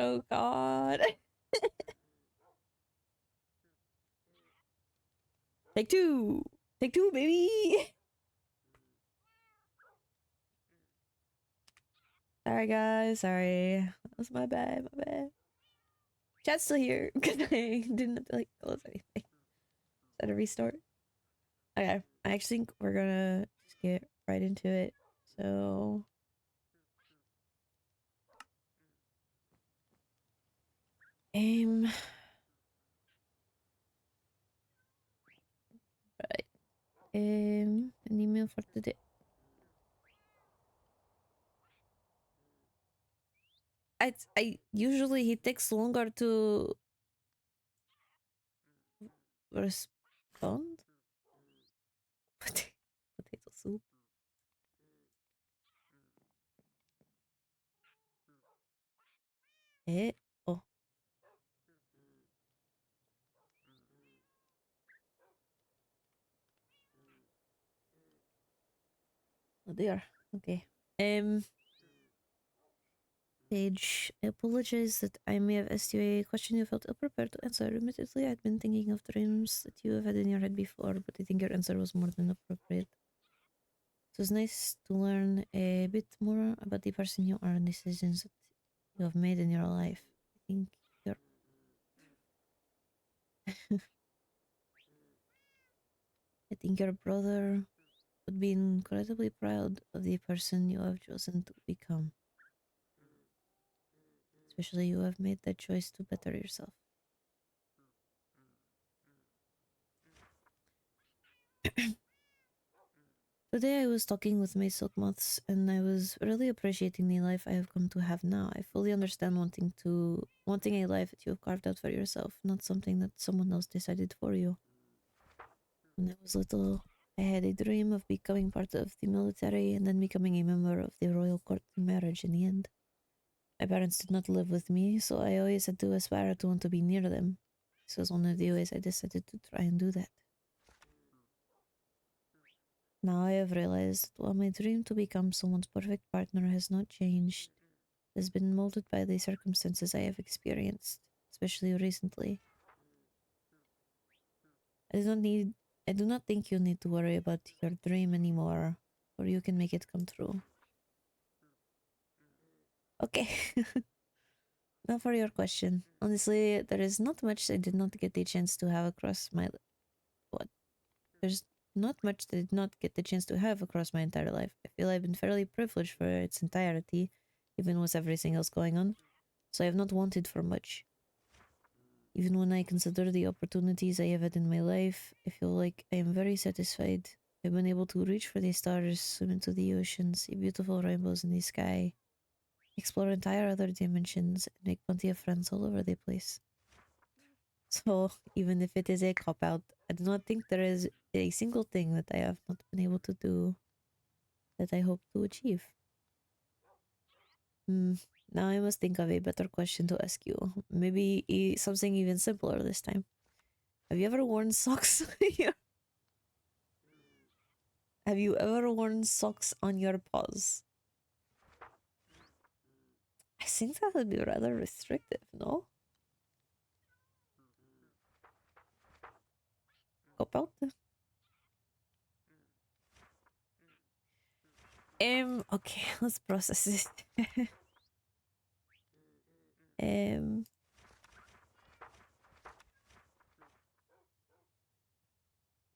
Oh god. Take two. Take two, baby. Sorry, guys. Sorry. That was my bad. My bad. Chat's still here because I didn't like close anything. Is that a restart? Okay. I actually think we're gonna just get right into it. So, aim. Right. An email for today. I usually he takes longer to respond. Potato soup. Eh? Oh, oh dear. Okay. Paige, I apologize that I may have asked you a question you felt ill prepared to answer. Admittedly, I'd been thinking of dreams that you have had in your head before, but I think your answer was more than appropriate. It was nice to learn a bit more about the person you are and decisions that you have made in your life. I think your I think your brother would be incredibly proud of the person you have chosen to become. Especially you have made that choice to better yourself. Today I was talking with my silk moths and I was really appreciating the life I have come to have now. I fully understand wanting a life that you have carved out for yourself, not something that someone else decided for you. When I was little, I had a dream of becoming part of the military and then becoming a member of the royal court in marriage in the end. My parents did not live with me, so I always had to aspire to want to be near them. This was one of the ways I decided to try and do that. Now I have realized that while my dream to become someone's perfect partner has not changed, it has been molded by the circumstances I have experienced, especially recently. I do not need I do not think you need to worry about your dream anymore, or you can make it come true. Okay. Now for your question. Honestly, there is not much I did not get the chance to have across my what? There's not much that I did not get the chance to have across my entire life. I feel I've been fairly privileged for its entirety, even with everything else going on. So I have not wanted for much. Even when I consider the opportunities I have had in my life, I feel like I am very satisfied. I've been able to reach for the stars, swim into the oceans, see beautiful rainbows in the sky, explore entire other dimensions, and make plenty of friends all over the place. So, even if it is a cop out, I do not think there is a single thing that I have not been able to do that I hope to achieve. Now I must think of a better question to ask you. Maybe something even simpler this time. Have you ever worn socks? Have you ever worn socks on your paws? I think that would be rather restrictive, no? Cop out? Okay, let's process this. um,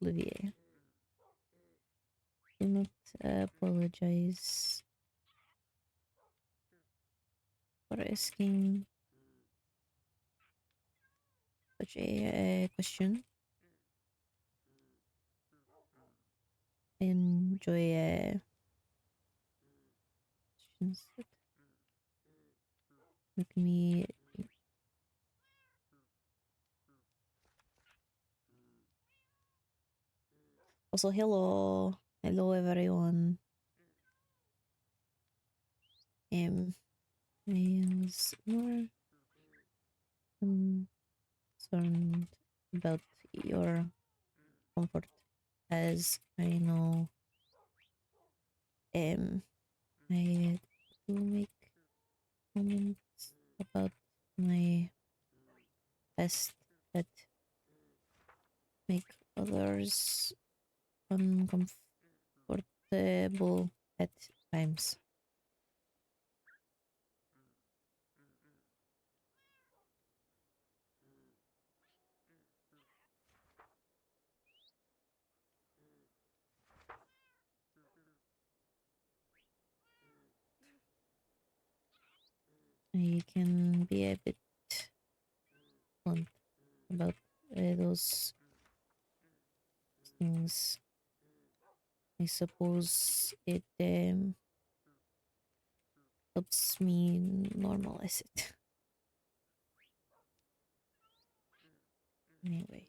Olivier, do not apologize for asking such a question. I enjoy questions that make me. Also, hello everyone. I was more concerned about your comfort, as I know I had to make comments about my best at make others uncomfortable at times. I can be a bit blunt about those things. I suppose it helps me normalize it. Anyway.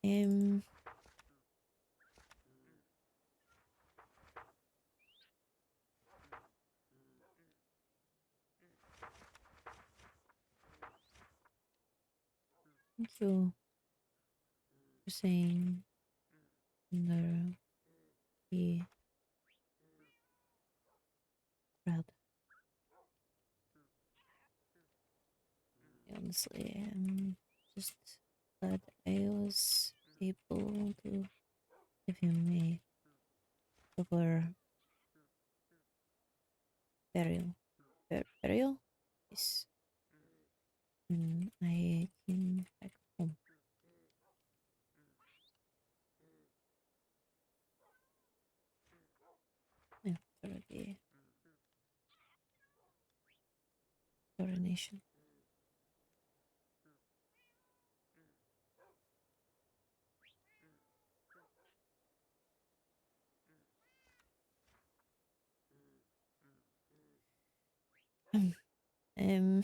um, Thank you for saying no, be proud. Honestly, I'm just glad I was able to give him a proper burial. Burial? Yes. When I came back home. After the coronation. um,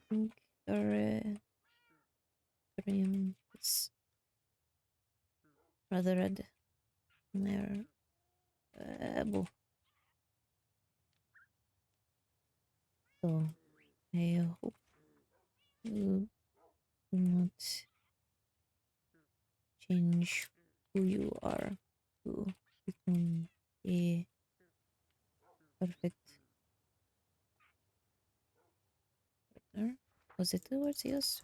think your dream is rather admirable. So I hope you do not change who you are to become a perfect partner. Was it the words used?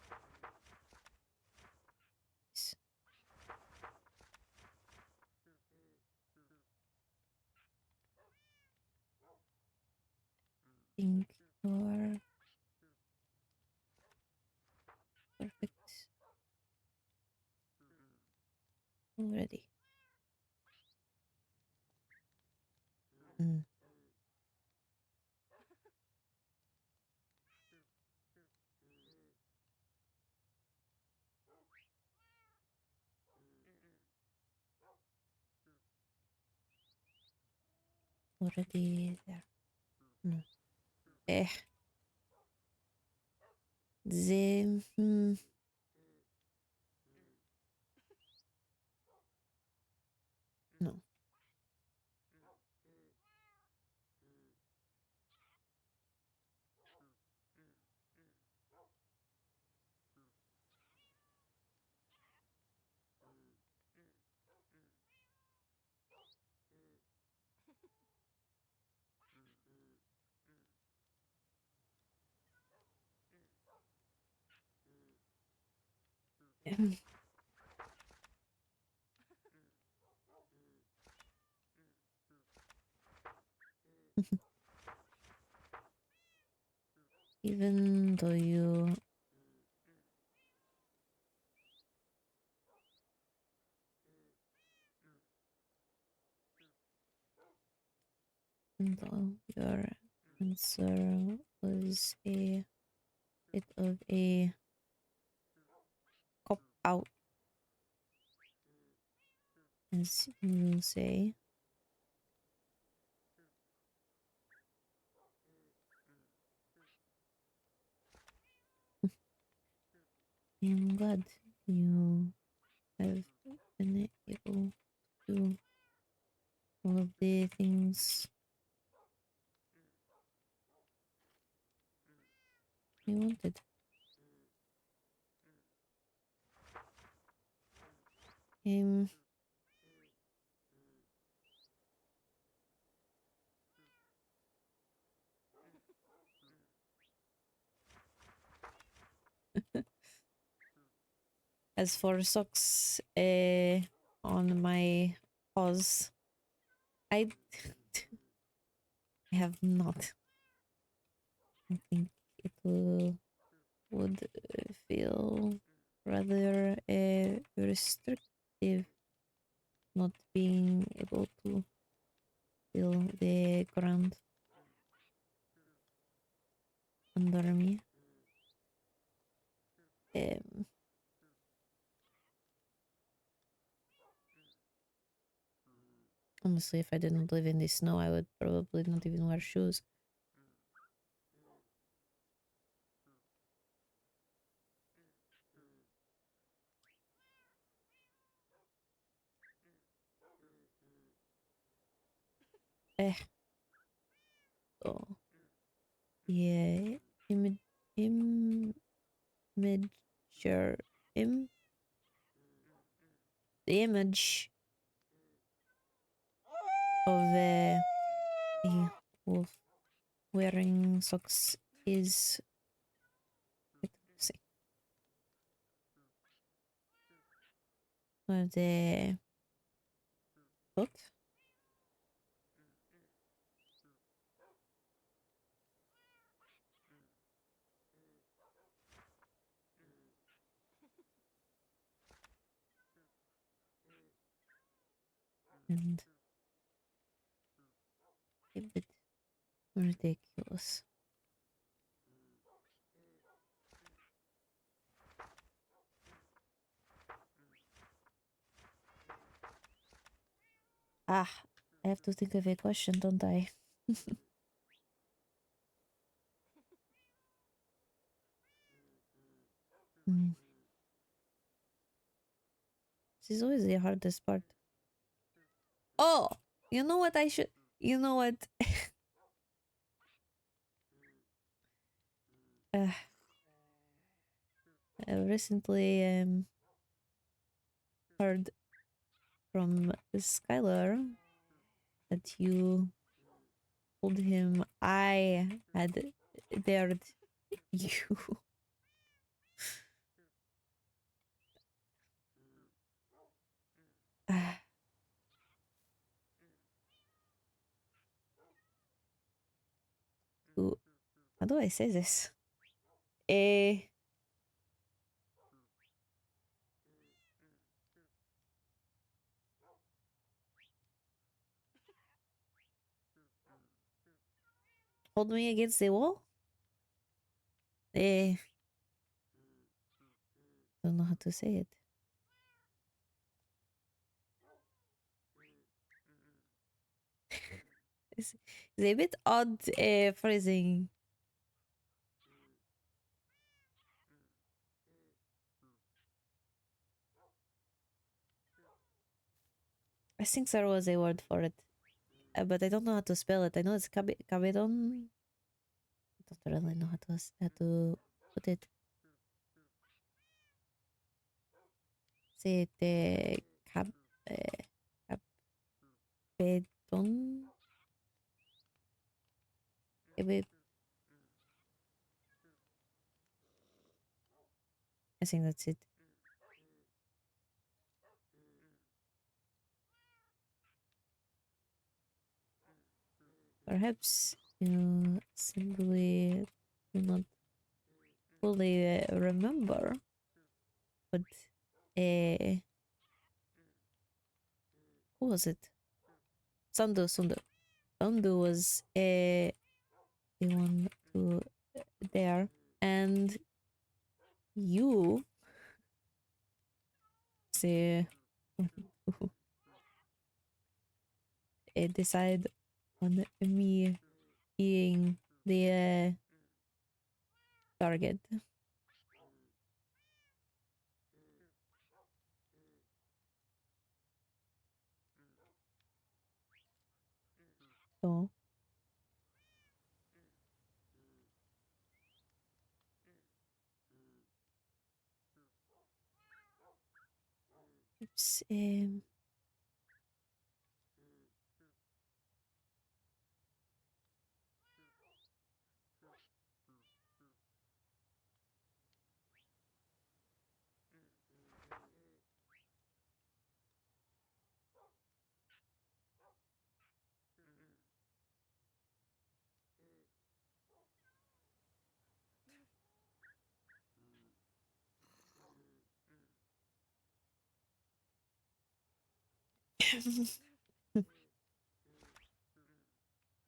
Yes. Think you are perfect already. Mm. Already there. No. Eh. The no. Even though you though your answer was a bit of a cop out, as you say, I'm glad you have been able to do all of the things you wanted. Um, as for socks on my paws, I have not. I think it would feel rather restrictive not being able to feel the ground under me. Um, Honestly, if I didn't live in the snow, I would probably not even wear shoes. Eh, so yeah, image, imager, im, the image of a wolf wearing socks is, let's see, one of the thought and a bit ridiculous. Ah, I have to think of a question, don't I? Hmm. This is always the hardest part. Oh, you know what I should. You know what? uh, I recently heard from Skylar that you told him I had dared you uh, to. How do I say this? Eh, hold me against the wall? Eh, don't know how to say it. It's a bit odd phrasing. I think there was a word for it, but I don't know how to spell it. I know it's cabedon. I don't really know how to put it. Say it cab cabedon. I think that's it. Perhaps you simply do not fully remember, but uh, who was it? Sundu. Sundu was the one to there, and you say decide on me being the target. So. Oops.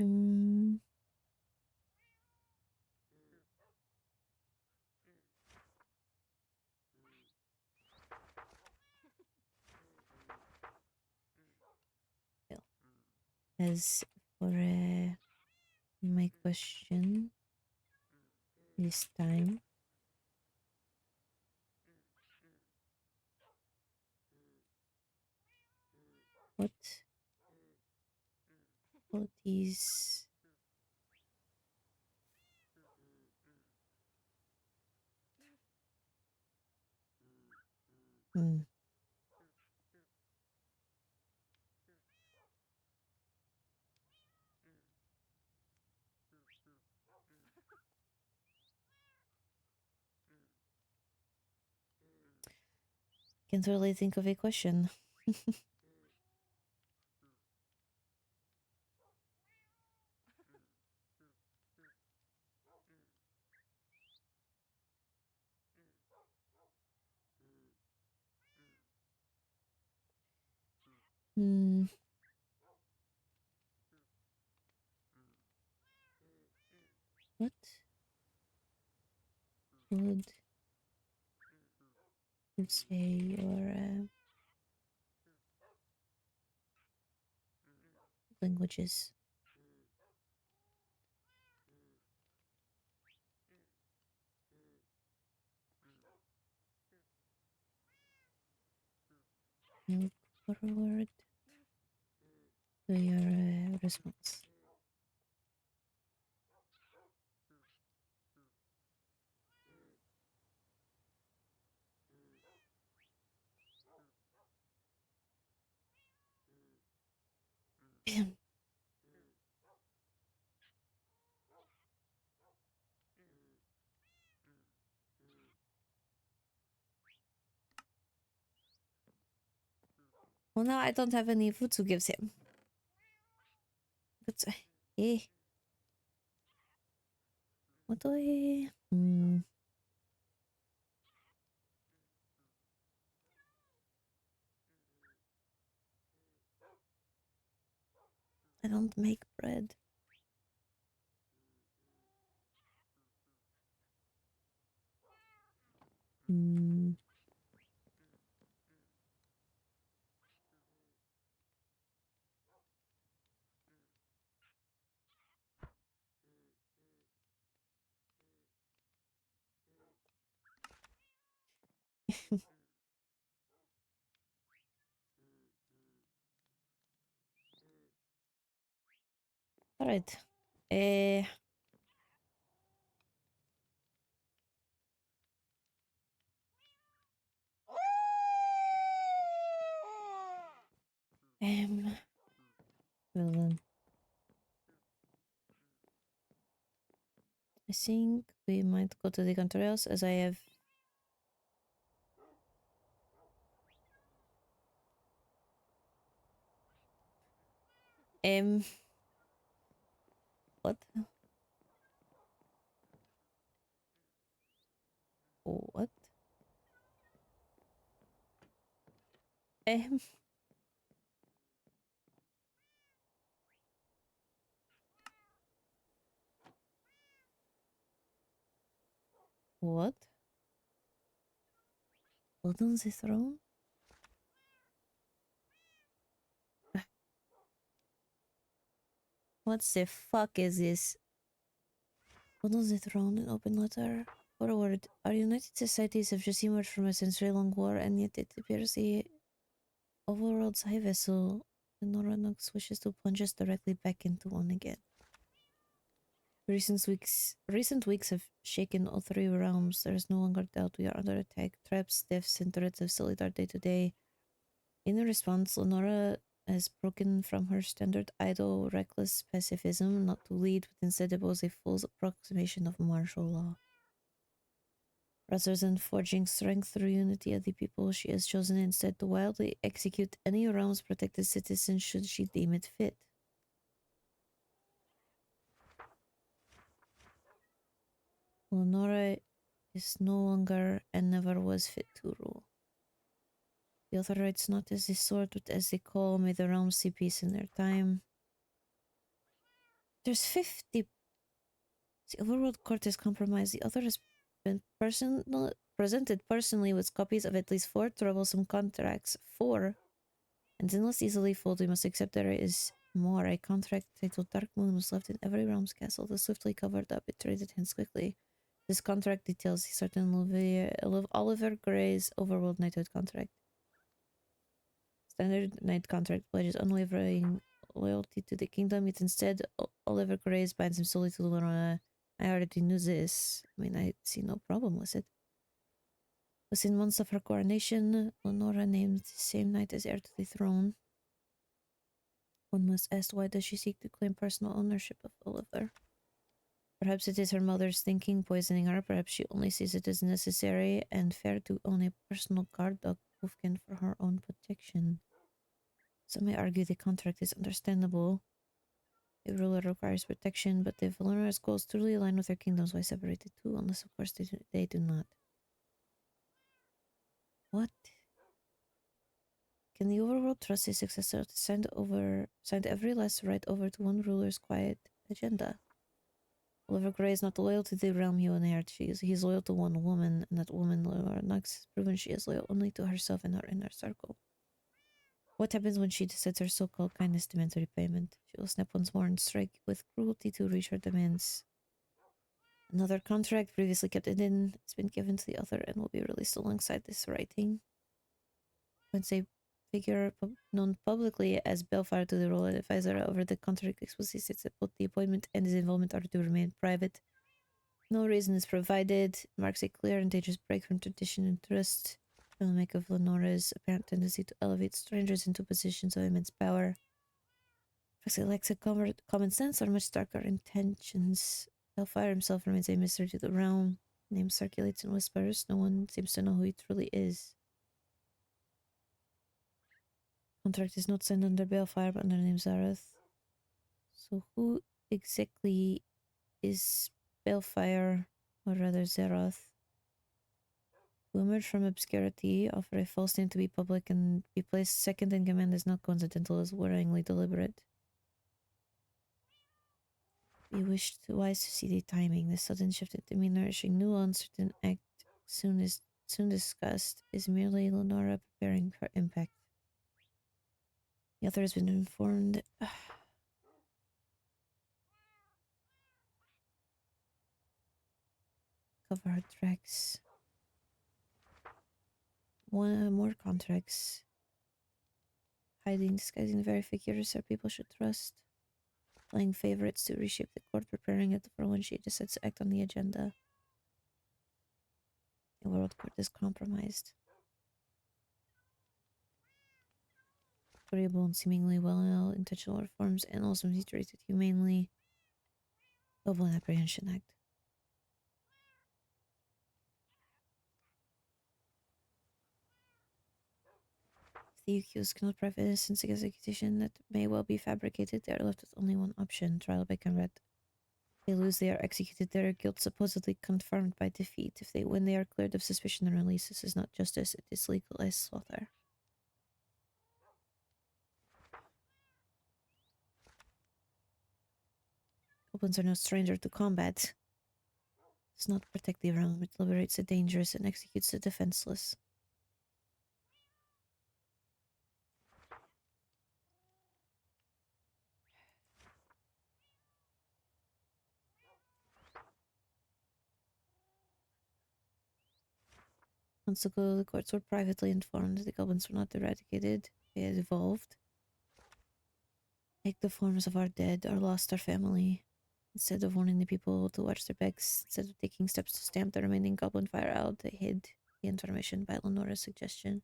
mm, well, as for my question this time, what is hmm, can't really think of a question. Hmm, what would you say your languages? Look forward to your response. Well, now I don't have any food to give him. But, eh, what do I... I don't make bread. Hmm. All right. Uh, um, well then, I think we might go to the country house as I have. What? What? Um, what? Blood on the throne? What the fuck is this? Blood on the throne, an open letter. Forward. Our united societies have just emerged from a century-long war, and yet it appears the overworld's high vessel Lenora Nux wishes to plunge us directly back into one again. Recent weeks have shaken all three realms. There is no longer doubt we are under attack. Traps, deaths, and threats have sullied our day to day. In response, Lenora has broken from her standard idle, reckless pacifism, not to lead, but instead oppose a full approximation of martial law. Rather than forging strength through unity of the people, she has chosen instead to wildly execute any realm's protected citizen should she deem it fit. Lenora is no longer and never was fit to rule. The other rights not as the sword, but as they call, may the realms see peace in their time. There's 50. The overworld court is compromised. The other has been presented personally with copies of at least 4 troublesome contracts. 4. And unless easily fooled, we must accept there is more. A contract titled Dark Moon was left in every realm's castle. The swiftly covered up, it traded hands quickly. This contract details a certain Oliver Gray's overworld knighthood contract. Standard knight contract pledges unwavering loyalty to the kingdom, yet instead Oliver Gray's binds him solely to Lorna. I already knew this. I mean, I see no problem with it. Within months of her coronation, Lenora named the same night as heir to the throne. One must ask, why does she seek to claim personal ownership of Oliver? Perhaps it is her mother's thinking poisoning her. Perhaps she only sees it as necessary and fair to own a personal guard dog Wolfkin for her own protection. Some may argue the contract is understandable. A ruler requires protection, but if Leonora's goals truly align with her kingdoms, why separate the two? Unless, of course, they do not. What? Can the overworld trust a successor to send every last right over to one ruler's quiet agenda? Oliver Grey is not loyal to the realm he inherits. He is loyal to one woman, and that woman, Lenora Nux, has proven she is loyal only to herself and her inner circle. What happens when she decides her so-called kindness demands repayment? She will snap once more and strike with cruelty to reach her demands. Another contract previously kept hidden has been given to the other and will be released alongside this writing. Once a figure known publicly as Belfire to the royal advisor over the contract explicitly states that both the appointment and his involvement are to remain private. No reason is provided. It marks a clear and dangerous break from tradition and trust. It will make of Lenora's apparent tendency to elevate strangers into positions of immense power. Perhaps he lacks a common sense or much darker intentions. Hellfire himself remains a mystery to the realm. Name circulates in whispers. No one seems to know who he truly is. Contract is not signed under Balefire, but under the name Zareth. So who exactly is Balefire, or rather Zeroth? To emerge from obscurity, offer a false name to be public, and be placed second in command is not coincidental, is worryingly deliberate. We wished wise to see the timing. The sudden shift in demeanor, nourishing new uncertain act soon discussed, is merely Lenora preparing for impact. The other has been informed. Cover her tracks. More contracts. Hiding, disguising the very figures our people should trust. Playing favorites to reshape the court, preparing it for when she decides to act on the agenda. The world court is compromised. Agreeable and seemingly well-intentional reforms and also be treated humanely. Double Apprehension Act. If the accused cannot prove innocence against accusation that may well be fabricated, they are left with only one option, trial by combat. If they lose, they are executed, their guilt supposedly confirmed by defeat. If they win, they are cleared of suspicion and released. This is not justice, it is legalized slaughter. Goblins are no stranger to combat. It does not protect the realm, it liberates the dangerous and executes the defenseless. Months ago, the courts were privately informed. The goblins were not eradicated, they had evolved. Take the forms of our dead, our lost, our family. Instead of warning the people to watch their backs, instead of taking steps to stamp the remaining goblin fire out, they hid the information by Lenora's suggestion.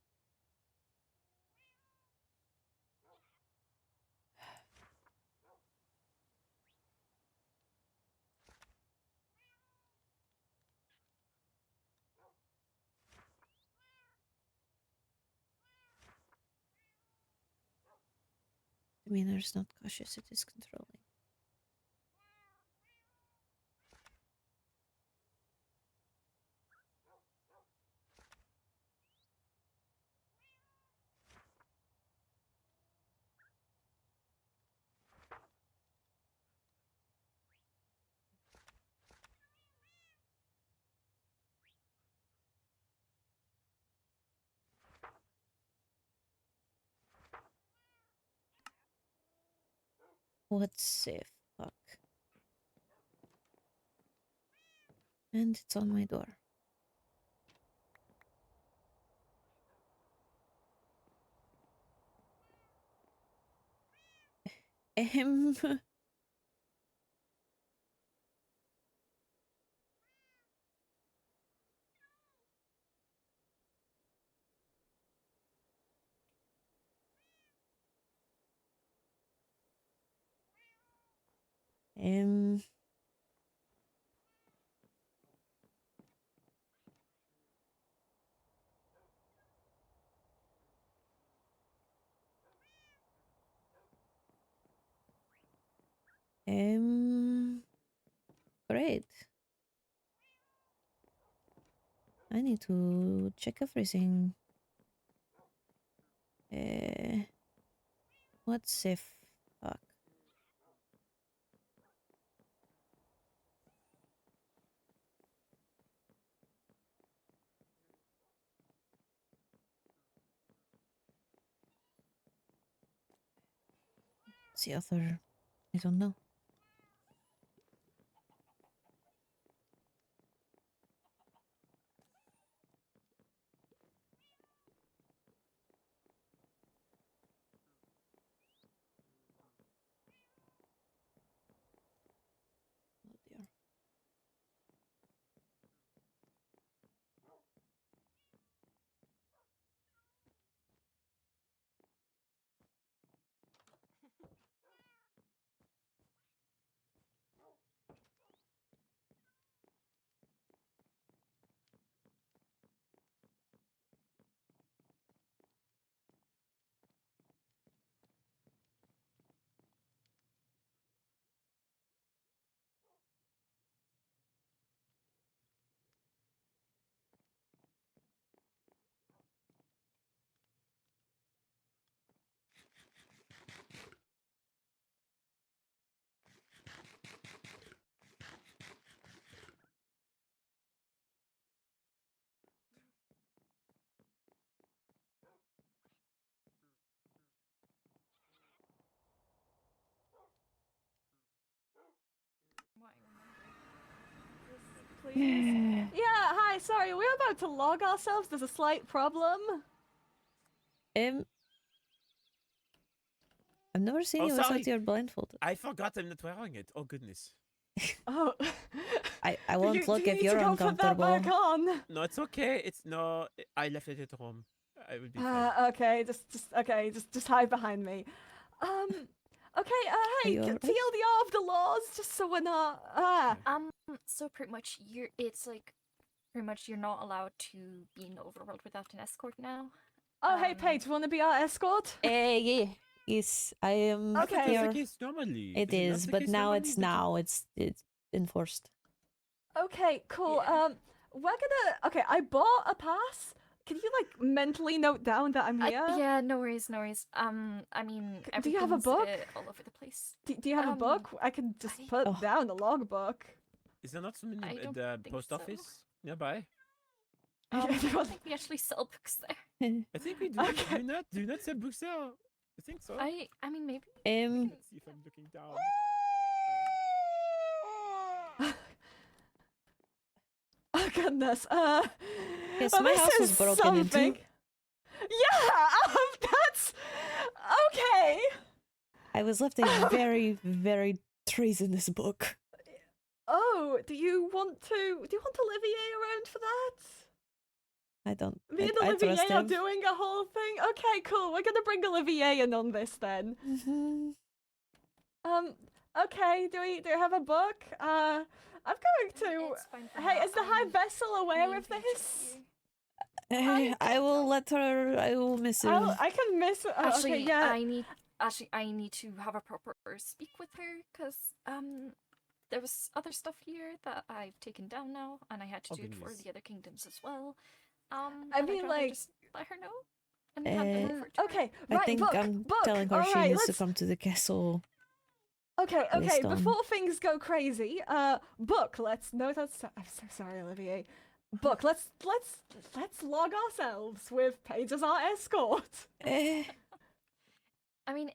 Demeanor is not cautious, it is controlling. What's safe? Fuck. And it's on my door. Ahem. Great. I need to check everything. What's safe? Fuck. What's the other? I don't know. Oh dear. Please. Yeah, hi, sorry, we're about to log ourselves. There's a slight problem. I've never seen you without your blindfolded. I forgot I'm not wearing it. Oh goodness. Oh. I won't look do you if need you're to go uncomfortable. Put that back on? No, it's okay. It's no. I left it at home. I will be fine. Okay, just hide behind me. Okay, hey, you alright? TLDR of the laws, just so we're not, So pretty much it's like, pretty much you're not allowed to be in the overworld without an escort now. Oh, hey, Paige, wanna be our escort? Yeah. Yes, I am Okay. here. That's the case normally. It is, but now it's enforced. Okay, cool. Yeah. We're gonna. Okay, I bought a pass. Can you like mentally note down that I'm here? Yeah, no worries. I mean, do you have a everything's, book? all over the place. Do you have a book? I can just put down the logbook. Is there not someone I at don't the think post so. office nearby? I don't think we actually sell books there. I think we do. Okay. Do you not sell books there? I think so. I mean, maybe. Let's see if I'm looking down. Oh goodness. Yes, well, my this house was is broken something. into. Yeah, that's okay. I was left a very, very treasonous book. Oh, do you want Olivier around for that? I don't. Me and I Olivier trust are him. doing a whole thing. Okay, cool. We're gonna bring Olivier in on this then. Mhm. Okay. Do we have a book? I'm going to. It's fine for Hey, now. is the High Vessel aware Me of and Paige are this? here. I will let her. I will miss her. I can miss. Actually, okay, yeah. I need to have a proper speak with her because there was other stuff here that I've taken down now, and I had to Oh, do it for goodness. the other kingdoms as well. I and mean, I'd rather like- just let her know and hand them over to her. Okay, I right. think book, I'm book. telling her All she right, needs to let's- come to the castle. Okay, Based on- before things go crazy, book, let's no that's I'm so sorry, Olivier. Book, let's log ourselves with Paige as our escort. Eh, I mean,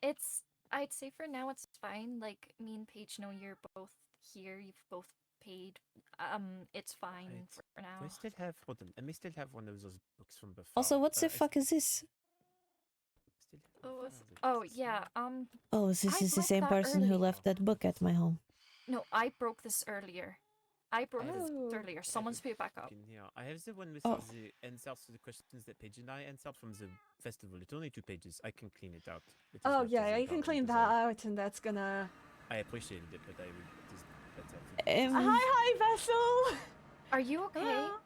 I'd say for now it's fine. Like, me and Paige know you're both here. You've both paid. It's fine Right. for now. Do I still have? Hold on. I may still have one of those books from before. also, what the I fuck is this? still have Oh, one was- of it. oh yeah. Oh, this I is the broke same that person who earlier. left that book at my home. No, I broke this earlier. I broke this Oh. earlier. Someone's put it back up. In here. I have the one with Oh. all the answers to the questions that Paige and I answered from the festival. It's only 2 pages. I can clean it out. It is Oh not yeah, as you can important clean as that out, and that's gonna. I appreciated it, but I will. That's it. Hi, Vessel. Are you okay? Hello.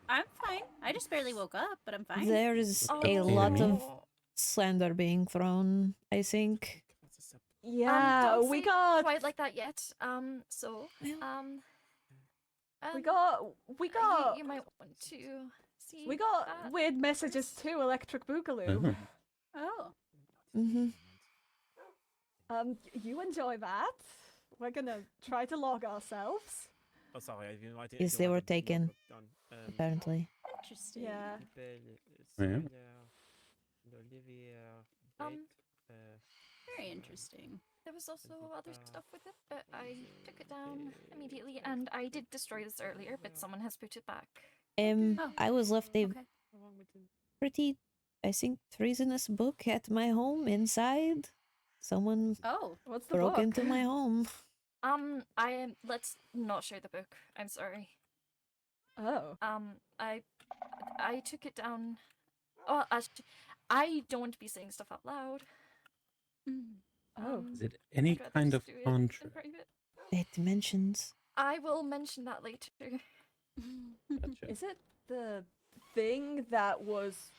I'm fine. I just barely woke up, but I'm fine. There's Oh, a lot of no. slander being thrown, I think. What's this up? Yeah, Don't we say got quite like that yet. So Well, we um, got you might want to see. we got that weird messages first. too, Electric Boogaloo. Oh. Mm-hmm. You enjoy that. We're gonna try to log ourselves. Oh, sorry. I've been writing. Yes, they were taken, apparently. Interesting. Yeah. Yeah. Um, Very interesting. There was also other stuff with it, but I took it down immediately, and I did destroy this earlier, but someone has put it back. Oh. I was left a Okay. pretty, I think, treasonous book at my home inside. Someone Oh. What's the broke book? into my home. I am. Let's not share the book. I'm sorry. Oh. I took it down. Oh, actually, I don't want to be saying stuff out loud. Mm. Oh. Is it any I'd rather kind just of do it in contract? private. It mentions. I will mention that later. Gotcha. Is it the thing that was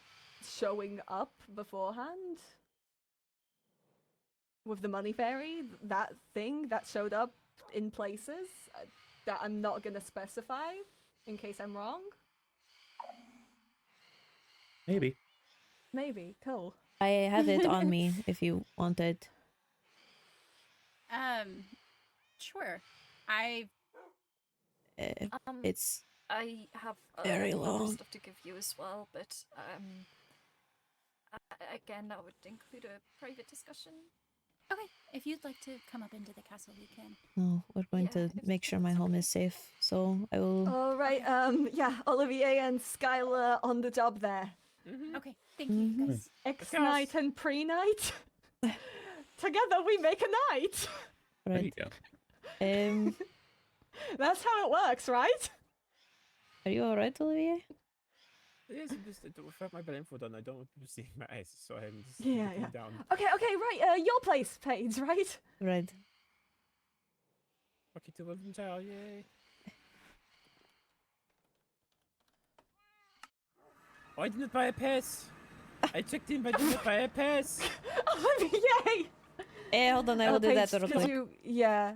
showing up beforehand? With the money fairy? That thing that showed up in places that I'm not gonna specify in case I'm wrong? Maybe. Maybe. Cool. I have it on me if you want it. Sure. I It's I have Very other long. stuff to give you as well, but again, that would include a private discussion. okay. If you'd like to come up into the castle, we can. no. We're going Yeah, to if make sure my that's home okay. is safe. So I will. All right. Yeah. Olivier and Skylar on the job there. Okay. Thank you, Mhm. guys. Ex-night and pre-night. Together we make a night. There you Right. go. That's how it works, right? Are you alright, Olivier? Yes, I'm just without my blindfold on. I don't want people seeing my eyes, so I'm just Yeah, looking yeah. down. Okay, right. Your place, Paige, right? Right. Rocky to volunteer, yay! Oh, I did not buy a pass. I checked in, but I did not buy a pass. Yay! Hey, hold on. I will do Paige, that real could quick. you? Yeah.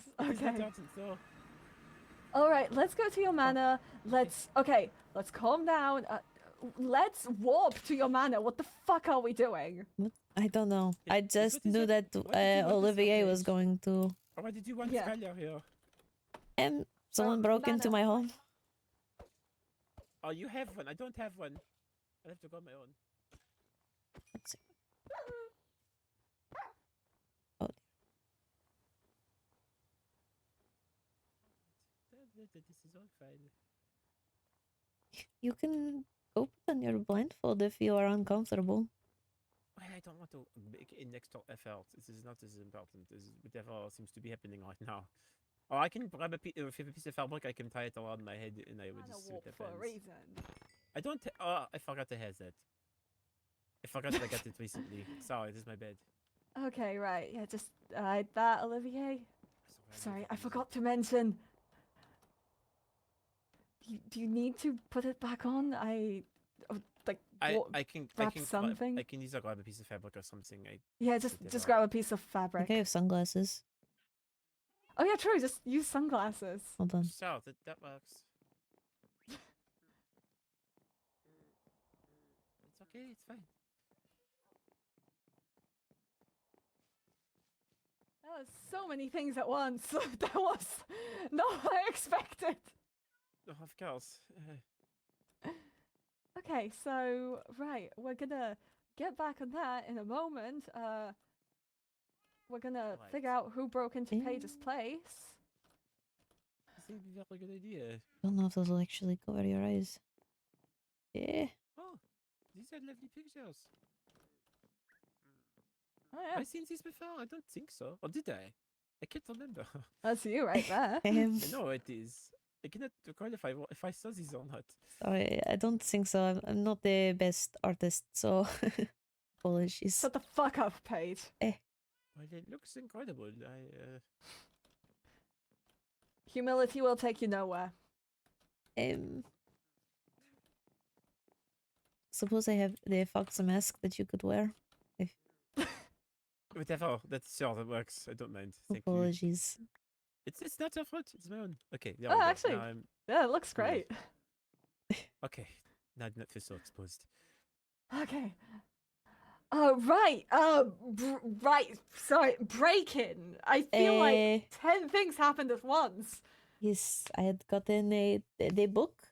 It is Okay. important, though. All right. Let's go to your manor. Let's calm down. Let's warp to your manor. What the fuck are we doing? What? I don't know. Yeah, I what just is knew that- that what did you want this Olivier was update? going to. Oh, why did you want Yeah. Skylar here? Someone broke into manor. my home. Oh, you have one. I don't have one. I have to go on my own. Let's see. Oh, that this is all fine. You can go put on your blindfold if you are uncomfortable. I don't want to make an extra effort. This is not as important as whatever seems to be happening right now. Or I can grab a piece of fabric, I can tie it around my head, and I would Kinda just warp slip for a hands. reason. I don't. I forgot to have that. I forgot that I got it recently. Sorry, this is my bad. Okay, right. Yeah, just that, Olivier. Sorry, I forgot to mention. Do you need to put it back on? Like I can wrap grab, something? I can either grab a piece of fabric or something. Yeah, just whatever. grab a piece of I fabric. think I have sunglasses. Oh yeah, true. Just use sunglasses. Hold on. Sure, that works. It's okay. It's fine. That was so many things at once. That was not what I expected. Oh, of course. Okay, so right, we're gonna get back on that in a moment. We're gonna Right. figure out who broke into Paige's Eh. place. This seems to be a very good idea. Don't know if those will actually cover your eyes. Yeah. Oh, these are lovely pictures. Oh Have yeah, I seen these before? I don't think so. Or did I? I can't remember. that's you right there. I know it is. I cannot recall if I saw these or not. Sorry, I don't think so. I'm not the best artist, so apologies. Shut the fuck up, Paige. Well, it looks incredible. Humility will take you nowhere. Suppose I have the fox mask that you could wear. Whatever. That's sure that works. I don't mind. Thank you. Apologies. It's not your fault. It's my own. Okay. There Oh, we go. actually- Now I'm Yeah, it looks Cool. great. okay. Now I do not feel so exposed. Okay. Right. Right. Sorry. Break-in. I feel like Eh, 10 things happened at once. yes, I had gotten the book.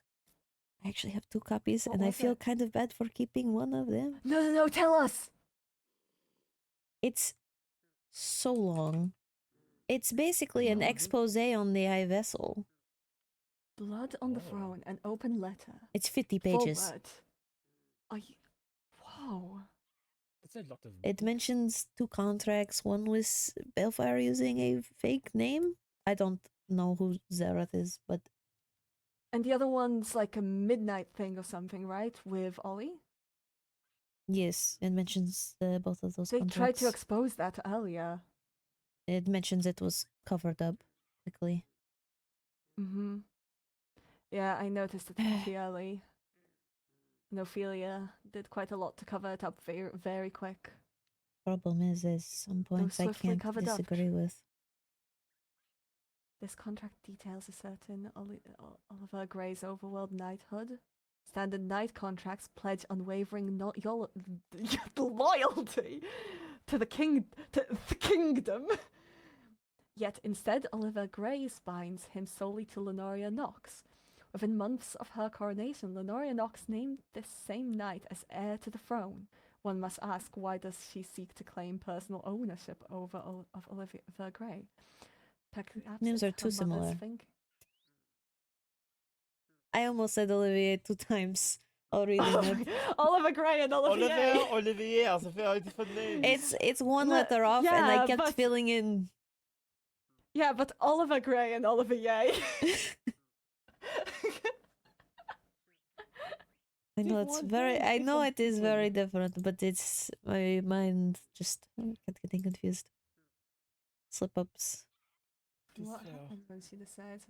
I actually have 2 copies, What and I was feel it? kind of bad for keeping one of them. No, tell us. It's so long. It's basically an Long. expose on the high vessel. Blood on the Oh. throne, an open letter. It's 50 pages. Forward. Are you... Whoa. That's a lot of. It books. mentions 2 contracts. One was Balefire using a fake name. I don't know who Zerath is, but And the other one's like a midnight thing or something, right? With Ollie? yes, it mentions both of those They contracts. tried to expose that earlier. It mentions it was covered up quickly. Mm-hmm. Yeah, I noticed it pretty early. And Ophelia did quite a lot to cover it up very, very quick. Problem is, there's some points I swiftly can't covered up. disagree with. This contract details a certain Oliver Gray's overworld knighthood. Standard knight contracts pledge unwavering loyalty to the kingdom. Yet instead, Oliver Gray binds him solely to Lenoria Knox. Within months of her coronation, Lenoria Knox named this same knight as heir to the throne. One must ask, why does she seek to claim personal ownership of Oliver Gray? Perhaps Names it's are too her mother's similar. thing. I almost said Olivier 2 times. I'll read it. Oliver Gray and Olivier. Olivier, are very different names. It's one No, letter off, and I yeah, kept but- filling in. Yeah, but Oliver Gray and Olivier. I know Did it's one very. name I know different it is people. very different, but it's my mind just kept getting confused. Slip ups. What Fair. happens when she decides?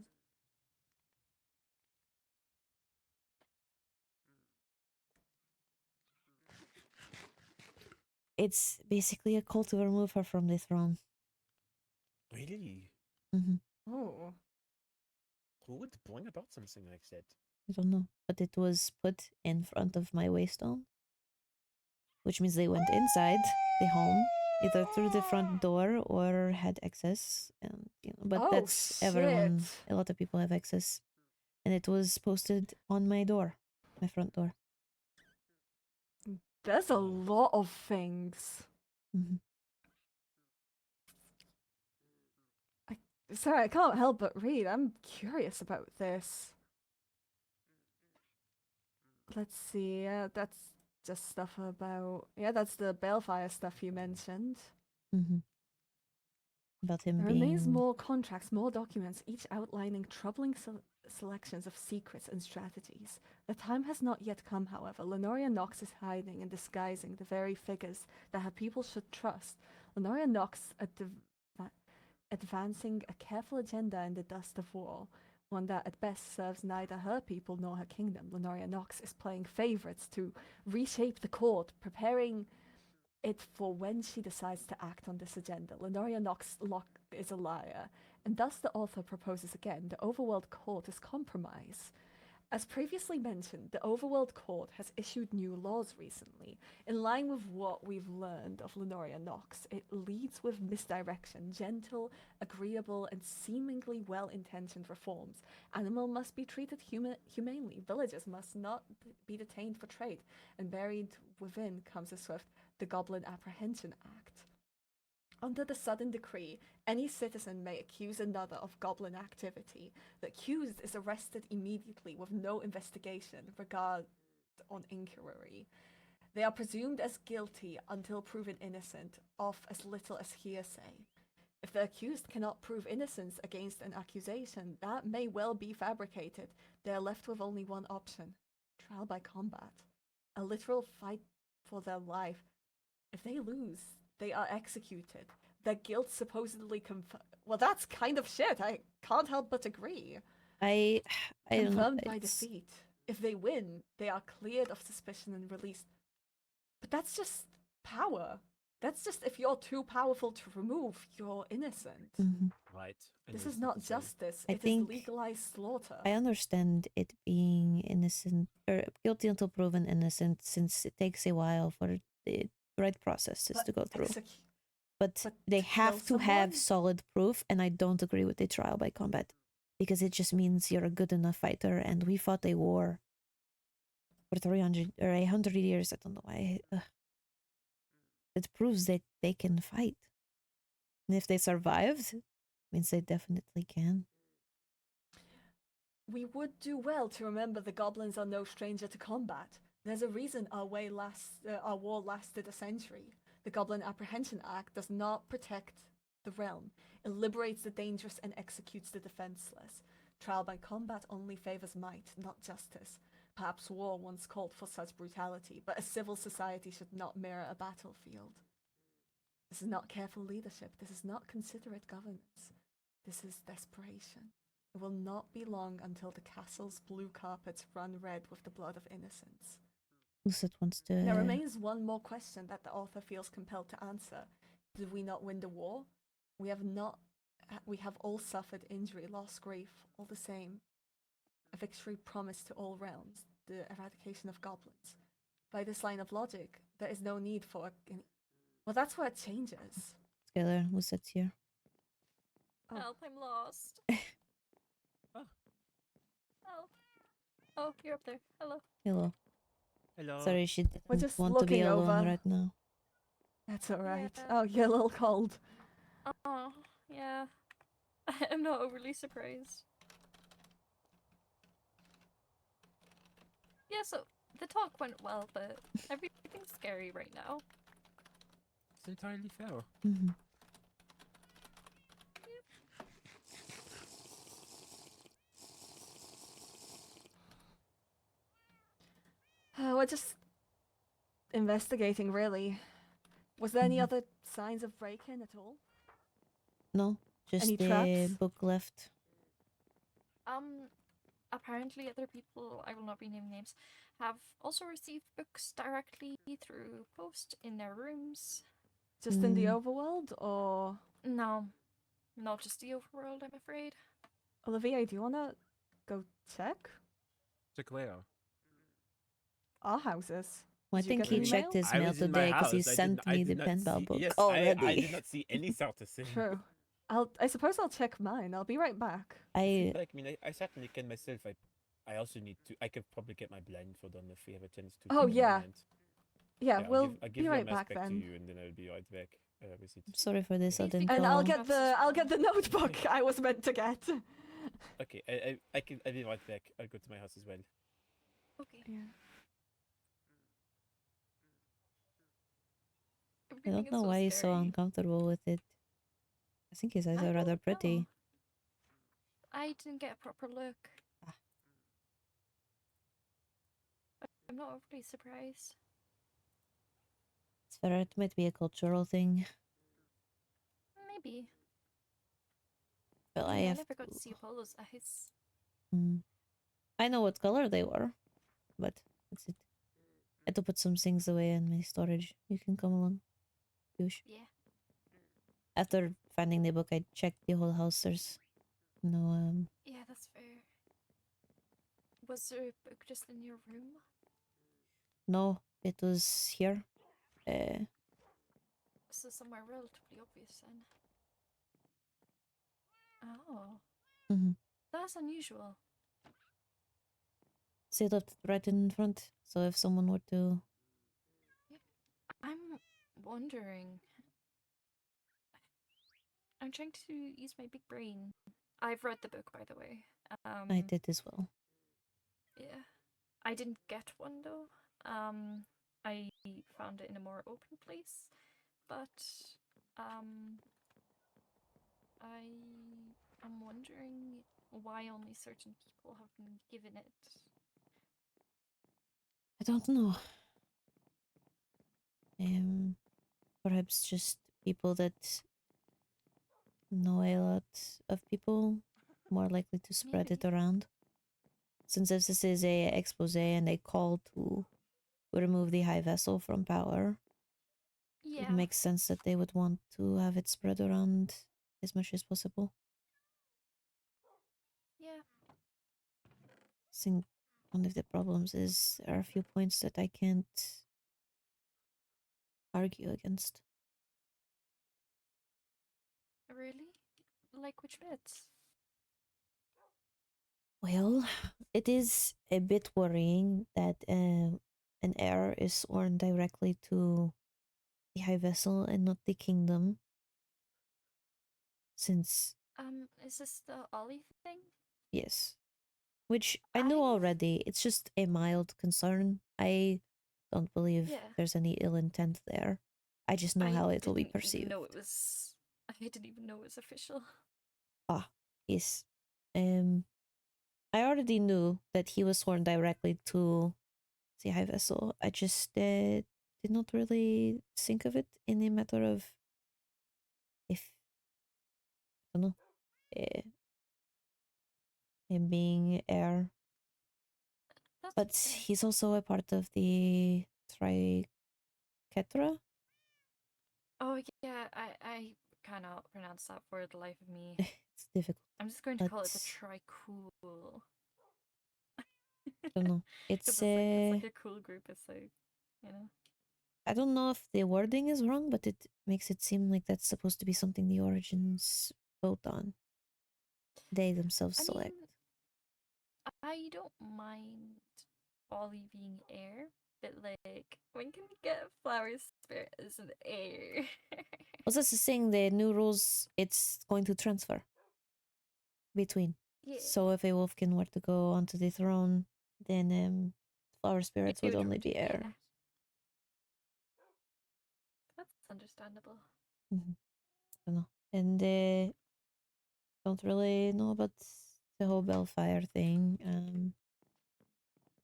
It's basically a call to remove her from the throne. Really? Hmm Oh. Who would bring about something like that? I don't know, but it was put in front of my waystone, which means they went inside the home, either through the front door or had access. And but Oh, that's everyone. shit. A lot of people have access, and it was posted on my door, my front door. There's a lot of things. Hmm Sorry, I can't help but read. I'm curious about this. Let's see. That's just stuff about. Yeah, that's the Balefire stuff you mentioned. Mm-hmm. About him There remains being. more contracts, more documents, each outlining troubling selections of secrets and strategies. The time has not yet come, however. Lenoria Nox is hiding and disguising the very figures that her people should trust. Lenoria Nox advancing a careful agenda in the dust of war, one that at best serves neither her people nor her kingdom. Lenoria Nox is playing favorites to reshape the court, preparing it for when she decides to act on this agenda. Lenoria Nox is a liar, and thus the author proposes again the overworld court is compromise. As previously mentioned, the overworld court has issued new laws recently. In line with what we've learned of Lenoria Nox, it leads with misdirection, gentle, agreeable, and seemingly well-intentioned reforms. Animal must be treated humanely, villagers must not be detained for trade, and buried within comes a swift the Goblin Apprehension Act. Under the sudden decree, any citizen may accuse another of goblin activity. The accused is arrested immediately with no investigation, regard on inquiry. They are presumed as guilty until proven innocent, of as little as hearsay. If the accused cannot prove innocence against an accusation that may well be fabricated, they are left with only one option: trial by combat. A literal fight for their life. If they lose, they are executed. Their guilt supposedly well, that's kind of shit. I can't help but agree. I don't know. Confirmed by It's, defeat. If they win, they are cleared of suspicion and released. But that's just power. That's just if you're too powerful to remove, you're innocent. Mhm. Right. I This know is it's not the same. justice. I It is think legalized slaughter. I understand it being innocent or guilty until proven innocent, since it takes a while for the right processes But to go through. But but they to have kill to have someone? solid proof, and I don't agree with the trial by combat because it just means you're a good enough fighter, and we fought a war for 300 or 100 years. I don't know why. It proves that they can fight, and if they survived, means they definitely can. We would do well to remember the goblins are no stranger to combat. There's a reason our war lasted a century. The Goblin Apprehension Act does not protect the realm. It liberates the dangerous and executes the defenseless. Trial by combat only favors might, not justice. Perhaps war once called for such brutality, but a civil society should not mirror a battlefield. This is not careful leadership. This is not considerate governance. This is desperation. It will not be long until the castle's blue carpets run red with the blood of innocents. Lucet wants to. There remains one more question that the author feels compelled to answer. Did we not win the war? We have all suffered injury, loss, grief, all the same. A victory promised to all realms, the eradication of goblins. By this line of logic, there is no need for well, that's where it changes. Together, Lucet's here. Oh. Help, I'm lost. Oh. Help. Oh, you're up there. Hello. Hello. Hello. Sorry, she We're didn't just want to be looking alone over. right now. That's alright. Yeah. Oh, you're a little cold. Oh, yeah. I'm not overly surprised. Yeah, so the talk went well, but everything's scary right now. It's entirely fair. Mm-hmm. We're just investigating, really. Was there any Mhm. other signs of break-in at all? No, just Any the traps? book left. Apparently other people, I will not be naming names, have also received books directly through post in their rooms. Just in the overworld, or No, not just the overworld, I'm afraid. Olivier? Do you wanna go check Check where? our houses? Well, I Did you think get he an checked email? his I mail was in my today because he house. sent me the not pen pal see- book yes, already. I did not see any citizen. True. I suppose I'll check mine. I'll be right back. I Like, I mean, I certainly can myself. I also need to. I could probably get my blindfold on if we have a chance to. Oh, take a yeah. moment. Yeah, I'll we'll give be you right a back aspect to then. you, and then I'll be right back. Is it? I'm sorry for this Okay. sudden And I'll call. get the notebook I was meant to get. Okay, I'll be right back. I'll go to my house as well. Okay. Yeah. I Everything don't is know so why he's so scary. uncomfortable with it. I think his eyes I are rather don't pretty. know. I didn't get a proper look. Ah. I'm not overly surprised. It's fair, it might be a cultural thing. Maybe. But I I have never got to... to see Apollo's eyes. I know what color they were, but that's it. I had to put some things away in my storage. You can come along. Douche. Yeah. After finding the book, I checked the whole house. There's no, Yeah, that's fair. Was there a book just in your room? no, it was here. So somewhere relatively obvious then. Oh, Mhm. that's unusual. See, it left right in front. So if someone were to... I'm wondering. I'm trying to use my big brain. I've read the book, by the way. I did as well. Yeah. I didn't get one though. I found it in a more open place, but I'm wondering why only certain people have been given it. I don't know. Perhaps just people that know a lot of people more likely to spread it Maybe. around. Since if this is a expose and a call to remove the high vessel from power, it Yeah. makes sense that they would want to have it spread around as much as possible. Yeah. I think one of the problems is there are a few points that I can't argue against. Really? Like which bits? Well, it is a bit worrying that an heir is sworn directly to the high vessel and not the kingdom. Since, Is this the Ollie thing? yes, which I knew I already, it's just a mild concern. I don't believe Yeah. there's any ill intent there. I just know how it will be didn't even perceived. know it was. I didn't even know it was official. Ah, yes. I already knew that he was sworn directly to the high vessel. I just did not really think of it in a matter of if I don't know, uh, him being heir. That's But fair. he's also a part of the triquetra. Oh yeah, I cannot pronounce that for the life of me. It's difficult. I'm just going to call it the But- Tricool. I don't know. It's It's like a cool group. It's like, you know. I don't know if the wording is wrong, but it makes it seem like that's supposed to be something the origins vote on. They themselves I select. mean, I don't mind Ollie being heir, but like, when can we get Flower Spirit as an heir? Also, this is saying the new rules, it's going to transfer between. Yeah. So if a wolfkin were to go onto the throne, then flower spirits It would only be yeah. heir. That's understandable. I don't know. And don't really know about the whole Bellfire thing.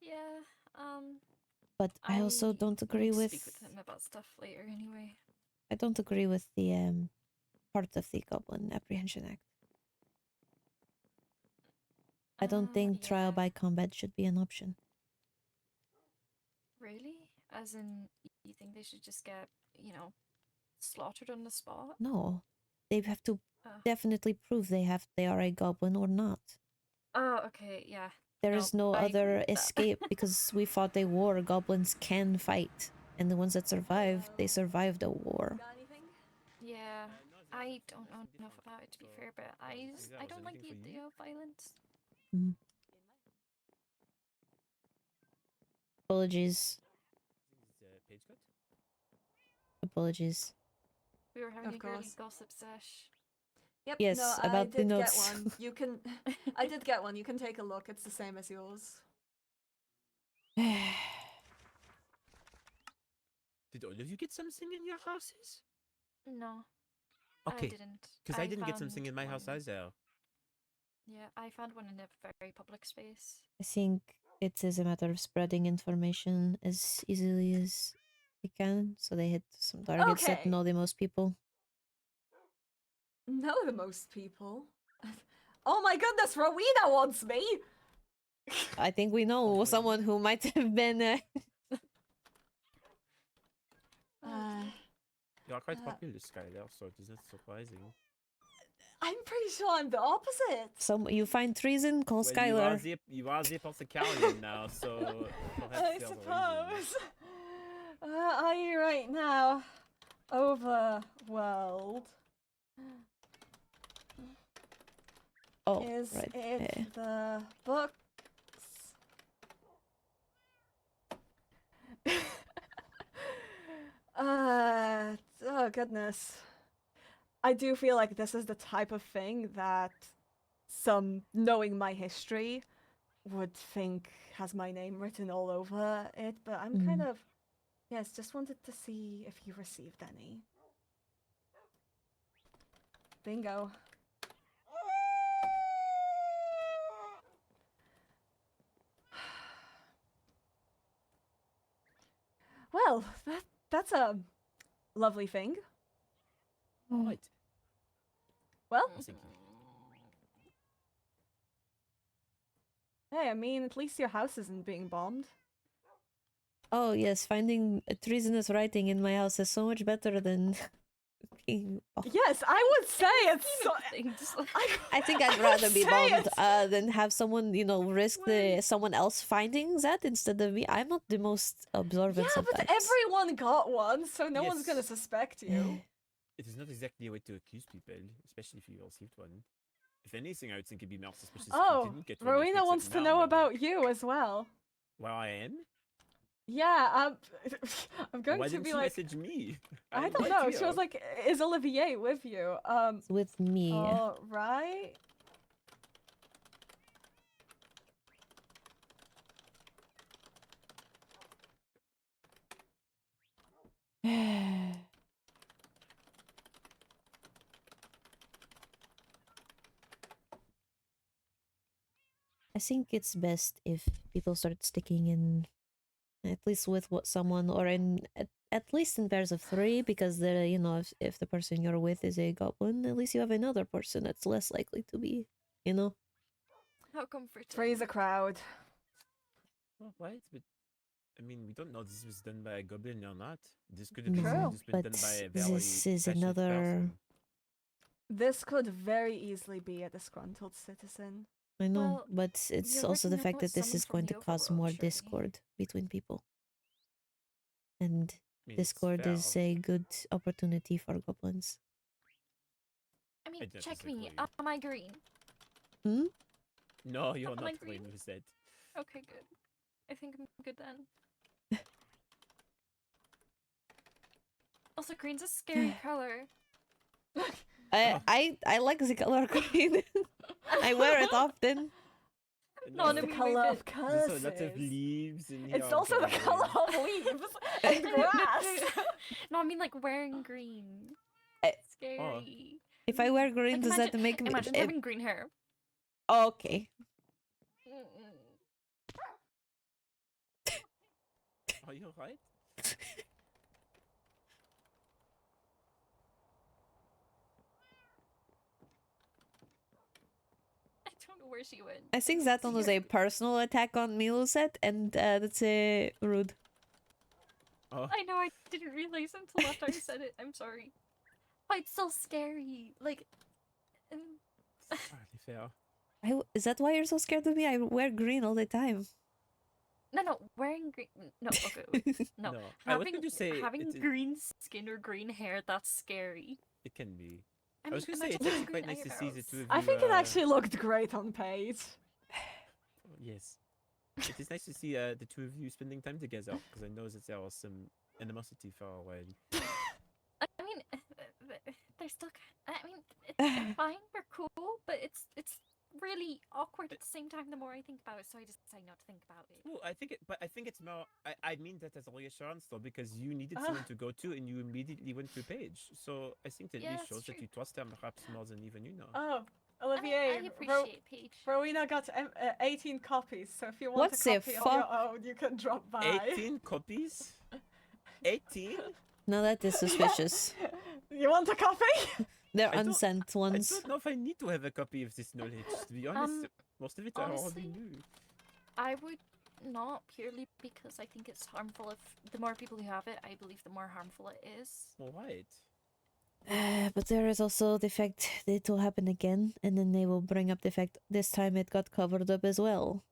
Yeah. But I also don't agree need to with. speak with him about stuff later anyway. I don't agree with the part of the Goblin Apprehension Act. I don't think trial Yeah. by combat should be an option. Really? As in, you think they should just get, slaughtered on the spot? No, they have to Oh. definitely prove they are a goblin or not. Oh, okay, yeah. There is no I agree other with that. escape because we fought a war. Goblins can fight, and the ones that survived, they survived a war. Got anything? Yeah, No, I there's don't know nothing enough different, about it to be so fair, but was I don't like the anything for idea you? of violence. Apologies. Is page cut? Apologies. We were having Of a girly course. gossip sesh. Yep. Yes, no, I about the did notes. get one. You can. I did get one. You can take a look. It's the same as yours. Did all of you get something in your houses? No, I Okay, didn't. because I didn't get something found in my house one. either. Yeah, I found one in a very public space. I think it is a matter of spreading information as easily as they can, so they hit some targets that Okay. know the most people. Know the most people. Oh my goodness, Rowena wants me. I think we know Oh, someone who might have been. You are quite Uh, popular, Skylar, so it is not surprising. I'm pretty sure I'm the opposite. Some you find treason, call Well, Skylar. you are the apothecarian now, so perhaps I there's a reason. suppose. Are you right now? Overworld. Oh, Is right. it the books? Oh goodness. I do feel like this is the type of thing that some knowing my history would think has my name written all over it, but I'm kind of yes, just wanted to see if you received any. Bingo. Well, that's a lovely thing. Right. Well, Thank you. hey, I mean, at least your house isn't being bombed. Oh yes, finding a treasonous writing in my house is so much better than being. Yes, I would say it's. So, Things. I think I'd would rather be say bombed it's- than have someone, risk someone else finding that instead of me. I'm not the most observant Yeah, sometimes. but everyone got one, so no one's gonna Yes. suspect you. It is not exactly a way to accuse people, especially if you received one. If anything, I would think it'd be more suspicious if you Oh, didn't get one. Rowena wants to know about you as well. Where I am? Yeah, I'm going Why to didn't be you like. message me? I am don't right know. She here. was like, "Is Olivier with you?" It's with me. All right. I think it's best if people start sticking in, at least with what someone, or at least in pairs of three, because if the person you're with is a goblin, at least you have another person that's less likely to be, How comforting. Three's a crowd. Oh, right, but I mean, we don't know if this was done by a goblin or not. This could have No, easily just been but done by a very this is passionate another. person. This could very easily be a disgruntled citizen. I know, Well, but it's you're also the working fact out that this someone is from going the to cause overworld, more surely. discord between people, and I mean, it's discord is fair. a good opportunity for goblins. I mean, don't check me. disagree. Am I green? Hmm. No, you're Am not I green? green, who said. Okay, good. I think I'm good then. Also, green's a scary color. I like the color green. I wear it often. Not It's a the wee color bit. of There's a lot of curses. leaves in here. It's also the color of leaves and grass. No, I mean like wearing green. I- Scary. If I wear green, Like, does that make me? imagine having green hair. Okay. Are you alright? I don't know where she went. I think that one was a personal attack on me, Lucette, and that's rude. Oh, I know, I didn't realize until after I said it. I'm sorry. But it's so scary. Like, entirely fair. Is that why you're so scared of me? I wear green all the time. no, wearing green. No, okay, wait. No, No, I was having going to say having it green skin or green hair, that's scary. can be. I I was mean, going to say imagine it's having actually quite green nice to see the eyebrows. two of you. I think it actually looked great on page. Yes. It is nice to see the two of you spending time together because I know that there was some animosity for a while. I mean, I still can't. I mean, it's fine. We're cool, but it's really awkward at the same time. The more I think about it, so I just decide not to think about it. Well, I think it's more. I mean that as a reassurance though, because you needed someone to go to, and you immediately went to Paige. So I think that Yeah, this that's shows that true. you trust her perhaps more than even you know. Oh, I mean, Olivier, I appreciate Paige. Rowena got 18 copies, so if you want What a the copy of your fuck? own, you can drop by. 18 copies. 18. Now that is suspicious. You want a copy? They're I don't- unsent I ones. don't know if I need to have a copy of this knowledge. To be honest, most of it I already honestly, knew. I would not, purely because I think it's harmful. If the more people who have it, I believe the more harmful it is. All right. But there is also the fact that it will happen again, and then they will bring up the fact this time it got covered up as well.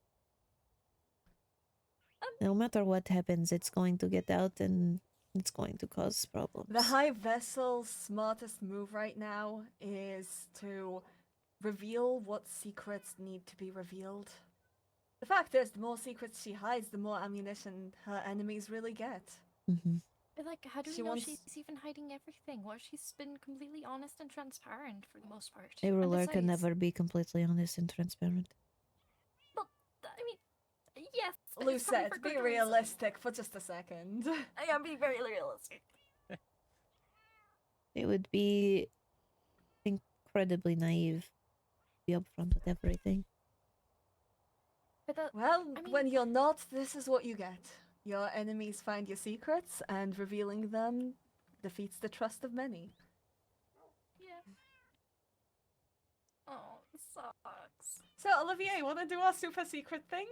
No matter what happens, it's going to get out and it's going to cause problems. The High Vessel's smartest move right now is to reveal what secrets need to be revealed. The fact is, the more secrets she hides, the more ammunition her enemies really get. Mm-hmm. But like, how do we She know wants- she's even hiding everything? What if she's been completely honest and transparent for the most part? A And ruler can besides- never be completely honest and transparent. Well, I mean, yes. but it's probably for Lucette, be good reason. realistic for just a second. I am being very realistic. It would be incredibly naive to be upfront with everything. But that, Well, I mean- when you're not, this is what you get. Your enemies find your secrets, and revealing them defeats the trust of many. yeah. Oh, it sucks. So, Olivier, wanna do our super secret thing?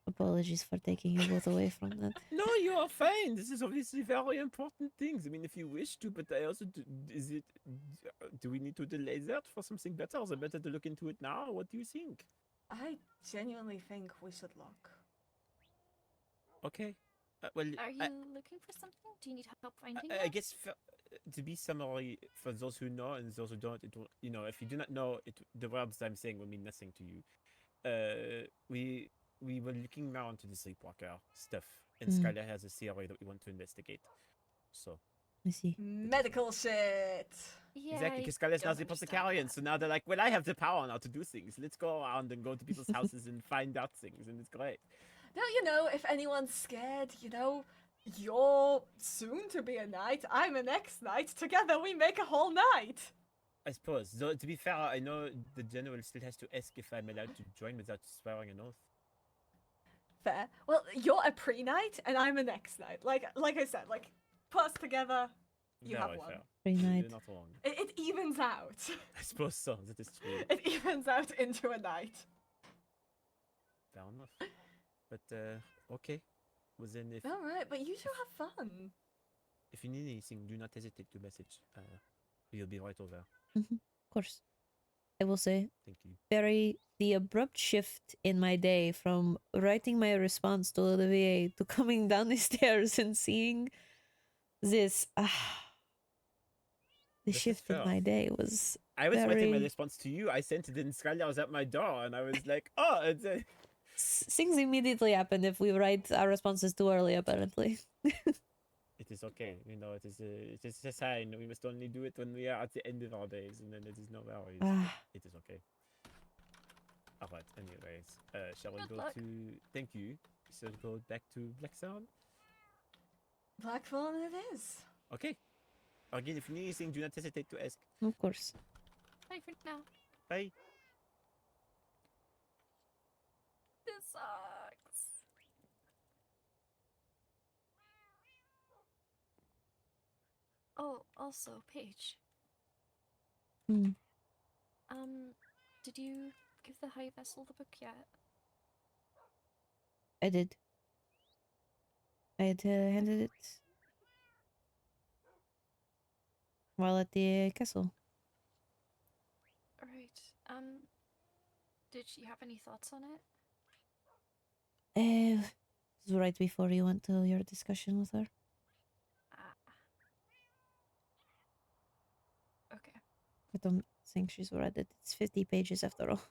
Apologies for taking you both away from that. No, you are fine. This is obviously very important things. I mean, if you wish to, but I also do, is it? Do we need to delay that for something better? Is it better to look into it now? What do you think? I genuinely think we should look. Okay. Well, Are you looking for something? Do you need help finding I it? guess to be summary for those who know and those who don't, it will, you know, if you do not know, the words I'm saying will mean nothing to you. We were looking now into the sleepwalker stuff, and Mm. Skylar has a theory that we want to investigate. So I see. Medical shit! Yeah, exactly, I because Skylar's now don't the understand apothecarian, that. so now they're like, well, I have the power now to do things. Let's go around and go to people's houses and find out things, and it's great. Don't you know, if anyone's scared, you know, you're soon to be a knight, I'm an ex-knight, together we make a whole night! I suppose. Though to be fair, I know the general still has to ask if I'm allowed to join without swearing an oath. Fair. Well, you're a pre-knight, and I'm an ex-knight. Like I said, like, put us together, you have Very one. fair. Very You're nice. not wrong. It evens out. I suppose so. That is true. It evens out into a knight. Fair enough. But okay. Well then, Alright, but you two have fun. if you need anything, do not hesitate to message. We'll be right over. Of course. I will say, Thank you. the abrupt shift in my day from writing my response to Olivier to coming down the stairs and seeing this. The This is shift in fair. my day was I was writing my very- response to you. I sent it in Skylar was at my door, and I was like, "Oh, it's things immediately happen if we write our responses too early, apparently. it is okay. You know, it is a sign. We must only do it when we are at the end of our days, and then it is no worries. Ah, It is okay. All right. Anyways, shall we Good go luck. to? Thank you. So go back to Blackthorn. Blackthorn it is. Okay. Again, if you need anything, do not hesitate to ask. of course. Bye for now. Bye. This sucks. Oh, also, Paige. Hmm. Did you give the High Vessel the book yet? I did. I had handed it while at the castle. Right. Did she have any thoughts on it? It was right before you went to your discussion with her. Ah. Okay. I don't think she's read it. It's 50 pages after all.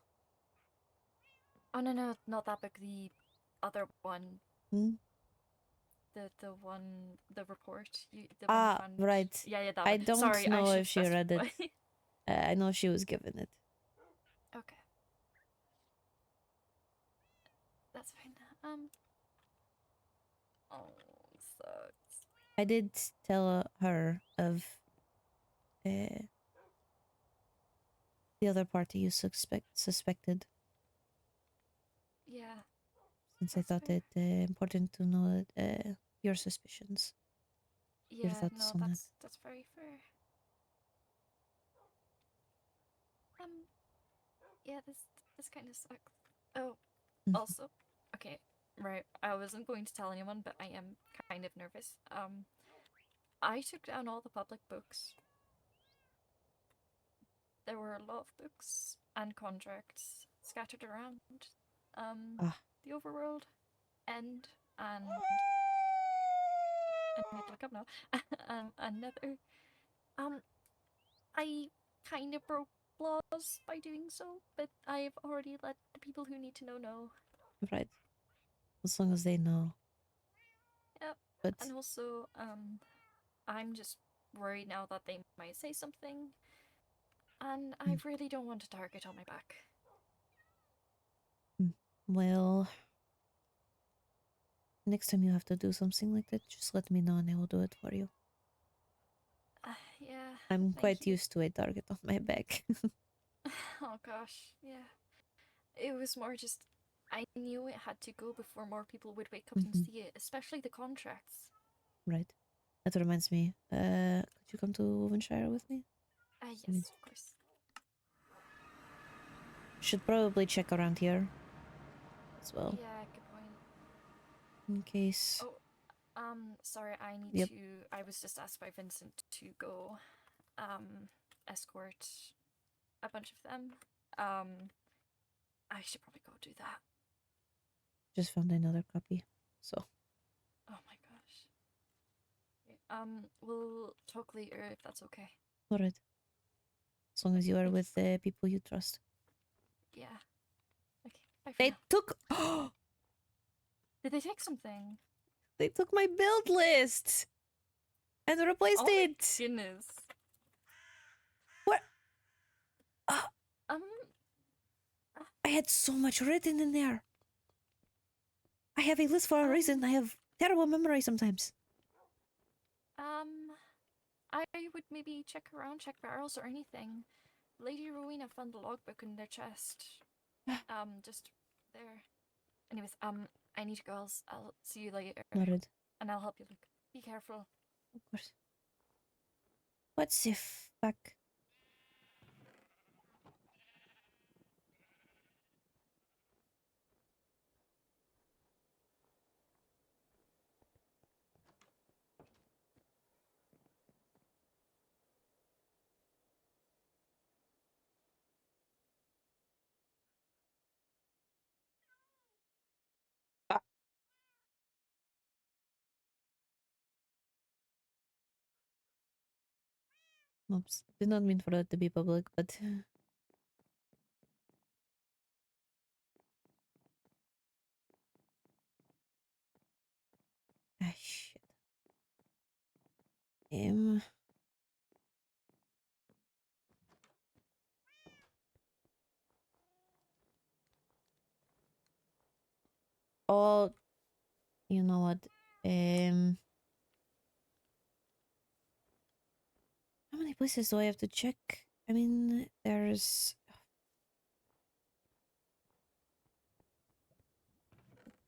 Oh no, not that book. The other one. Hmm? the report the one you Ah, found. right. Yeah, that I one. don't Sorry, know I if should she read it. specify. I know she was given it. Okay. That's fine. Oh, sucks. I did tell her of the other party you suspected, Yeah. since I That's thought fair. it important to know your suspicions. Your Yeah, thoughts no, on it. that's very fair. Yeah, this kind of sucks. Oh, Mhm. also, okay, right. I wasn't going to tell anyone, but I am kind of nervous. I took down all the public books. There were a lot of books and contracts scattered around. Ah. The overworld, end, and I need to look up now. Another. I kind of broke laws by doing so, but I've already let the people who need to know. Right. As long as they know. Yep. But And also, I'm just worried now that they might say something, and I really don't want a target on my back. well, next time you have to do something like that, just let me know and I will do it for you. Yeah. I'm thank quite you. used to a target on my back. Oh gosh, yeah. It was more just I knew it had to go before more people would wake up and Mhm. see it, especially the contracts. Right. That reminds me. Could you come to Wovenshire with me? Yes, of course. Should probably check around here as well, Yeah, good point. in case. Oh, sorry, I need Yep. to. I was just asked by Vincent to go, escort a bunch of them. I should probably go do that. Just found another copy. So, Oh my gosh. Okay, we'll talk later if that's okay. alright. As long as you are Thank with the people you trust. Yeah. Okay. Bye for They now. took. Did they take something? They took my build list and replaced Oh my it. goodness. What? Um. I had so much written in there. I have a list for a reason. I have terrible memory sometimes. I would maybe check around, check barrels or anything. Lady Rowena found the logbook in their chest. Just there. Anyways, I need to go. I'll see you later. Noted. And I'll help you look. Be careful. Of course. What the fuck? Oops. Did not mean for that to be public, but. Ah, shit. Oh, you know what? How many places do I have to check? I mean, there's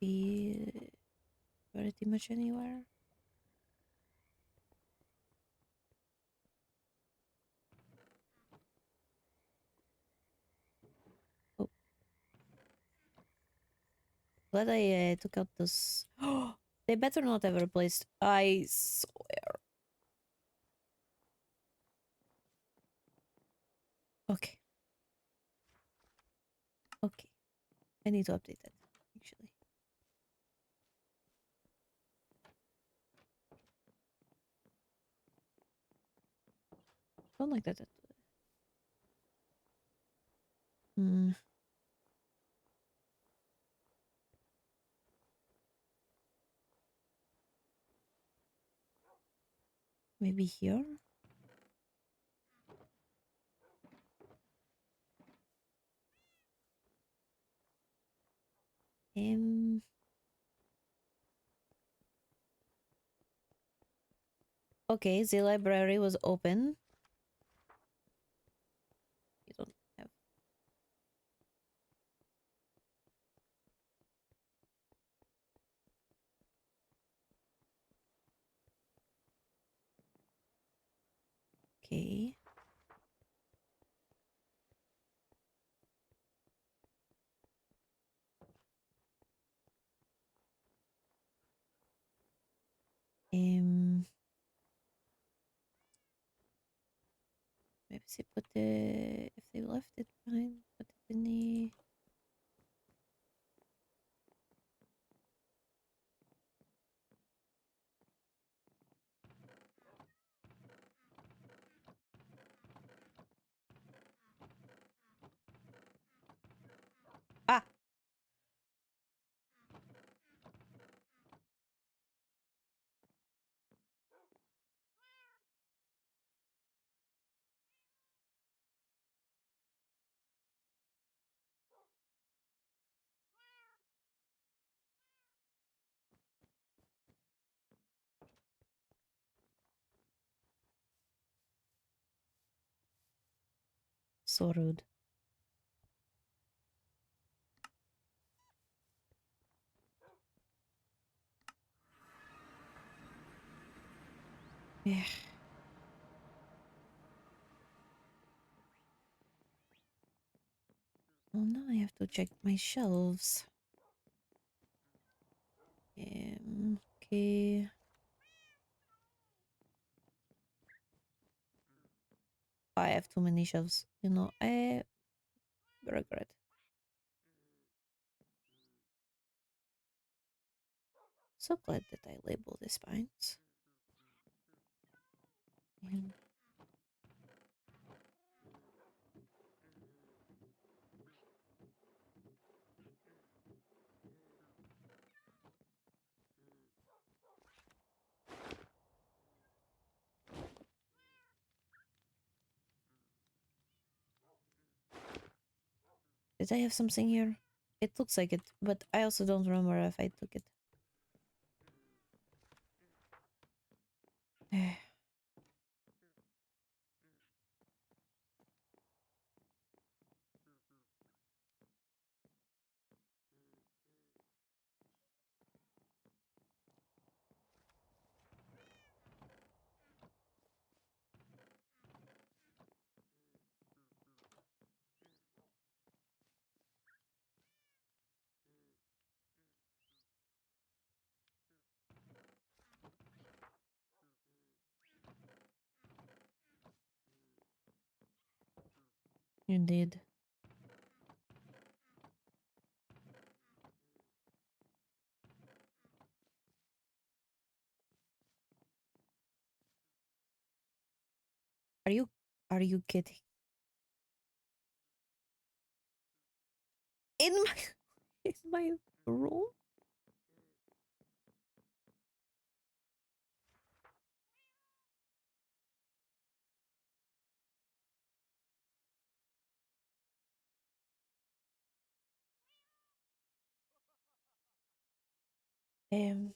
be pretty much anywhere. Oh, glad I took out those. They better not have replaced. I swear. Okay. Okay. I need to update that, actually. Don't like that. Hmm. maybe here. Okay, the library was open. You don't have. Okay. Maybe they put the if they left it behind, put it in the. Ah. So rude. Yeah. Oh, now I have to check my shelves. Okay. I have too many shelves. You know, I regret. So glad that I labeled the spines. And did I have something here? It looks like it, but I also don't remember if I took it. Indeed. Are you kidding? In my in my room? Um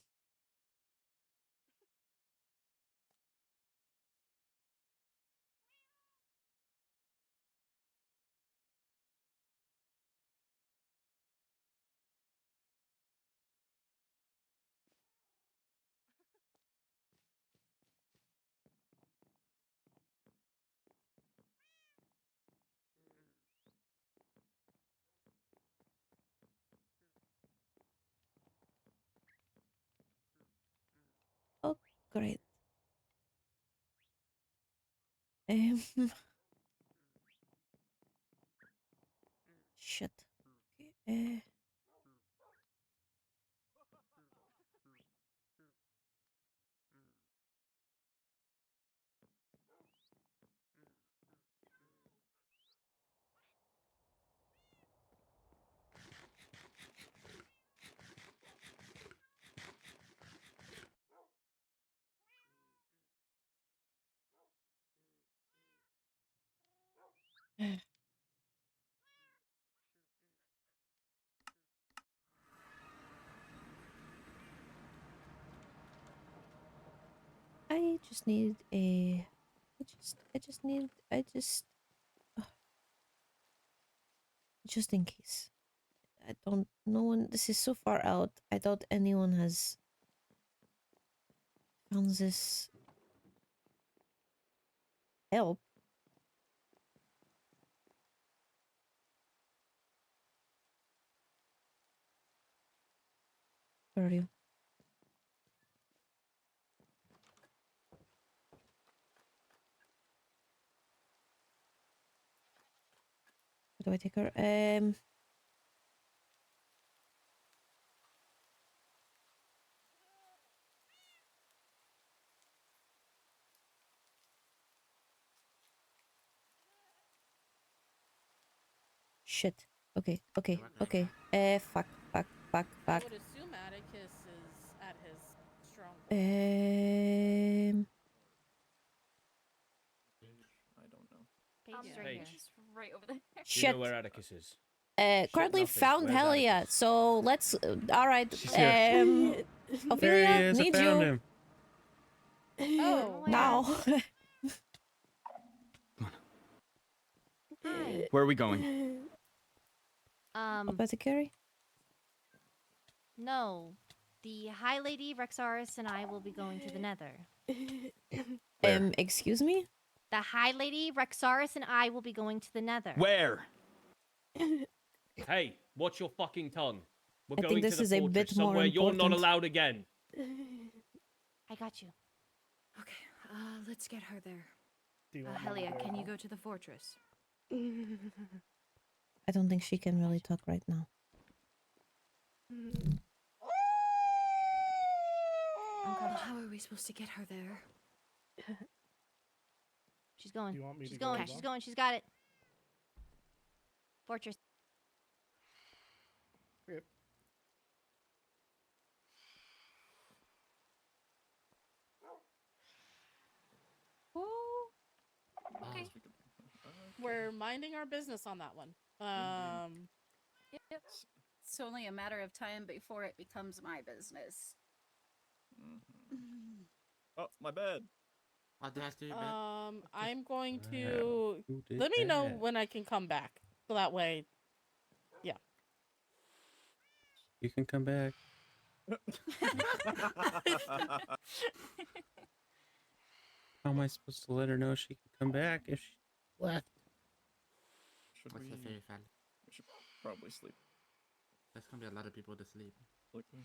oh great. Um shit. Okay. I just need a. I just. ugh, just in case. I don't. No one. This is so far out. I doubt anyone has found this help. Where are you? Where do I take her? Shit. Okay. Okay. Okay. Fuck. Fuck. Fuck. I Fuck. would assume Atticus is at his stronghold. I don't know. Paige is right Paige. here. It's right over there. Do you Shit. know where Atticus is? Currently nothing. found Where's Helia. Atticus? So let's. All right. She's here. Ophelia, There he is. I need found you him. Oh, now. Hi. Where are we going? Apothecary. No. The High Lady Rexaris and I will be going to the Nether. Where? Excuse me. The High Lady Rexaris and I will be going to the Nether. Where? Hey, watch your fucking tongue. We're I going think this to the is a fortress, bit more somewhere you're not important. allowed again. I got you. Okay, let's get her there. Do you want Helia, can you go to the fortress? I don't think she can really talk right now. How are we supposed to get her there? She's going. You want me She's to go going. as She's well? going. She's got it. Fortress. Okay. we're minding our business on that one. Yep. It's only a matter of time before it becomes my business. Oh, my bad. What do I have to do, man? I'm going Wow. to Who did let me know that? when I can come back, so that way. You can come back. How am I supposed to let her know she can come back if she left? Should What's we? your favorite fan? We should probably sleep. There's gonna be a lot of people to sleep. Likely.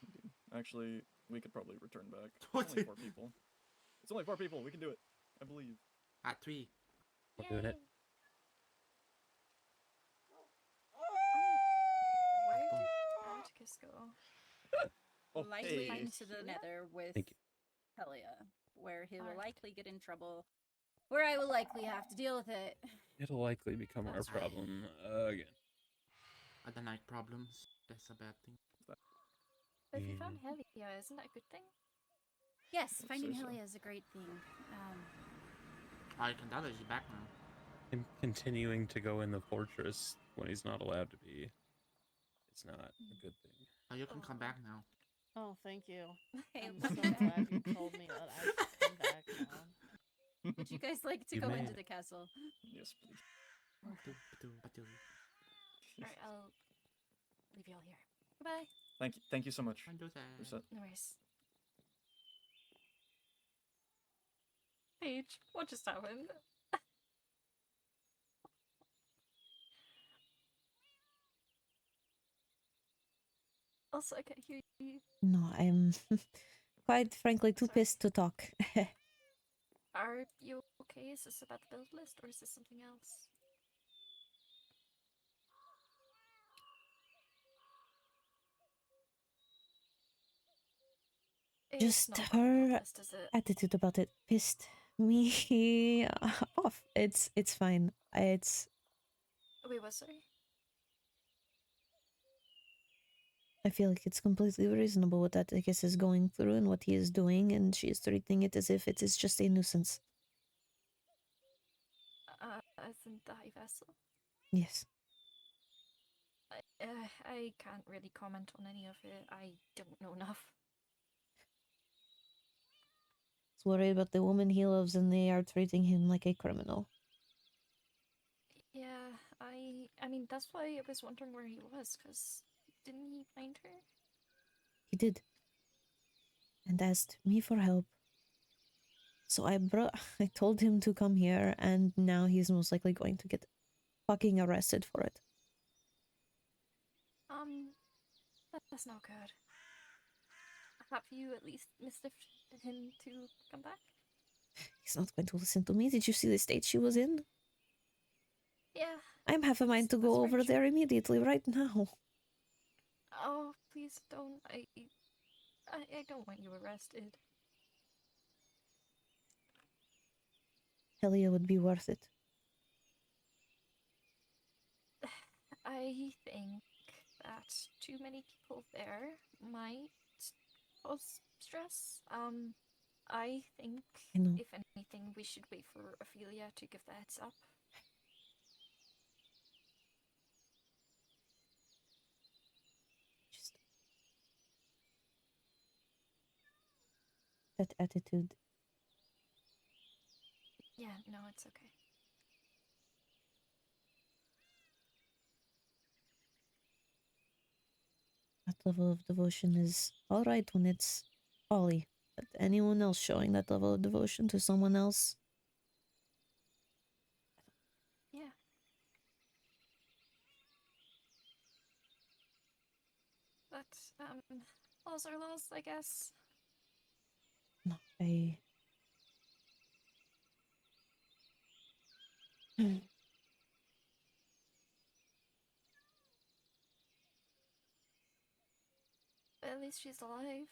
Indeed. Actually, we could probably return back. It's What? only 4 people. It's only 4 people. We can do it. I believe. At 3. We're doing it. Where did Atticus go? Oh, Likely hey. into the Nether with Thank you. Helia, where he will Alright. likely get in trouble, where I will likely have to deal with it. It'll likely become our That's fine. problem again. Other night problems. That's a bad thing. But if you found Helia, isn't that a good thing? Yes, I'd finding say so. Helia is a great thing. I can tell her she's back now. Him continuing to go in the fortress when he's not allowed to be. It's not a good thing. Oh, you can come back now. Oh, thank you. Hey, I'm so glad you told me that I should come back now. would you guys like to You go may. into the castle? Yes, please. Alright, I'll leave you all here. Goodbye. Thank you so much. Understand. Reset. No worries. Paige, what just happened? Also, I can't hear you. No, I'm quite frankly too Sorry. pissed to talk. Are you okay? Is this about the build list or is this something else? It's Just not about the build her list, is it? attitude about it pissed me off. It's fine. It's Wait, what? Sorry. I feel like it's completely reasonable what Atticus is going through and what he is doing, and she is treating it as if it is just a nuisance. as in the high vessel? Yes. I can't really comment on any of it. I don't know enough. He's worried about the woman he loves and they are treating him like a criminal. Yeah, I mean, that's why I was wondering where he was, because didn't he find her? He did. And asked me for help. So I told him to come here, and now he's most likely going to get fucking arrested for it. That's not good. Have you at least mislifted him to come back? He's not going to listen to me. Did you see the state she was in? Yeah. I'm half a mind to go over there immediately, right now. Oh, please don't. I don't want you arrested. Helia would be worth it. I think that too many people there might cause stress. I think I know. if anything, we should wait for Ophelia to give the heads up. Just that attitude. Yeah, no, it's okay. That level of devotion is alright when it's Ollie. But anyone else showing that level of devotion to someone else, Yeah. But, laws are laws, I guess. no, I. But at least she's alive.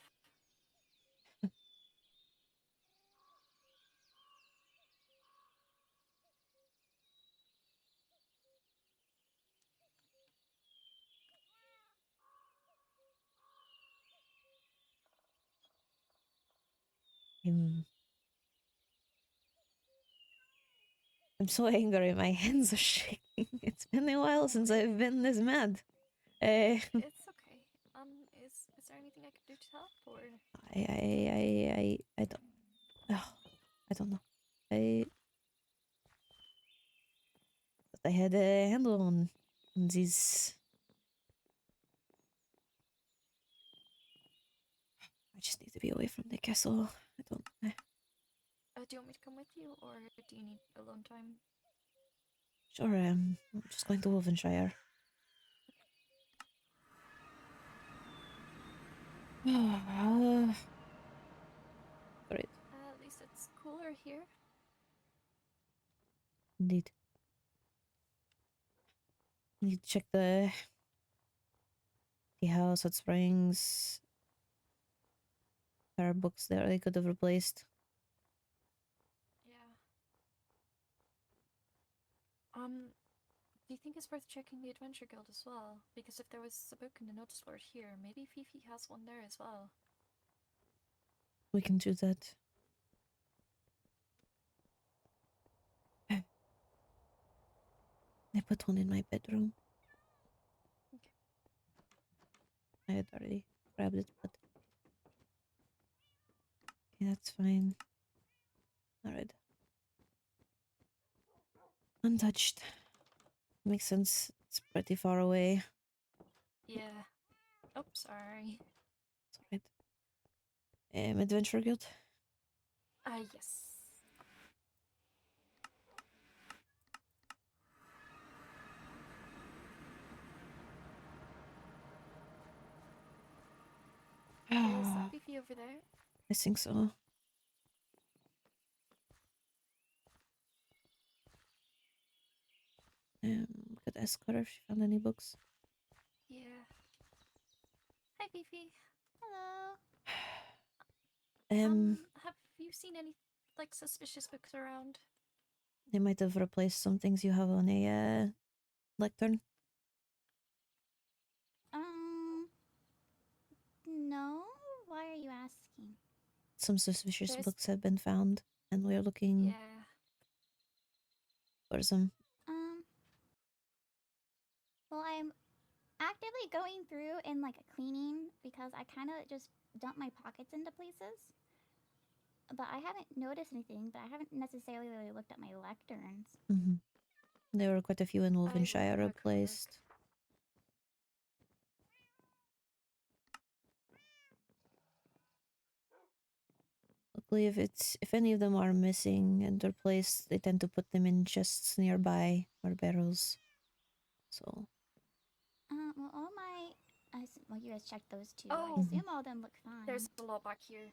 I'm so angry. My hands are shaking. It's been a while since I've been this mad. It's okay. Is there anything I could do to help, or? I don't. Oh, I don't know. I had a handle on these. I just need to be away from the castle. I don't. Do you want me to come with you, or do you need alone time? Sure, I'm just going to Wolvenshire. Great. At least it's cooler here. Indeed. Need to check the house, hot springs. There are books there they could have replaced. Yeah. Do you think it's worth checking the Adventure Guild as well? Because if there was a book in the notice board here, maybe Fifi has one there as well. We can do that. I put one in my bedroom. Okay. I had already grabbed it, but okay, that's fine. Alright. Untouched. Makes sense. It's pretty far away. Yeah. Oh, sorry. It's alright. Adventure Guild. Yes. Is that Fifi over there? I think so. Could ask her if she found any books. Yeah. Hi, Fifi. Hello. Have you seen any, like, suspicious books around? They might have replaced some things you have on a lectern. No. Why are you asking? Some suspicious There's- books have been found, and we're looking Yeah. for some going through and like cleaning because I kind of just dump my pockets into places. But I haven't noticed anything, but I haven't necessarily really looked at my lecterns. Mm-hmm. There were quite a few in I will give Wolvenshire her a quick look. replaced. Luckily, if any of them are missing and they're placed, they tend to put them in chests nearby or barrels. So. Well, all my... well, you guys checked those two. Oh. I assume all of them look fine. There's a lot back here.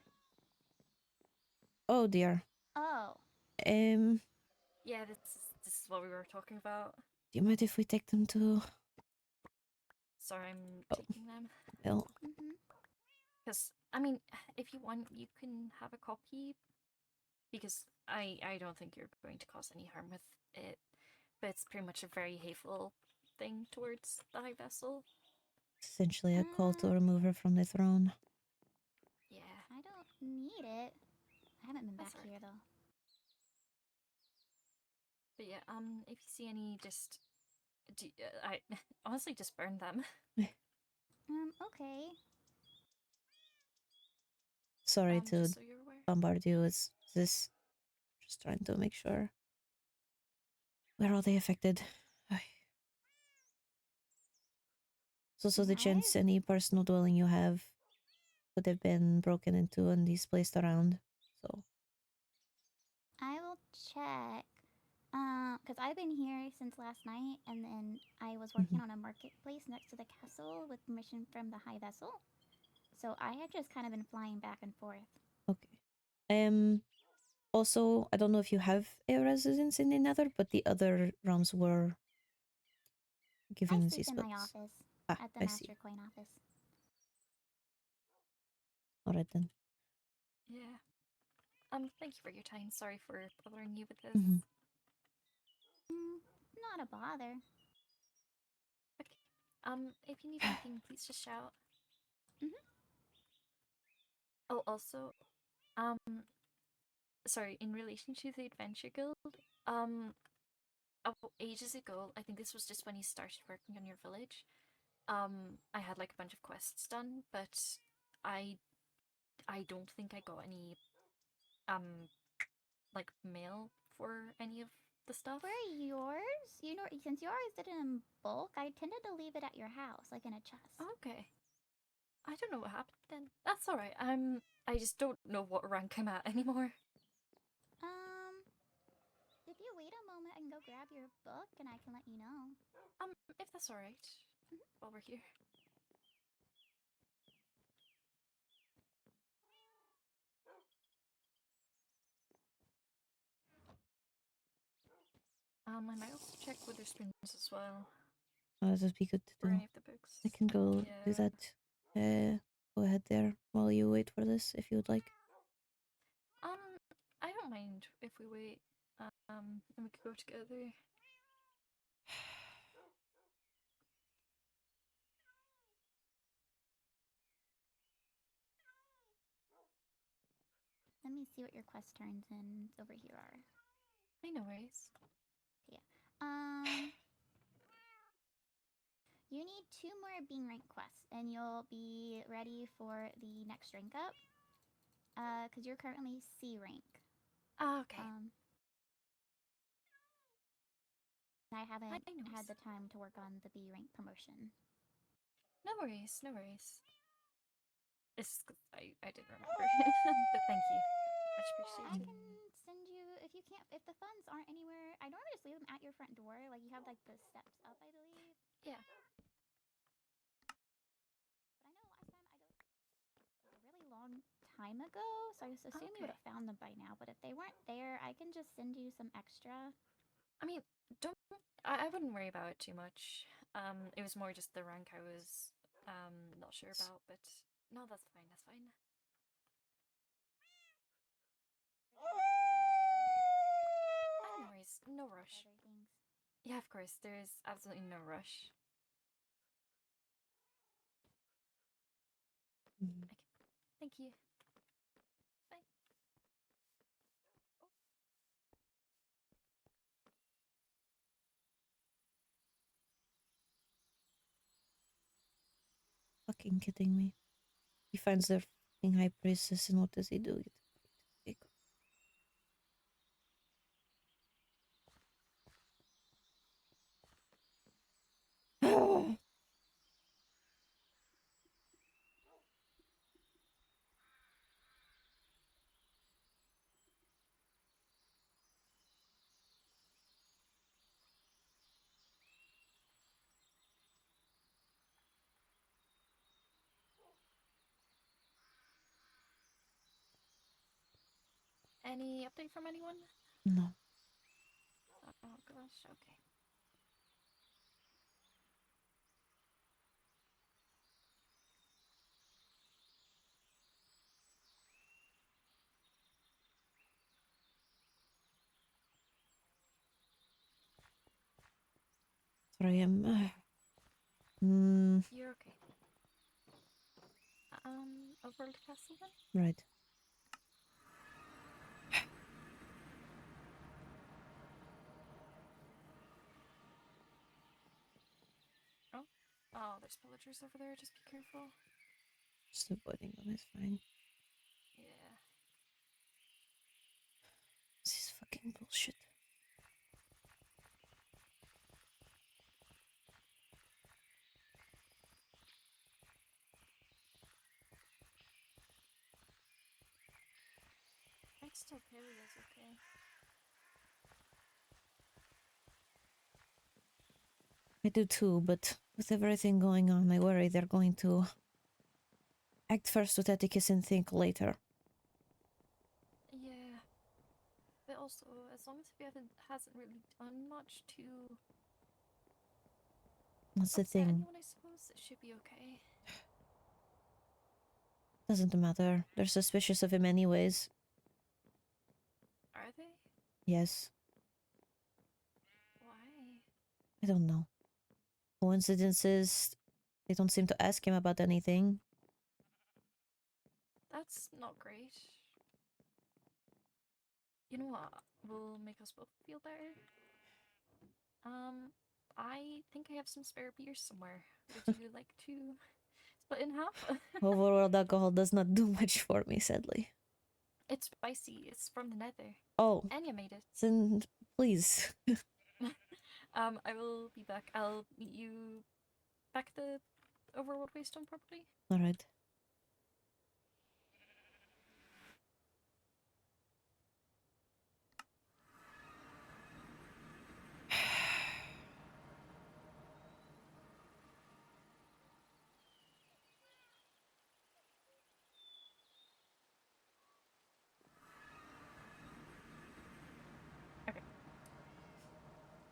Oh dear. Oh. Yeah, this is what we were talking about. Do you mind if we take them to? Sorry, I'm taking them. Well. Because I mean, if you want, you can have a copy. Because I don't think you're going to cause any harm with it, but it's pretty much a very hateful thing towards the High Vessel. Essentially a call to remove her from the throne. Yeah. I don't need it. I haven't been That's back all right. here though. But yeah, if you see any, just I honestly just burn them. Okay. Sorry to Just so you're aware. bombard you. It's this. Just trying to make sure. Where are they affected? Ay. It's also the chance any personal dwelling you have could have been broken into and displaced around. So. I will check. Because I've been here since last night, and then I was working on a marketplace next to the castle with permission from the High Vessel. So I have just kind of been flying back and forth. Okay. Also, I don't know if you have a residence in the Nether, but the other realms were given I these sleep in my spells. office. Ah, At the I Master see. Coin office. Alright then. Yeah. Thank you for your time. Sorry for bothering you with this. Not a bother. Okay. If you need anything, please just shout. Oh, also, sorry, in relation to the Adventure Guild, ages ago, I think this was just when you started working on your village, I had like a bunch of quests done, but I don't think I got any, like mail for any of the stuff. For yours? You know, since you always did it in bulk, I tended to leave it at your house, like in a chest. Okay. I don't know what happened then. That's alright. I just don't know what rank I'm at anymore. If you wait a moment, I can go grab your book and I can let you know. If that's alright. While we're here. I might also check Witherspoons as well. Oh, that would be good to For do. any of the books. I can go do Yeah. that. Go ahead there while you wait for this, if you would like. I don't mind if we wait. And we could go together. Let me see what your quest turns in over here are. Hey, no worries. Yeah. You need 2 more being rank quests, and you'll be ready for the next rank up. Because you're currently C rank. Oh, okay. I haven't had the time to work on the B rank promotion. No worries, no worries. It's just 'cause I didn't remember. But thank you. Much I appreciated. can send you, if you can't, if the funds aren't anywhere, I normally just leave them at your front door. Like, you have, like, the steps up, I believe. Yeah. But I know last time I did a really long time ago, so I just assume you would have found them by now. But if they weren't there, I can just send you some extra. I mean, I wouldn't worry about it too much. It was more just the rank I was not sure about, but no, that's fine, that's fine. No worries, no rush. Yeah, of course, there is absolutely no rush. Okay, thank you. Bye. kidding me? He finds their fucking high priestess, and what does he do? Get the 'Any update from anyone? No. Oh gosh, okay. Sorry, I'm. You're okay. Over to castle then? Right. Oh, there's pillagers over there. Just be careful. Just avoiding them is fine. Yeah. This is fucking bullshit. I still Paley's okay. I do too, but with everything going on, I worry they're going to act first with Atticus and think later. Yeah. But also, as long as he hasn't really done much to That's the upset thing. anyone, I suppose it should be okay. Doesn't matter. They're suspicious of him anyways. Are they? Yes. Why? I don't know. Coincidences. They don't seem to ask him about anything. That's not great. You know what will make us both feel better? I think I have some spare beer somewhere. Would you like to split in half? Overworld alcohol does not do much for me, sadly. It's spicy. It's from the nether. Oh. And you made it. Then, please. I will be back. I'll meet you back at the Overworld Waystone property. Alright.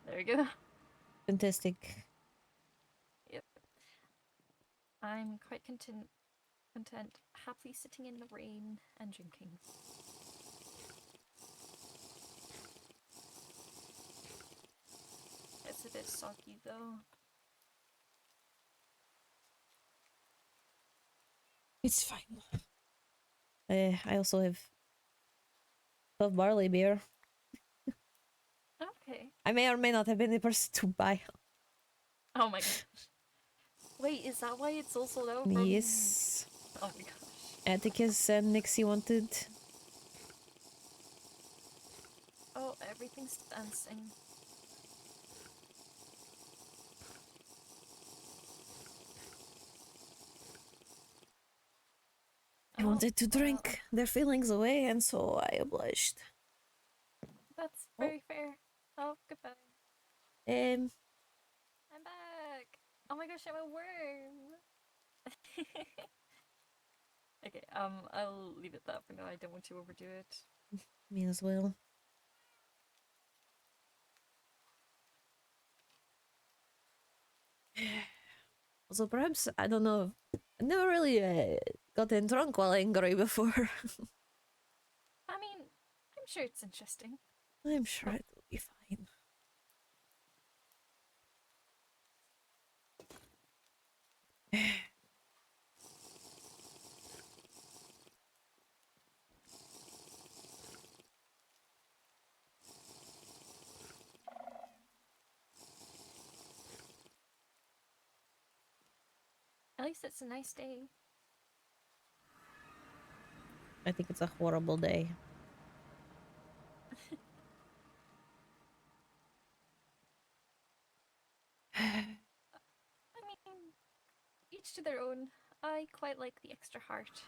There you go. Fantastic. Yep. I'm quite content, happily sitting in the rain and drinking. It's a bit soggy though. It's fine. I also have 12 barley beer. Okay. I may or may not have been the person to buy. Oh my gosh. Wait, is that why it's all sold out from... Yes. Oh my gosh. Atticus and Nixie wanted. Oh, everything's dancing. I wanted to drink their feelings away, and so I obliged. That's very fair. Oh, goodbye. Um, I'm back. Oh my gosh, I'm a worm. Okay, I'll leave it that for now. I don't want to overdo it. me as well. Also, perhaps, I don't know. I never really gotten drunk while angry before. I mean, I'm sure it's interesting. I'm sure it will be fine. At least it's a nice day. I think it's a horrible day. I mean, each to their own. I quite like the extra heart.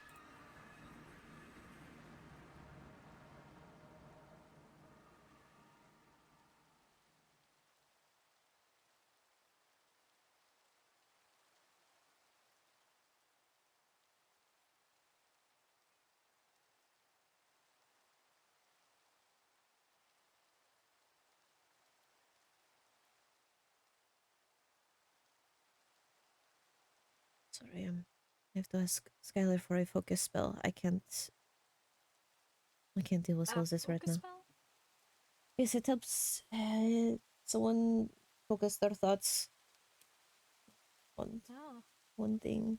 Sorry, I have to ask Skylar for a focus spell. I can't deal with all this right now. Spell? Yes, it helps someone focus their thoughts on Oh, one thing.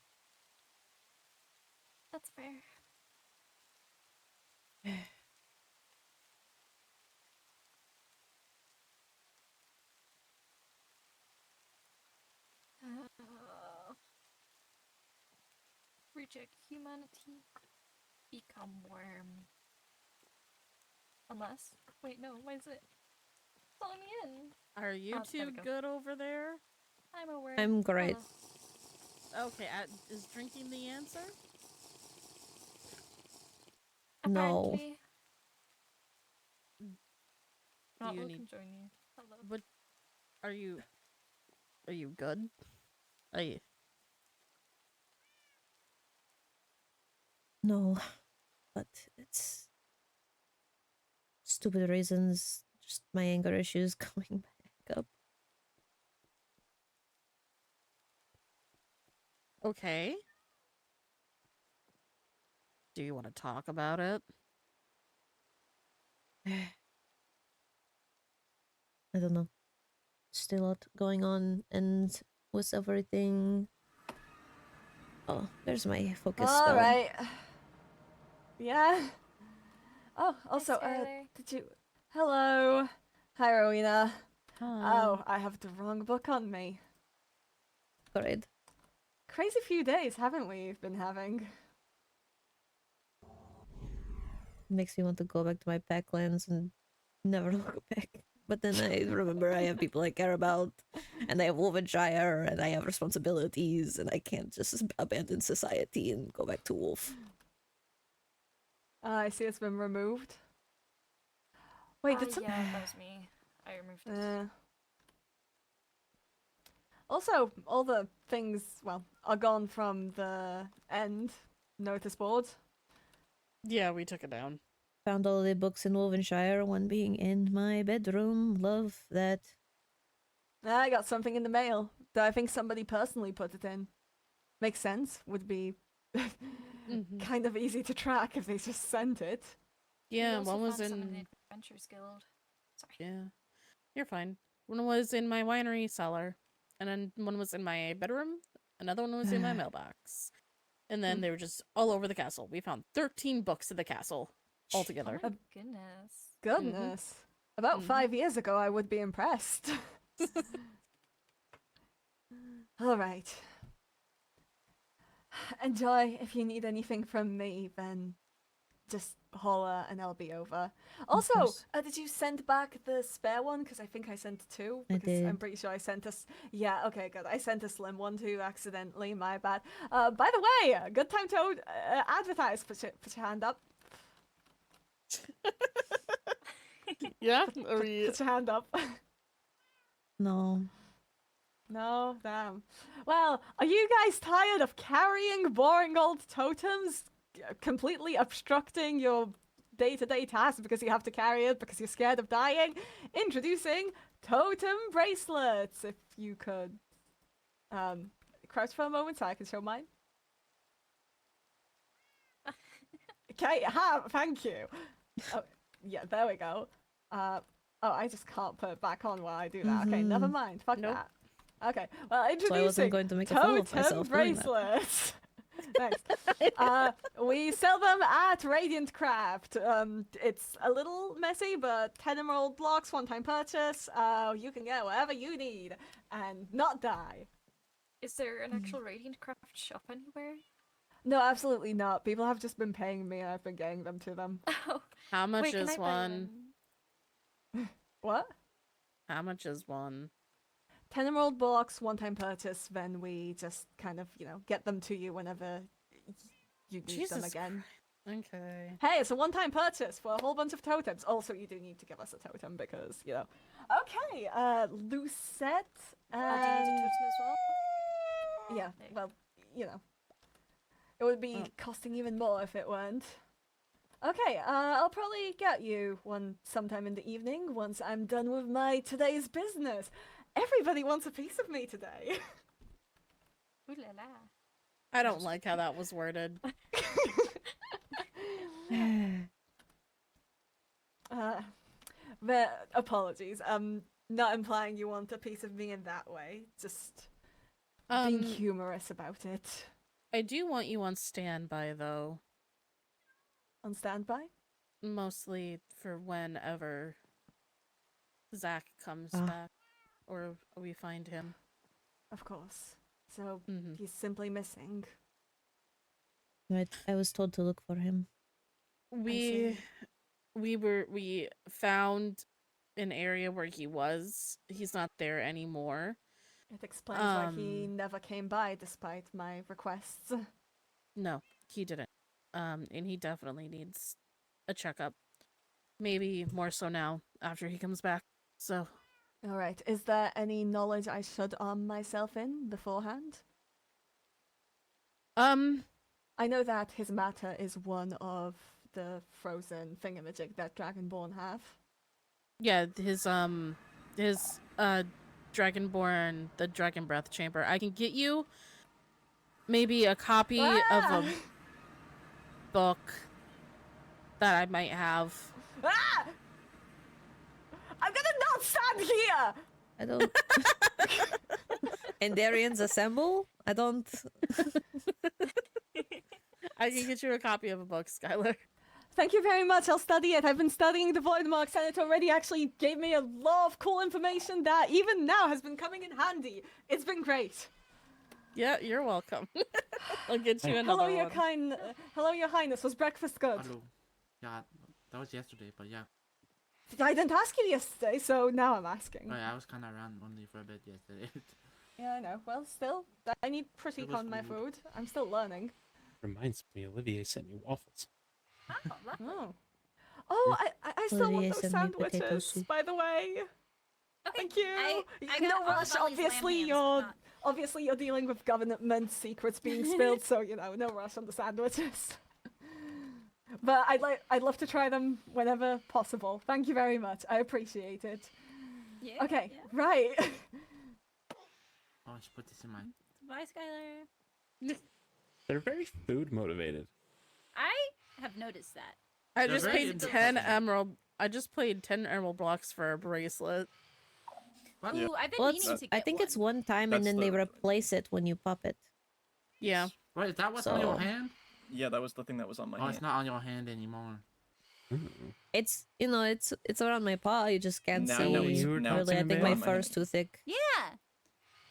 that's fair. Reject humanity. Become worm. Unless. Wait, no, why is it pulling me in? Are you Oh, there two we go. good over there? I'm a worm. I'm great. Okay, is drinking the answer? No. Apparently. Not you will need- can join you. Hello. But are you good? Are you? No, but it's stupid reasons. Just my anger issues coming back up. Okay. Do you want to talk about it? I don't know. Still a lot going on, and with everything. Oh, there's my focus spell. All right. Yeah. Oh, also, Skylar. did you? Hello. Hi, Rowena. Hi. Oh, I have the wrong book on me. Great. Crazy few days, haven't we been having? Makes me want to go back to my packlands and never look back. But then I remember I have people I care about, and I have Wolvenshire, and I have responsibilities, and I can't just abandon society and go back to Wolf. I see it's been removed. Wait, did some... Yeah, that was me. I removed it. Also, all the things, well, are gone from the end notice board. Yeah, we took it down. Found all the books in Wolvenshire, one being in my bedroom. Love that. I got something in the mail that I think somebody personally put it in. Makes sense. Would be kind of easy to track if they just sent it. Yeah, also one was found some in. the Adventures Guild. Sorry. Yeah, you're fine. One was in my winery cellar, and then one was in my bedroom. Another one was in my mailbox, and then they were just all over the castle. We found 13 books in the castle altogether. Oh my goodness. Goodness. About 5 years ago, I would be impressed. All right. Enjoy. If you need anything from me, then just holler and I'll be over. Also, did you send back the spare one? Because I think I sent two. I Because I'm did. pretty sure I sent us. Yeah, okay, good. I sent a slim one too accidentally. My bad. By the way, good time to advertise. Put your hand up. Yeah? Put your hand up. No. No, damn. Well, are you guys tired of carrying boring old totems, completely obstructing your day-to-day tasks because you have to carry it because you're scared of dying? Introducing totem bracelets. If you could, crouch for a moment so I can show mine. Okay, thank you. Oh, yeah, there we go. Oh, I just can't put it back on while I do that. Okay, never mind. Fuck that. Okay, well, introducing I wasn't going to make a fool of totem myself doing that. bracelets. Thanks. We sell them at Radiant Craft. It's a little messy, but 10 emerald blocks, one-time purchase. You can get whatever you need and not die. Is there an actual Radiant Craft shop anywhere? No, absolutely not. People have just been paying me and I've been getting them to them. Oh, How much wait, can is I buy one? What? How much is one? 10 emerald blocks, one-time purchase, then we just kind of, you know, get them to you whenever you need them Jesus again. Okay. Hey, it's a one-time purchase for a whole bunch of totems. Also, you do need to give us a totem because, you know. Okay, Lucette Do you need a and... totem as well? Yeah, well, you know. It would be costing even more if it weren't. Okay, I'll probably get you one sometime in the evening once I'm done with my today's business. Everybody wants a piece of me today. Ooh la la. I don't like how that was worded. But apologies. Not implying you want a piece of me in that way. Just being humorous about it. I do want you on standby though. On standby? Mostly for whenever Zach comes back or we find him. Of course. So Mhm. he's simply missing. I was told to look for him. We found an area where he was. He's not there anymore. It explains why he never came by despite my requests. No, he didn't. And he definitely needs a checkup. Maybe more so now after he comes back. So, Alright, is there any knowledge I should arm myself in beforehand? I know that his matter is one of the frozen thingamajig that Dragonborn have. yeah, his Dragonborn, the Dragon Breath Chamber. I can get you maybe a copy of a book that I might have. Ah! I'm gonna not stand here! I don't. Endarians assemble? I don't. I can get you a copy of a book, Skylar. Thank you very much, I'll study it. I've been studying the Void Marks and it already actually gave me a lot of cool information that even now has been coming in handy. It's been great. Yeah, you're welcome. I'll get you another Hello, one. Hello, Your Highness. Was breakfast good? Hello. Yeah, that was yesterday, but yeah. I didn't ask you yesterday, so now I'm asking. Oh, yeah, I was kind of around only for a bit yesterday. Yeah, I know. Well, still, I need critique was on my good. food. I'm still learning. Reminds me, Olivier sent me waffles. Oh. Oh, I still want Olivier those sent me potato sandwiches, soup. by the way. Okay, Thank you. I No got rush. Olivier's lamb hands, but Obviously you're dealing with government secrets being spilled, so you know, no rush on the sandwiches. But I'd love to try them whenever possible. Thank you very much. I appreciate it. Yeah, Okay, yeah. right. Oh, I should put this in my... Bye, Skylar. They're very food motivated. I have noticed that. I They're just very paid interesting. 10 emerald. I just paid 10 emerald blocks for a bracelet. What? Ooh, I've been Well, meaning to get I think it's one time and That's then they the- replace it when you pop it. Yeah. Wait, is that what's on your So- hand? Yeah, that was the thing that was on my Oh, hand. it's not on your hand anymore. It's it's around my paw. You just can't Now- see. now it's- you were now it's Really, I talking think my about- fur is too thick. Yeah.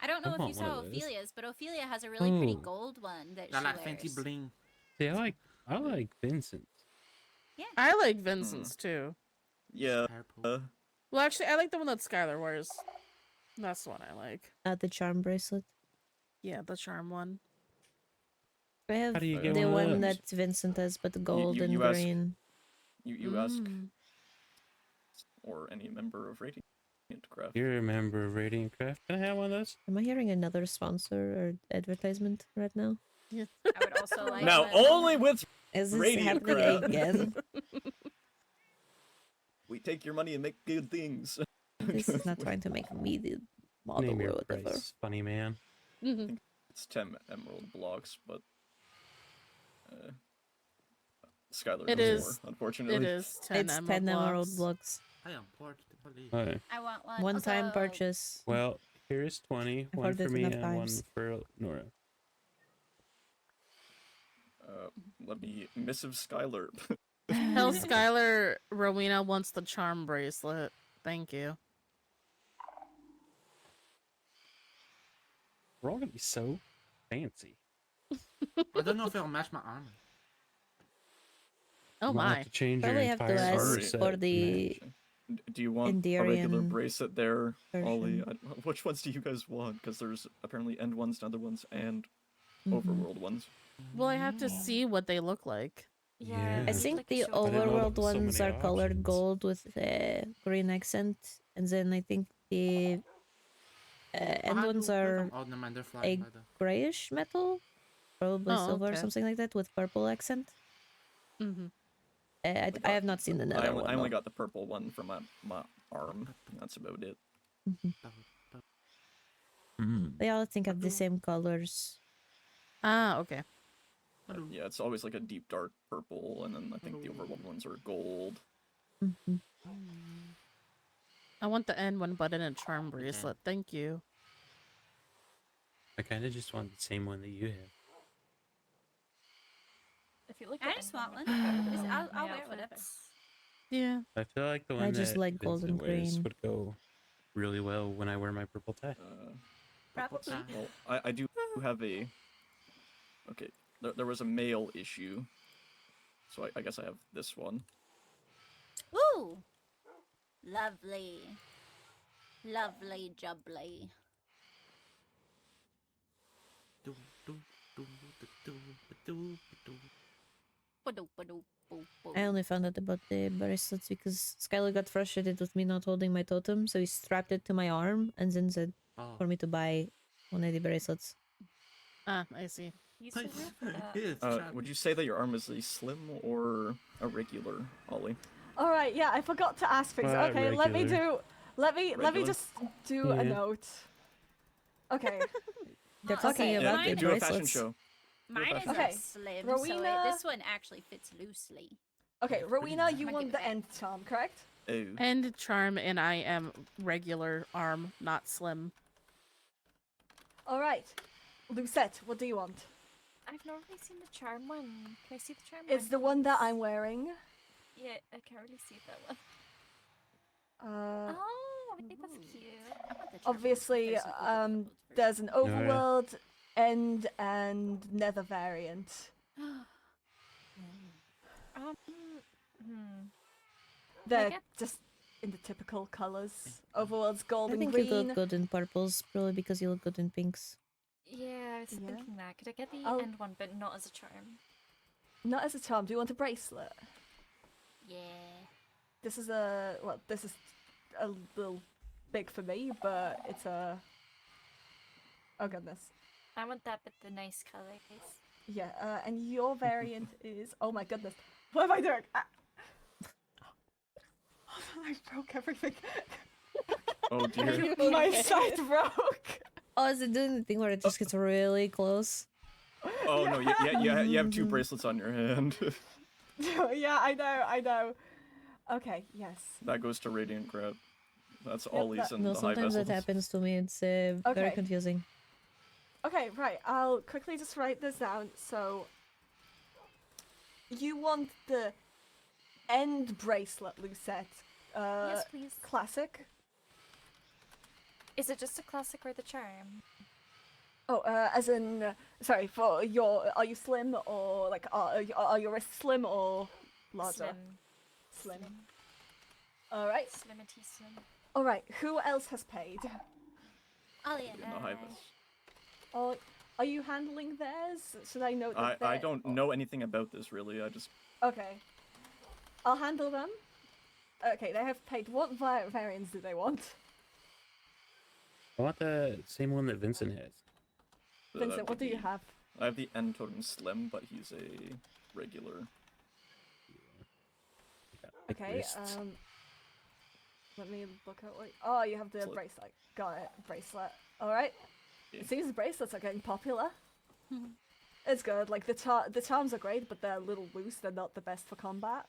I don't know I if you want one saw of those. Ophelia's, but Ophelia has a really pretty Ooh. gold one that I she like wears. fancy bling. See, I like Vincent. I like Vincent's too. Yeah. Purple. Well, actually, I like the one that Skylar wears. That's the one I like. The charm bracelet. Yeah, the charm one. I have How do you get the one of one those? that Vincent has, but the gold and you ask- green. You ask, Mm. or any member of Radiant Craft. You remember Radiant Craft? Can I have one of those? Am I hearing another sponsor or advertisement right now? I would also like Now, one- only with Is this Radiant happening Craft. again? We take your money and make good things. This is not trying to make me the model Name or your whatever. price, funny man. It's 10 emerald blocks, but Skylar It knows is. more, unfortunately. It is 10 It's emerald 10 emerald blocks. blocks. I am poor to believe. Okay. I want one. One-time Also, purchase. Well, here is 20. I've One heard for it me enough and times. one for Nora. Let me missive Skylar. Tell Skylar Rowena wants the charm bracelet. Thank you. We're all gonna be so fancy. I don't know if it'll match my armor. Oh You might my. have to change your Probably have to entire ask armor Sorry. set for to the match. Do you want a regular Endarian bracelet there, Ollie? version. Which ones do you guys want? Because there's apparently end ones, nether ones, and Mhm. overworld ones. Well, I have to see what they look like. Yeah, I Yeah. need, think like, a the show I didn't know there overworld was so ones many are colored options. gold with green accent, and then I think the end ones are Oh, never mind, they're a flying by the. grayish metal, probably Oh, silver or okay. something like that, with purple accent. Mm-hmm. I have not seen the I nether only, one. I only though. got the purple one for my arm. That's about it. Mhm. Mm. They all, I think, have the same colors. Ah, okay. Yeah, it's always like a deep dark purple, and then I think the overworld ones are gold. Mhm. I want the end one button and charm bracelet. Thank you. I kind of just want the same one that you have. I feel like I the just end want would one. be better Just- with I'll my wear whatever. outfits. Yeah. I feel like the I one just that like gold Vincent and wears green. would go really well when I wear my purple tie. Probably. Well, I do have a. Okay, there was a mail issue, so I guess I have this one. Ooh! Lovely. Lovely jubbly. I only found out about the bracelets because Skylar got frustrated with me not holding my totem, so he strapped it to my arm and then said for me to buy one of the bracelets. Ah, I see. Would you say that your arm is a slim or a regular, Ollie? All right, yeah, I forgot to ask things. Okay, let me Regular? just do a Yeah. note. Okay. They're talking Okay. about Yeah, the do a fashion bracelets. show. Mine is Okay, a slim, Rowena- so this one actually fits loosely. Okay, Rowena, you Might want give the it. end charm, correct? Oh. End charm, and I am regular arm, not slim. All right. Lucette, what do you want? I've not really seen the charm one. Can I see the charm It's one? the one that please? I'm wearing. Yeah, I can't really see that one. Uh, Oh, I think that's cute. I want the charm one. obviously, There's an overworld there's an yeah. overworld, end, and nether variant. version. They're get- just in the typical colors. Overworld's gold I and think green. you look good in purples, probably because you look good in pinks. Yeah, I was Yeah. thinking that. Could I get the I'll- end one, but not as a charm? Not as a charm. Do you want a bracelet? Yeah. This is this is a little big for me, but it's a. Oh goodness. I want that with the nice colors. Yeah, and your variant is. Oh my goodness. What am I doing? Ah. I broke everything. Oh dear. My side broke. Oh, is it doing the thing where it just gets really close? Oh no, you have two bracelets on your hand. Yeah, I know. Okay, yes. That goes to Radiant Grab. That's Yep, Ollie's that- and No, the high sometimes vessels. that happens to me. It's very Okay. confusing. Okay, right. I'll quickly just write this down. So, you want the end bracelet, Lucette? Yes, please. Classic. Is it just a classic or the charm? Oh, as in, sorry, for your, are you slim or like, are your wrists slim or larger? Slim. Slim. All right. Slimity slim. All right. Who else has paid? Oh yeah. In the high vessels. Oh, are you handling theirs? Should I note that? I don't know anything about this really. I just Okay. I'll handle them. Okay, they have paid. What variants do they want? I want the same one that Vincent has. Vincent, what do you have? I have the end totem slim, but he's a regular. Big Okay. wrists. Let me look at what. Oh, you have the It's like- bracelet. Got it. Bracelet. All right. Yeah. It seems the bracelets are getting popular. It's good. Like the charms are great, but they're a little loose. They're not the best for combat.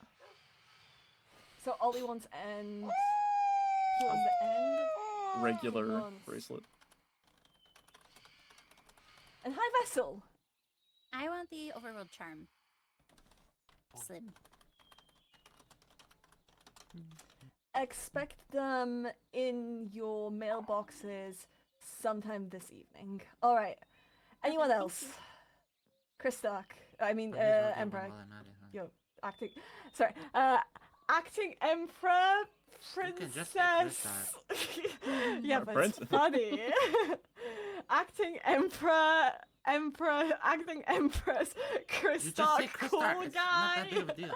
So Ollie wants end. Who wants the end? Regular Once. bracelet. And high vessel. I want the overworld charm. Slim. Expect them in your mailboxes sometime this evening. All right. Anyone thank else? you. Christak. I mean, I may as well get one Emperor. while I'm at it, huh? Yo, acting. Sorry. Acting Emperor. You can just get Princess. Yeah, Our but it's princess. funny. Acting Emperor. Acting Empress. You just Christak. say Cool Christak. It's not guy. that big of a deal.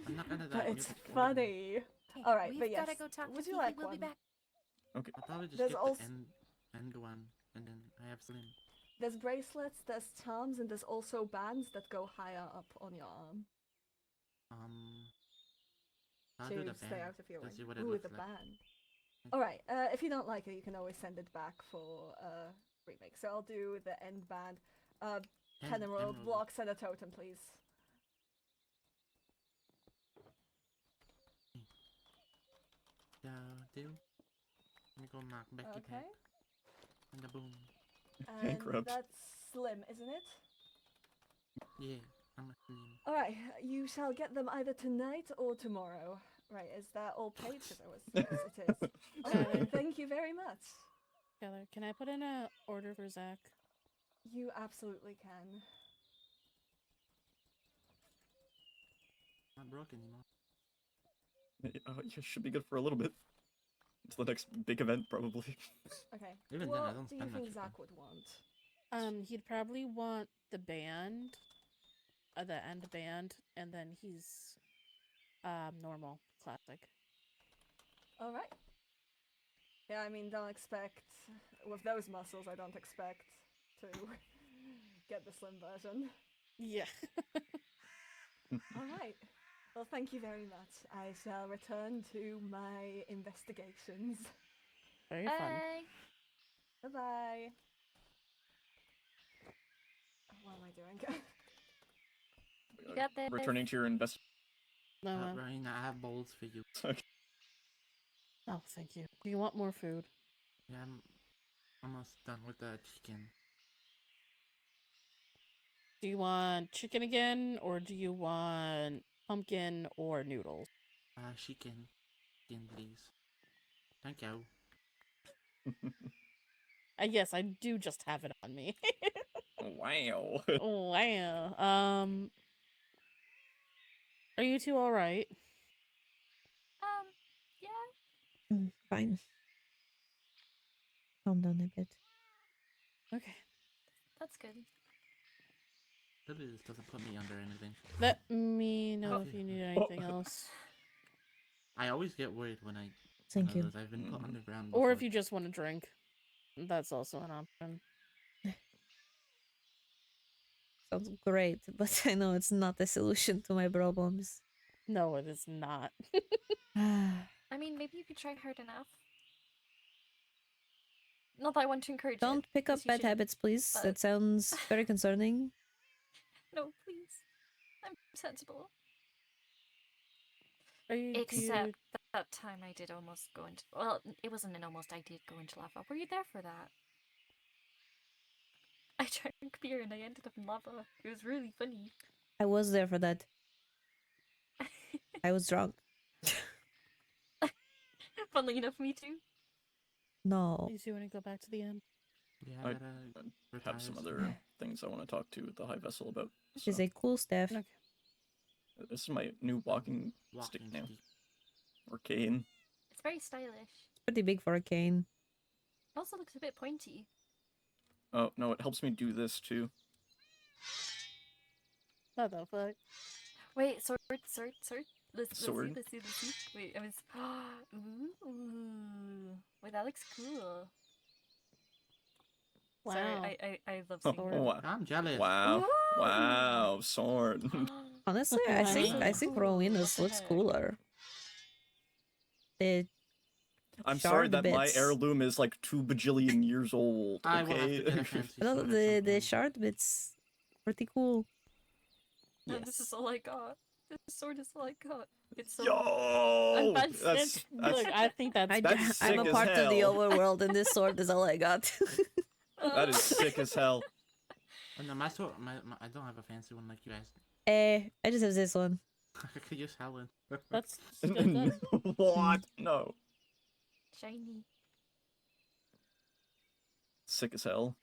I'm not gonna But die. it's funny. Okay, All right, we've but gotta yes. go talk Would to you Fifi. like We'll one? be back. Okay. I'll probably just There's get also- the end one, and then I have Slim. There's bracelets, there's charms, and there's also bands that go higher up on your arm I'll to do the stay band. out of your way. Let's see what it Ooh, looks the like. band. Alright, if you don't like it, you can always send it back for remake. So I'll do the end band. 10 emerald blocks and a totem, please. Do. Let me go knock Becky Okay. back. And the boom. And Bankrupt. that's Slim, isn't it? Yeah, I'm a Slim. Alright, you shall get them either tonight or tomorrow. Right, is that all paid? Because yes, it is. Alright, thank you very much. Keller, can I put in a order for Zach? You absolutely can. Not broke anymore. Yeah, should be good for a little bit. Until the next big event, probably. Okay. Even then, what I don't do you spend much think of Zach would want? He'd probably want the band, the end band, and then he's normal, classic. Alright. Yeah, I mean, don't expect... With those muscles, I don't expect to get the slim version. Yeah. Alright. Well, thank you very much. I shall return to my investigations. Very fun. Bye. Bye-bye. What am I doing? You got this. Returning to your invest. No, Ryan, I have bowls for you. Okay. oh, thank you. Do you want more food? Yeah, I'm almost done with the chicken. Do you want chicken again, or do you want pumpkin or noodles? Chicken. Chicken, please. Thank you. Yes, I do just have it on me. Wow. Wow. Are you two all right? Yeah. Fine. Calm down a bit. Okay. That's good. Hopefully this doesn't put me under anything. Let me know Oh. if you need anything else. I always get worried when I... Thank you. I've been put underground Or if before. you just want to drink. That's also an option. Sounds great, but I know it's not the solution to my problems. No, it is not. I mean, maybe you could try hard enough. Not that I want to encourage it. Don't pick up 'cause you bad shouldn't, habits, please. but- That sounds very concerning. No, please. I'm sensible. Are you, do Except you- that time I did almost go into... Well, it wasn't an almost, I did go into lava. Were you there for that? I drank beer and I ended up in lava. It was really funny. I was there for that. I was drunk. Funnily enough, me too. No. you two want to go back to the end? Yeah, I I gotta have some retire other things I want to talk to the high vessel about. She's so- a cool staff. Okay. This is my new walking stick Walking now. stick. Or cane. It's very stylish. Pretty big for a cane. It also looks a bit pointy. Oh, no, it helps me do this too. What the fuck? Wait, sword. Let's Sword? see. Wait, I was... Ooh. Wait, that looks cool. Wow. Sorry, I love Oh, seeing that. wow. I'm jealous. Wow. Ooh. Wow, sword. Honestly, I I think Rowena's looks cooler. The I'm sorry shard that my bits. heirloom is like 2 bajillion years old. I will have Okay. to get a fancy No, sword at some the point. shard bits pretty cool. And this is all I got. This sword is all I got. It's so... Yo, Advanced that's, it. that's Look, I think that's... That's I'm a sick as part of the hell. overworld, and this sword is all I got. that is sick as hell. Oh, no, my sword, I don't have a fancy one like you guys. I just have this one. I could use Helen. That's good then. What? No. Shiny. sick as hell.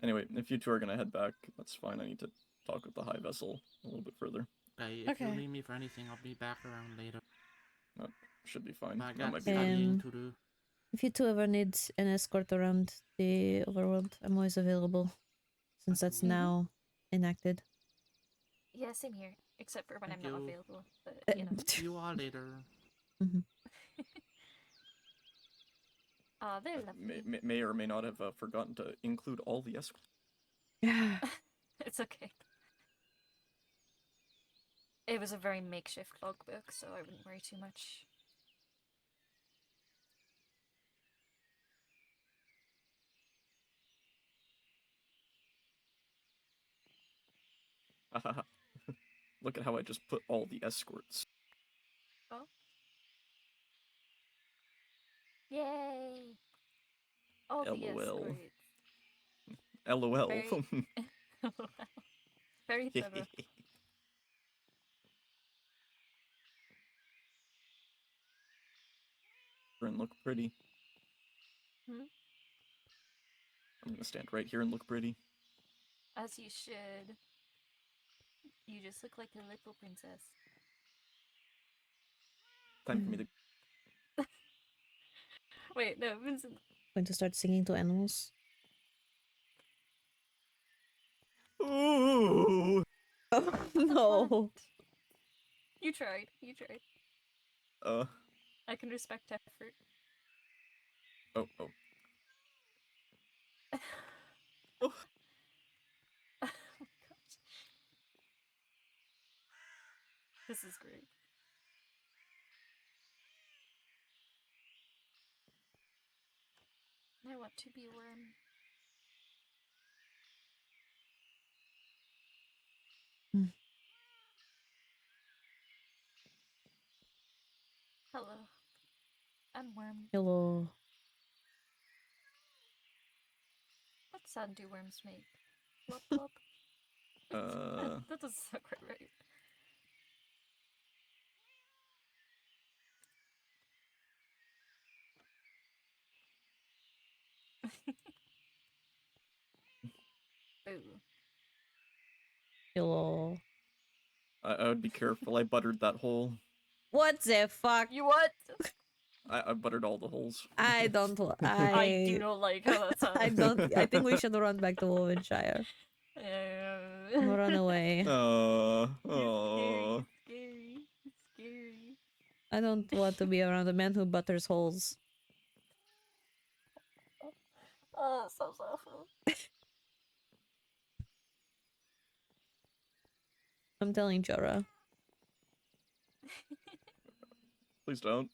Anyway, if you two are gonna head back, that's fine. I need to talk with the high vessel a little bit further. If you Okay. need me for anything, I'll be back around later. That should be fine. But I That got might be studying to do. If you two ever need an escort around the overworld, I'm always available, since that's now enacted. Yeah, same here. Except for when Thank I'm not you. available. But, you know. See you all later. They're lovely. may or may not have forgotten to include all the escorts. It's okay. It was a very makeshift logbook, so I wouldn't worry too much. Look at how I just put all the escorts. Oh. Yay! All the LOL. escorts. LOL. Very, very thorough. And look pretty. Hmm? I'm gonna stand right here and look pretty. As you should. You just look like a little princess. Time for me to. Wait, no, Vincent. Going to start singing to animals. Ooh. Oh no! You tried. You tried. I can respect effort. Oh. Oh my gosh. This is great. I want to be a worm. Hello. I'm worm. Hello. What sound do worms make? Plop plop. That doesn't sound quite right. Ooh. Hello. I would be careful. I buttered that hole. What the fuck? You what? I buttered all the holes. I don't. I do not like how that sounds. I don't. I think we should run back to Wovenshire. Run away. Oh. Scary. Scary. I don't want to be around a man who butters holes. Oh, that sounds awful. I'm telling Jorah. Please don't.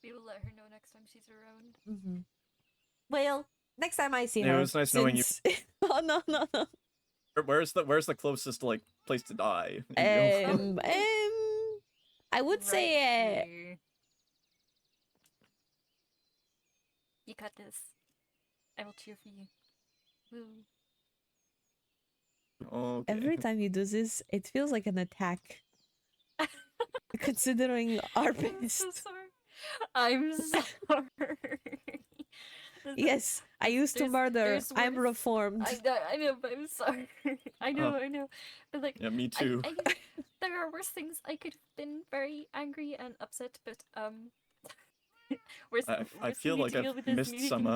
We will let her know next time she's around. Well, next time I see Yeah, her. it was nice knowing you. Oh no. Where's the closest like place to die? I would say here. You got this. I will cheer for you. Woo. Okay. every time you do this, it feels like an attack. Considering our past. I'm sorry. Yes, I used to murder. I'm reformed. I know, but I'm sorry. I know. But like, Yeah, me too. There are worse things. I could have been very angry and upset, but I feel like I've missed some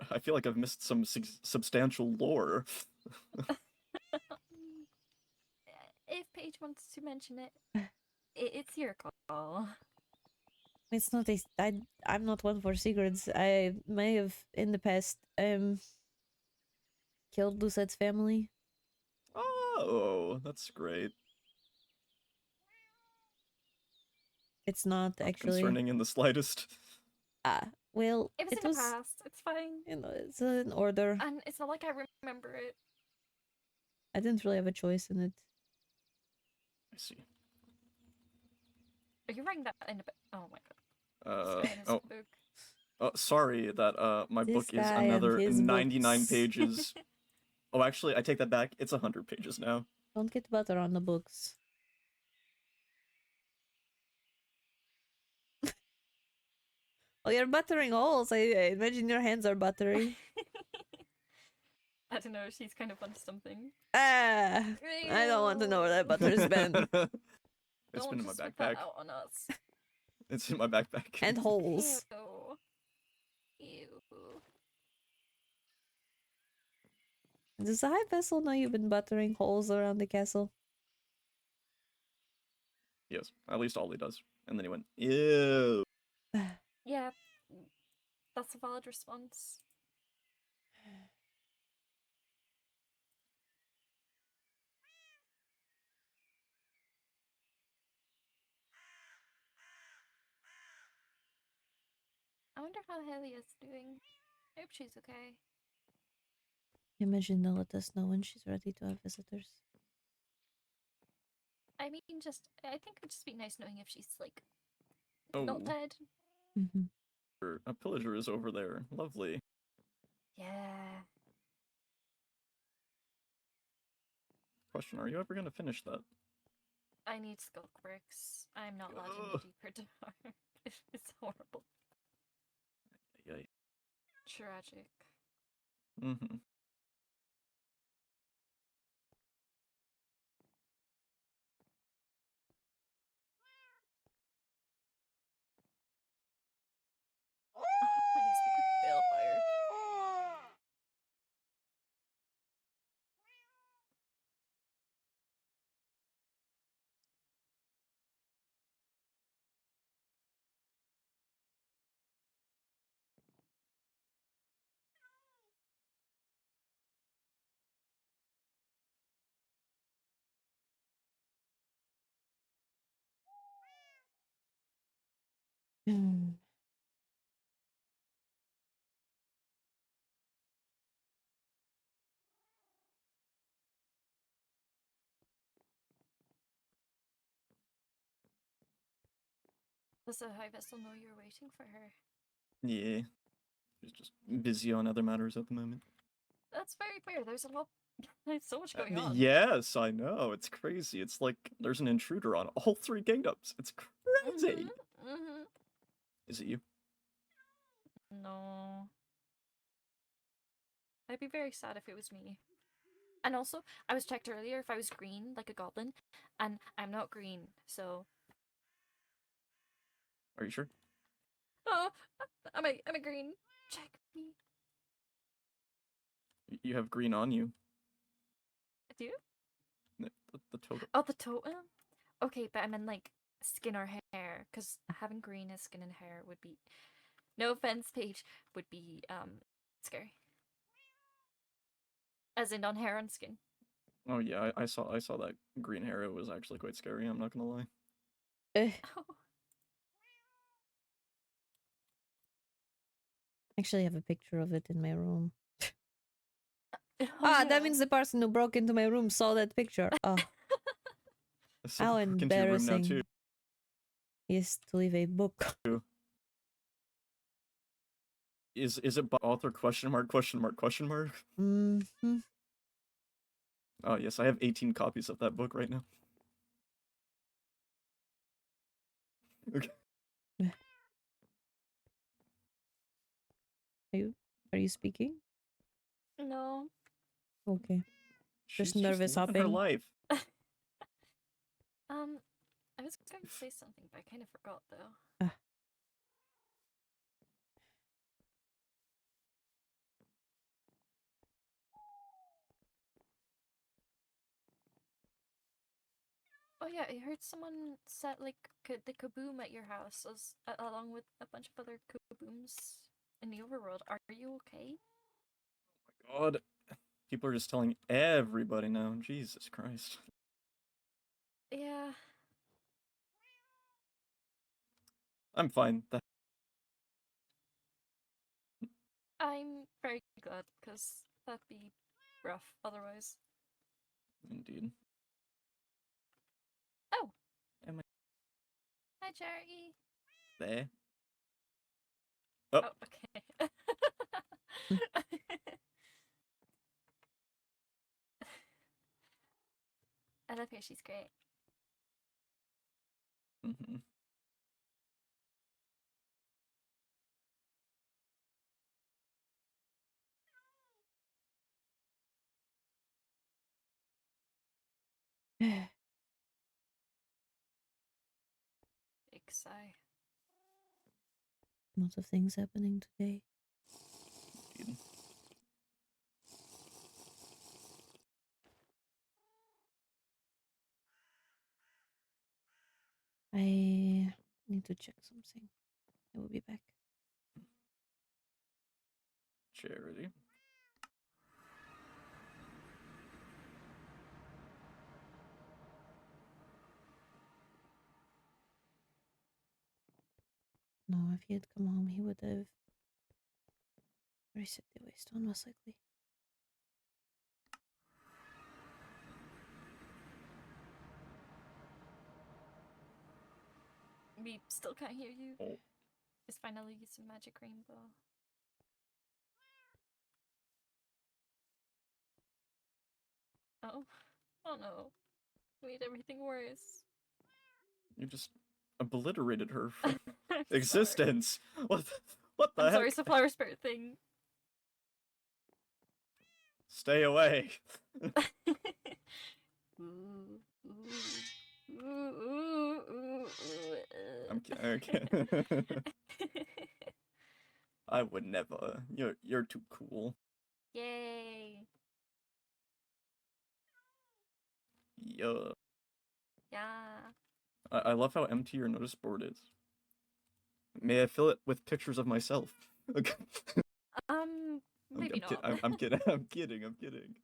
I feel like I've missed some substantial lore. If Paige wants to mention it, it's your call. It's not a. I'm not one for secrets. I may have in the past killed Lucett's family. Oh, that's great. It's not actually concerning in the slightest. Well, It was in the past. It's fine. You know, it's an order. And it's not like I remember it. I didn't really have a choice in it. I see. Are you writing that in a oh my god. Book. Oh, sorry that my This book is guy and another his 99 books. pages. Oh, actually, I take that back. It's 100 pages now. Don't get butter on the books. Oh, you're buttering holes. I imagine your hands are buttery. I don't know, she's kind of onto something. Ah, I don't want to know where that butter's been. It's Don't been in my just whip that backpack. out on us. It's in my backpack. And holes. Ew. Ew. Does the high vessel know you've been buttering holes around the castle? Yes, at least Ollie does. And then he went, ew. Yeah, that's a valid response. I wonder how Helia's doing. I hope she's okay. Imagine they'll let us know when she's ready to have visitors. I mean, I think it would just be nice knowing if she's, like, Oh, not dead. Mm-hmm. a pillager is over there. Lovely. Yeah. Question, are you ever going to finish that? I need skulk bricks. I'm not allowed any deeper dark. It's horrible. Yay. Tragic. Mm-hmm. I need to speak with Balefire. Does the High Vessel know you're waiting for her? Yeah. She's just busy on other matters at the moment. That's very fair. There's a lot. There's so much going on. Yes, I know. It's crazy. It's like there's an intruder on all three kingdoms. It's crazy. Mm-hmm. Is it you? No. I'd be very sad if it was me. And also, I was checked earlier if I was green, like a goblin, and I'm not green, so. Are you sure? Oh, am I green? Check me. You have green on you. I do? The totem. Oh, the totem? Okay, but I meant like skin or hair, because having green as skin and hair would be. No offense, Paige, would be scary. As in on hair and skin. Oh yeah, I saw that green hair. It was actually quite scary. I'm not gonna lie. Oh. Actually, I have a picture of it in my room. Oh, That yeah. means the person who broke into my room saw that picture. Oh, So how broke into your room now, embarrassing. too. He has to leave a book. Is it by author question mark question mark question mark? Mm-hmm. Oh yes, I have 18 copies of that book right now. Okay. Are you speaking? No. Okay. She's Just nervous living her hopping. life. I was going to say something, but I kind of forgot though. Oh yeah, I heard someone set like the kaboom at your house along with a bunch of other kabooms in the overworld. Are you okay? Oh my god. People are just telling everybody now. Jesus Christ. Yeah. I'm fine. I'm very glad, because that'd be rough otherwise. Indeed. Oh! Am I Hi, Jerry! there? Oh. Okay. I love her, she's great. Mm-hmm. Big sigh. Lots of things happening today. Indeed. I need to check something. I will be back. Charity. No, if he had come home, he would have reset the waystone, most likely. We still can't hear you. Oh. It's finally some magic rainbow. Oh. Oh no. Made everything worse. You just obliterated her from I'm existence. What the I'm heck? sorry, it's a flower spirit thing. Stay away. Ooh, ooh, ooh, ooh, I'm kidding. I would never. You're too cool. Yay. Yeah. Yeah. I love how empty your notice board is. May I fill it with pictures of myself? Maybe not. I'm kidding. I'm kidding. I'm kidding.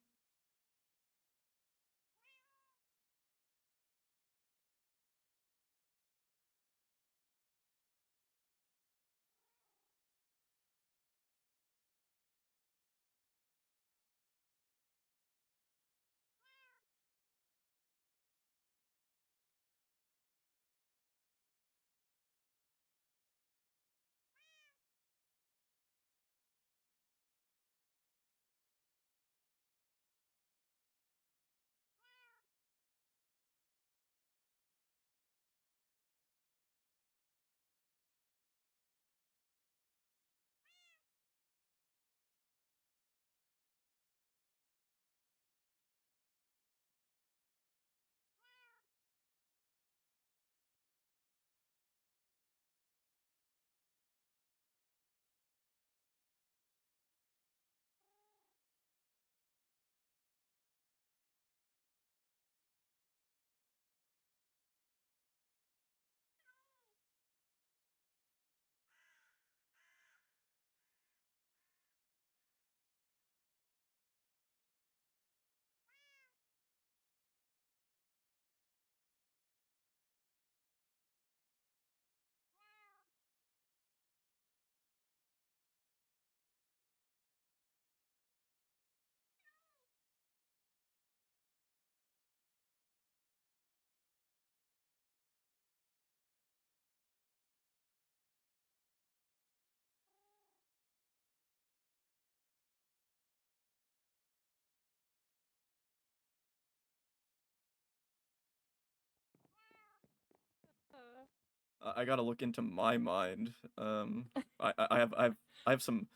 I gotta look into my mind. I have some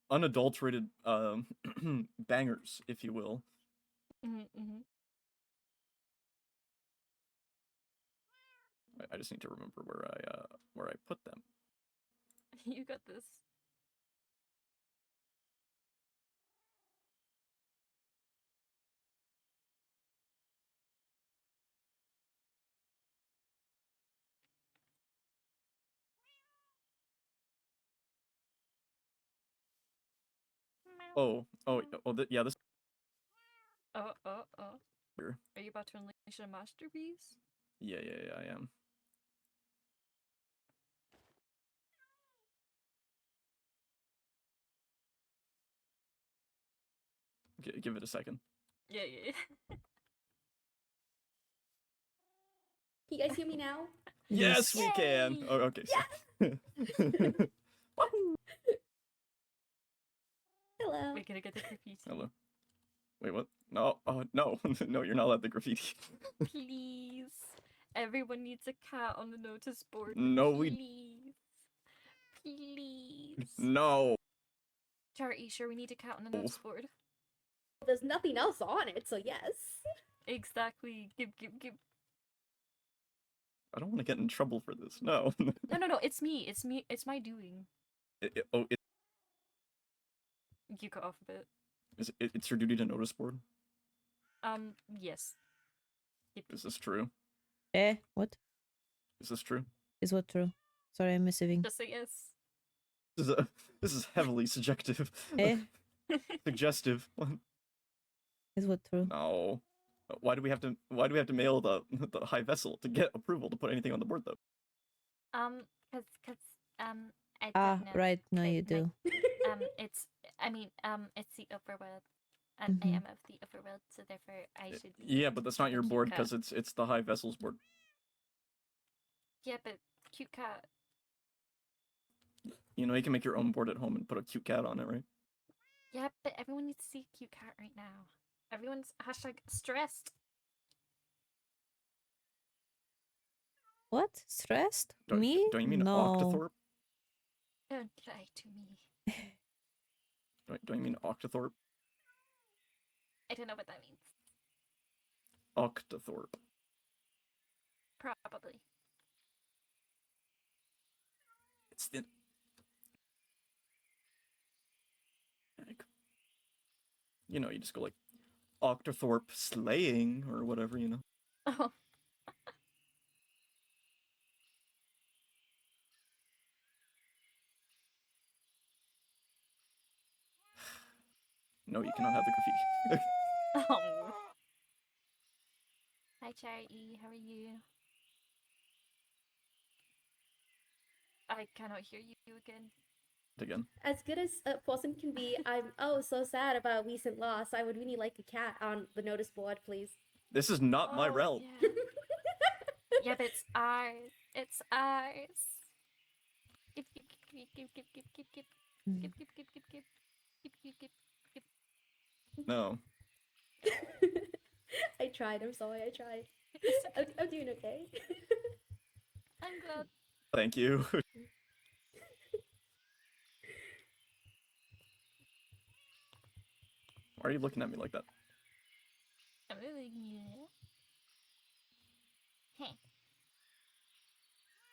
unadulterated bangers, if you will. Mm-hmm. I just need to remember where I put them. You got this. Yeah, this. Oh. Here. Are you about to unleash a masterpiece? Yeah, I am. Give it a second. Yeah. Can you guys hear me now? Yes, we can. Yay! Oh, okay. Hello. We're gonna get the graffiti. Hello. Wait, what? No. Oh, no. No, you're not allowed the graffiti. Please. Everyone needs a cat on the notice board. No, Please. No. Charity, sure we need a cat on the notice board. There's nothing else on it, so yes. Exactly. Give. I don't want to get in trouble for this. No. No. It's me. It's me. It's my doing. You cut off a bit. It's your duty to notice board. Yes. Yep. Is this true? What? Is this true? Is what true? Sorry, I'm missing. Just say yes. This is heavily subjective. Suggestive. Is what true? No. Why do we have to mail the high vessel to get approval to put anything on the board though? Cause I don't know. Right. No, you do. It's the overworld, and I am of the overworld, so therefore I should be. Yeah, but that's not your cute board cat. because it's the high vessel's board. Yeah, but cute cat. You know, you can make your own board at home and put a cute cat on it, right? Yeah, but everyone needs to see a cute cat right now. Everyone's #stressed. What? Stressed? Don't Me? you mean no. Octothorpe? Don't lie to me. Don't you mean Octothorpe? I don't know what that means. Octothorpe. Probably. It's the like, you know, you just go like Octothorpe slaying or whatever, you know. Oh. No, you cannot have the graffiti. Oh. Hi, Charity. How are you? I cannot hear you again. Again. As good as a person can be, I'm so sad about recent loss. I would really like a cat on the notice board, please. This is not my realm. Yeah. Yeah, but it's ours. It's ours. Give. No. I tried. I'm sorry. I tried. I'm doing okay. I'm glad. Thank you. Why are you looking at me like that? I'm really Hey.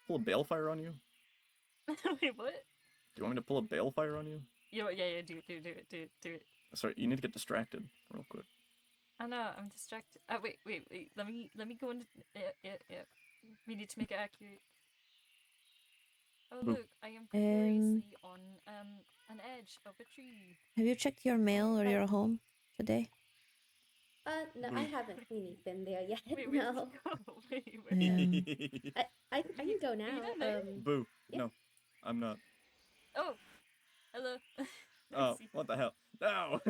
Pull a balefire on you? Wait, what? Do you want me to pull a balefire on you? Yeah, do it. Sorry, you need to get distracted real quick. I know, I'm distracted. Wait. Let me go into. Yeah. We need to make it accurate. Oh Boop. look, I am precariously on an edge of a tree. Have you checked your mail or your home today? No, I haven't really been there yet. Wait, No. Wait. I can go now. Boo. yeah. No, I'm not. Oh, hello. Oh, what the hell? No!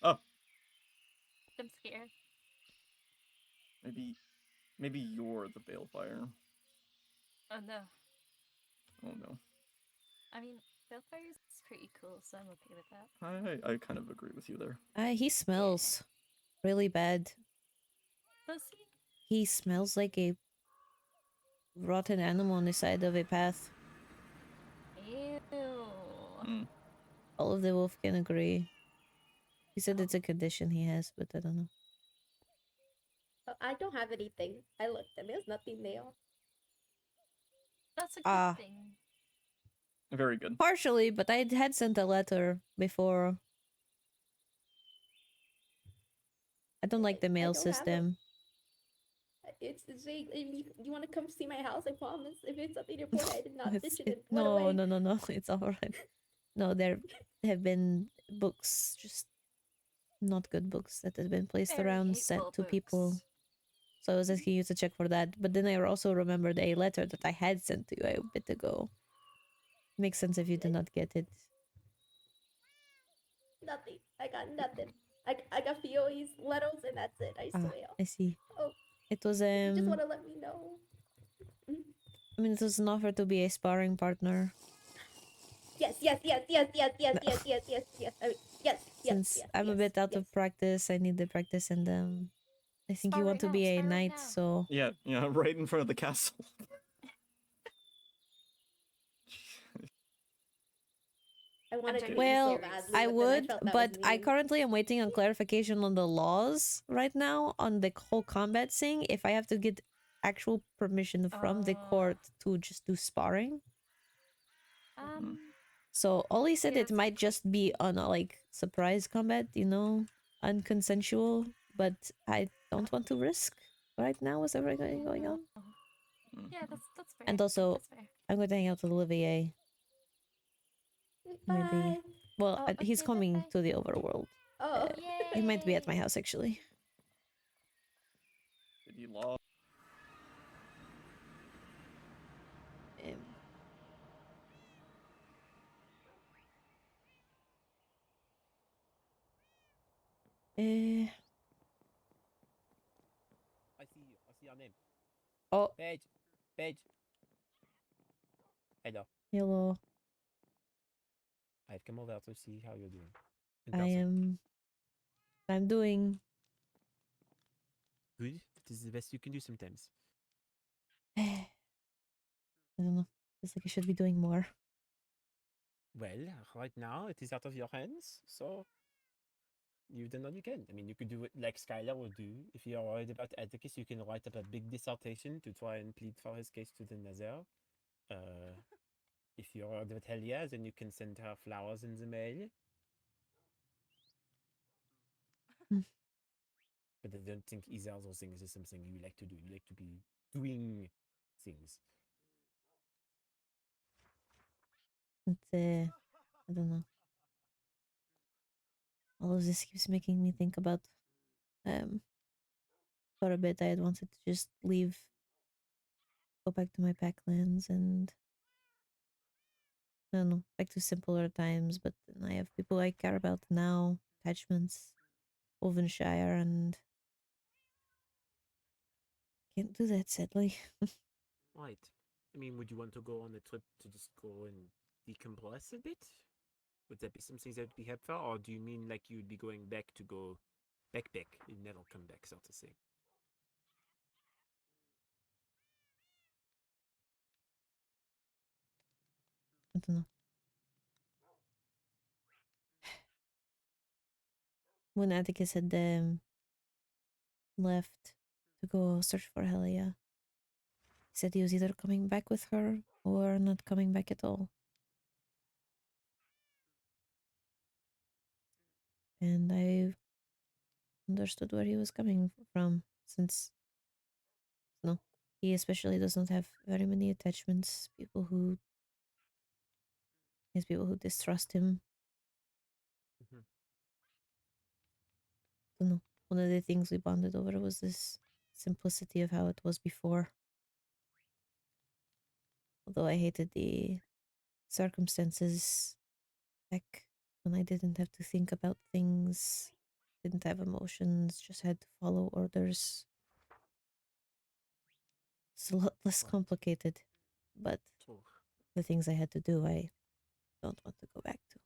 Oh, I'm scared. maybe you're the balefire. Oh no. Oh no. I mean, Balefire is pretty cool, so I'm okay with that. I kind of agree with you there. He smells really bad. Does he? He smells like a rotten animal on the side of a path. Ew. All of the wolf can agree. He said it's a condition he has, but I don't know. I don't have anything. I looked and there's nothing there. That's a good thing. Very good. Partially, but I had sent a letter before. I don't like the mail don't have it. system. It's if you want to come see my house, I promise. If it's something important, I did not ditch it and put No, away. no, it's alright. No, there have been books, just not good books that have been placed Very around sent hateful to people. books. So I was asking you to check for that. But then I also remembered a letter that I had sent to you a bit ago. Makes sense if you did not get it. Nothing. I got nothing. I got Fiore's letters and that's it. I swear. I see. Oh, It was you just want to let me know. I mean, it was an offer to be a sparring partner. Yes. I mean, yes. Since I'm a bit out of practice, I need the practice, and I think you want to be a knight, so Yeah, right in front of the castle. I wanted to genuinely leave so Well, badly, I but then would, felt that but was I mean. currently am waiting on clarification on the laws right now on the whole combat thing. If I have to get actual permission from the court to just do sparring. So Ollie said it might just be on a like surprise combat, you know, unconsensual, but I don't want to risk right now with everything going on. Yeah, that's fair. And also, That's fair. I'm going to hang out with Olivier. Bye. Maybe. Well, Oh, he's okay, coming bye-bye. to the overworld. Oh. He might be at my house actually. Did he log? Eh. I see you. I see your name. Oh. Paige. Paige. Hello. Hello. I've come over to see how you're doing. In I person. am. I'm doing. Good. It is the best you can do sometimes. I don't know. It's like I should be doing more. Well, right now it is out of your hands, so you've done all you can. I mean, you could do it like Skylar would do. If you're worried about Atticus, you can write up a big dissertation to try and plead for his case to the Nether. If you're worried about Helia, then you can send her flowers in the mail. But I don't think either of those things is something you like to do. You like to be doing things. It's I don't know. All of this keeps making me think about for a bit I had wanted to just leave, go back to my packlands and I don't know, back to simpler times, but then I have people I care about now, attachments, Ovenshire, and can't do that sadly. Right. I mean, would you want to go on a trip to just go and decompress a bit? Would that be something that would be helpful? Or do you mean like you would be going back to go backpack and never come back, so to say? I don't know. When Atticus had left to go search for Helia, he said he was either coming back with her or not coming back at all. And I understood where he was coming from, since no, he especially does not have very many attachments. People who distrust him. Don't know. One of the things we bonded over was this simplicity of how it was before. Although I hated the circumstances back when I didn't have to think about things, didn't have emotions, just had to follow orders. It's a lot less complicated, but the things I had to do, I don't want to go back to.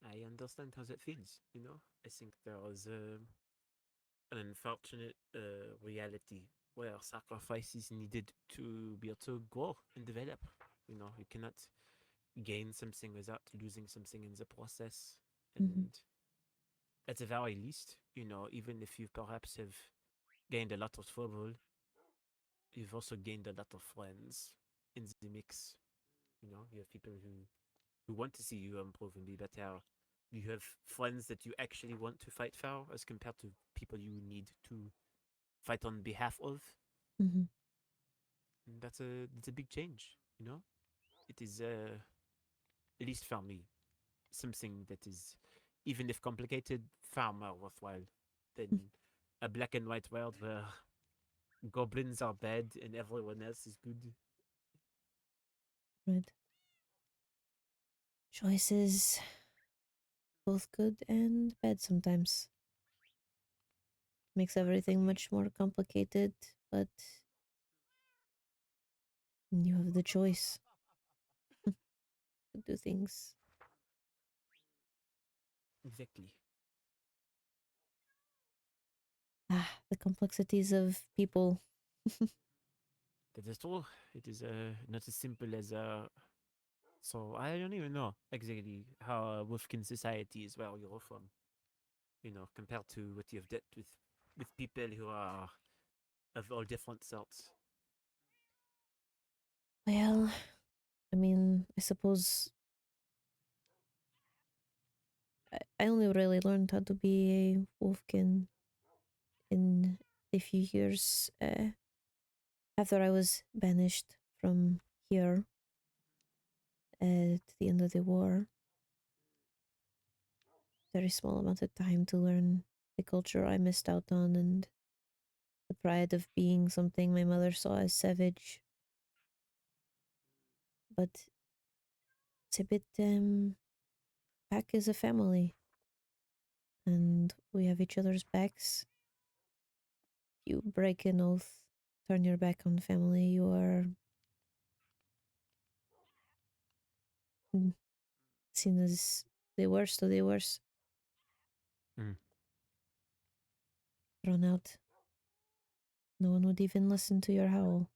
I understand how that feels, you know? I think there was an unfortunate reality where sacrifice is needed to be able to grow and develop. You know, you cannot gain something without losing something in the process. And at the very least, you know, even if you perhaps have gained a lot of trouble, you've also gained a lot of friends in the mix. You know, you have people who want to see you improve and be better. You have friends that you actually want to fight for as compared to people you need to fight on behalf of. And that's a big change, you know? It is, at least for me, something that is, even if complicated, far more worthwhile than a black and white world where goblins are bad and everyone else is good. Right. Choices, both good and bad sometimes. Makes everything much more complicated, but you have the choice to do things. Exactly. The complexities of people. That is true. It is not as simple as So I don't even know exactly how Wolfkin society is where you're from. Compared to what you've dealt with people who are of all different sorts. Well, I mean, I suppose I only really learned how to be a Wolfkin in a few years after I was banished from here at the end of the war. Very small amount of time to learn the culture I missed out on and the pride of being something my mother saw as savage. But it's a bit, Pack is a family, and we have each other's backs. You break an oath, turn your back on family, you are seen as the worst of the worst. Mm. Thrown out. No one would even listen to your howl.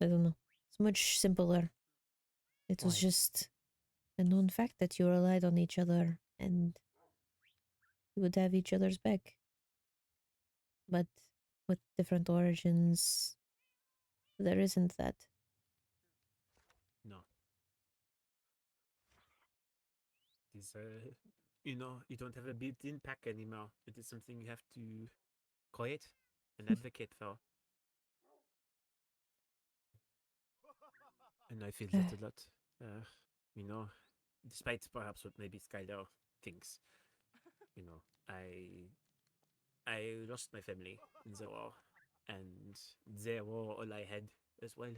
I don't know. It's much simpler. It was Right. just a known fact that you relied on each other and you would have each other's back. But with different origins, there isn't that. No. It's, you don't have a built-in pack anymore. It is something you have to create and advocate for. And I feel that a lot. You know, despite perhaps what maybe Skylar thinks. I lost my family in the war, and they were all I had as well.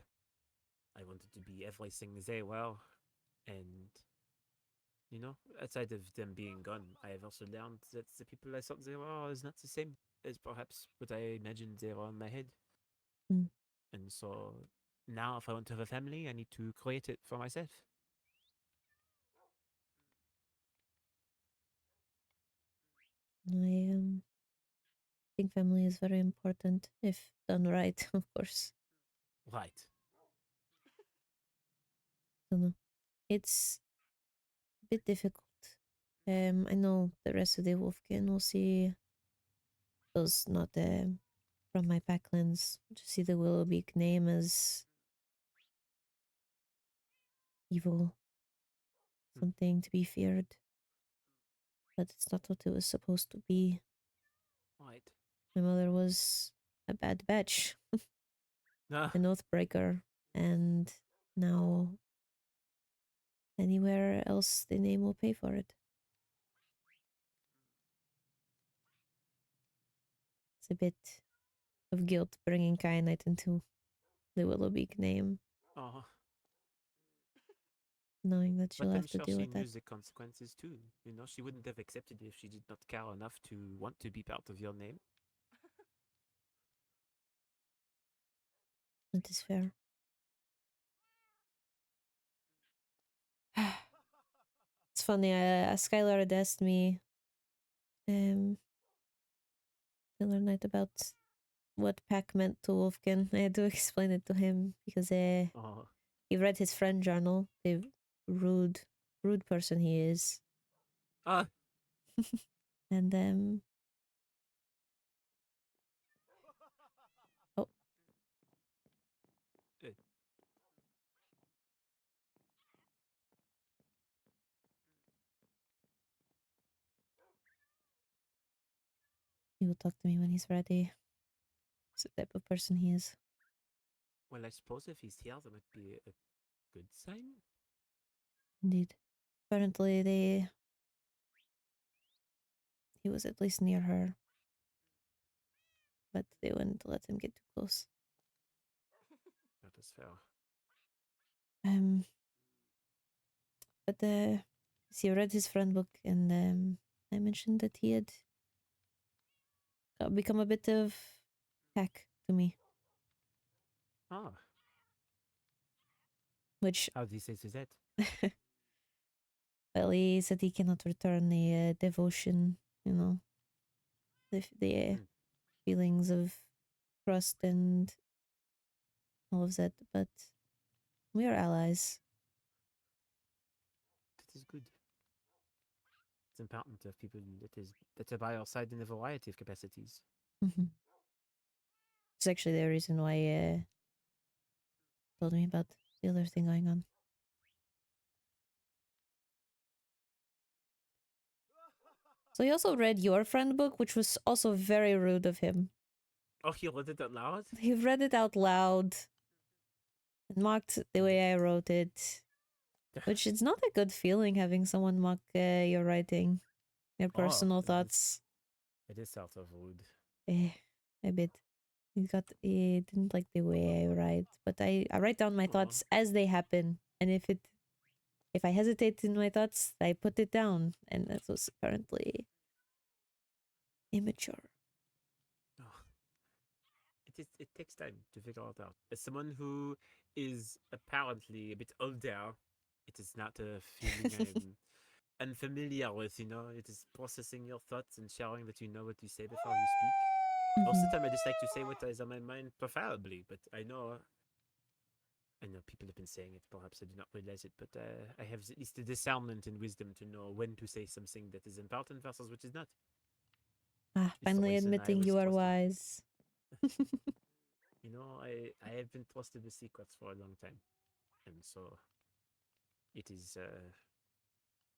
I wanted to be everything they were, and outside of them being gone, I have also learned that the people I thought they were is not the same as perhaps what I imagined they were in my head. Mm. And so now, if I want to have a family, I need to create it for myself. I think family is very important if done right, of course. Right. Don't know. It's a bit difficult. I know the rest of the Wolfkin will see those not from my packlands to see the Willowbeak name as evil, something to be feared. But it's not what it was supposed to be. Right. My mother was a bad batch, Ah. an oathbreaker, and now anywhere else the name will pay for it. It's a bit of guilt bringing kyanite into the Willowbeak name, Oh. knowing that she'll But I'm have to sure deal she with knew that. the consequences too. She wouldn't have accepted it if she did not care enough to want to be part of your name. That is fair. It's funny, Skylar had asked me the other night about what pack meant to Wolfkin. I had to explain it to him because Oh. he read his friend journal, the rude person he is. Ah. And oh, Good. he will talk to me when he's ready. It's the type of person he is. Well, I suppose if he's here, that would be a good sign. Indeed. Apparently he was at least near her. But they wouldn't let him get too close. That is fair. But he read his friend book, and I mentioned that he had become a bit of pack to me. Ah. Which How do you say to that? well, he said he cannot return the devotion, the feelings of trust and all of that, but we are allies. That is good. It's important to have people that are by our side in a variety of capacities. Mm-hmm. It's actually the reason why told me about the other thing going on. So he also read your friend book, which was also very rude of him. Oh, he read it out loud? He read it out loud and mocked the way I wrote it. Which is not a good feeling having someone mock your writing, your personal thoughts. It is sort of rude. A bit. He didn't like the way I write, but I write down my thoughts as they happen, and if I hesitate in my thoughts, I put it down, and that was apparently immature. Oh. It takes time to figure it out. As someone who is apparently a bit older, it is not a feeling I'm unfamiliar with, you know. It is processing your thoughts and sharing that you know what you say before you speak. Most of the time I just like to say what is on my mind, preferably, but I know people have been saying it, perhaps I do not realize it, but I have at least the discernment and wisdom to know when to say something that is important versus which is not. Finally admitting you are wise. You know, I have been trusted with secrets for a long time, and so it is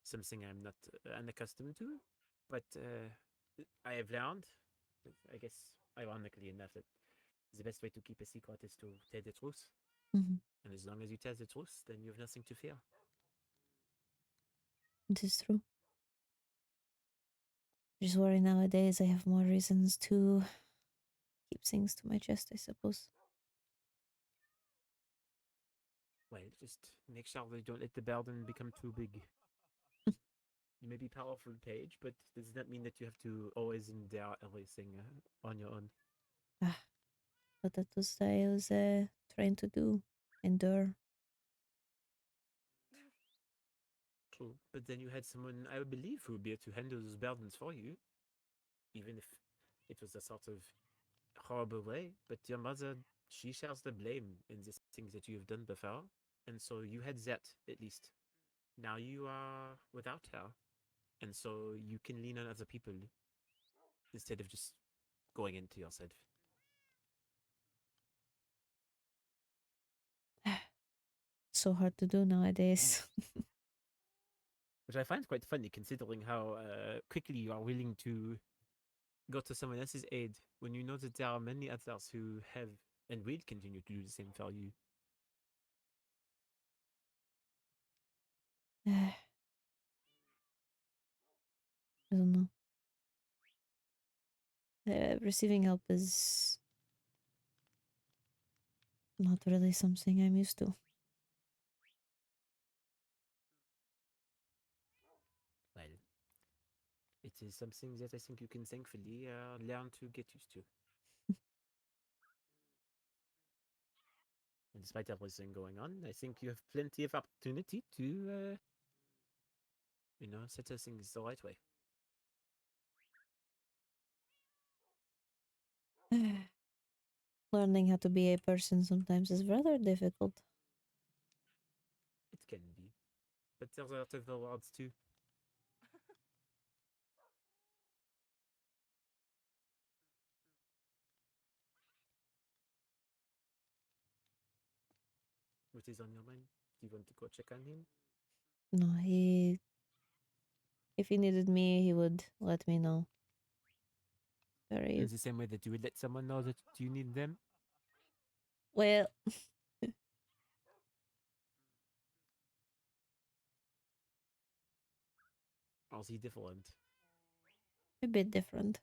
something I'm not unaccustomed to, but I have learned, I guess, ironically enough, that the best way to keep a secret is to tell the truth. Mhm. And as long as you tell the truth, then you have nothing to fear. It is true. Just worry nowadays I have more reasons to keep things to my chest, I suppose. Well, just make sure they don't let the burden become too big. You may be powerful, Paige, but does that mean that you have to always endure everything on your own? But that was what I was trying to do. Endure. True, but then you had someone, I believe, who would be able to handle those burdens for you, even if it was a sort of horrible way. But your mother, she shares the blame in the things that you have done before, and so you had that at least. Now you are without her, and so you can lean on other people instead of just going into yourself. So hard to do nowadays. Which I find quite funny considering how quickly you are willing to go to someone else's aid when you know that there are many others who have and will continue to do the same for you. I don't know. Receiving help is not really something I'm used to. Well, it is something that I think you can thankfully learn to get used to. And despite everything going on, I think you have plenty of opportunity to, set things the right way. Learning how to be a person sometimes is rather difficult. It can be. But there's a lot of rewards too. What is on your mind? Do you want to go check on him? No, if he needed me, he would let me know. Very In the same way that you would let someone know that you need them? well. Or is he different? A bit different.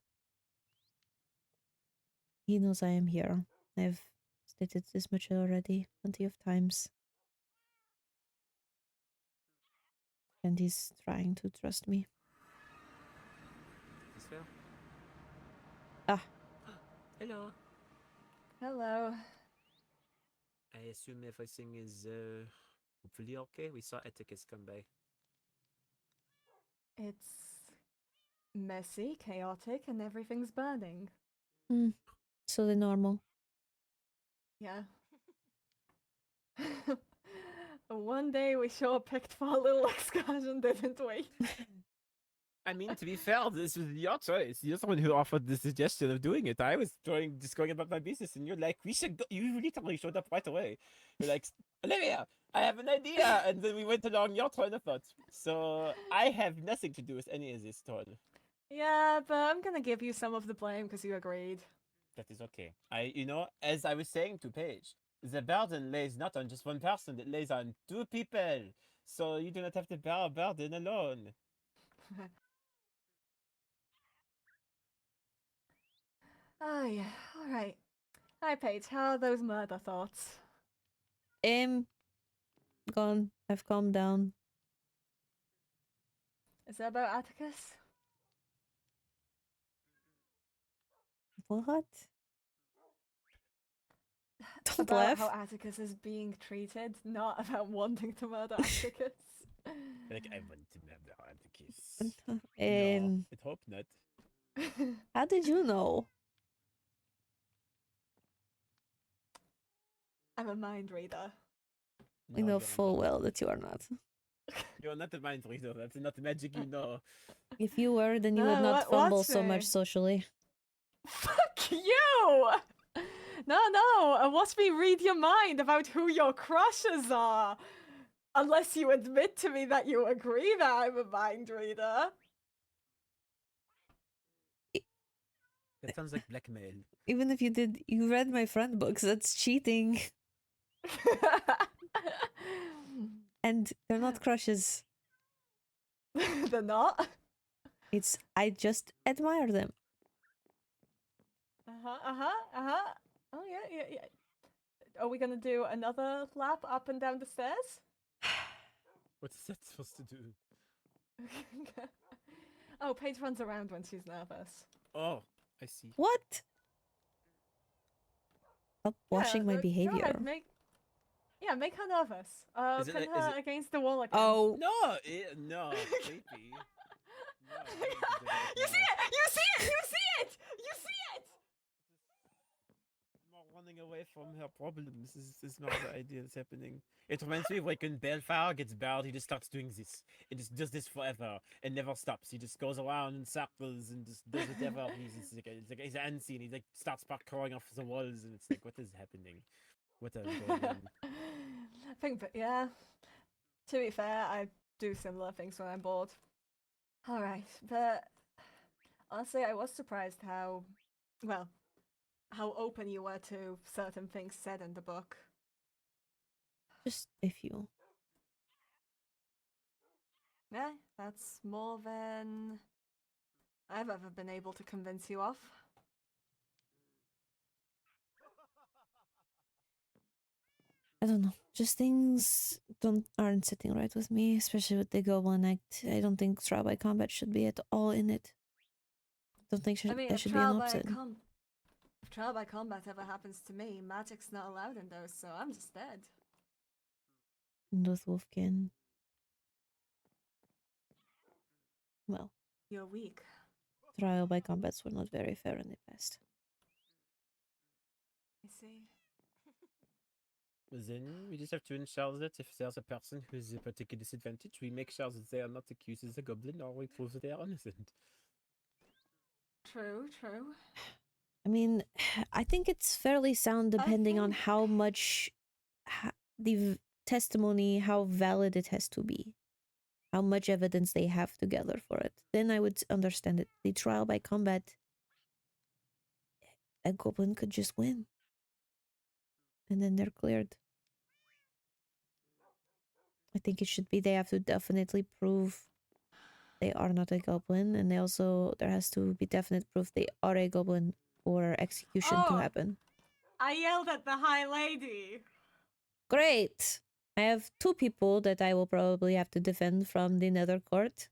He knows I am here. I've stated this much already plenty of times. And he's trying to trust me. Is fair? Ah. Hello. Hello. I assume everything is hopefully okay. We saw Etiquette come by. It's messy, chaotic, and everything's burning. So the normal. Yeah. One day we sure picked for a little excursion, didn't we? I mean, to be fair, this was your choice. You're the one who offered the suggestion of doing it. I was just going about my business, and you're like, "We should go." You literally showed up right away. You're like, "Olivia, I have an idea," and then we went along your train of thought. So I have nothing to do with any of this, Todd. Yeah, but I'm gonna give you some of the blame because you agreed. That is okay. As I was saying to Paige, the burden lays not on just one person; it lays on two people. So you do not have to bear a burden alone. Oh yeah, alright. Hi Paige, how are those murder thoughts? Gone. I've calmed down. Is that about Atticus? What? Don't About laugh. how Atticus is being treated, not about wanting to murder Atticus. Like I want to murder Atticus. Um, No, I hope not. How did you know? I'm a mind reader. I No, know you're full not. well that you are not. You're not a mind reader. That's not the magic you know. If you were, then you would No, not fumble watch so much me. socially. Fuck you! No, watch me read your mind about who your crushes are. Unless you admit to me that you agree that I'm a mind reader. That sounds like blackmail. Even if you did, you read my friend books. That's cheating. And they're not crushes. They're not? It's I just admire them. Oh, yeah. Are we gonna do another lap up and down the stairs? What is that supposed to do? Oh, Paige runs around when she's nervous. Oh, I see. What? Stop watching my Go behavior. ahead, make her nervous. Is it Pin like- is her it- against the wall again. Oh. No, no, creepy. No, I don't do that You see now. it! You see it! You see it! You see it! More running away from her problems. This is not the idea that's happening. It reminds me of like when Balefire gets bad, he just starts doing this. It just does this forever and never stops. He just goes around in circles and just does whatever. He's antsy and he like starts parkouring off the walls and it's like, what is happening? What is going on? I think, but yeah. To be fair, I do similar things when I'm bored. Alright, but honestly, I was surprised how open you were to certain things said in the book. Just a few. Yeah, that's more than I've ever been able to convince you of. I don't know. Just things aren't sitting right with me, especially with the Goblin Act. I don't think trial by combat should be at all in it. Don't think I mean, that if should be an trial by option. if trial by combat ever happens to me, magic's not allowed in those, so I'm just dead. And with Wolfkin. Well, You're weak. trial by combats were not very fair in the past. I see. Then we just have to ensure that if there's a person who's a particular disadvantage, we make sure that they are not accused as a goblin or we prove that they are innocent. True. I mean, I think it's fairly sound depending on think- how much testimony, how valid it has to be. How much evidence they have to gather for it. Then I would understand it. The trial by combat, a goblin could just win. And then they're cleared. I think it should be they have to definitely prove they are not a goblin, and there has to be definite proof they are a goblin for execution to Oh! happen. I yelled at the High Lady. Great! I have 2 people that I will probably have to defend from the Nether Court.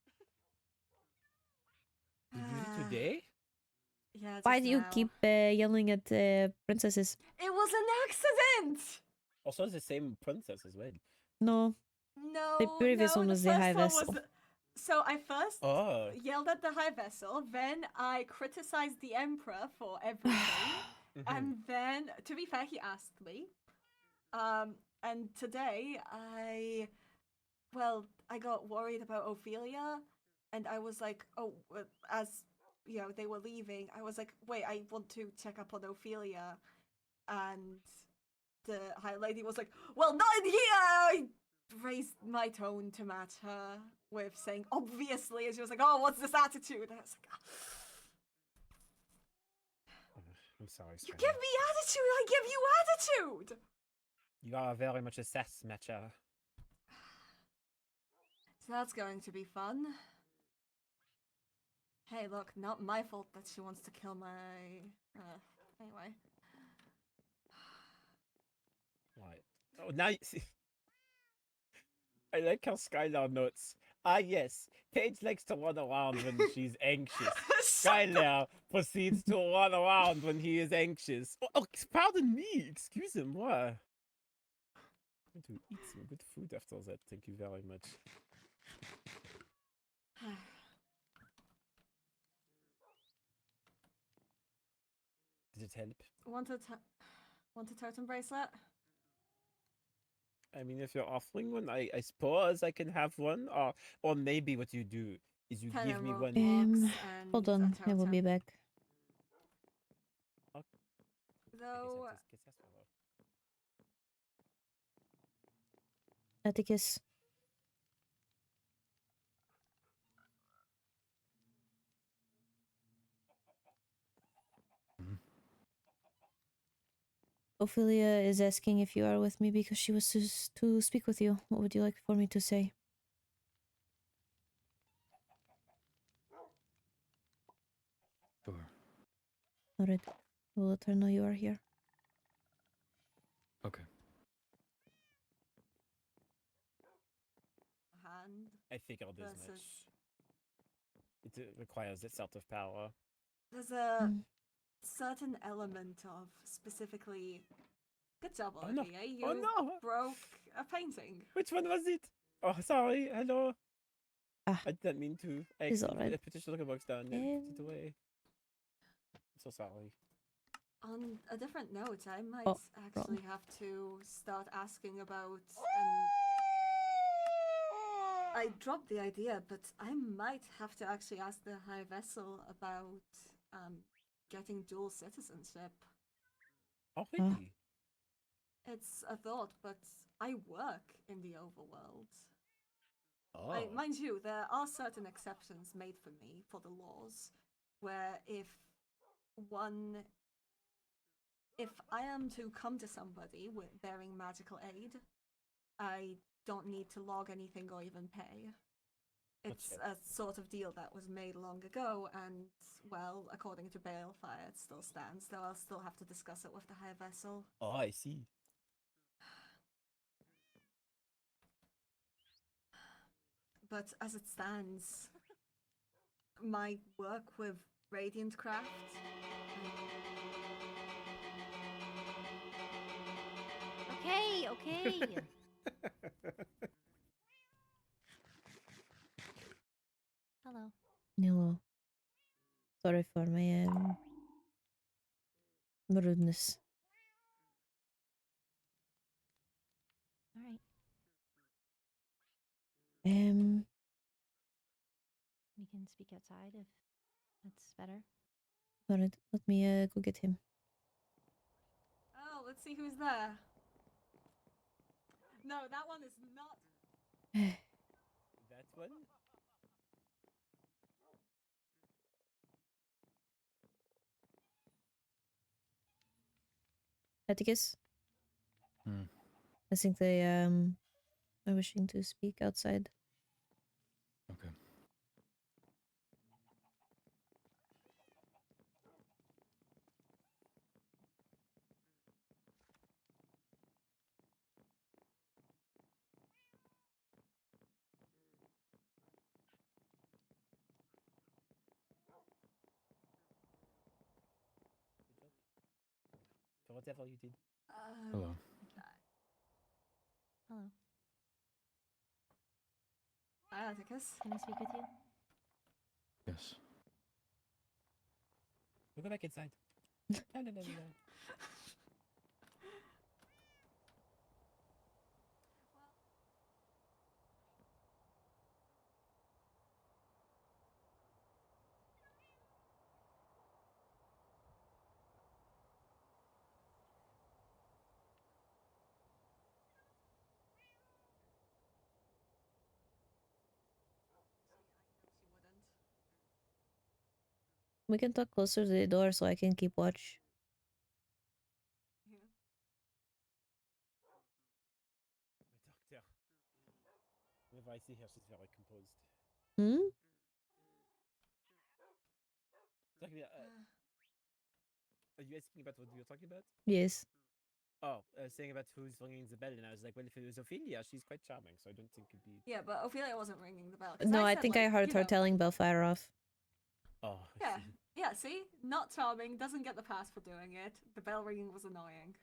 Did you do it today? Yeah. Why just do you now. keep yelling at princesses? It was an accident. Also, the same princess as well. No. No. The previous one the was the High first one Vessel. So I first Oh. yelled at the High Vessel, then I criticized the Emperor for everything, and then, to be fair, he asked me. And today I got worried about Ophelia, and I was like, oh, as you know, they were leaving, I was like, wait, I want to check up on Ophelia, and the High Lady was like, well, not in here! I raised my tone to match her with saying, obviously, and she was like, oh, what's this attitude? And I was like, I'm sorry, you Skylar. give me attitude, I give you attitude! You are very much a sass matcher. So that's going to be fun. Hey, look, not my fault that she wants to kill my... anyway. Right. Oh, now you see. I like how Skylar notes. Ah, yes. Paige likes to run around when she's anxious. Skylar proceeds to run around when he is anxious. Oh, pardon me. Excuse him. What? I'm going to eat some good food after that. Thank you very much. Did it help? Want a totem bracelet? I mean, if you're offering one, I suppose I can have one. Or maybe what you do is you 10 give me emerald one. blocks and Hold a on, I will be totem. back. Though, Atticus. Ophelia is asking if you are with me because she was to speak with you. What would you like for me to say? Sure. Alright, we'll let her know you are here. Okay. hand I figured as much. versus... It requires that sort of power. There's a certain element of specifically... Good job, Oh, no. Olivia. You Oh, no. broke a painting. Which one was it? Oh, sorry. Hello. Ah. I didn't mean to. I It's actually alright. put the sugar box down and put it away. I'm so sorry. On a different note, I might Oh, actually wrong. have to start asking about... I dropped the idea, but I might have to actually ask the High Vessel about getting dual citizenship. Oh, really? It's a thought, but I work in the overworld. Oh. Mind you, there are certain exceptions made for me for the laws, where if I am to come to somebody bearing magical aid, I don't need to log anything or even pay. It's Gotcha. a sort of deal that was made long ago, and, well, according to Balefire, it still stands, though I'll still have to discuss it with the High Vessel. Oh, I see. But as it stands, my work with Radiant Craft... Okay, okay. Hello. Hello. Sorry for my rudeness. All right. We can speak outside if that's better. Alright, let me go get him. Oh, let's see who's there. No, that one is not... That one? Atticus? Hmm. I think they are wishing to speak outside. Okay. For whatever you did. Hello. Hello. Hi, Atticus. Can I speak with you? Yes. We'll go back inside. No. We can talk closer to the door so I can keep watch. My doctor. Whenever I see her, she's very composed. Hmm? Talking about, are you asking about what we were talking about? Yes. Oh, saying about who's ringing the bell, and I was like, well, if it was Ophelia, she's quite charming, so I don't think it'd be. Yeah, but Ophelia wasn't ringing the bell. 'cause No, I said, think like, I heard you her know, telling Belfire off. Oh, I Yeah, see. yeah. See, not charming. Doesn't get the pass for doing it. The bell ringing was annoying.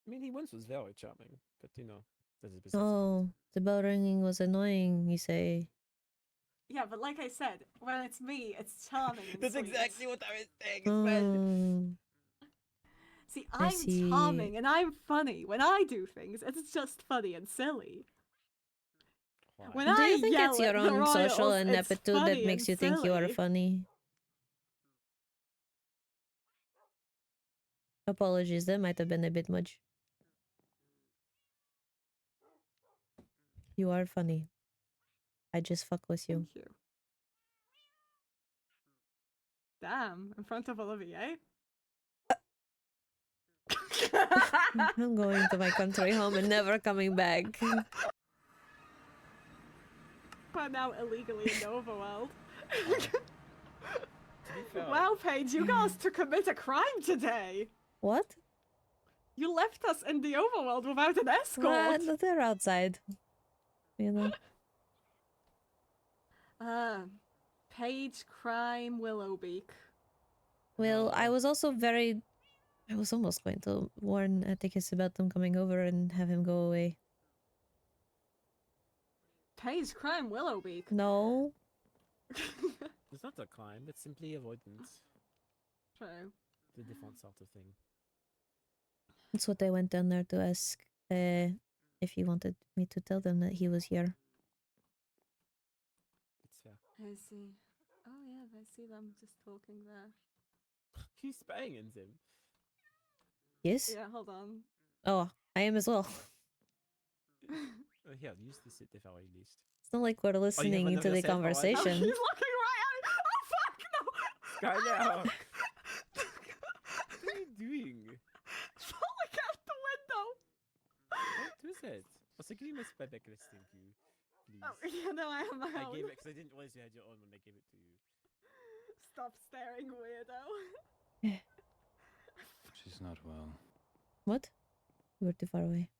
I mean, he once was very charming, but you know, that's a bit. Oh, the bell ringing was annoying, you say. Yeah, but like I said, when it's me, it's charming. And That's sweet. exactly what I was saying as well. See, I I'm see. charming and I'm funny. When I do things, it's just funny and silly. When Do I you think yell it's your at the own social royals, it's ineptitude that funny makes and you think you are silly. funny? Apologies, that might have been a bit much. You are funny. I just fuck with you. Thank you. Damn, in front of Olivier? I'm going to my country home and never coming back. But now illegally in the overworld. To be fair, Wow, Paige, you got us to commit a crime today. What? You left us in the overworld without an escort. What? They're outside. You know. Paige, crime, Willowbeak. Well, I was also very... I was almost going to warn Atticus about them coming over and have him go away. Paige, crime, Willowbeak. No. it's not a crime, it's simply avoidance. True. The different sort of thing. That's what I went down there to ask if he wanted me to tell them that he was here. It's fair. I see. Oh yeah, I see them just talking there. He's spying on them. Yes? Yeah, hold on. Oh, I am as well. Oh, here, use this at the very least. It's not like we're listening one of into the yourself already? Oh, conversation. he's looking right at me. Oh fuck no! Skylar! What are you doing? Falling out the window. What was it? Also, give me my spy necklace, thank you. Please. Oh yeah, no, I have my I own. gave it because I didn't realize you had your own when I gave it to you. Stop staring, weirdo. She's not well. What? You were too far away.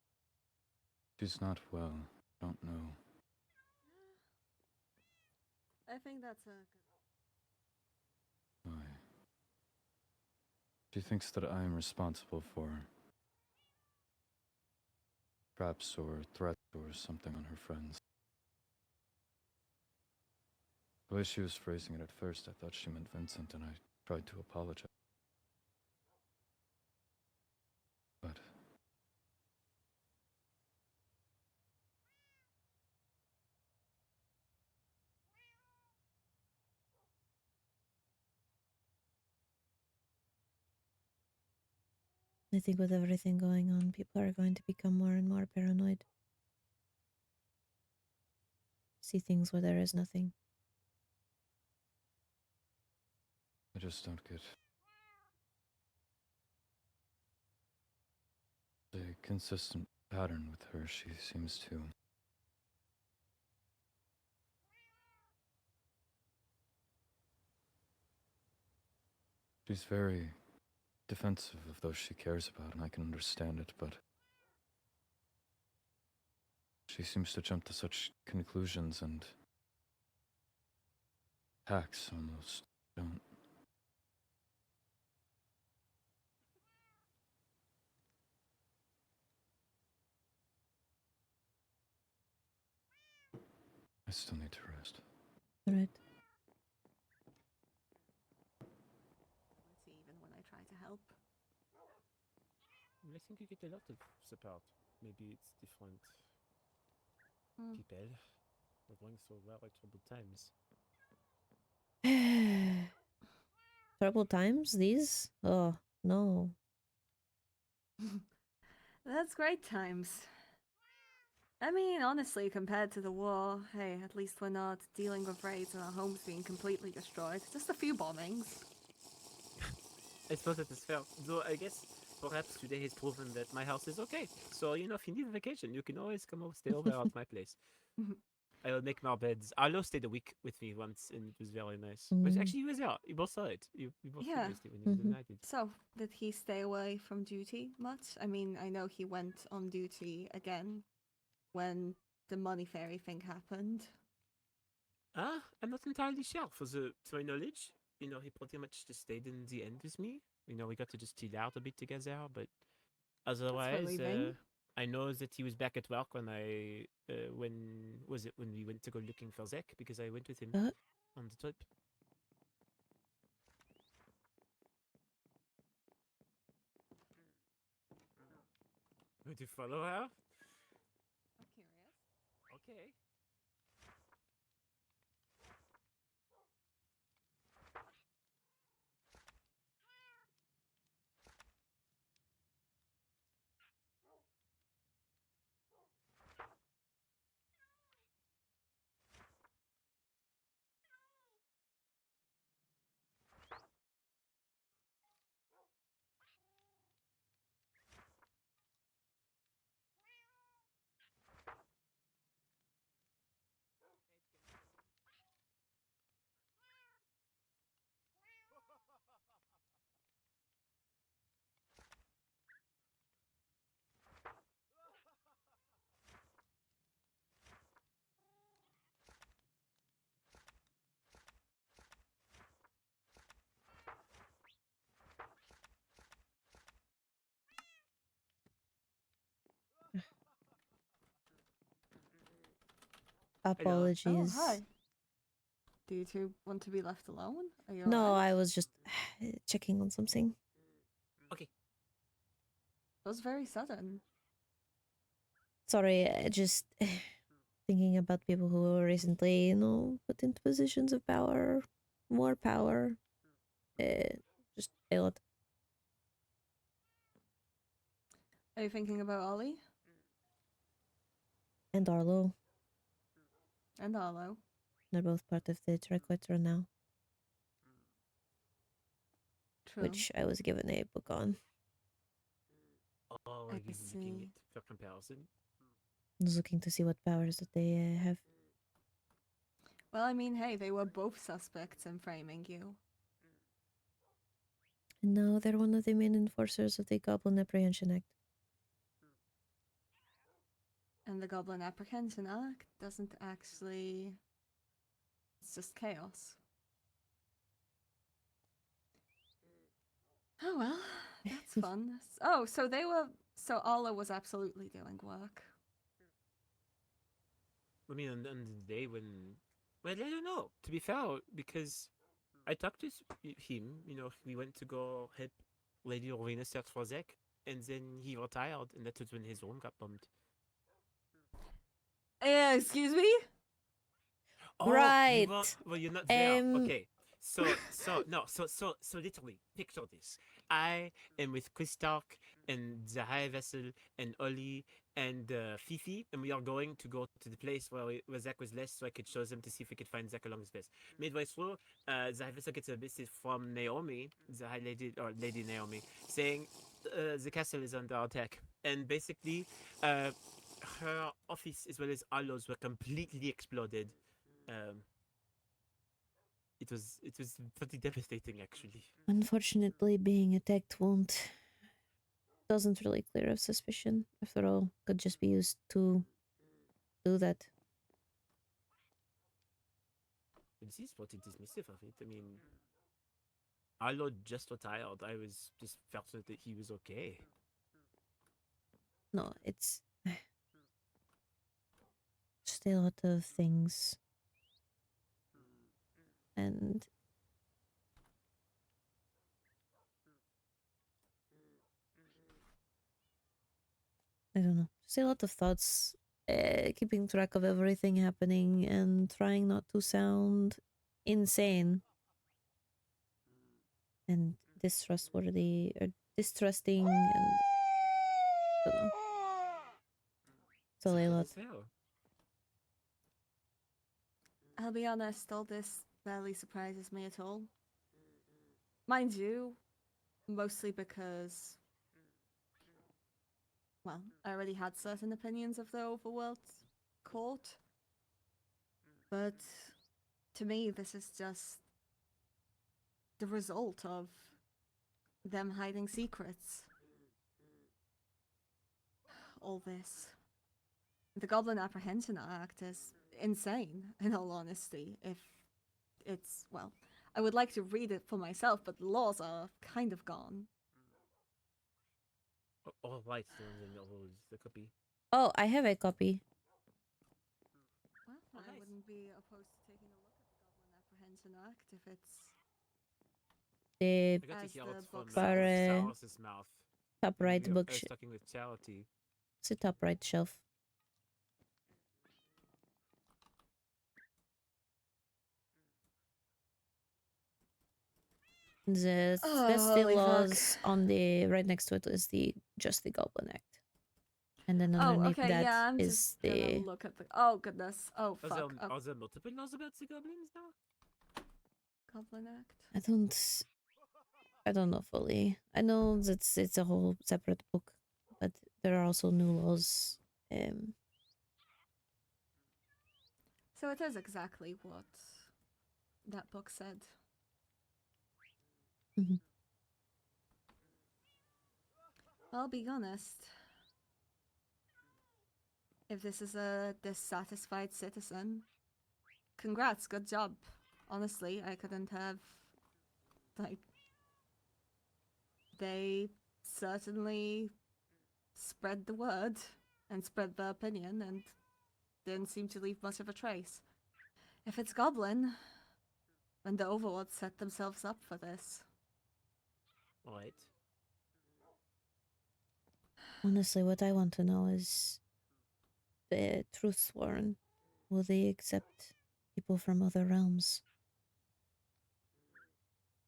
She's not well. Don't know. I think that's a good. Why? She thinks that I am responsible for traps or threats or something on her friends. The way she was phrasing it at first, I thought she meant Vincent, and I tried to apologize. But I think with everything going on, people are going to become more and more paranoid. See things where there is nothing. I just don't get the consistent pattern with her. She seems to she's very defensive of those she cares about, and I can understand it, but she seems to jump to such conclusions and attacks almost. Don't. I still need to rest. Alright. Let's see, even when I try to help. I think you get a lot of support. Maybe it's different people. We're going through very troubled times. Troubled times, these? Oh, no. That's great times. I mean, honestly, compared to the war, hey, at least we're not dealing with raids and our homes being completely destroyed. Just a few bombings. I suppose that is fair. Though I guess perhaps today has proven that my house is okay. So, you know, if you need a vacation, you can always come over, stay over at my place. I will make more beds. Arlo stayed a week with me once, and it was very nice. But Mm. actually, he was there. You both saw it. You both Yeah. witnessed it when he was Mhm. invited. So, did he stay away from duty much? I mean, I know he went on duty again when the money fairy thing happened. I'm not entirely sure. To my knowledge, you know, he pretty much just stayed in the end with me. You know, we got to just chill out a bit together, but otherwise, relieving. I know that he was back at work when when we went to go looking for Zek because I went with him on the trip. Going to follow her? I'm curious. Okay. Apologies. Oh, hi. Do you two want to be left alone? Are you No, alright? I was just checking on something. Okay. It was very sudden. Sorry, just thinking about people who were recently, you know, put into positions of power, more power. Just a lot. Are you thinking about Ollie And Arlo, and Arlo? they're both part of the Triquetra now, True. which I was given a book on. Oh, I are you looking see. at for comparison? I was looking to see what powers that they have. Well, I mean, hey, they were both suspects in framing you. And now they're one of the main enforcers of the Goblin Apprehension Act. And the Goblin Apprehension Act doesn't actually. It's just chaos. Oh well, that's fun. Oh, so they were. So Arlo was absolutely doing work. I mean, on the day when. Well, I don't know. To be fair, because I talked to him, you know, we went to go help Lady Rowena search for Zek, and then he retired, and that was when his home got bombed. Excuse me? Oh, Right. you weren't, well, you're not there. Um, Okay. So literally, picture this. I am with Chris Stark and the High Vessel and Ollie and Fifi, and we are going to go to the place where Zach was left so I could show them to see if we could find Zach along his base. Midway through, the High Vessel gets a message from Naomi, the High Lady, or Lady Naomi, saying the castle is under attack. And basically, her office as well as Arlo's were completely exploded. It was pretty devastating actually. Unfortunately, being attacked doesn't really clear up suspicion. After all, could just be used to do that. This is pretty dismissive of it. I mean, Arlo just retired. I was just fortunate that he was okay. No, it's just a lot of things. And I don't know, just a lot of thoughts, keeping track of everything happening and trying not to sound insane and distrustworthy or distrusting and I don't know. It's a lot. As hell. I'll be honest, all this barely surprises me at all. Mind you, mostly because, well, I already had certain opinions of the overworld court. But to me, this is just the result of them hiding secrets. All this. The Goblin Apprehension Act is insane, in all honesty. If it's, well, I would like to read it for myself, but the laws are kind of gone. All right, so then the copy. Oh, I have a copy. Well, Oh, I nice. wouldn't be opposed to taking a look at the Goblin Apprehension Act if it's The I got to as hear the it from book Bar- Cyrus's mouth. top when right we were- book. I was talking with Charity. It's the top right shelf. That's the holy fuck. laws on the right next to it is the just the Goblin Act, and then Oh, underneath okay, that yeah, I'm is just gonna the look at the. Oh goodness. Oh Are fuck. there, Oh, are there multiple laws about the goblins now? Goblin Act. I don't know fully. I know that it's a whole separate book, but there are also new laws. So it is exactly what that book said. Mhm. I'll be honest. If this is a dissatisfied citizen, congrats, good job. Honestly, I couldn't have. Like. They certainly spread the word and spread their opinion and didn't seem to leave much of a trace. If it's Goblin, then the Overlords set themselves up for this. Right. Honestly, what I want to know is the truth sworn. Will they accept people from other realms?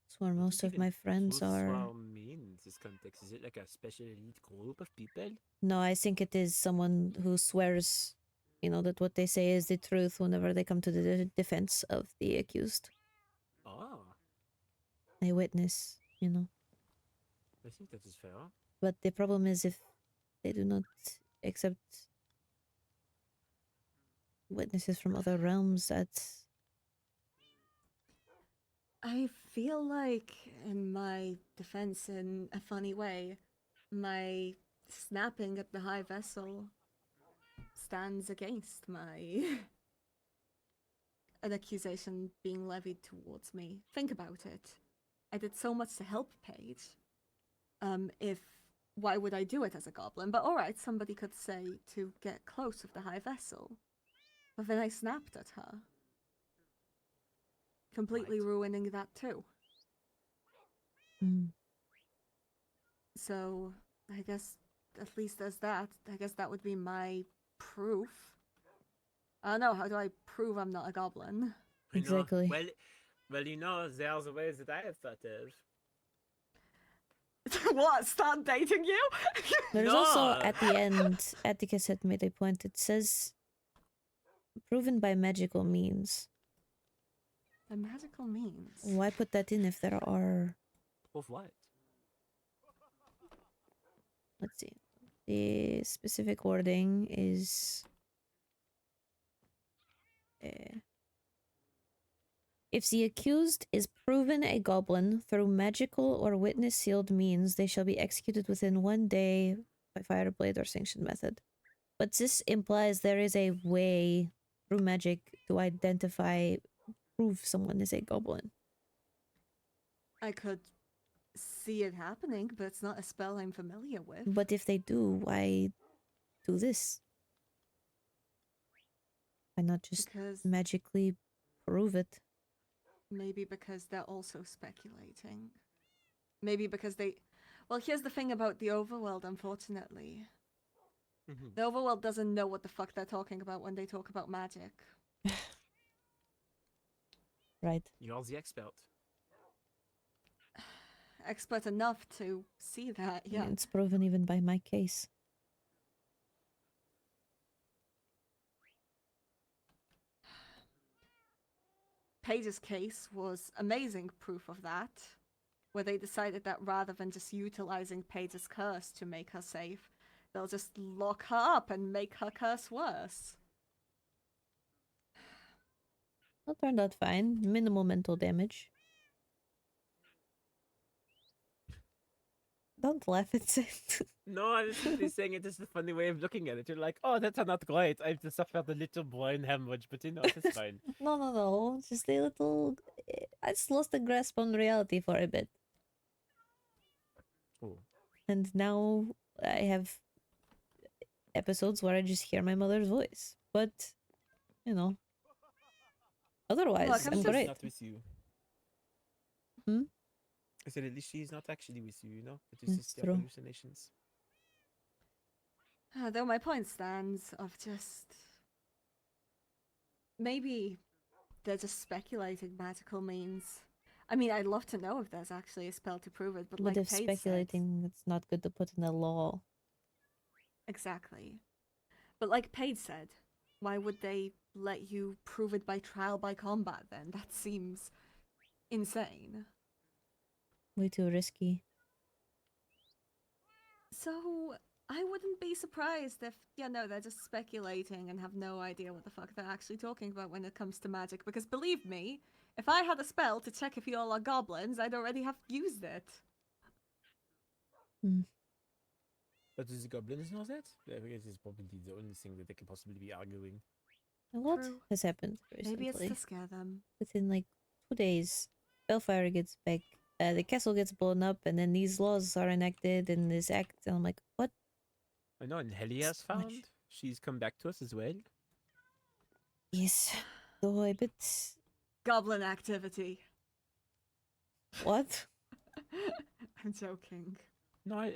That's where What most does of my friends Truth are. Swarm mean in this context? Is it like a special elite group of people? No, I think it is someone who swears, that what they say is the truth whenever they come to the defense of the accused. Ah, A witness, I think that is fair. But the problem is if they do not accept witnesses from other realms, that's... I feel like, in my defense, in a funny way, my snapping at the High Vessel stands against my an accusation being levied towards me. Think about it. I did so much to help Paige. Why would I do it as a goblin? But alright, somebody could say to get close with the High Vessel. But then I snapped at her. Completely ruining that too. So, I guess, at least as that, I guess that would be my proof. I don't know, how do I prove I'm not a goblin? I know. Exactly. Well, there's a ways that I have thought of. What? Start dating you? There's also at the end, Atticus had made a point. It says, proven by magical means. By magical means? Why put that in if there are... Of what? Let's see. The specific wording is... if the accused is proven a goblin through magical or witness sealed means, they shall be executed within 1 day by fire blade or sanctioned method. But this implies there is a way through magic to prove someone is a goblin. I could see it happening, but it's not a spell I'm familiar with. But if they do, why do this? Why not just Because magically prove it? maybe because they're also speculating. Maybe because they... Well, here's the thing about the overworld, unfortunately. The overworld doesn't know what the fuck they're talking about when they talk about magic. Right. You're the expert. Expert enough to see that, yeah. It's proven even by my case. Paige's case was amazing proof of that, where they decided that rather than just utilizing Paige's curse to make her safe, they'll just lock her up and make her curse worse. That turned out fine. Minimal mental damage. Don't laugh at it. No, I was simply saying it is a funny way of looking at it. You're like, oh, that's not great. I've just suffered a little brain hemorrhage, but it's fine. No. Just a little. I just lost the grasp on reality for a bit. Oh. And now I have episodes where I just hear my mother's voice. But, you know. Otherwise, Look, I'm great. Not with you. Hmm? I said at least she's not actually with you, you know? It is just It's your true. hallucinations. Though my point stands of just... Maybe they're just speculating magical means. I mean, I'd love to know if there's actually a spell to prove it, but But like if Paige said... speculating, it's not good to put in the law. Exactly. But like Paige said, why would they let you prove it by trial by combat then? That seems insane. Way too risky. So, I wouldn't be surprised if, they're just speculating and have no idea what the fuck they're actually talking about when it comes to magic. Because believe me, if I had a spell to check if you all are goblins, I'd already have used it. But do the goblins know that? I guess it's probably the only thing that they can possibly be arguing. A lot True. has happened recently. Maybe it's to scare them. Within like 2 days, Bellfire gets back, the castle gets blown up, and then these laws are enacted in this act, and I'm like, what? I know, and Helia's So much. found. She's come back to us as well. Yes, though a bit... Goblin activity. What? I'm joking. No, I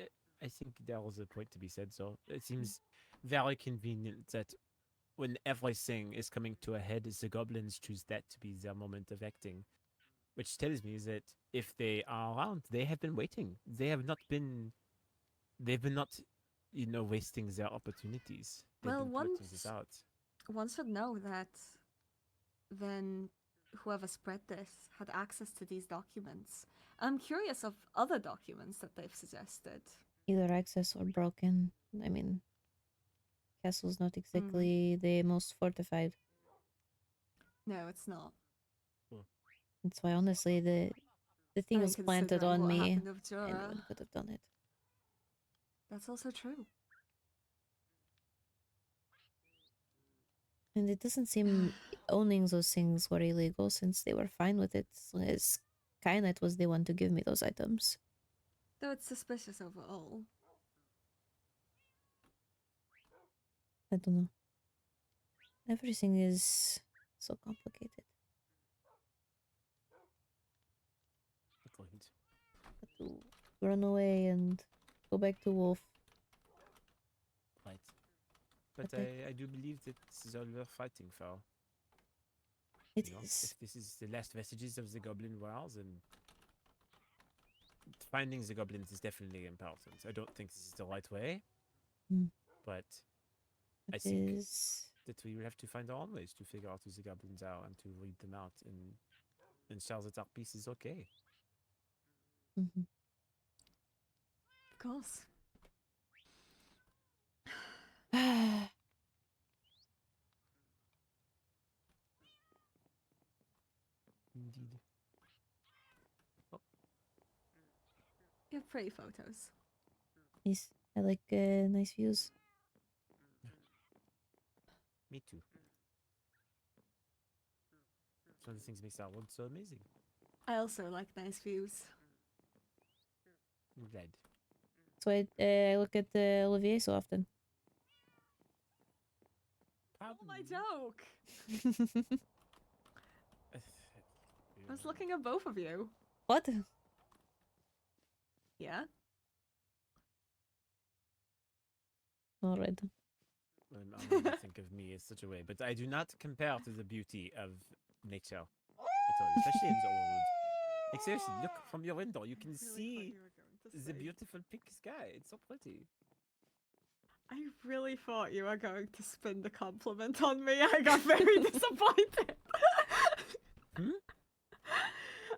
think there was a point to be said, so it seems very convenient that when everything is coming to a head, the goblins choose that to be their moment of acting. Which tells me that if they are around, they have been waiting. They've not, wasting their opportunities. They've Well, been plotting this out. one should know that then whoever spread this had access to these documents. I'm curious of other documents that they've suggested. Either access or broken. I mean, castle's not exactly the most fortified. No, it's not. That's why, honestly, the thing I was planted considering on what me. happened with Jorah. Anyone could have done it. That's also true. And it doesn't seem owning those things were illegal, since they were fine with it, as Skynet was the one to give me those items. Though it's suspicious overall. I don't know. Everything is so complicated. Have to run away and go back to Wolf. Right. But But I do believe that this is all worth fighting for. It You know, is. if this is the last vestiges of the Goblin Wars, then finding the goblins is definitely important. I don't think this is the right way, but I It think is. that we will have to find our own ways to figure out who the goblins are and to read them out and ensure that our peace is okay. Of course. Indeed. Oh. You have pretty photos. Yes, I like nice views. Me too. It's one of the things that makes our world so amazing. I also like nice views. I'm glad. That's why I look at Olivier so often. Oh, my joke! I was looking at both of you. What? Yeah? Alright. I'm gonna think of me as such a way, but I do not compare to the beauty of nature at all, especially in the old world. Like seriously, look from your window, you can see the beautiful pink sky. It's so pretty. I really thought you were going to spin the compliment on me. I got very disappointed.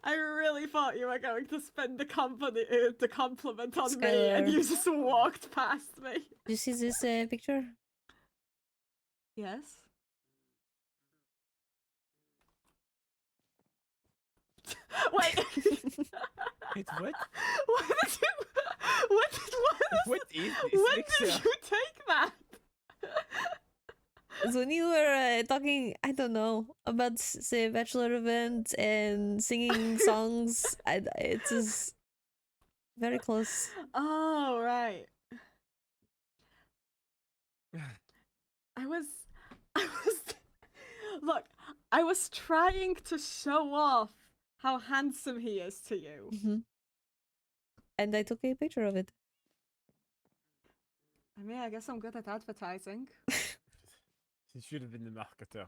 I really thought you were going to spend the compliment on me, and Skylar. you just walked past me. Do you see this picture? Yes. Wait. Wait, what? What did you? What is this When picture? did you take that? So when you were talking, I don't know, about say bachelor event and singing songs, it's just very close. Oh right. I was. Look, I was trying to show off how handsome he is to you. Mhm. And I took a picture of it. I mean, I guess I'm good at advertising. He should have been the marketer.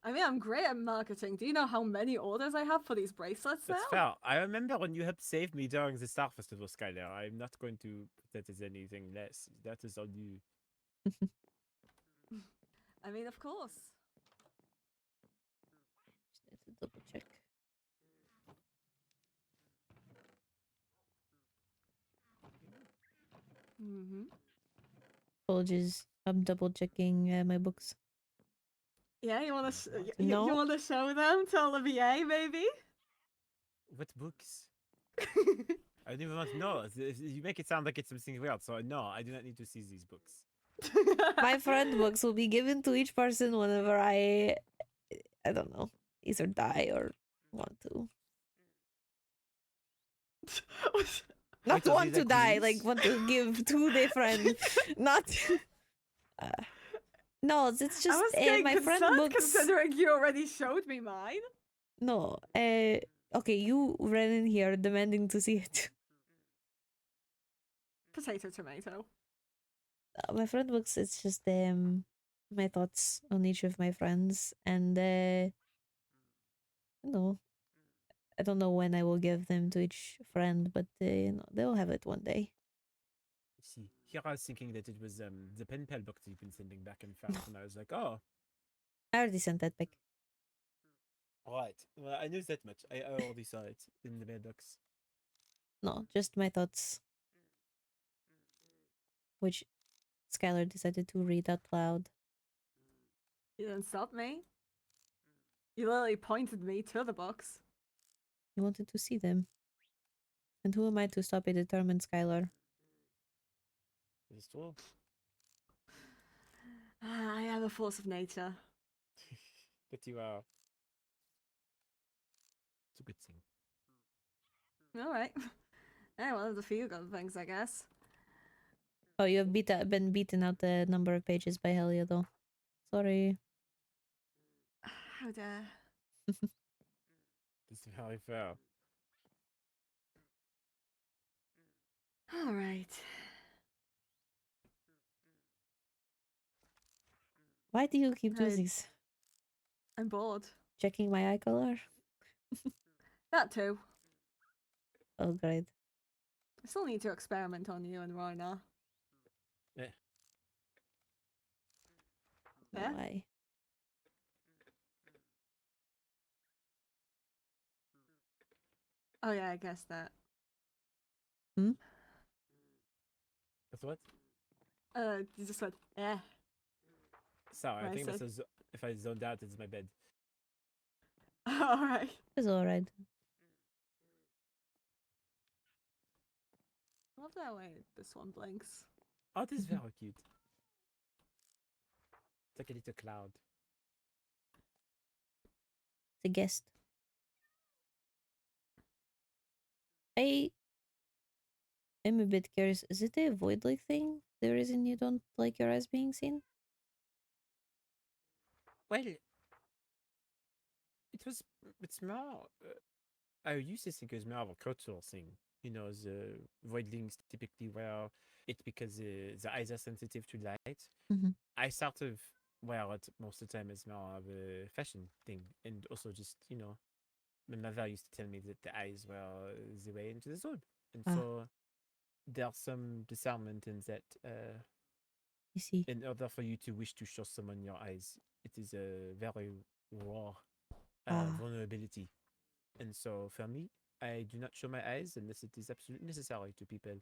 I mean, I'm great at marketing. Do you know how many orders I have for these bracelets now? That's fair. I remember when you helped save me during the Star Festival, Skylar. I'm not going to put that as anything less. That is all you. I mean, of course. Just need to double check. Mm-hmm. Apologies, I'm double checking my books. Yeah, you wanna No. you wanna show them to all the VA, maybe? What books? I don't even want to know. You make it sound like it's something weird, so no, I do not need to see these books. My friend books will be given to each person whenever I don't know, either die or want to. Not Wait, are want these to like die, rules? like want to give to their friend. Not. No, it's I just was getting my friend concerned books. considering you already showed me mine. No, okay, you ran in here demanding to see it. Potato, tomato. My friend books. It's just my thoughts on each of my friends, and no, I don't know when I will give them to each friend, but they'll have it one day. See, here I was thinking that it was the pen pal book that you've been sending back and forth, and I was like, oh, I already sent that back. right. Well, I knew that much. I already saw it in the mailbox. No, just my thoughts, which Skylar decided to read out loud. You didn't stop me. You literally pointed me to the books. You wanted to see them. And who am I to stop a determined Skylar? It's true. I am a force of nature. But you are. It's a good thing. Alright. Yeah, one of the few good things, I guess. Oh, you have been beaten out the number of pages by Helia, though. Sorry. How dare. It's very fair. Alright. Why do you keep doing Hey. this? I'm bored. Checking my eye color? That too. Oh, great. I still need to experiment on you and Rona. Yeah. No, Yeah? I. Oh yeah, I guess that. Hmm? That's what? You just went, eh. Sorry, I Right, think so- this is, if I zoned out, it's my bed. Alright. It's alright. I love that way this one blinks. Oh, this is very cute. It's like a little cloud. The guest. I am a bit curious. Is it a void-like thing? The reason you don't like your eyes being seen? Well, it's more. I used to think it was more of a cultural thing. You know, the voidlings typically wear it because the eyes are sensitive to light. Mhm. I sort of wear it most of the time as more of a fashion thing, and also just my mother used to tell me that the eyes were the way into the soul, and Ah. so there's some discernment in that. You see. In order for you to wish to show someone your eyes, it is a very raw vulnerability. And so for me, I do not show my eyes unless it is absolutely necessary to people.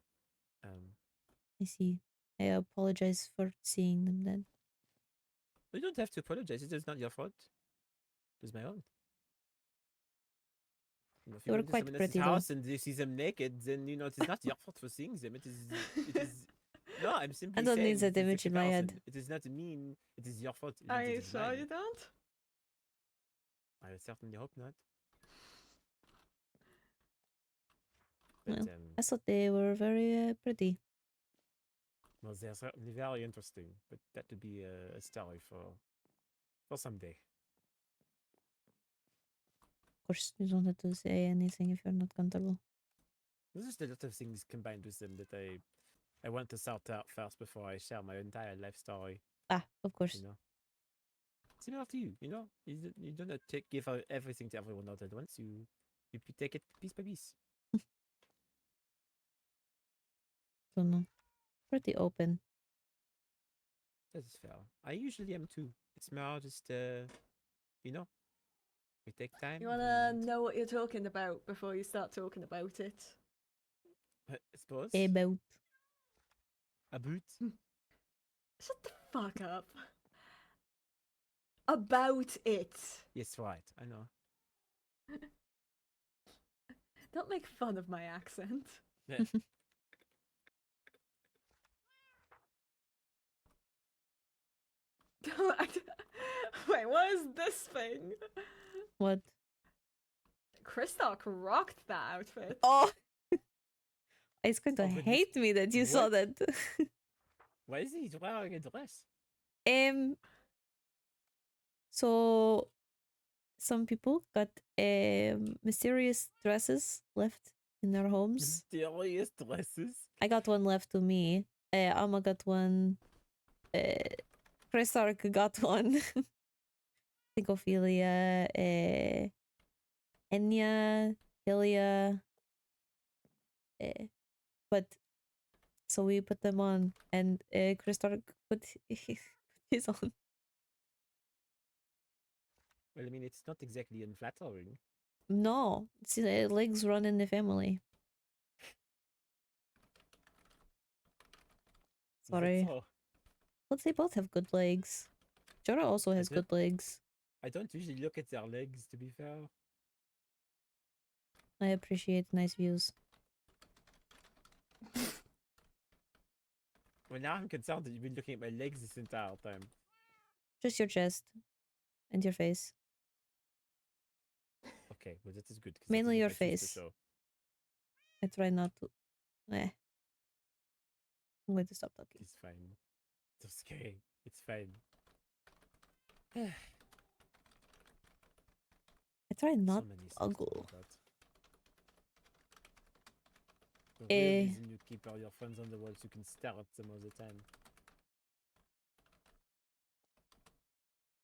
I see. I apologize for seeing them then. You don't have to apologize. It is not your fault. It is my own. You know, if They you were go into quite someone else's pretty though. house and you see them naked, then you know it is not your fault for seeing them. It is. No, I'm simply I don't saying need that it is a image in my head. comparison. It does not mean it is your fault. It Are means it you is sure mine. you don't? I certainly hope not. Well, But I thought they were very pretty. well, they're certainly very interesting. But that would be a story for someday. Of course, you don't have to say anything if you're not comfortable. There's just a lot of things combined with them that I want to sort out first before I share my entire life story. Ah, of course. You know, similar to you. You know, you don't have to give everything to everyone all at once. You take it piece by piece. Don't know. Pretty open. That is fair. I usually am too. It's more just you know, we take time. You wanna and- know what you're talking about before you start talking about it? I suppose. About. A boot. Shut the fuck up. About it. Yes, right. I know. Don't make fun of my accent. Yeah. Wait, what is this thing? What? Kristock rocked that outfit. Oh! It's going to Oh, goodness. hate me that you saw What? that. Why is he wearing a dress? So some people got mysterious dresses left in their homes. Mysterious dresses. I got one left to me. Alma got one. Chris Stark got one. I think Ophelia, Enya, Hillia. But so we put them on, and Chris Stark put his on. Well, I mean, it's not exactly unflattering. No, it's, legs run in the family. Is that Sorry. so? But they both have good legs. Jorah also has don't- good legs. I don't usually look at their legs, to be fair. I appreciate nice views. Well, now I'm concerned that you've been looking at my legs this entire time. Just your chest and your face. Okay, well, that is good. 'cause that Mainly is your what I choose to face. show. I try not to. I'm going to stop talking. It's fine. It's okay. It's fine. I try not so many things to ugly. worry about. The real Eh. reason you keep all your friends on the wall so you can stare at them all the time.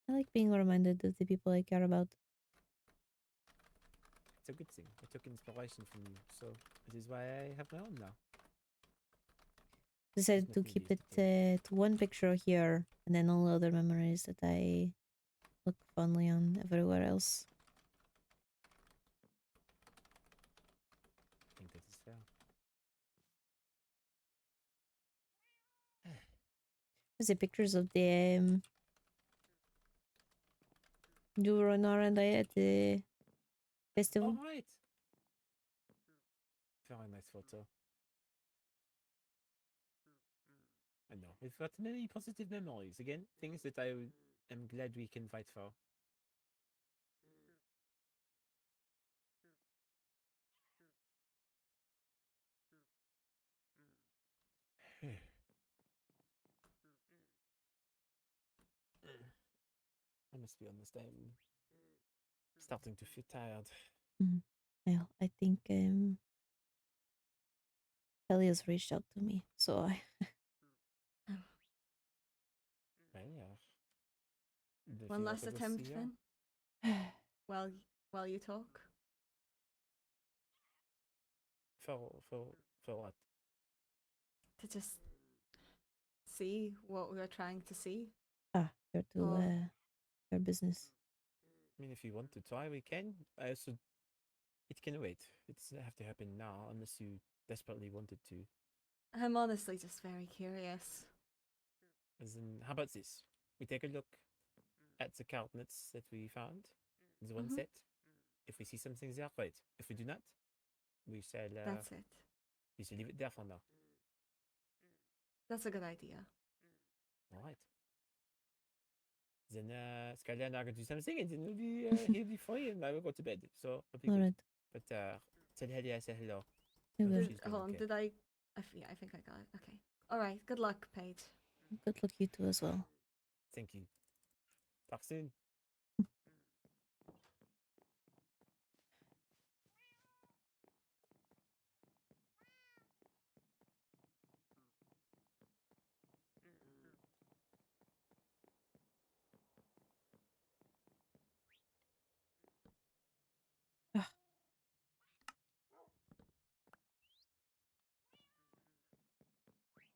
I like being reminded of the people I care about. It's a good thing. I took inspiration from you, so it is why I have my own now. Decided to nothing keep it beautiful. to one picture here, and then all other memories that I look fondly on everywhere else. I think that is fair. There's the pictures of the Duronar and I at the festival. All right. Very nice photo. I know. We've got many positive memories. Again, things that am glad we can fight for. I must be honest, I'm starting to feel tired. Well, I think Elias reached out to me, so I Well, yeah. If One you last want to attempt see her- then? While you talk? For what? To just see what we are trying to see? you're to Oh. your business. I mean, if you want to try, we can. I also, it can wait. It doesn't have to happen now unless you desperately want it to. I'm honestly just very curious. As in, how about this? We take a look at the cabinets that we found. The one Mhm. set. If we see something there, great. If we do not, we shall. That's it. We shall leave it there for now. That's a good idea. All right. Then Skylar and I are gonna do something, and then he'll be free, and I will go to bed. So it'll be All good. right. But tell Heli I said hello. I Hope will. she's doing Hold on, okay. did I? Yeah, I think I got it. Okay. All right. Good luck, Paige. Good luck, you too, as well. Thank you. Talk soon.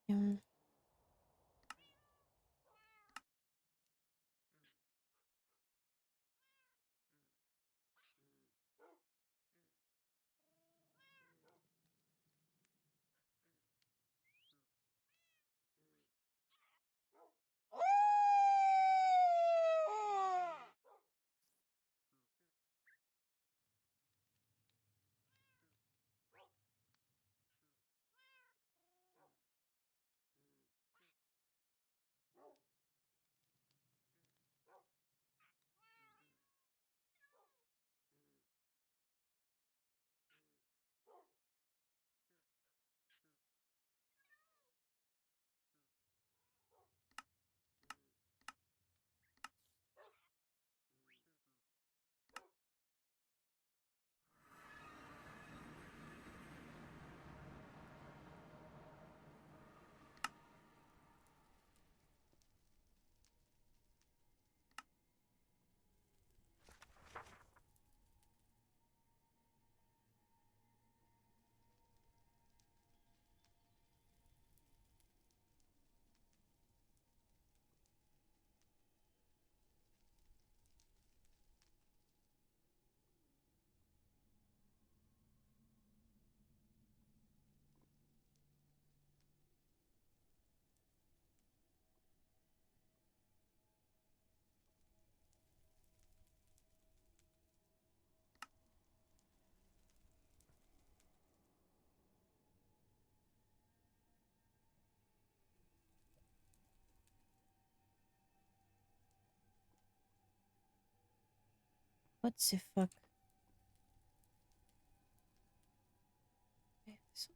Yeah. What the fuck? Okay, so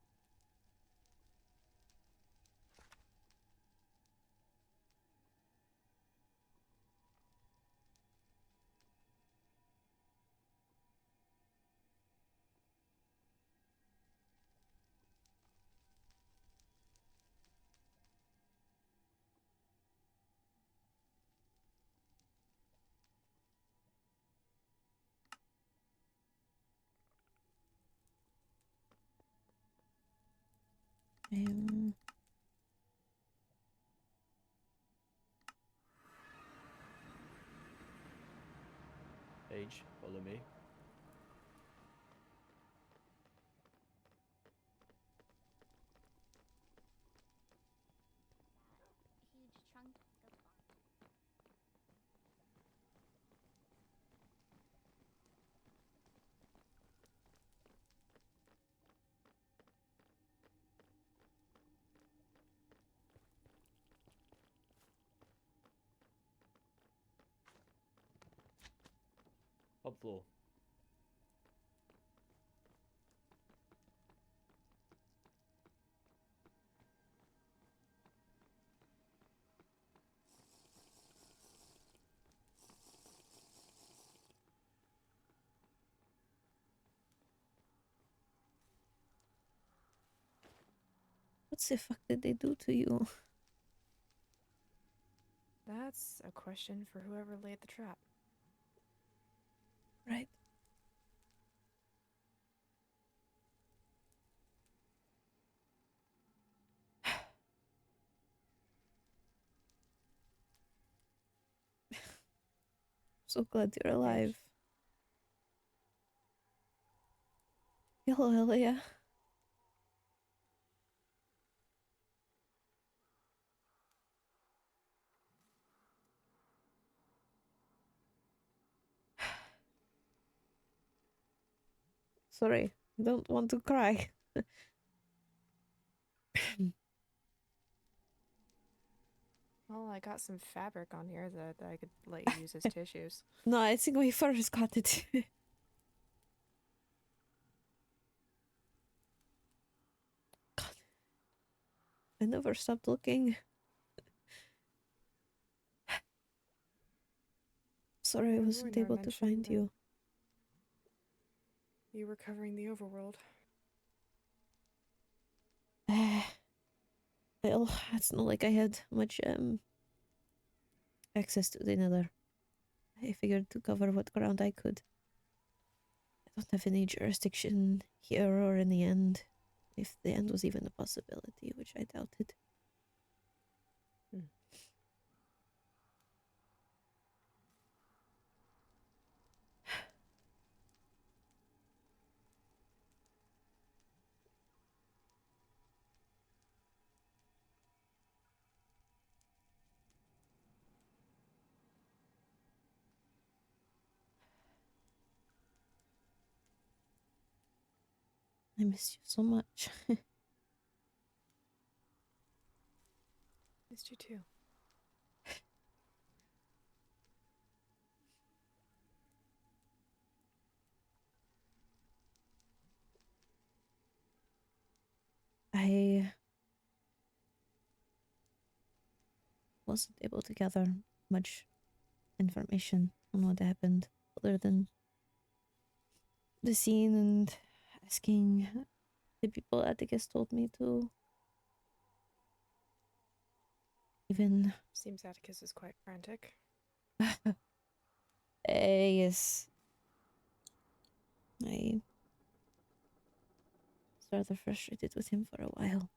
um, Paige, follow me. Huge chunk of Top floor. what the fuck did they do to you? That's a question for whoever laid the trap. Right. So glad you're alive. Hello, Elia. Sorry, I don't want to cry. Well, I got some fabric on here that I could let you use as tissues. No, I think we first got it. God. I never stopped looking. Sorry I wasn't able to find you. You were covering the overworld. Well, it's not like I had much access to the nether. I figured to cover what ground I could. I don't have any jurisdiction here or in the end, if the end was even a possibility, which I doubted. I miss you so much. Missed you too. I wasn't able to gather much information on what happened other than the scene and asking the people Atticus told me to. Even Seems Atticus is quite frantic. yes. I was rather frustrated with him for a while.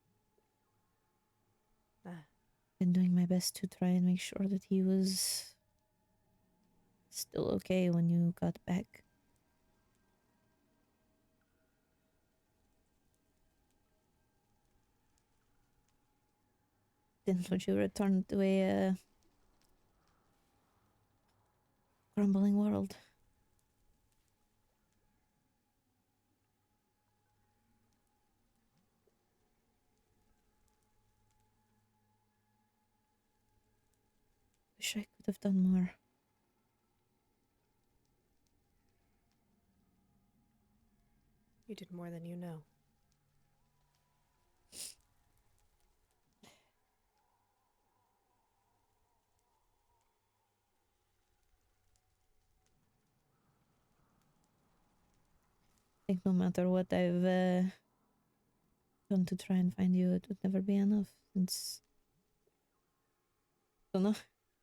Been doing my best to try and make sure that he was still okay when you got back. Didn't want you to return to a crumbling world. Wish I could have done more. You did more than you know. I think no matter what I've done to try and find you, it would never be enough. Since I don't know,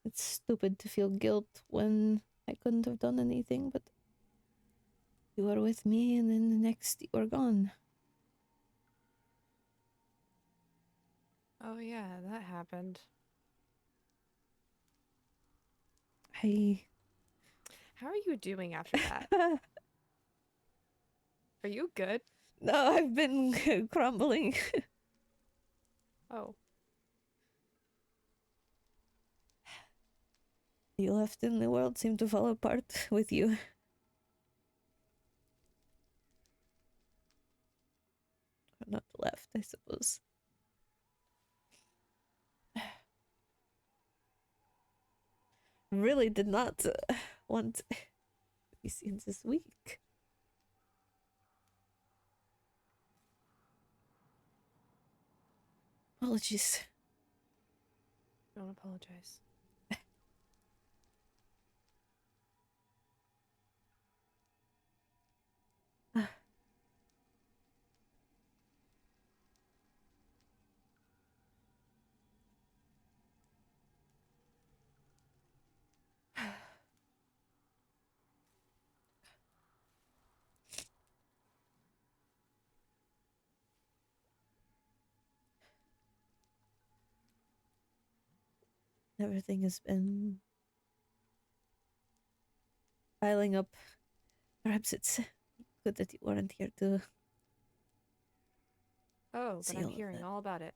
it's stupid to feel guilt when I couldn't have done anything, but you were with me, and then the next you were gone. Oh yeah, that happened. How are you doing after that? Are you good? No, I've been crumbling. Oh. You left and the world seemed to fall apart with you. Or not left, I suppose. Really did not want to be seen this week. Apologies. Don't apologize. Everything has been piling up. Perhaps it's good that you weren't here to Oh, but see I'm all of hearing that. all about it.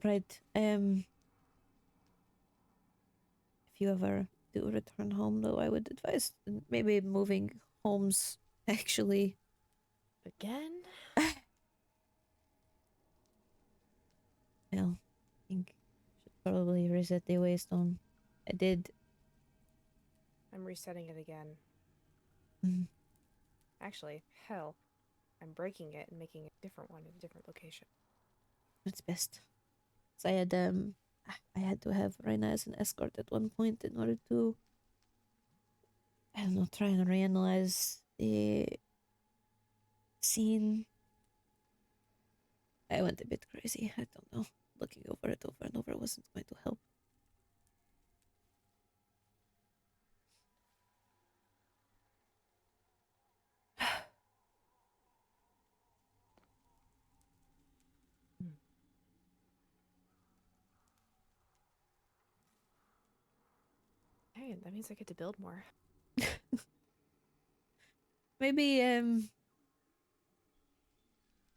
Right. If you ever do return home, though, I would advise maybe moving homes. Actually, Again? well, I think I should probably reset the waystone. I did. I'm resetting it again. Mm, Actually, hell, I'm breaking it and making a different one in a different location. That's best. So I had to have Reina as an escort at one point in order to, I don't know, try and reanalyze the scene. I went a bit crazy. I don't know. Looking over it over and over wasn't going to help. Hey, that means I get to build more. Maybe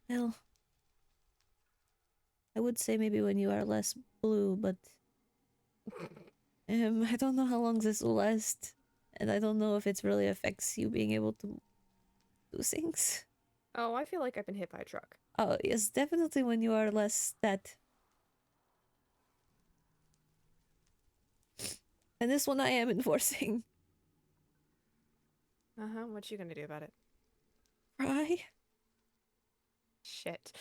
well, I would say maybe when you are less blue, but I don't know how long this will last, and I don't know if it really affects you being able to do things. Oh, I feel like I've been hit by a truck. Oh yes, definitely when you are less that. And this one I am enforcing. Uh-huh, what you gonna do about it? Cry? Shit.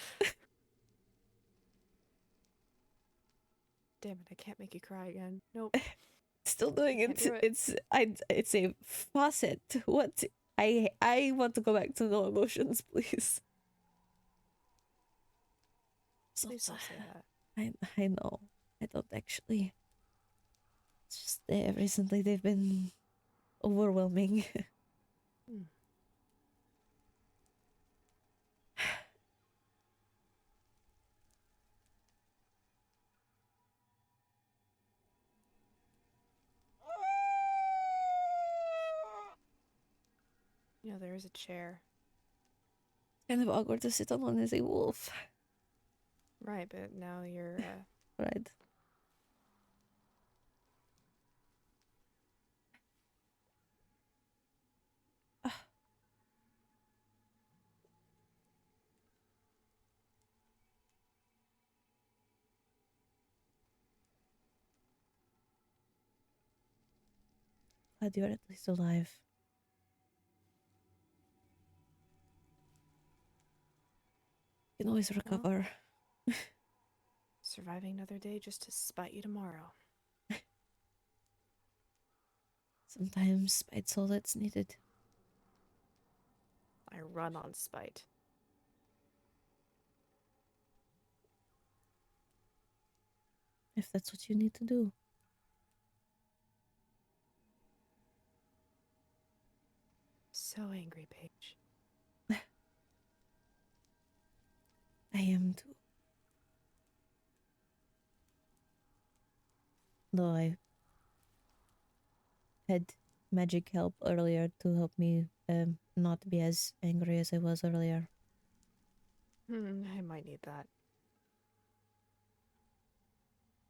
Damn it, I can't make you cry again. Nope. Still doing Can't it. do it. It's a faucet. What? I want to go back to no emotions, please. So Please don't say that. I know. I don't actually. It's just recently they've been overwhelming. Hmm. You know, there is a chair. Kind of awkward to sit on one as a wolf. Right, but now you're, Right. Glad you're at least alive. You can always recover. surviving another day just to spite you tomorrow. Sometimes spite's all that's needed. I run on spite. If that's what you need to do. So angry, Paige. I am too. Though I had magic help earlier to help me not be as angry as I was earlier. I might need that.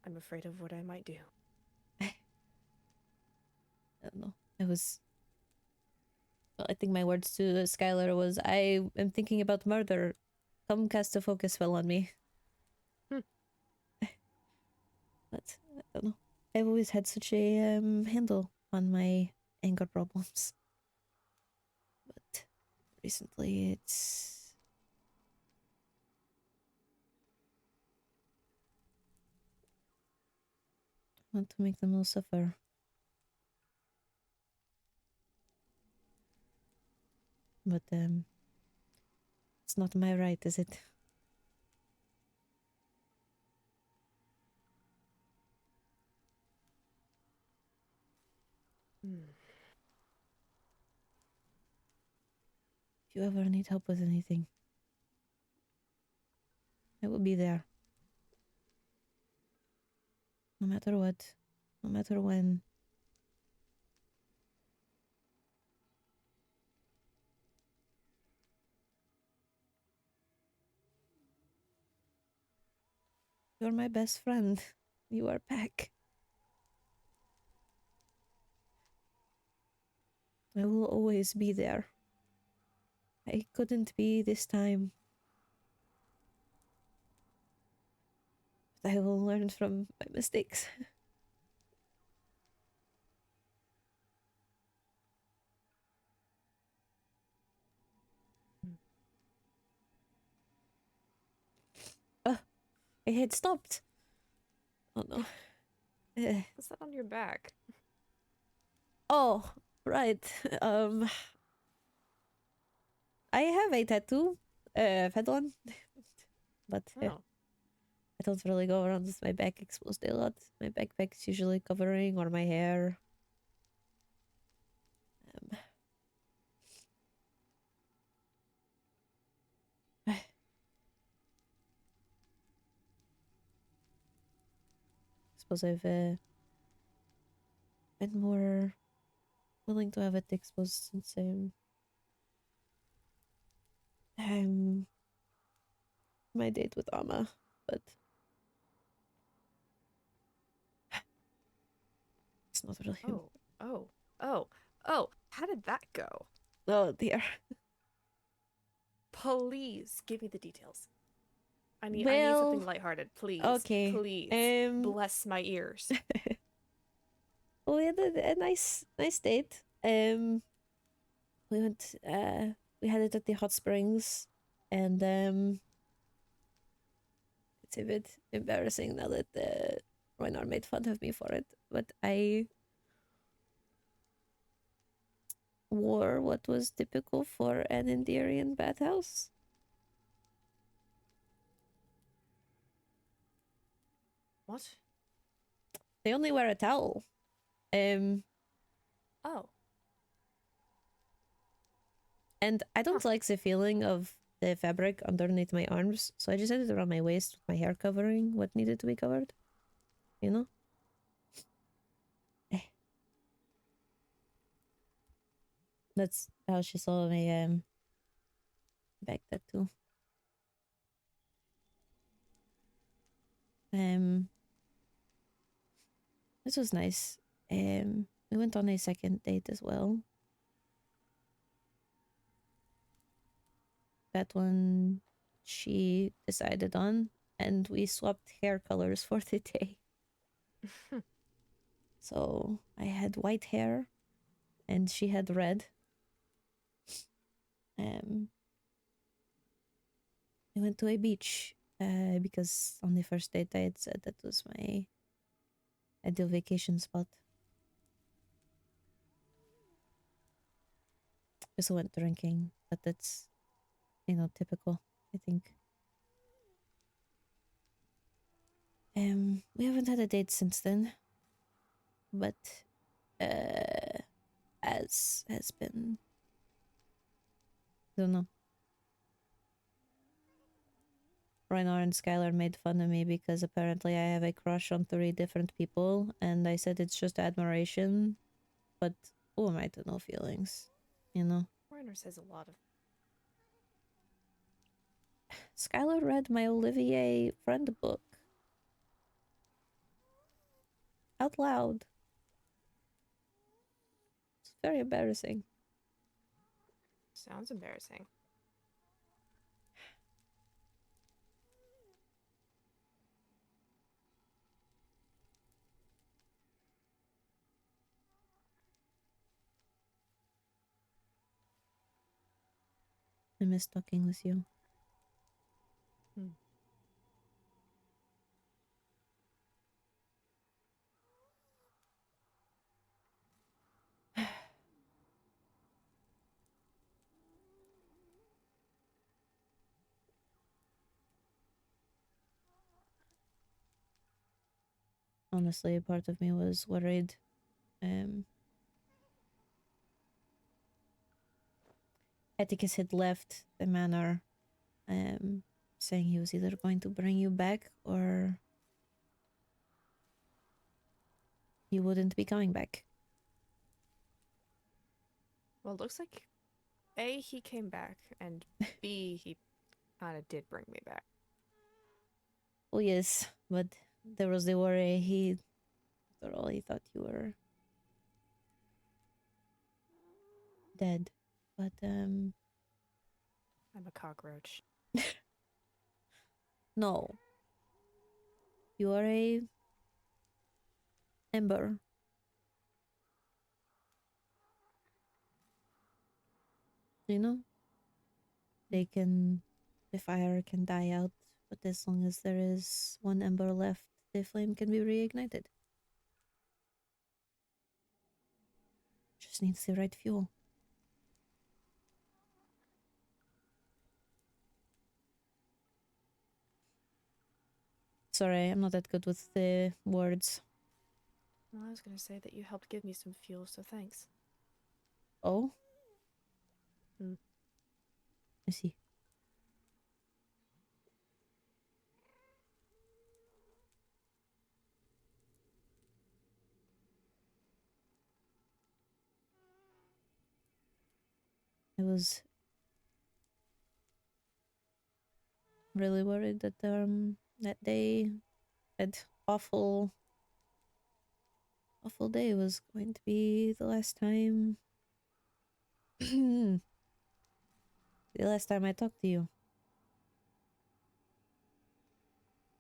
I'm afraid of what I might do. I don't know. I think my words to Skylar was, I am thinking about murder. Come cast a focus spell on me. But I don't know. I've always had such a handle on my anger problems. But recently it's... I want to make them all suffer. But it's not my right, is it? If you ever need help with anything, I will be there. No matter what, no matter when. You're my best friend. You are back. I will always be there. I couldn't be this time. But I will learn from my mistakes. I had stopped. Oh no. What's that on your back? Oh, right. I have a tattoo. Fedon. But Oh. I don't really go around with my back exposed a lot. My backpack's usually covering or my hair. Suppose I've been more willing to have it exposed since my date with Amma, but it's not really him. Oh, how did that go? Oh dear. Please give me the details. I need Well, something lighthearted, please. okay. Please. Bless my ears. Well, we had a nice date. We went we had it at the hot springs, and it's a bit embarrassing now that Roynar made fun of me for it, but I wore what was typical for an Indirian bathhouse. What? They only wear a towel. Oh. And I don't like the feeling of the fabric underneath my arms, so I just had it around my waist with my hair covering what needed to be covered. You know? That's how she saw my back tattoo. This was nice. We went on a second date as well. That one she decided on, and we swapped hair colors for the day. So I had white hair, and she had red. We went to a beach because on the first date I had said that was my ideal vacation spot. We also went drinking, but that's, typical, I think. We haven't had a date since then, but as has been, I don't know. Ragnar and Skylar made fun of me because apparently I have a crush on 3 different people, and I said it's just admiration, but who am I to know feelings, Reiner says a lot of. Skylar read my Olivier friend book out loud. It's very embarrassing. Sounds embarrassing. I miss talking with you. Honestly, a part of me was worried. Atticus had left the manor, saying he was either going to bring you back or he wouldn't be coming back. Well, it looks like A, he came back, and B, he kind of did bring me back. Oh yes, but there was the worry. After all, he thought you were dead. But I'm a cockroach. no, you are a ember. You know, the fire can die out, but as long as there is one ember left, the flame can be reignited. Just needs the right fuel. Sorry, I'm not that good with the words. Well, I was gonna say that you helped give me some fuel, so thanks. Oh? Hmm. I see. I was really worried that day, that awful day was going to be the last time the last time I talked to you.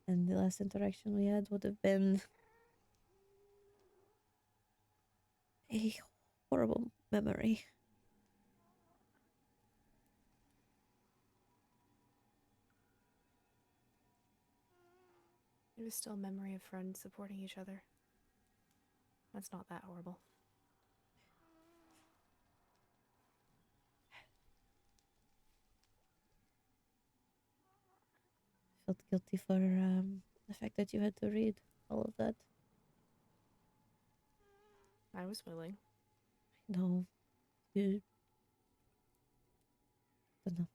And the last interaction we had would have been a horrible memory. It was still a memory of friends supporting each other. That's not that horrible. Felt guilty for the fact that you had to read all of that. I was willing. No, you don't know.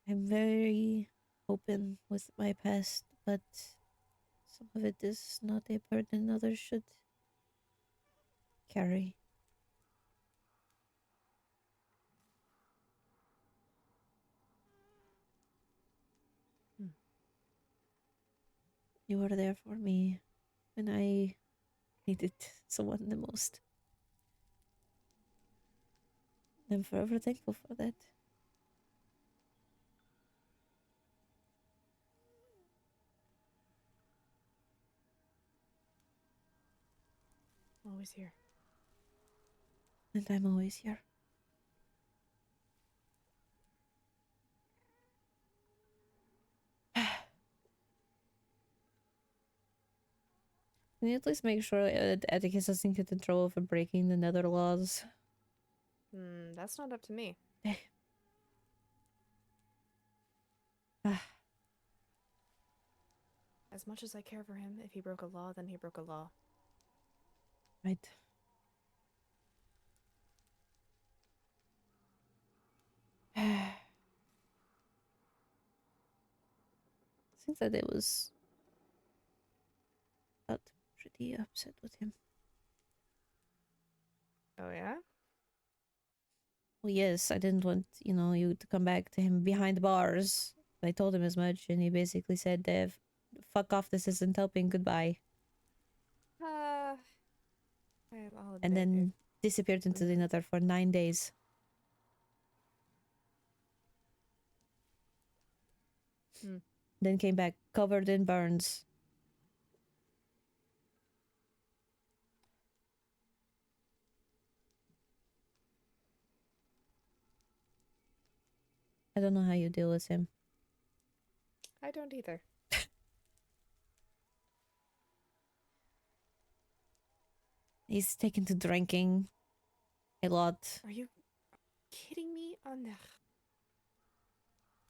I'm very open with my past, but some of it is not a burden others should carry. You were there for me when I needed someone the most. I'm forever thankful for that. Always here. And I'm always here. Can you at least make sure that Atticus doesn't get in trouble for breaking the nether laws? That's not up to me. As much as I care for him, if he broke a law, then he broke a law. Right. I think that it was felt pretty upset with him. Oh, yeah? Well, yes, I didn't want, you to come back to him behind bars. I told him as much, and he basically said, fuck off, this isn't helping, goodbye. I'll And admit then disappeared into the nether for 9 days. Then came back covered in burns. I don't know how you deal with him. I don't either. He's taken to drinking a lot. Are you kidding me? Oh, no.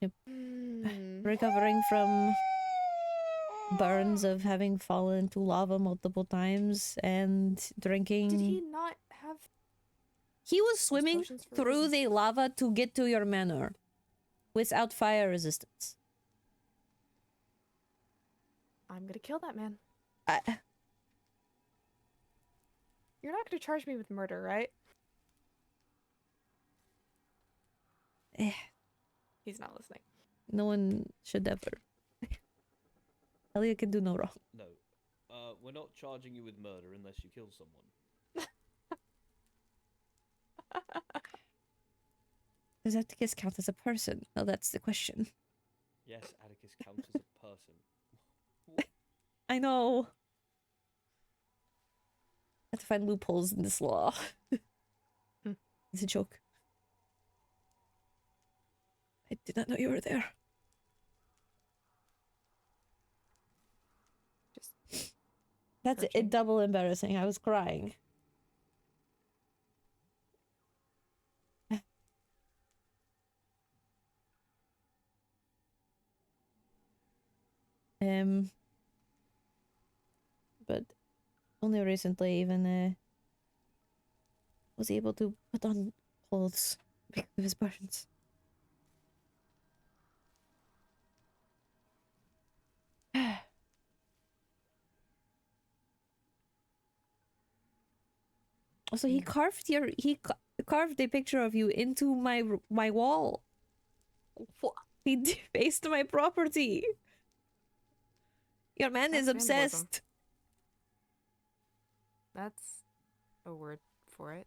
Yep. Recovering from burns of having fallen into lava multiple times and drinking. Did he not have He was swimming potions for a through reason. the lava to get to your manor without fire resistance. I'm gonna kill that man. I, You're not gonna charge me with murder, right? eh, He's not listening. no one should ever. Elia can do no wrong. No, we're not charging you with murder unless you kill someone. Does Atticus count as a person? Well, that's the question. Yes, Atticus counts as a person. I know. I have to find loopholes in this law. It's a joke. I did not know you were there. That's it, double embarrassing. I was crying. But only recently even was able to put on clothes because of his burns. Also, he carved carved a picture of you into my wall. He defaced my property. Your man is That's vandalism. obsessed. That's a word for it.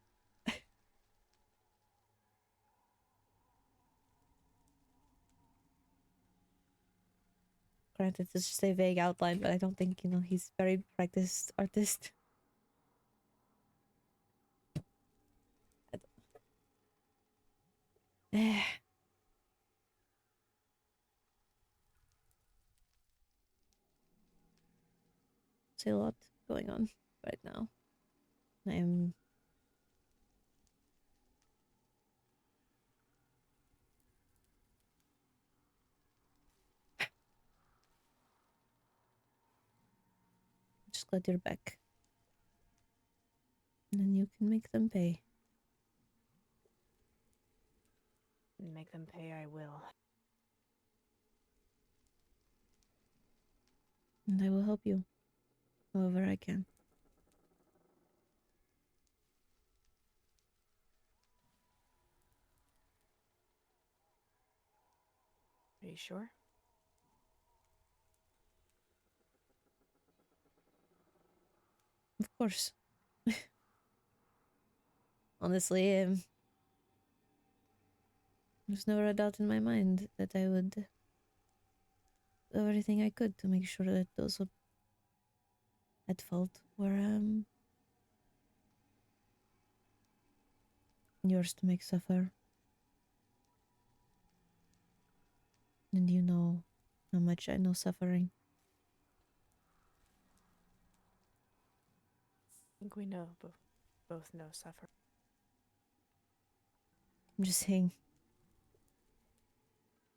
Granted, it's just a vague outline, but I don't think, he's very practiced artist. There's a lot going on right now. I'm just glad you're back. And then you can make them pay. Make them pay, I will. And I will help you however I can. Are you sure? Of course. Honestly, there's never a doubt in my mind that I would do everything I could to make sure that those who at fault were yours to make suffer. And you know how much I know suffering. I think we know, both know suffer. I'm just saying,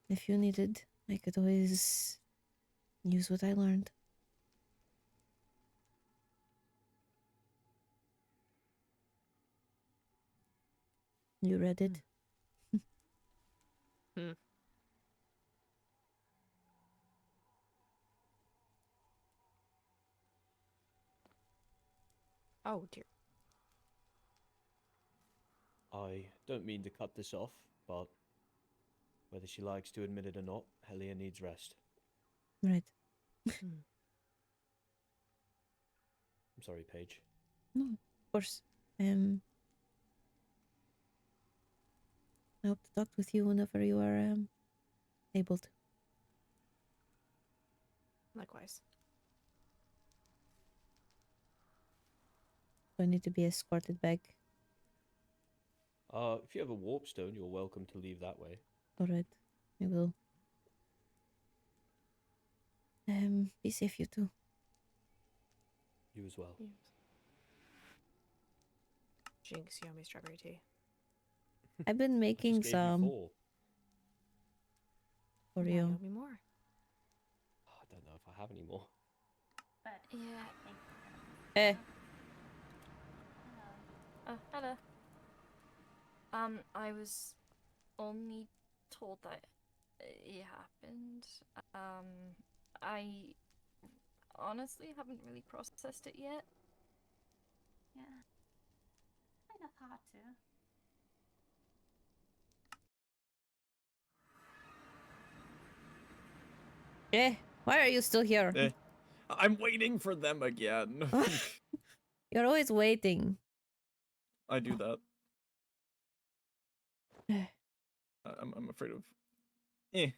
if you needed, I could always use what I learned. You read it? Hmm. Oh dear. I don't mean to cut this off, but whether she likes to admit it or not, Helia needs rest. Right. I'm sorry, Paige. No, of course. I hope to talk with you whenever you are able to. Likewise. Do I need to be escorted back? If you have a warp stone, you're welcome to leave that way. Alright, I will. Be safe, you too. You as well. Jinx, yummy strawberry tea. I've been making Just gave you some 4. for Now you. you owe me more. I don't know if I have any more. But yeah. Eh. Oh, hello. I was only told that it happened. I honestly haven't really processed it yet. Yeah. Kind of hard to. Why are you still here? I'm waiting for them again. You're always waiting. I do that. I'm afraid of. Eh.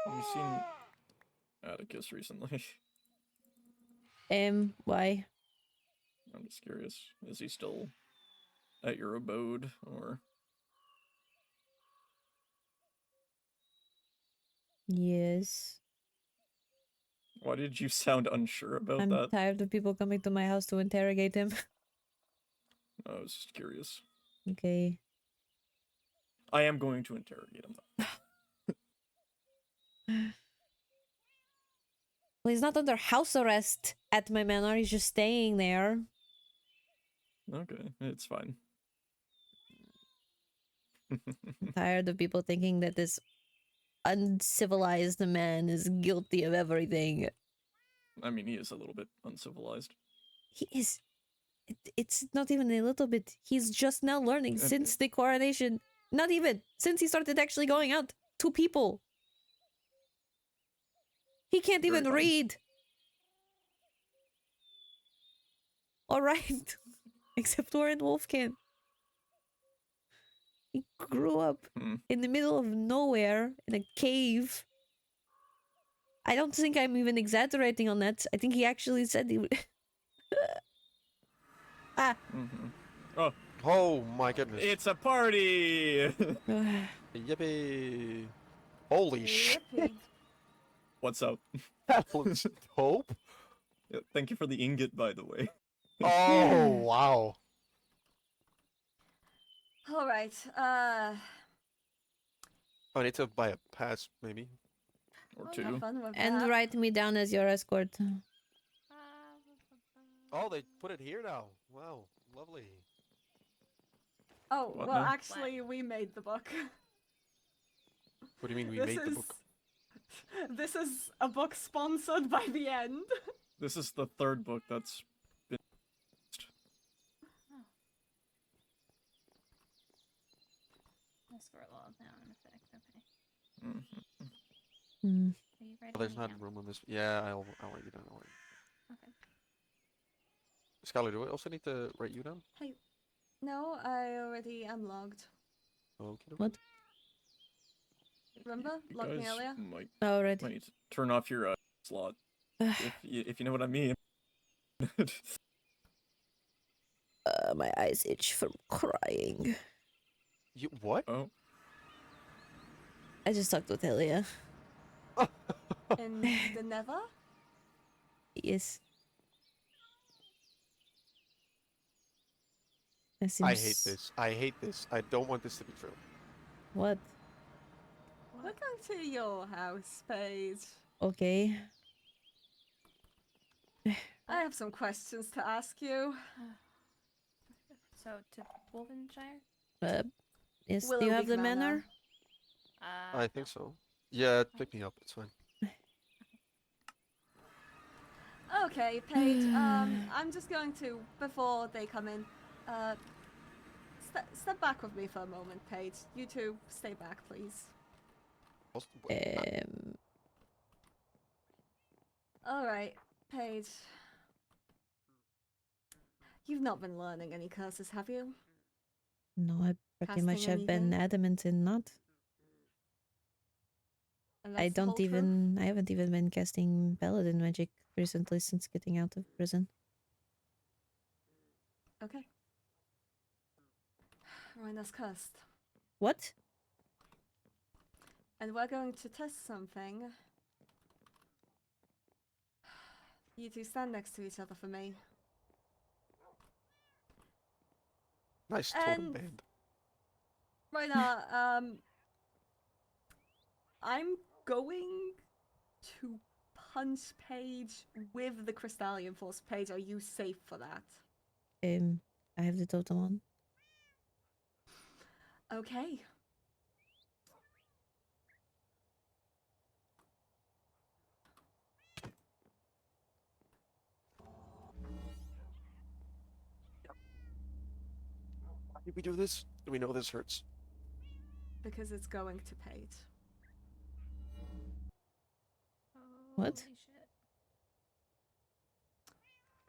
Have you seen Atticus recently? Why? I'm just curious. Is he still at your abode, or? Yes. Why did you sound unsure about I'm that? tired of people coming to my house to interrogate him. I was just curious. Okay. I am going to interrogate him. Well, he's not under house arrest at my manor. He's just staying there. Okay, it's fine. I'm tired of people thinking that this uncivilized man is guilty of everything. I mean, he is a little bit uncivilized. He is. It's not even a little bit. He's just now learning since the coronation. Not even. Since he started actually going out to people. He can't even read. Alright. Except Warren Wolf can. He grew up in the middle of nowhere in a cave. I don't think I'm even exaggerating on that. I think he actually said he would. Oh my goodness. It's a party! Yippee. Holy shit. What's up? That looks dope. Yeah, thank you for the ingot, by the way. Oh, wow. Alright, I need to buy a pass, maybe. Or have fun with And that. write me down as your escort. Oh, they put it here now. Wow, lovely. Oh, What well, now? actually, we made the book. What do you mean we This made the is- book? This is a book sponsored by the end. This is the third book that's been. Escort law now in effect. Okay. Hmm. Are you ready? Oh, there's not room on this. Yeah, I'll write you down. Okay. Skylar, do I also need to write you down? Hey, no, I already am logged. Okay. What? Remember? You Logged me guys earlier? might Alright. need to turn off your slot. if you know what I mean. My eyes itch from crying. You what? Oh. I just talked with Elia. In the Nether? Yes. I hate this. I hate this. I don't want this to be true. What? Welcome to your house, Paige. Okay. I have some questions to ask you. So to Wolvenshire? Yes, do you Willow have the Beak manor? I think so. Yeah, pick me up. It's fine. Okay, Paige, I'm just going to, before they come in, step back with me for a moment, Paige. You two, stay back, please. Alright, Paige. You've not been learning any curses, have you? No, I pretty much Casting have been anything? adamant in not. And I that's the don't whole truth? even. I haven't even been casting paladin magic recently since getting out of prison. Okay. Rhina's cursed. What? And we're going to test something. You two stand next to each other for me. Nice totem And- band. Rhina, I'm going to punch Paige with the Crystallian Force. Paige, are you safe for that? I have the totem on. Okay. Why did we do this? We know this hurts. Because it's going to Paige. What?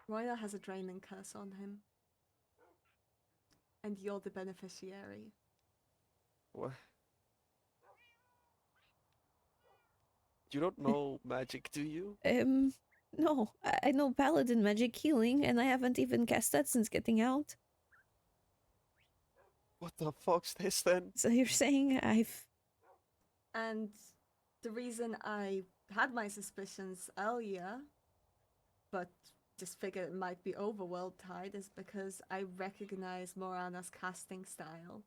Roya has a draining curse on him. And you're the beneficiary. What? You don't know magic, do you? No. I know paladin magic healing, and I haven't even cast that since getting out. What the fuck's this then? So you're saying I've... And the reason I had my suspicions earlier, but just figured it might be overworld tied, is because I recognize Morana's casting style.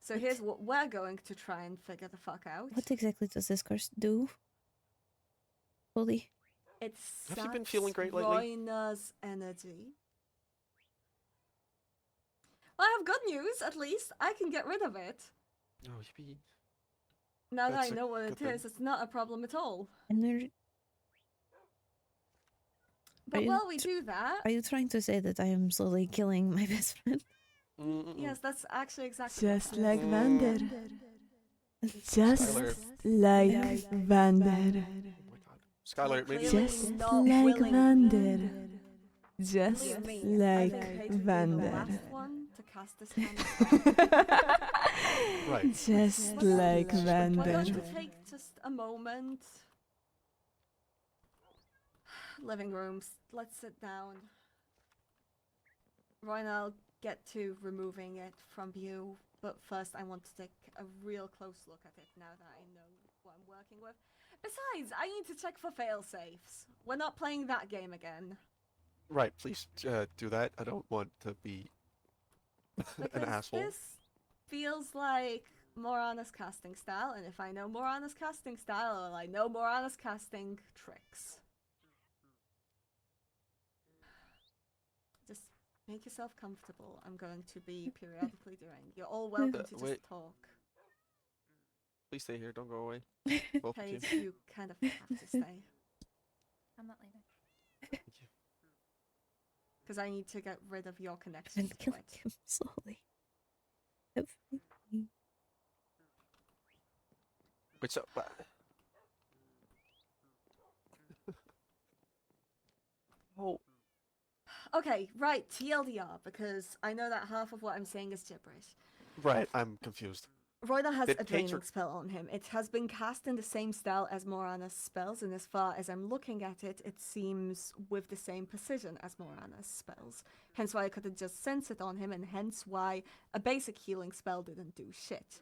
So here's what we're going to try and figure the fuck out. What exactly does this curse do? Fully. It Have you been sucks feeling great lately? Roina's energy. Well, I have good news, at least. I can get rid of it. Oh, yippee. Now that That's I a know what good it thing. is, it's not a problem at all. And there... But you while we do that... Are you trying to say that I am slowly killing my best friend? Yes, that's actually exactly Just what it like is. Vander. Just Skylar. like Vander. Skylar, maybe. Just not like willing. Vander. Just Believe me, I like think Paige would be the Vander. last one to cast this kind of spell. Right. Just But like We're Vander. going to take just a moment. Living rooms. Let's sit down. Ryan, I'll get to removing it from you, but first I want to take a real close look at it now that I know what I'm working with. Besides, I need to check for fail-safes. We're not playing that game again. Right, please do that. I don't want to be an Because asshole. this feels like Morana's casting style, and if I know Morana's casting style, well, I know Morana's casting tricks. Just make yourself comfortable. I'm going to be periodically doing. You're all welcome to just wait. talk. Please stay here. Don't go away. Both of you. Paige, you kind of have to stay. I'm not leaving. Because I need to get rid of your connection And to killing it. him slowly. Everything. Wait, so... Oh. Okay, right, TLDR, because I know that half of what I'm saying is gibberish. Right, I'm confused. Roida has Did a Paige draining spell on him. It has been cast in the same style as Morana's spells, and as far as I'm looking at it, it seems with the same precision as Morana's spells. Hence why I couldn't just sense it on him, and hence why a basic healing spell didn't do shit.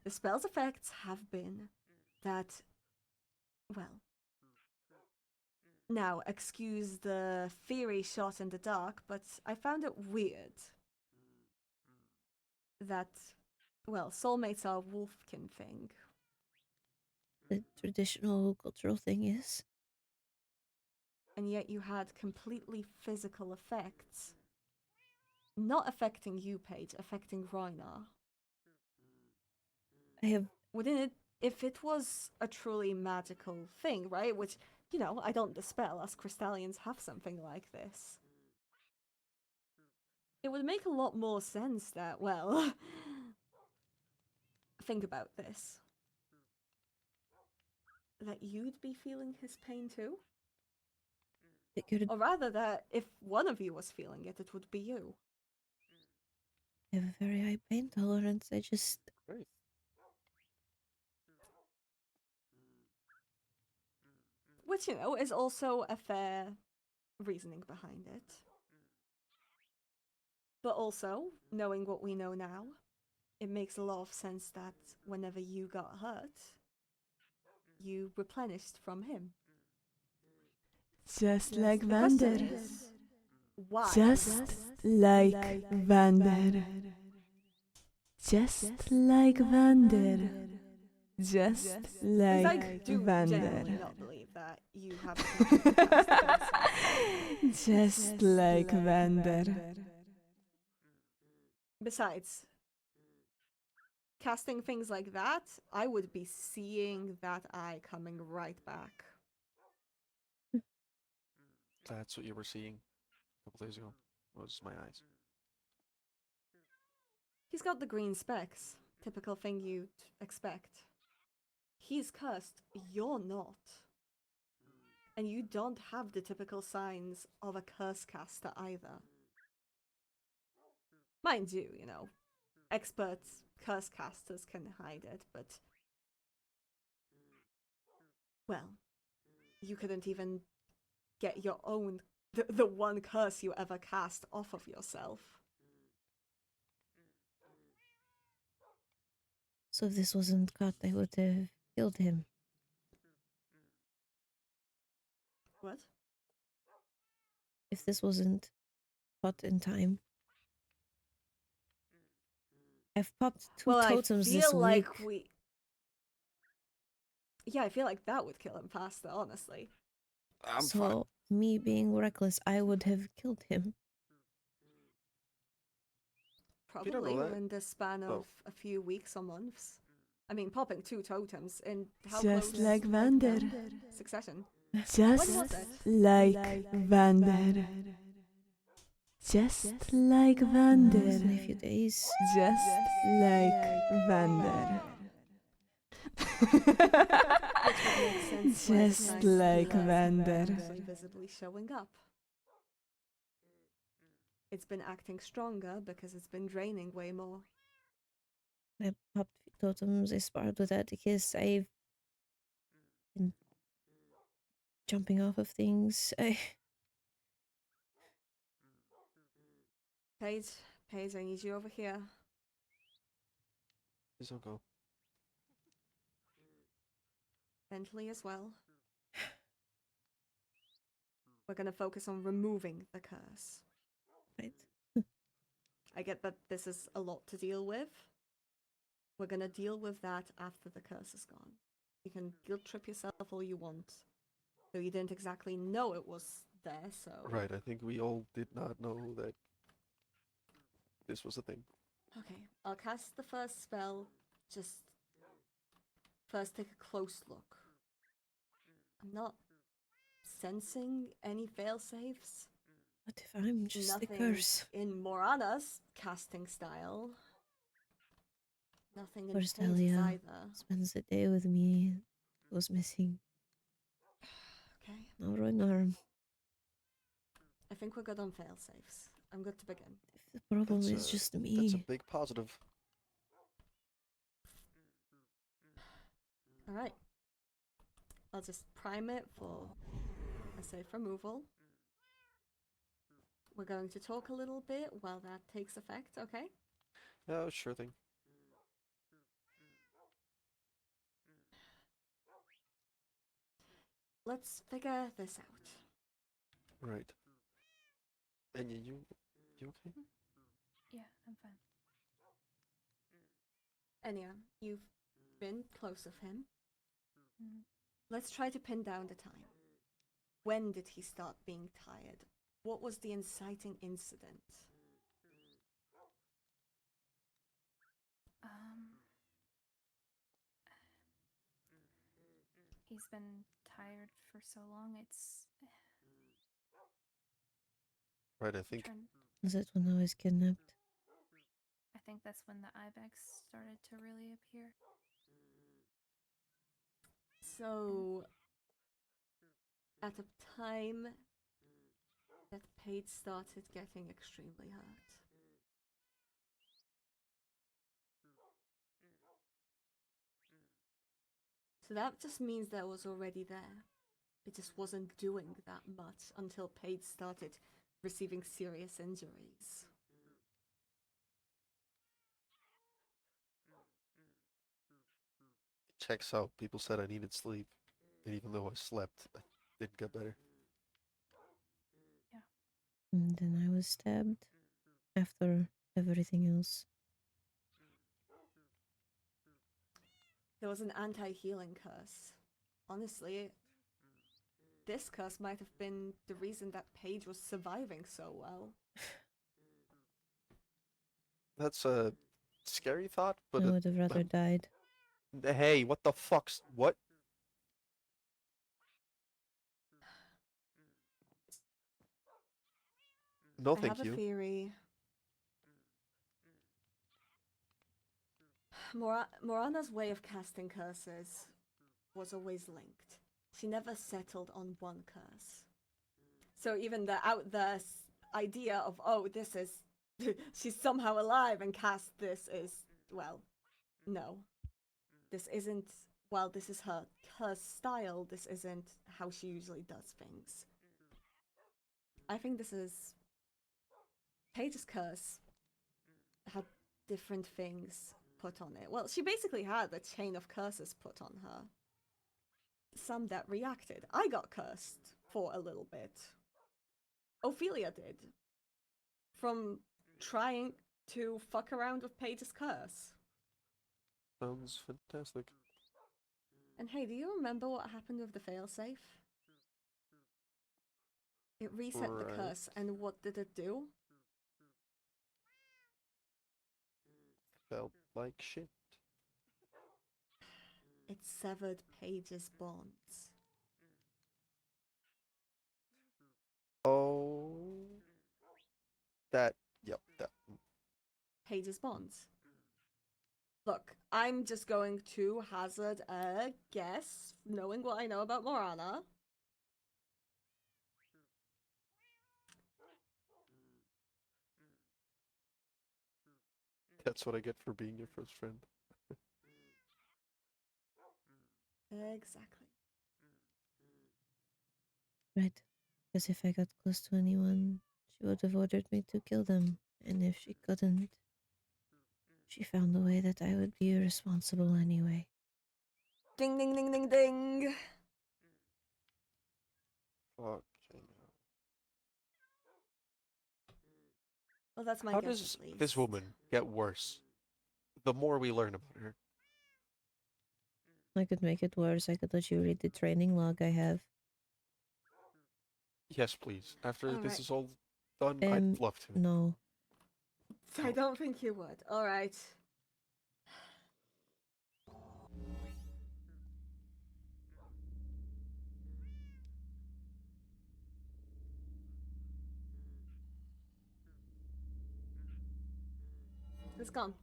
The spell's effects have been that, well... Now, excuse the theory shot in the dark, but I found it weird that... Well, soulmates are a wolfkin thing. The traditional cultural thing is. And yet you had completely physical effects. Not affecting you, Paige, affecting Rhynar. I have... Wouldn't it... If it was a truly magical thing, right? Which, you know, I don't dispel, us Crystallians have something like this. It would make a lot more sense that, well... Think about this. That you'd be feeling his pain too? It could... Or rather that if one of you was feeling it, it would be you. I have a very high pain tolerance. I just... Great. Which, you know, is also a fair reasoning behind it. But also, knowing what we know now, it makes a lot of sense that whenever you got hurt, you replenished from him. Just like The Vander. question is, why? Just like Vander. Just like Vander. Just Because like I do Vander. genuinely not believe that you have the ability to cast spells. Just like Vander. Besides, casting things like that, I would be seeing that eye coming right back. That's what you were seeing a couple days ago. Was my eyes. He's got the green specks, typical thing you'd expect. He's cursed, you're not. And you don't have the typical signs of a curse caster either. Mind you, expert curse casters can hide it, but... Well, you couldn't even get your own... the one curse you ever cast off of yourself. So if this wasn't caught, I would have killed him. What? If this wasn't caught in time. I've popped 2 Well, totems I this feel week. like we... Yeah, I feel like that would kill him faster, honestly. So, me being reckless, I would have killed him. you don't know Probably that- in the span of a few weeks or months. I mean, popping 2 totems in how Just close like Vander. succession. Just When was it? like Vander. Just like Vander. In a few days. Just like Vander. Which would make sense why the Just signs like of the Vander. actually visibly showing up. It's been acting stronger because it's been draining way more. I popped totems, I sparred with Atticus, I've been jumping off of things. Paige, I need you over here. Please don't go. Bentley as well. We're gonna focus on removing the curse. Right. I get that this is a lot to deal with. We're gonna deal with that after the curse is gone. You can guilt trip yourself all you want. Though you didn't exactly know it was there, so... Right, I think we all did not know that this was a thing. Okay, I'll cast the first spell. Just first take a close look. I'm not sensing any failsafes. What if I'm just Nothing the curse? in Morana's casting style. Nothing in Where's Paige's Talia? either. Spends the day with me. Was missing. Okay. No run arm. I think we're good on failsafes. I'm good to begin. The problem That's is just That's me. a big positive. Alright. I'll just prime it for a safe removal. We're going to talk a little bit while that takes effect, okay? Yeah, sure thing. Let's figure this out. Right. And you okay? Yeah, I'm fine. Enya, you've been close with him. Mhm. Let's try to pin down the time. When did he start being tired? What was the inciting incident? He's been tired for so long. It's Right, I think Was it when I was kidnapped? I think that's when the ibex started to really appear. So, at a time that Paige started getting extremely hurt. So that just means that was already there. It just wasn't doing that much until Paige started receiving serious injuries. checks out. People said I needed sleep. And even though I slept, I didn't get better. And then I was stabbed after everything else. there was an anti-healing curse. Honestly, this curse might have been the reason that Paige was surviving so well. That's a scary thought, but I would have rather died. hey, what the fuck's what? No, I thank have a you. theory. Morana's way of casting curses was always linked. She never settled on one curse. So even the out there idea of, oh, this is she's somehow alive and cast this is, well, no. This isn't, while this is her style, this isn't how she usually does things. I think this is Paige's curse had different things put on it. Well, she basically had a chain of curses put on her. Some that reacted. I got cursed for a little bit. Ophelia did. From trying to fuck around with Paige's curse. Sounds fantastic. And hey, do you remember what happened with the failsafe? It reset the Right. curse, and what did it do? Felt like shit. It severed Paige's bonds. Oh. Yep, that. Paige's bonds. Look, I'm just going to hazard a guess, knowing what I know about Morana. That's what I get for being your first friend. Exactly. Right. Because if I got close to anyone, she would have ordered me to kill them. And if she couldn't, she found a way that I would be irresponsible anyway. Ding, ding, ding, ding, ding. Fucking Well, that's my How guess, does at least. this woman get worse? The more we learn about her. I could make it worse. I could let you read the training log I have. Yes, please. After this Alright. is all done, I'd love to. No. I don't think you would. Alright. It's gone.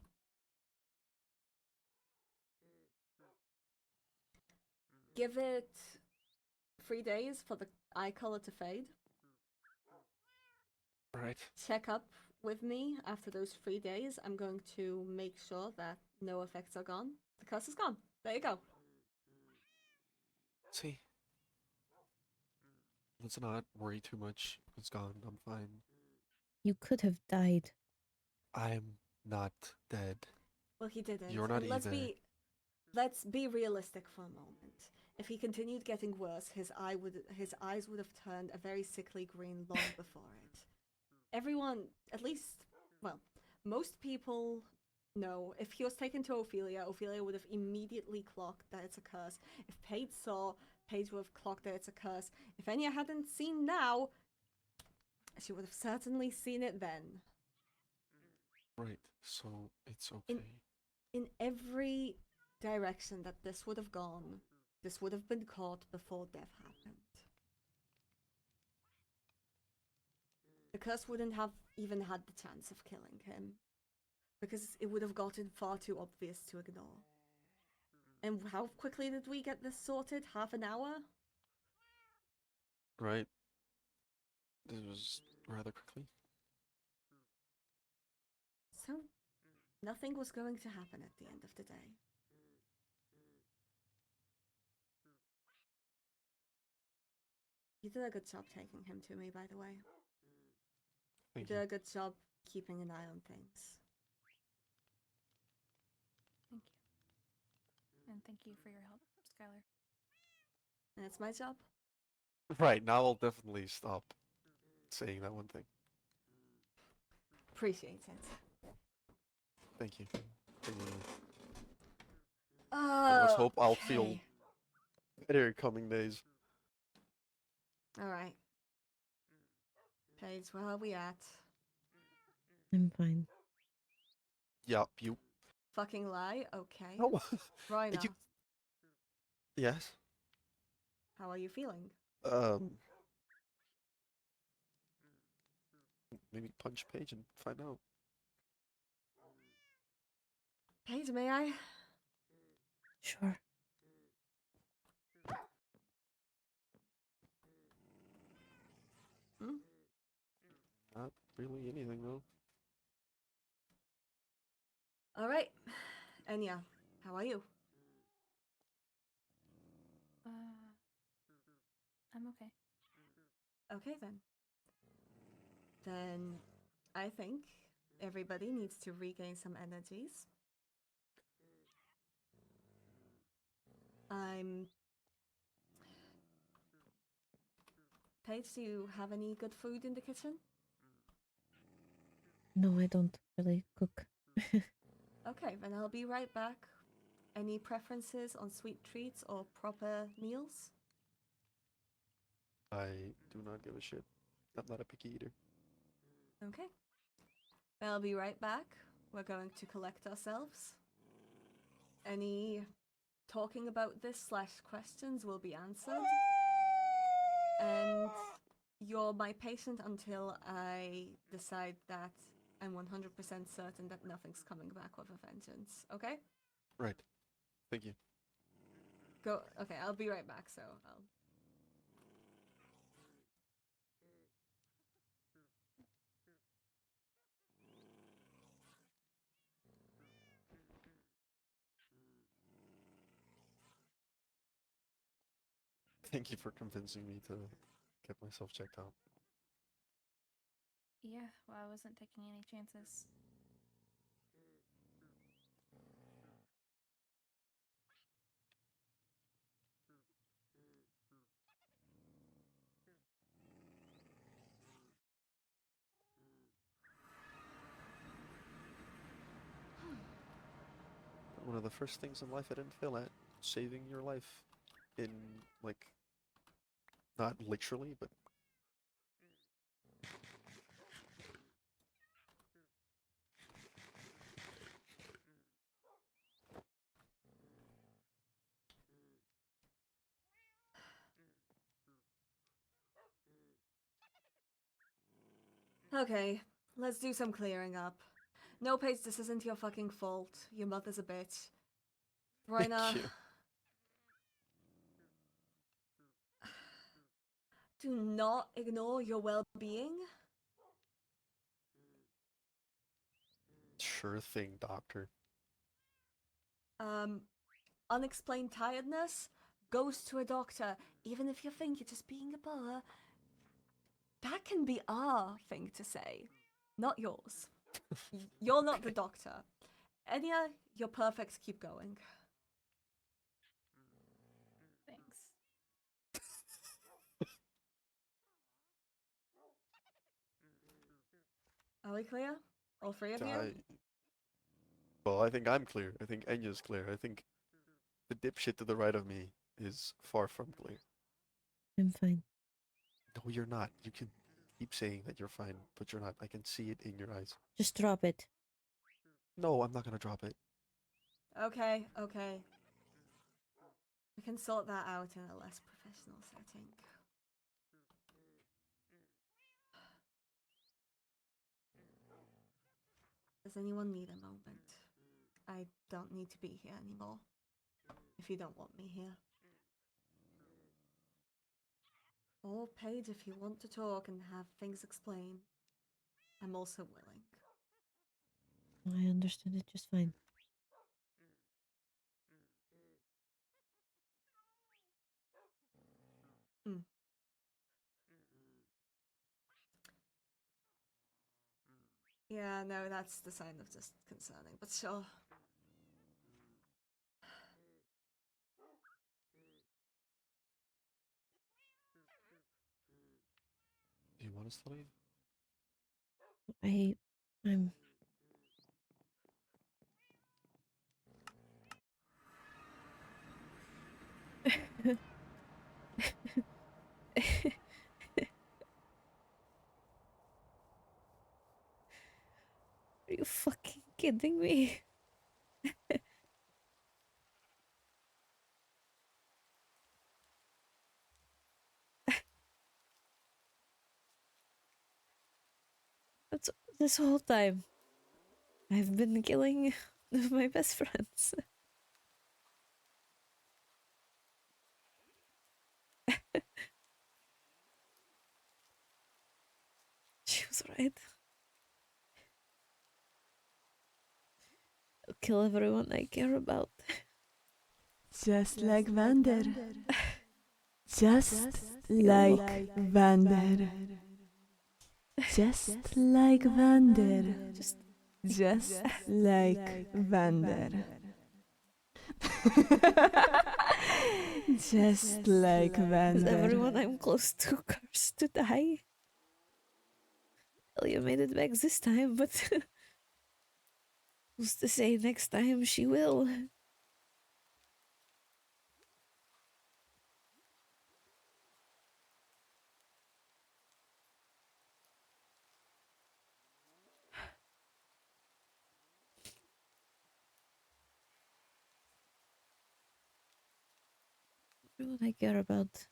Give it 3 days for the eye color to fade. Right. Check up with me after those 3 days. I'm going to make sure that no effects are gone. The curse is gone. There you go. See? Let's not worry too much. It's gone. I'm fine. You could have died. I'm not dead. Well, he didn't. You're not And let's either. let's be realistic for a moment. If he continued getting worse, his eyes would have turned a very sickly green long before it. Everyone, at least, well, most people know if he was taken to Ophelia, Ophelia would have immediately clocked that it's a curse. If Paige saw, Paige would have clocked that it's a curse. If Enya hadn't seen now, she would have certainly seen it then. Right. So it's okay. In every direction that this would have gone, this would have been caught before death happened. The curse wouldn't have even had the chance of killing him, because it would have gotten far too obvious to ignore. And how quickly did we get this sorted? Half an hour? Right. This was rather quickly. So, nothing was going to happen at the end of the day. You did a good job taking him to me, by the way. Thank You you. did a good job keeping an eye on things. Thank you. And thank you for your help, Skylar. And it's my job. Right. Now I'll definitely stop saying that one thing. Appreciate it. Thank you. Let's hope I'll feel Okay. better coming days. All right. Paige, where are we at? I'm fine. Yup, you. Fucking lie? Okay. No. Rhina, You. Yes. how are you feeling? Maybe punch Paige and find out. Paige, may I? Sure. Hmm? Not really anything though. All right. Enya, how are you? I'm okay. Okay then. Then I think everybody needs to regain some energies. Paige, do you have any good food in the kitchen? No, I don't really cook. Okay, then I'll be right back. Any preferences on sweet treats or proper meals? I do not give a shit. I'm not a picky eater. Okay. Then I'll be right back. We're going to collect ourselves. Any talking about this / questions will be answered. And you're my patient until I decide that I'm 100% certain that nothing's coming back with a vengeance. Okay? Right. Thank you. Go. Okay, I'll be right back. So I'll. Thank you for convincing me to get myself checked out. Yeah, well, I wasn't taking any chances. One of the first things in life I didn't fail at, saving your life. In, like, not literally, but... Okay, let's do some clearing up. No, Paige, this isn't your fucking fault. Your mother's a bitch. Rhina. Thank you. Do not ignore your well-being. Sure thing, doctor. Unexplained tiredness goes to a doctor. Even if you think you're just being a bur, that can be our thing to say, not yours. You're not the doctor. Enya, you're perfect. Keep going. Thanks. Are we clear? All three of you? Well, I think I'm clear. I think Enya's clear. I think the dipshit to the right of me is far from clear. I'm fine. No, you're not. You can keep saying that you're fine, but you're not. I can see it in your eyes. Just drop it. No, I'm not gonna drop it. Okay, okay. We can sort that out in a less professional setting. Does anyone need a moment? I don't need to be here anymore. If you don't want me here. Or Paige, if you want to talk and have things explained. I'm also willing. I understood it just fine. Yeah, no, that's the sign of just concerning, but sure. Do you want us to leave? I'm kidding me? That's this whole time. I've been killing one of my best friends. She was right. I'll kill everyone I care about. Just like Vander. Just like Vander. Just like Vander. Just like Vander. Just like Is Vander. everyone I'm close to cursed to die? Well, you made it back this time, but who's to say next time she will? Everyone I care about.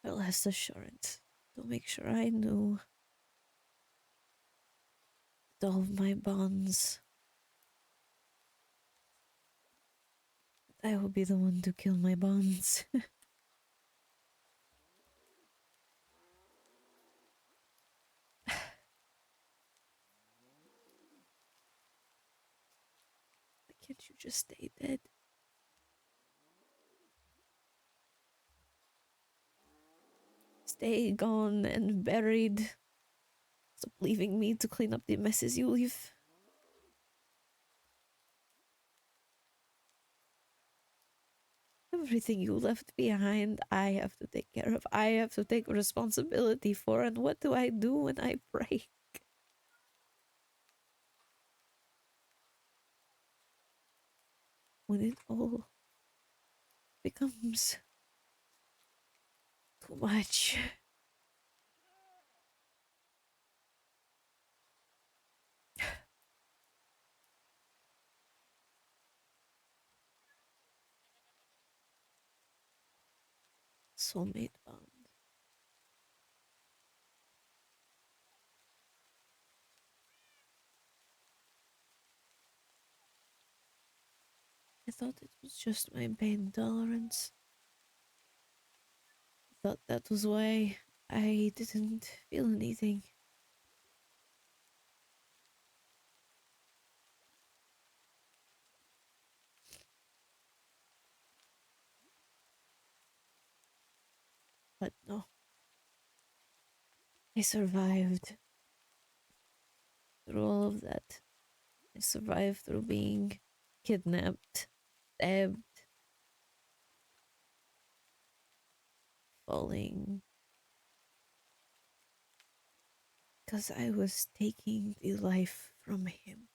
Her last assurance to make sure I knew that all of my bonds. I will be the one to kill my bonds. Why can't you just stay dead? Stay gone and buried. Stop leaving me to clean up the messes you leave. Everything you left behind, I have to take care of. I have to take responsibility for. And what do I do when I break? When it all becomes too much. Soulmate bond. I thought it was just my pain tolerance. I thought that was why I didn't feel anything. But no. I survived through all of that. I survived through being kidnapped, stabbed, falling. Because I was taking the life from him.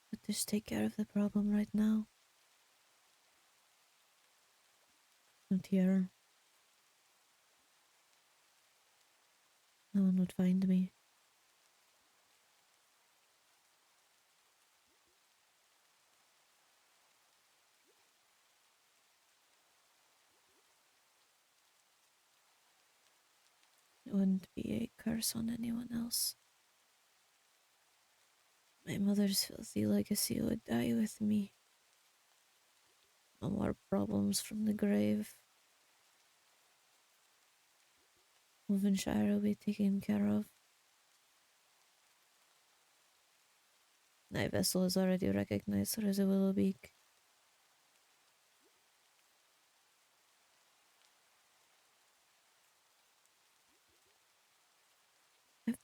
But just take care of the problem right now. Not here. No one would find me. It wouldn't be a curse on anyone else. My mother's filthy legacy would die with me. No more problems from the grave. Wolvenshire will be taken care of. My vessel is already recognized her as a Willowbeak.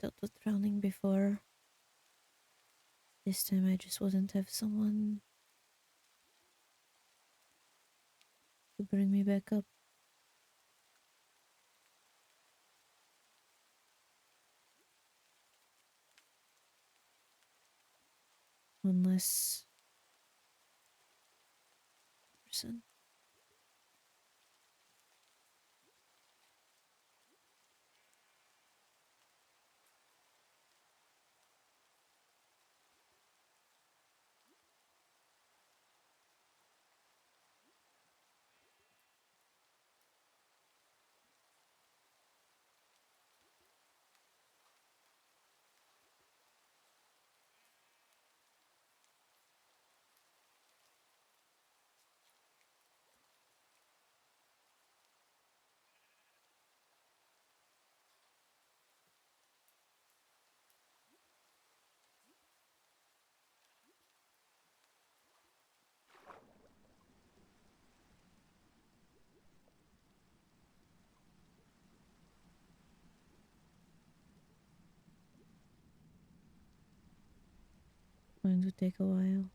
out with drowning before. This time I just wouldn't have someone to bring me back up. One less person. Going to take a while.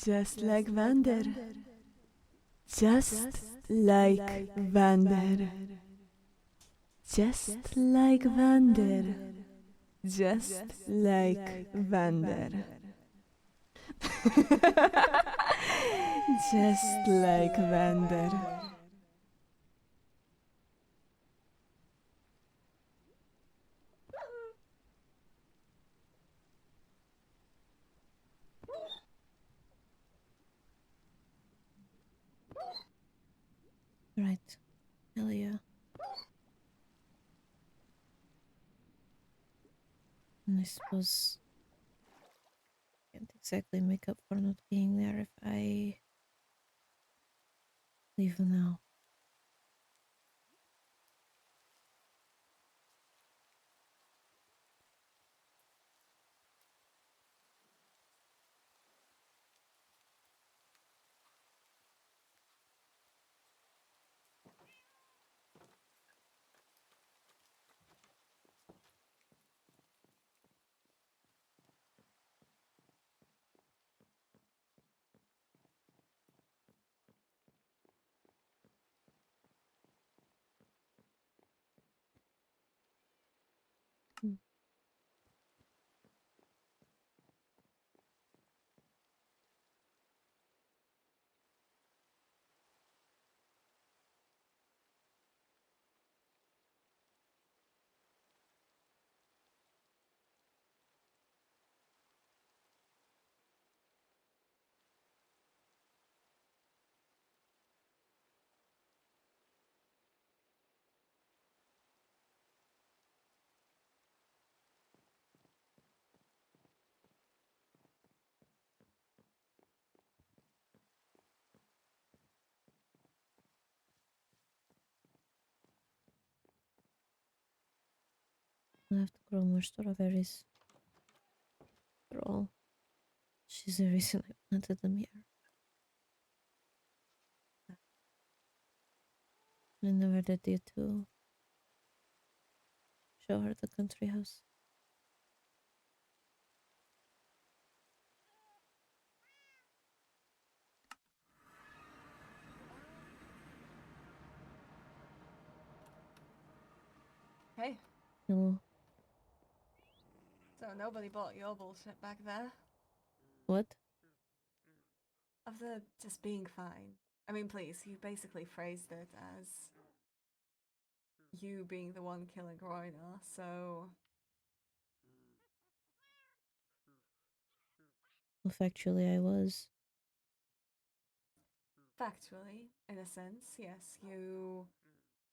Just like Vander. Just like Vander. Just like Vander. Just like Vander. Just like Vander. Right. Hell yeah. And I suppose I can't exactly make up for not being there if I leave now. I have to grow more strawberries. After all, she's the reason I planted them here. I never did get to show her the country house. Hey, Hello. so nobody bought your bullshit back there? What? Of the just being fine. I mean, please, you basically phrased it as you being the one killing Royna, so Well, factually, I was. factually, in a sense, yes,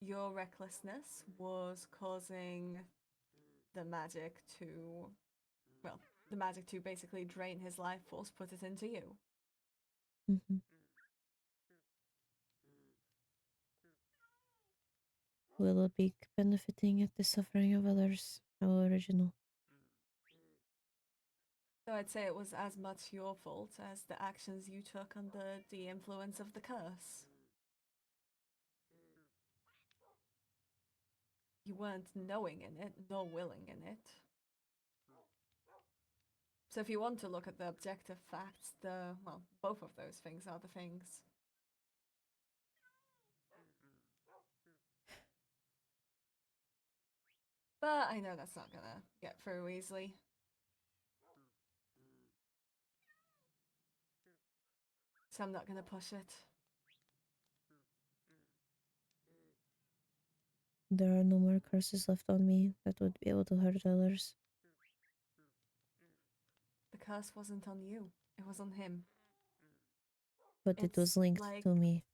your recklessness was causing the magic to, well, the magic to basically drain his life force, put it into you. Mm-hmm. Will it be benefiting at the suffering of others? How original. So I'd say it was as much your fault as the actions you took under the influence of the curse. You weren't knowing in it, nor willing in it. So if you want to look at the objective facts, well, both of those things are the things. But I know that's not gonna get through easily. So I'm not gonna push it. There are no more curses left on me that would be able to hurt others. The curse wasn't on you, it was on him. But it was linked to me.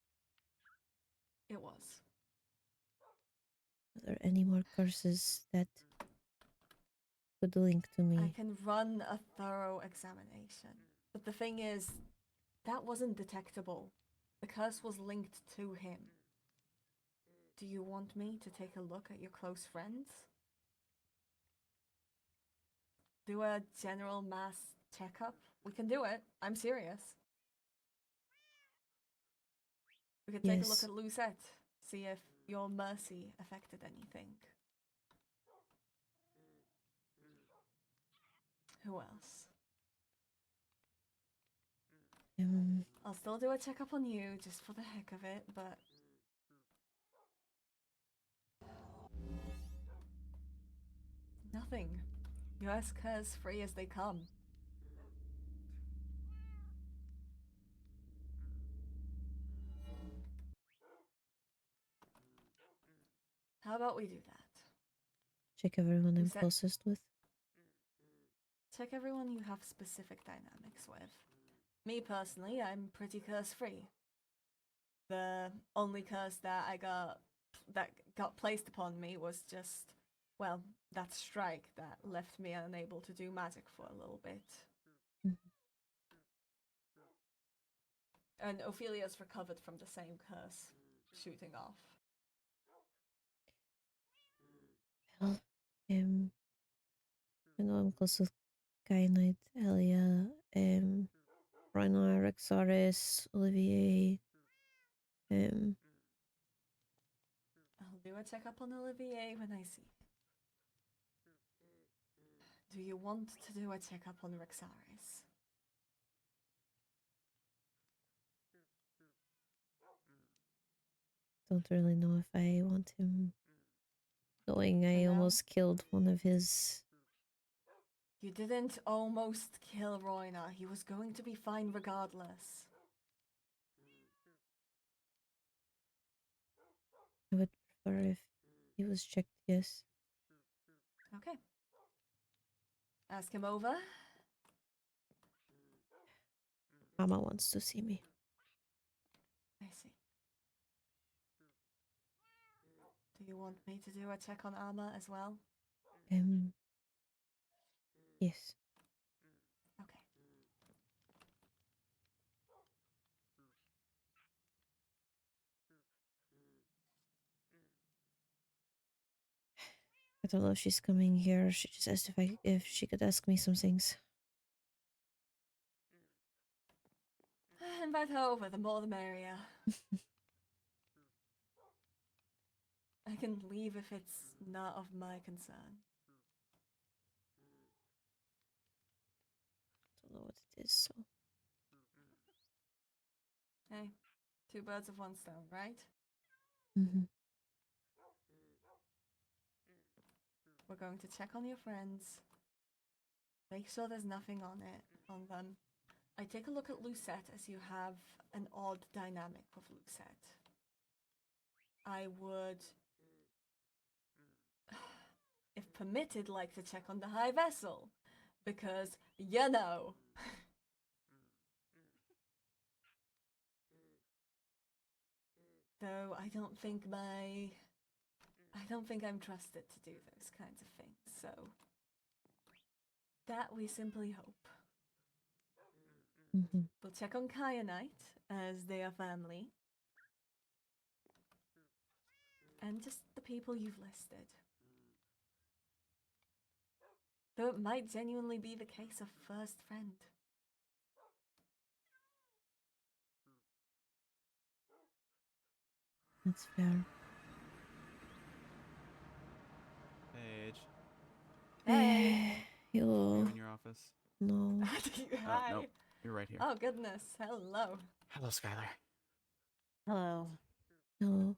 It was. Are there any more curses that could link to me? I can run a thorough examination. But the thing is, that wasn't detectable. The curse was linked to him. Do you want me to take a look at your close friends? Do a general mass checkup? We can do it. I'm serious. We could take a look Yes. at Lucette, see if your mercy affected anything. Who else? I'll still do a checkup on you just for the heck of it, but nothing. You're as curse free as they come. How about we do that? Check everyone I'm Lucette? closest with. Check everyone you have specific dynamics with. Me personally, I'm pretty curse free. The only curse that got placed upon me was just, well, that strike that left me unable to do magic for a little bit. And Ophelia's recovered from the same curse shooting off. Well, I know I'm close with Knight, Elia, Rhino, Rexaris, Olivier. I'll do a checkup on Olivier when I see it. Do you want to do a checkup on Rexaris? Don't really know if I want him knowing I now? almost killed one of his. You didn't almost kill Royna. He was going to be fine regardless. I would prefer if he was checked, yes. Okay. Ask him over. Mama wants to see me. I see. Do you want me to do a check on Alma as well? Yes. Okay. I don't know if she's coming here. She just asked if she could ask me some things. Invite her over, the more the merrier. I can leave if it's not of my concern. Don't know what it is, so Hey, two birds of one stone, right? We're going to check on your friends. Make sure there's nothing on them. I take a look at Lucette as you have an odd dynamic with Lucette. I would, if permitted, like to check on the high vessel. Because, you know. Though I don't think I'm trusted to do those kinds of things, so that we simply hope. We'll check on Kyanite, as they are family. And just the people you've listed. Though it might genuinely be the case of first friend. that's fair. Paige. Hey. Are you Yo. in your office? No. Hi. Nope. You're right here. Oh goodness, hello. Hello, Skylar. Hello. Hello.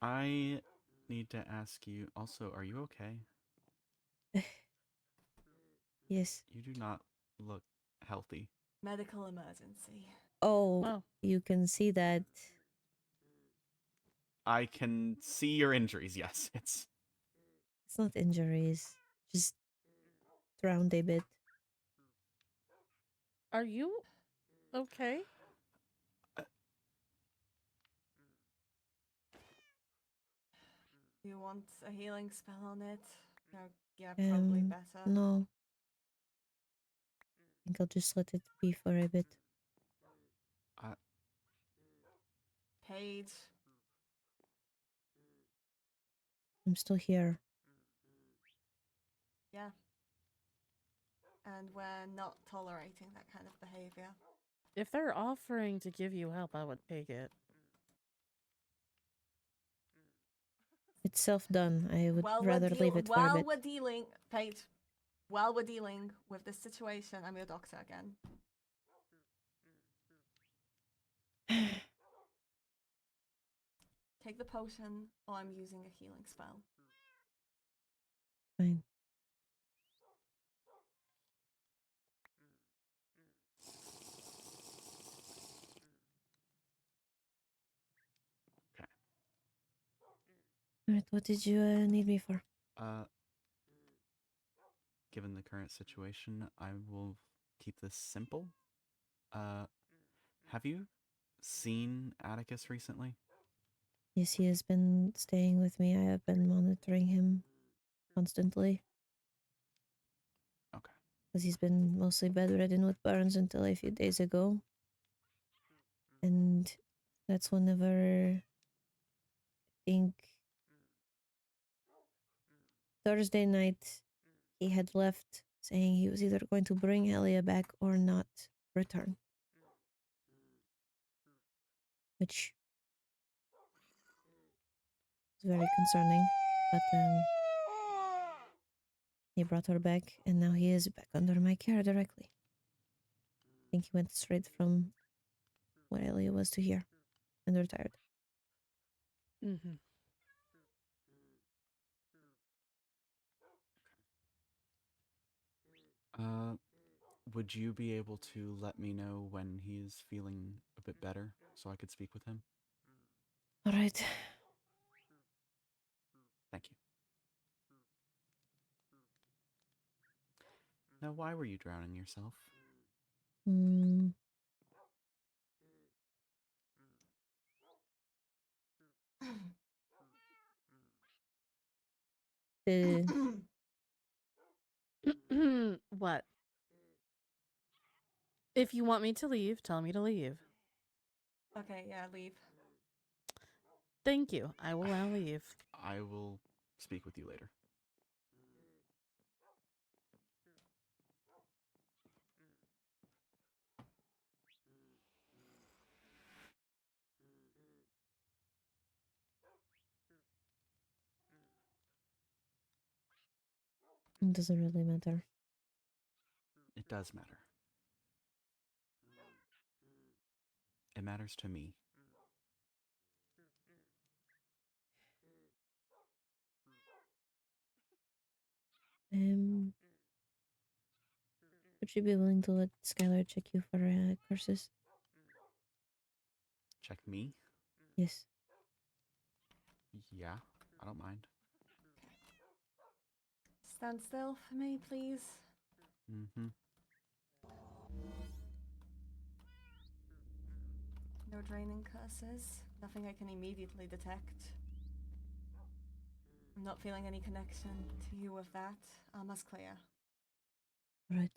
I need to ask you also, are you okay? Yes. You do not look healthy. Medical emergency. Oh, you can see that. I can see your injuries, yes. It's It's not injuries. Just drowned a bit. Are you okay? You want a healing spell on it? No, yeah, probably better. No. I think I'll just let it be for a bit. Paige. I'm still here. Yeah. And we're not tolerating that kind of behavior. If they're offering to give you help, I would take it. It's self-done. I would While rather leave it for a while bit. we're dealing, Paige, while we're dealing with this situation, I'm your doctor again. Take the potion, or I'm using a healing spell. Fine. Alright, what did you need me for? given the current situation, I will keep this simple. Have you seen Atticus recently? Yes, he has been staying with me. I have been monitoring him constantly. Okay. Because he's been mostly bedridden with burns until a few days ago. And that's whenever I think Thursday night he had left saying he was either going to bring Helia back or not return. Which is very concerning. But he brought her back and now he is back under my care directly. I think he went straight from where Helia was to here and retired. Mm-hmm. Would you be able to let me know when he is feeling a bit better so I could speak with him? All right. Thank you. Now, why were you drowning yourself? What? If you want me to leave, tell me to leave. Okay, yeah, leave. Thank you. I will now leave. I will speak with you later. Does it really matter? It does matter. It matters to me. Would you be willing to let Skylar check you for curses? Check me? Yes. Yeah, I don't mind. Stand still for me, please. Mm-hmm. No draining curses. Nothing I can immediately detect. I'm not feeling any connection to you with that. Almost clear. Right.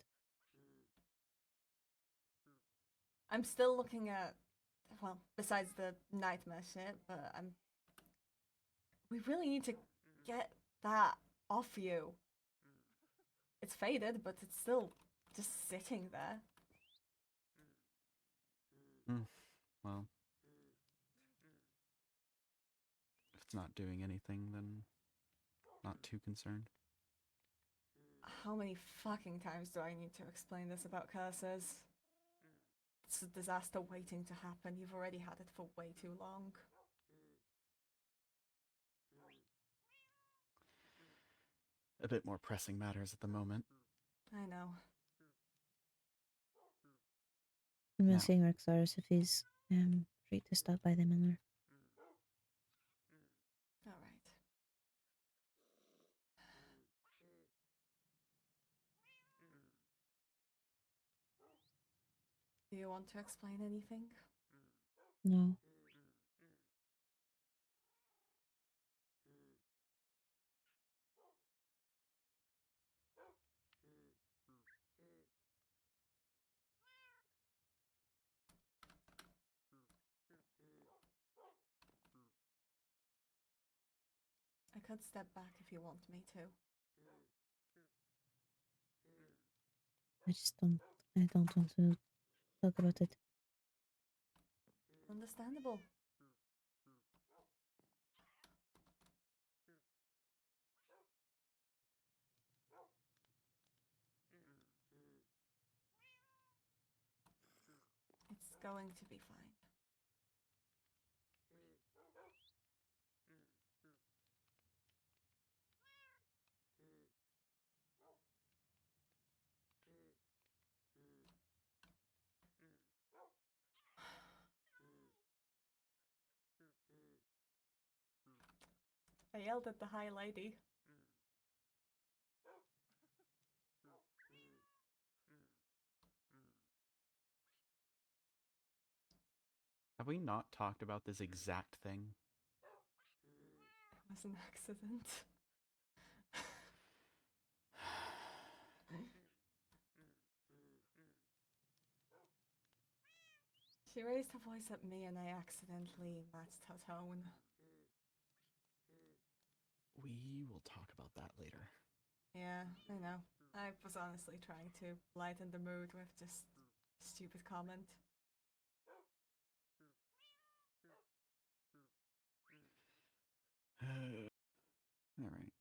I'm still looking at, well, besides the nightmare shit, but we really need to get that off you. It's faded, but it's still just sitting there. Well, if it's not doing anything, then not too concerned. How many fucking times do I need to explain this about curses? It's a disaster waiting to happen. You've already had it for way too long. A bit more pressing matters at the moment. I know. I'm Now. asking Rexarus if he's free to stop by the manor. Alright. Do you want to explain anything? No. I could step back if you want me to. I don't want to talk about it. Understandable. It's going to be fine. I yelled at the High Lady. Have we not talked about this exact thing? It was an accident. She raised her voice at me and I accidentally matched her tone. We will talk about that later. Yeah, I know. I was honestly trying to lighten the mood with just a stupid comment. All right.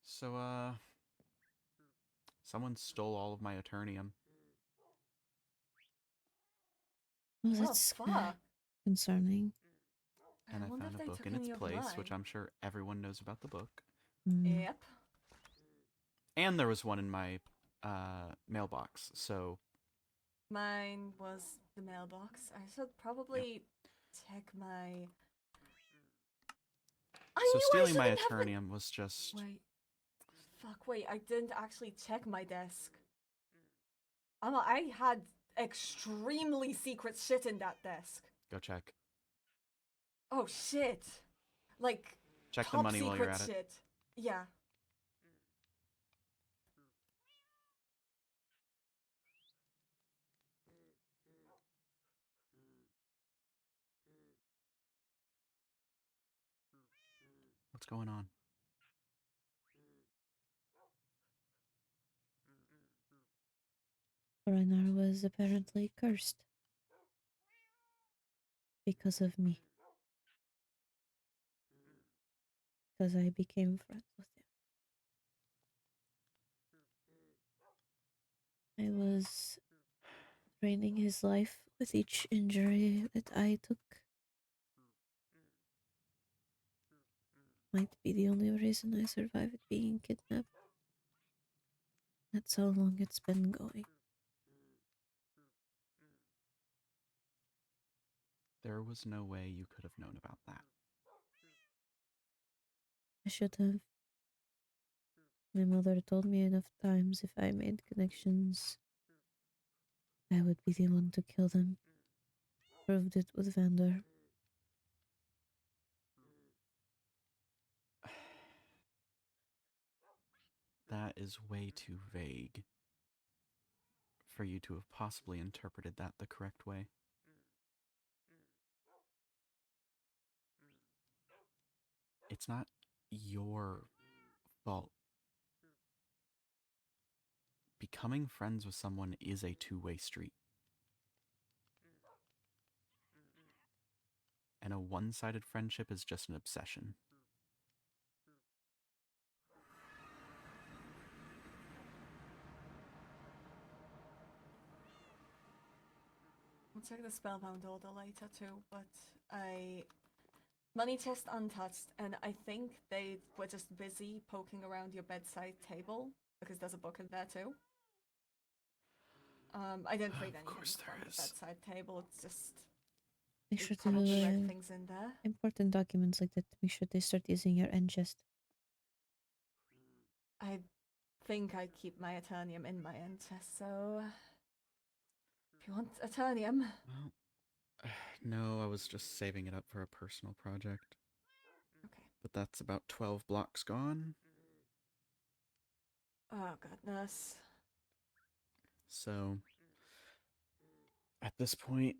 So, someone stole all of my Eternium. Oh, Oh, that's fuck. concerning. And I wonder found if a they book took in any its of place, mine. which I'm sure everyone knows about the book. Yep. And there was one in my mailbox, so... Mine was the mailbox. I should probably check my... So stealing my shouldn't have been- Eternium was just... Wait, I didn't actually check my desk. I had extremely secret shit in that desk. Go check. Oh shit. Like, Check the top money while you're secret at it. shit. Yeah. What's going on? Reinar was apparently cursed because of me. Because I became friends with him. I was draining his life with each injury that I took. Might be the only reason I survived being kidnapped. That's how long it's been going. There was no way you could have known about that. I should have. My mother told me enough times if I made connections, I would be the one to kill them. Proved it with Vander. That is way too vague for you to have possibly interpreted that the correct way. It's not your fault. Becoming friends with someone is a two-way street. And a one-sided friendship is just an obsession. I'll check the spellbound order later too, but money chest untouched, and I think they were just busy poking around your bedside table because there's a book in there too. I didn't read anything from the bedside table. It's just Make they sure to probably read things in there. important documents like that. Make sure they start using your end chest. I think I keep my Eternium in my end chest, so if you want Eternium. Well, no, I was just saving it up for a personal project. Okay. But that's about 12 blocks gone. Oh, goodness. So, at this point,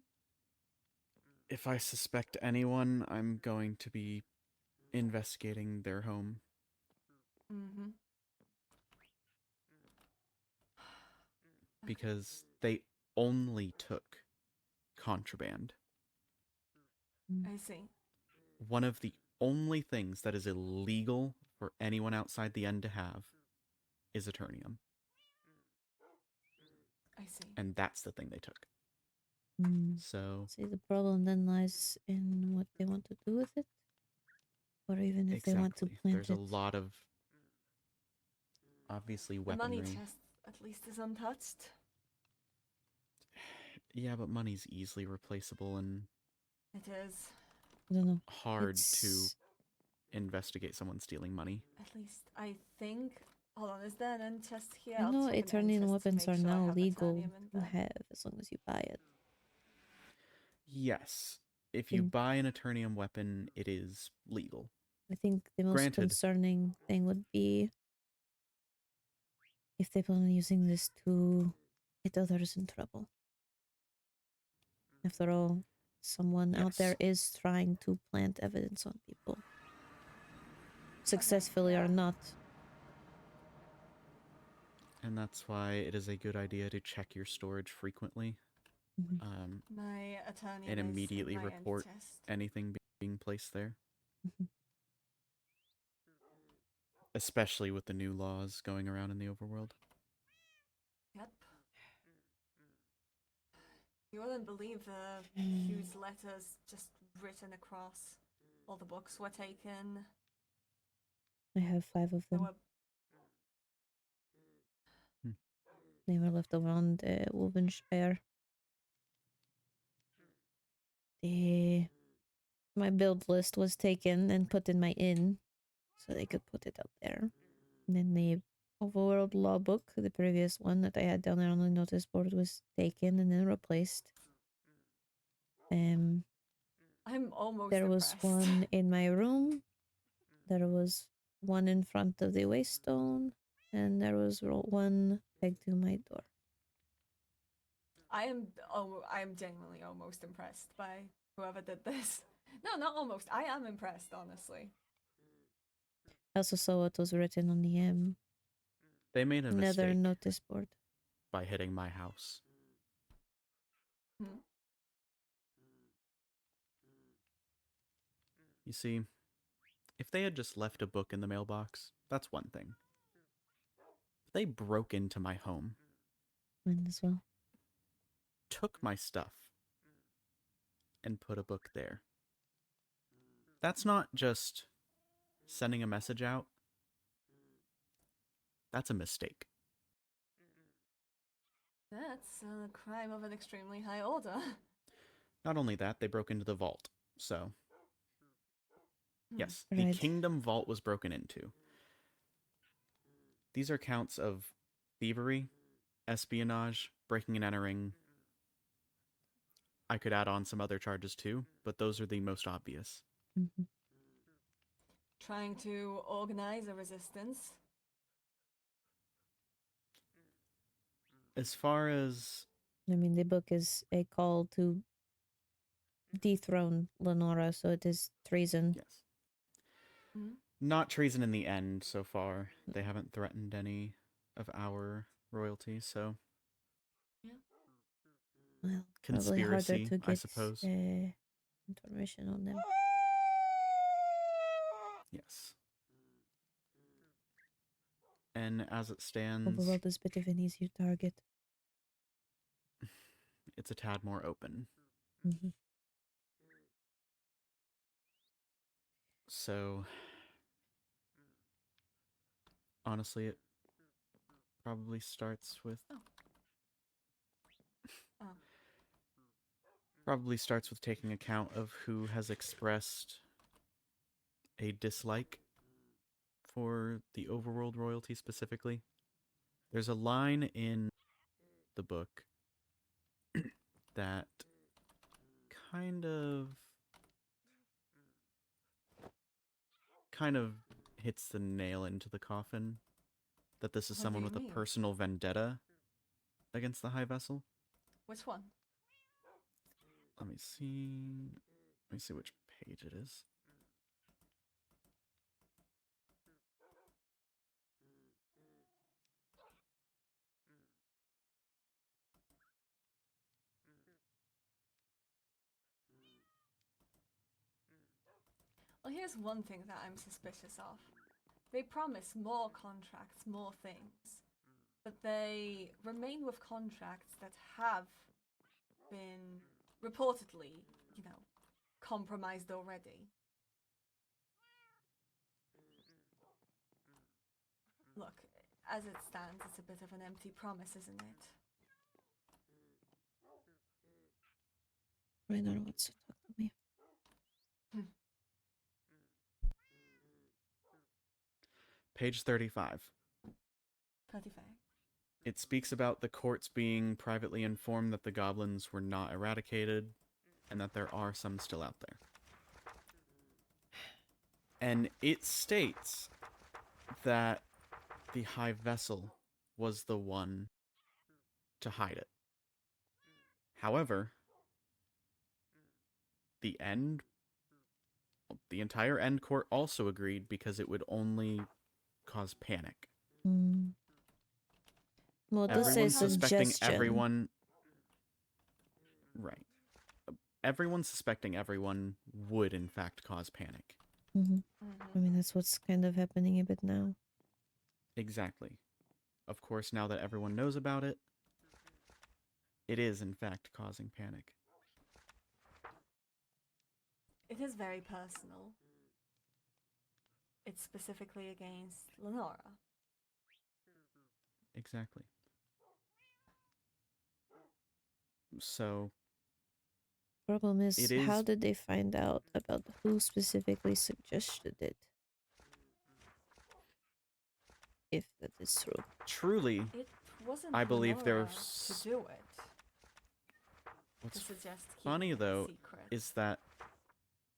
if I suspect anyone, I'm going to be investigating their home. Mm-hmm. Because they only took contraband. I see. One of the only things that is illegal for anyone outside the end to have is Eternium. I see. And that's the thing they took. So See, the problem then lies in what they want to do with it, or even if they want to plant there's it. a lot of obviously The money weaponry. chest at least is untouched. Yeah, but money's easily replaceable and It is. I don't know. hard to investigate someone stealing money. At least I think. Hold on, is there an end chest here? I I'll know check an end Eternian chest to weapons make are sure I now have legal Eternium in to there. have as long as you buy it. Yes. If you buy an Eternium weapon, it is legal. I think the most Granted. concerning thing would be if they plan on using this to get others in trouble. After all, someone out there is trying to plant evidence on people. Successfully or not. And that's why it is a good idea to check your storage frequently. My Eternium And is immediately in my report end chest. anything being placed there. Especially with the new laws going around in the overworld. Yep. You wouldn't believe the huge letters just written across. All the books were taken. I have 5 of There them. were They were left over on the Woven Spear. My build list was taken and put in my inn, so they could put it out there. And then the Overworld Law book, the previous one that I had down there on the notice board, was taken and then replaced. I'm almost There was impressed. one in my room there was one in front of the waystone, and there was one pegged to my door. I am genuinely almost impressed by whoever did this. No, not almost. I am impressed, honestly. I also saw what was written on the They made a another mistake notice board. by hitting my house. Hmm. You see, if they had just left a book in the mailbox, that's one thing. They broke into my home, Mine as well. took my stuff, and put a book there. That's not just sending a message out. That's a mistake. That's a crime of an extremely high order. Not only that, they broke into the vault. So, yes, the Right. Kingdom Vault was broken into. These are counts of thievery, espionage, breaking and entering. I could add on some other charges too, but those are the most obvious. Mm-hmm. Trying to organize a resistance. As far as I mean, the book is a call to dethrone Lenora, so it is treason. yes, Hmm? not treason in the end so far. They haven't threatened any of our royalty, so Yeah. Well, probably harder conspiracy, to I get suppose. information on them. Yes. And as it stands, Overworld is a bit of an easier target. it's a tad more open. Mm-hmm. So, honestly, it probably starts with probably starts with taking account of who has expressed a dislike for the overworld royalty specifically. There's a line in the book that kind of hits the nail into the coffin, that this is What do someone you with a mean? personal vendetta against the High Vessel. Which one? Let me see which page it is. Well, here's one thing that I'm suspicious of. They promise more contracts, more things, but they remain with contracts that have been reportedly, compromised already. Look, as it stands, it's a bit of an empty promise, isn't it? Rainer wants to talk to me. Page 35. 35. It speaks about the courts being privately informed that the goblins were not eradicated and that there are some still out there. And it states that the High Vessel was the one to hide it. However, the entire end court also agreed because it would only cause panic. Mm. Well, it does say Everyone's suspecting suggestion. everyone. Right. Everyone suspecting everyone would, in fact, cause panic. Mm-hmm. I mean, that's what's kind of happening a bit now. Exactly. Of course, now that everyone knows about it, it is, in fact, causing panic. It is very personal. It's specifically against Lenora. Exactly. So, Problem is, it is how did they find out about who specifically suggested it? If that is true. truly, It wasn't I believe Lenora there's... to do it. What's To suggest funny, keeping it though, secret. is that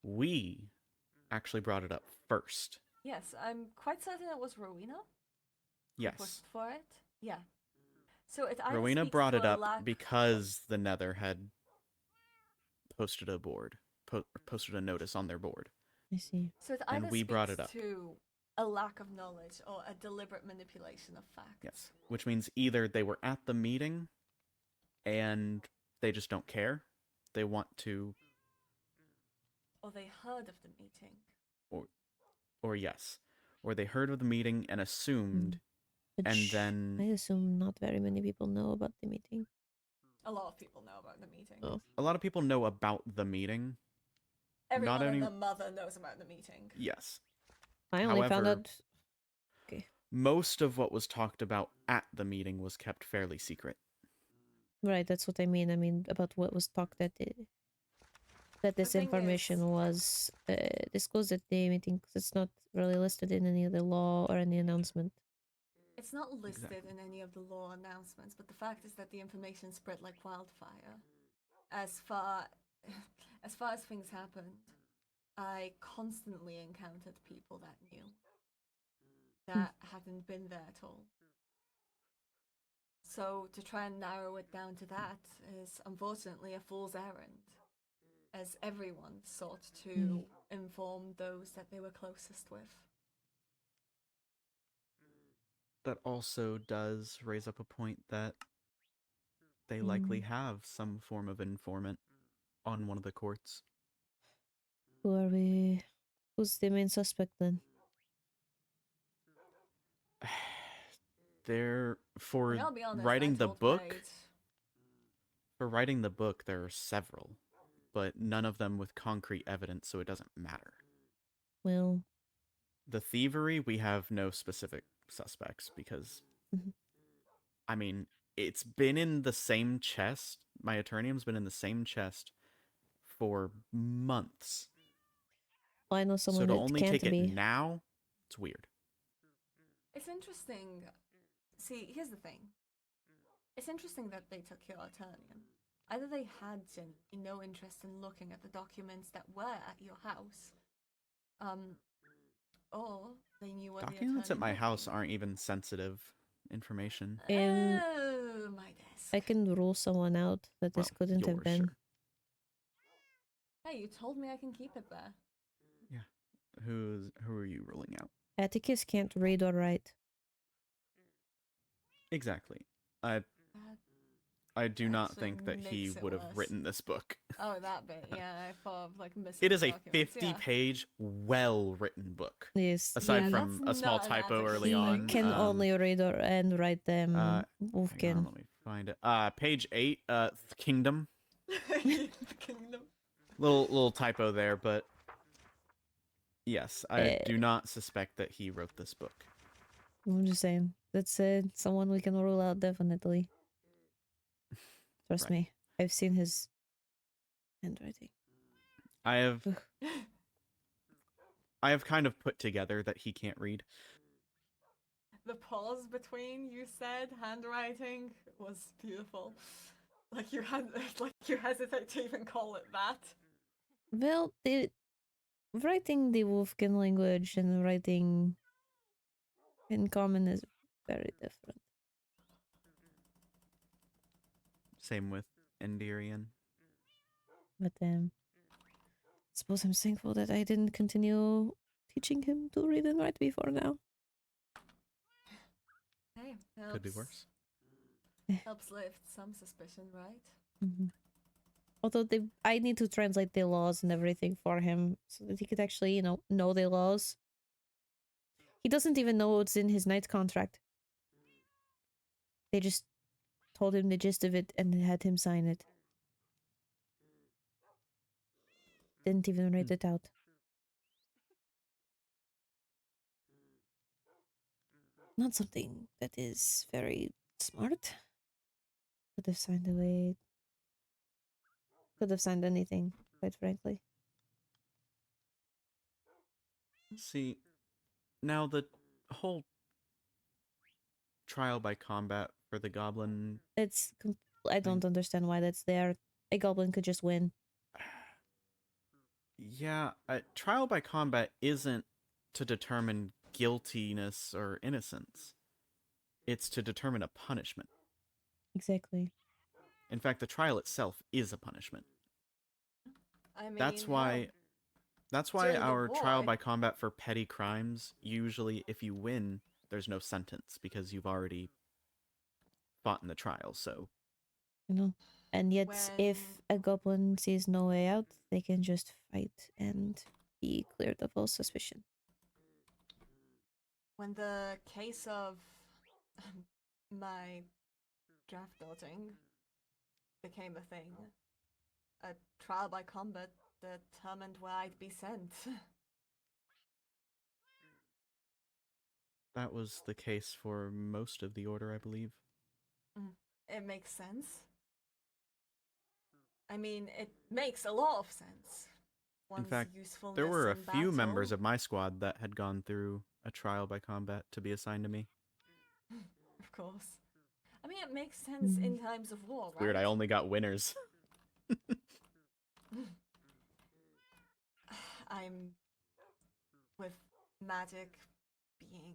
we actually brought it up first. Yes, I'm quite certain it was Rowena who Yes. pushed for it. Yeah. So it either Rowena speaks brought to it a up lack because the Nether had posted a posted a notice on their board. I see. So it And either we speaks brought it up. to a lack of knowledge or a deliberate manipulation of facts. Yes. Which means either they were at the meeting and they just don't care. They want to, Or they heard of the meeting. or yes. Or they heard of the meeting and assumed, and Which then I assume not very many people know about the meeting. A lot of people know about the meeting. Oh. a lot of people know about the meeting. Everyone Not and any- their mother knows about the meeting. Yes. I only found However, out. Okay. most of what was talked about at the meeting was kept fairly secret. Right, that's what I mean. I mean about what was talked at that this thing information was disclosed at the meeting, because it's not really listed in any of the law or any announcement. It's not listed Exactly. in any of the law announcements, but the fact is that the information spread like wildfire. As far as things happened, I constantly encountered people that knew that hadn't been there at all. So to try and narrow it down to that is unfortunately a fool's errand, as everyone sought to inform those that they were closest with. That also does raise up a point that they likely have some form of informant on one of the courts. Who are we? Who's the main suspect then? They're for And I'll be honest, writing I the told book. Wade, For writing the book, there are several, but none of them with concrete evidence, so it doesn't matter. Well, The thievery, we have no specific suspects because, I mean, it's been in the same chest. My Eternium's been in the same chest for months. I know So someone to that only can't take be. it now, it's weird. it's interesting. See, here's the thing. It's interesting that they took your Eternium. Either they had no interest in looking at the documents that were at your house, or they knew what Documents the at my Eternium house aren't even sensitive information. Oh, my desk. I can rule someone out that this Well, couldn't have yours, been. sure. Hey, you told me I can keep it there. Who are you ruling out? Atticus can't read or write. Exactly. I do not think that he makes it would have worse. written this book. Oh, that bit. Yeah, I thought of like missing. It is a documents, yeah. 50-page, well-written book. Yes. Aside Yeah, from a that's small not an typo Atticus early He on. can only read and write them. Wolf Hang on, can. let me find it. Page 8, Kingdom. Kingdom. Little typo there, but yes, I do not suspect that he wrote this book. I'm just saying. That's someone we can rule out, definitely. Trust me. I've seen his handwriting. I have kind of put together that he can't read. The pause between you said handwriting was beautiful. Like you hesitate to even call it that. Well, writing the Wolfkin language and writing in common is very different. Same with Endirian. But suppose I'm thankful that I didn't continue teaching him to read and write before now. Hey, Could be worse. Helps lift some suspicion, right? Although I need to translate the laws and everything for him so that he could actually, know the laws. He doesn't even know what's in his knight contract. They just told him the gist of it and had him sign it. Didn't even write it out. Not something that is very smart. Could have signed away. Could have signed anything, quite frankly. See, now the whole trial by combat for the goblin. I don't understand why that's there. A goblin could just win. Yeah, trial by combat isn't to determine guiltiness or innocence. It's to determine a punishment. Exactly. In fact, the trial itself is a punishment. I mean, That's why during the our trial war, by combat for petty crimes, usually if you win, there's no sentence because you've already fought in the trial, so You know. And yet if a goblin sees no way out, they can just fight and be cleared of all suspicion. when the case of my draft dodging became a thing, a trial by combat determined where I'd be sent. that was the case for most of the order, I believe. It makes sense. I mean, it makes a lot of sense. In One's fact, there usefulness were a in few members battle. of my squad that had gone through a trial by combat to be assigned to me. Of course. I mean, it makes sense in times of war, right? Weird, I only got winners. I'm with magic being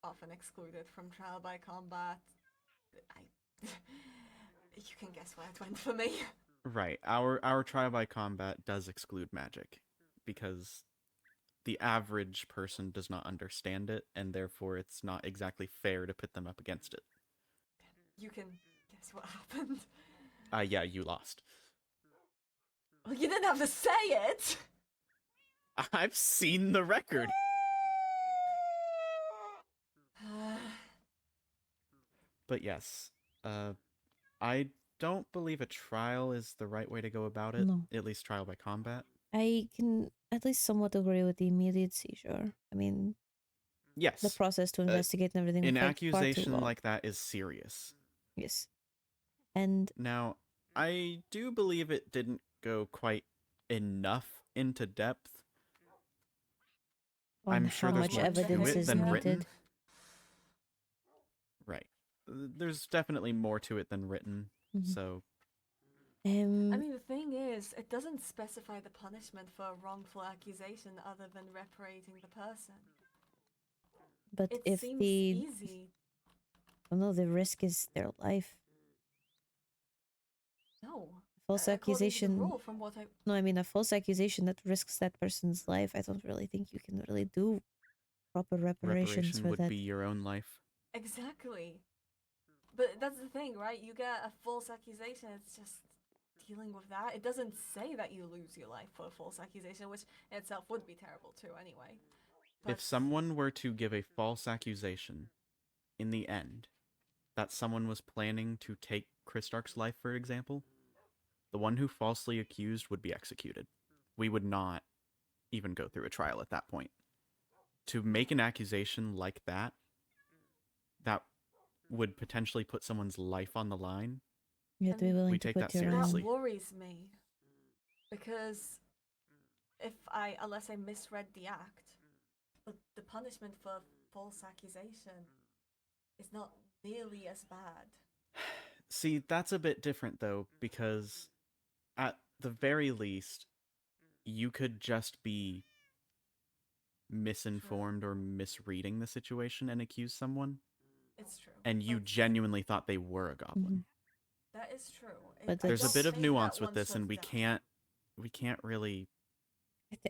often excluded from trial by combat. You can guess where it went for me. Right. Our trial by combat does exclude magic because the average person does not understand it, and therefore it's not exactly fair to pit them up against it. You can guess what happened. Yeah, you lost. Well, you didn't have to say it. I've seen the record. But yes, I don't believe a trial is the right way to go about it. No. At least trial by combat. I can at least somewhat agree with the immediate seizure. I mean, Yes. the process to investigate and everything An would take far too accusation long. like that is serious. Yes. And now, I do believe it didn't go quite enough into depth. on I'm sure how there's much more evidence to it is than needed. written. Right. There's definitely more to it than written. So I mean, the thing is, it doesn't specify the punishment for a wrongful accusation other than reparating the person. But It if seems the easy. well, no, the risk is their life. No. False According to the accusation. rule, from what I... No, I mean a false accusation that risks that person's life. I don't really think you can really do proper reparations reparation for would that. be your own life. Exactly. But that's the thing, right? You get a false accusation, it's just dealing with that. It doesn't say that you lose your life for a false accusation, which in itself would be terrible too, anyway. If someone were to give a false accusation, in the end, that someone was planning to take Christarch's life, for example, the one who falsely accused would be executed. We would not even go through a trial at that point. To make an accusation like that, that would potentially put someone's life on the line. You have to be willing we to take put that your seriously. That worries me. Because unless I misread the act, the punishment for false accusation is not nearly as bad. See, that's a bit different, though, because at the very least, you could just be misinformed or misreading the situation and accuse someone. It's true. And you genuinely thought they were a goblin. That is true. But There's a bit of nuance with this, and we can't really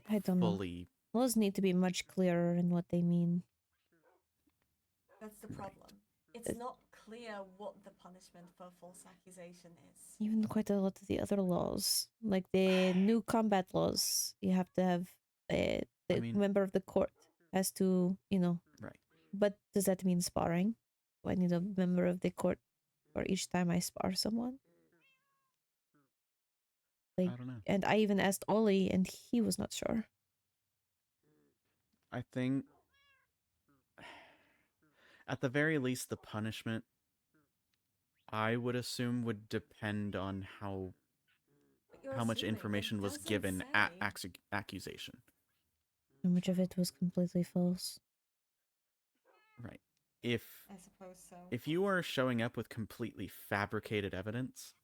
I don't know. fully. Laws need to be much clearer in what they mean. That's the problem. It's not clear what the punishment for false accusation is. Even quite a lot of the other laws, like the new combat laws, you have to have the member of the court has to, Right. But does that mean sparring? Do I need a member of the court for each time I spar someone? Like, I don't know. And I even asked Ollie, and he was not sure. I think, at the very least, the punishment, I would assume, would depend on how much information was given at accusation. How much of it was completely false? Right. If I suppose so. If you are showing up with completely fabricated evidence,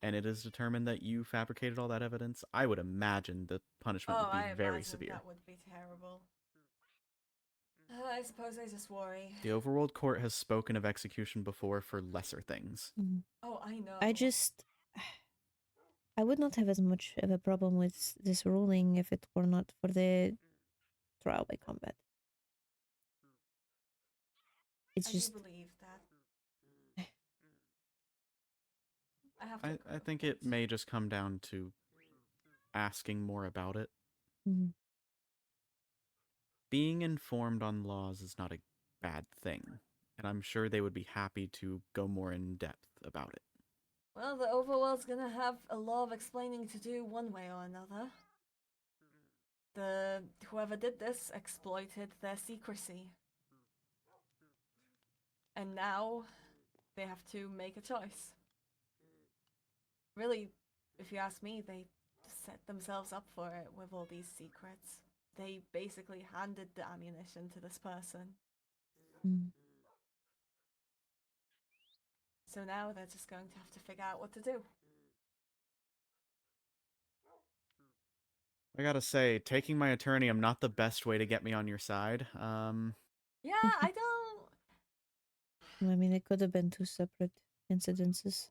and it is determined that you fabricated all that evidence, I would imagine the punishment would be very severe. That would be terrible. I suppose I just worry. The overworld court has spoken of execution before for lesser things. Oh, I know. I would not have as much of a problem with this ruling if it were not for the trial by combat. It's just. do believe that. I have to. I think it may just come down to asking more about it. Mhm. Being informed on laws is not a bad thing, and I'm sure they would be happy to go more in depth about it. Well, the overworld's gonna have a lot of explaining to do one way or another. Whoever did this exploited their secrecy. And now they have to make a choice. Really, if you ask me, they set themselves up for it with all these secrets. They basically handed the ammunition to this person. So now they're just going to have to figure out what to do. I gotta say, taking my attorney, I'm not the best way to get me on your side. Yeah, I don't. I mean, it could have been two separate incidences.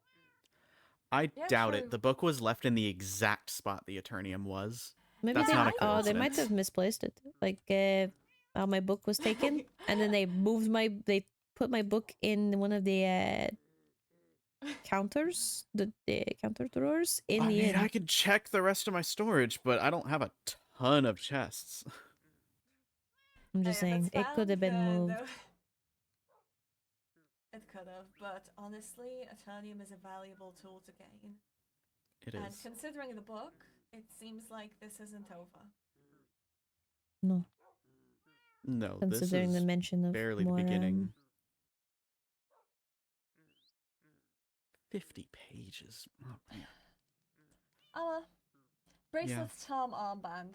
I Yeah, doubt true. it. The book was left in the exact spot the Aeternium was. Maybe That's they, not a coincidence. they might have misplaced it. Like, how my book was taken, and then they put my book in one of the counters, the counter drawers in I the mean, inn. I could check the rest of my storage, but I don't have a ton of chests. I'm just saying, it could have been moved. It could have, but honestly, Eternium is a valuable tool to gain. It And is. considering the book, it seems like this isn't over. No. No, Considering this is the mention of barely more, the beginning. 50 pages. Oh, man. Bracelets, charm, armband.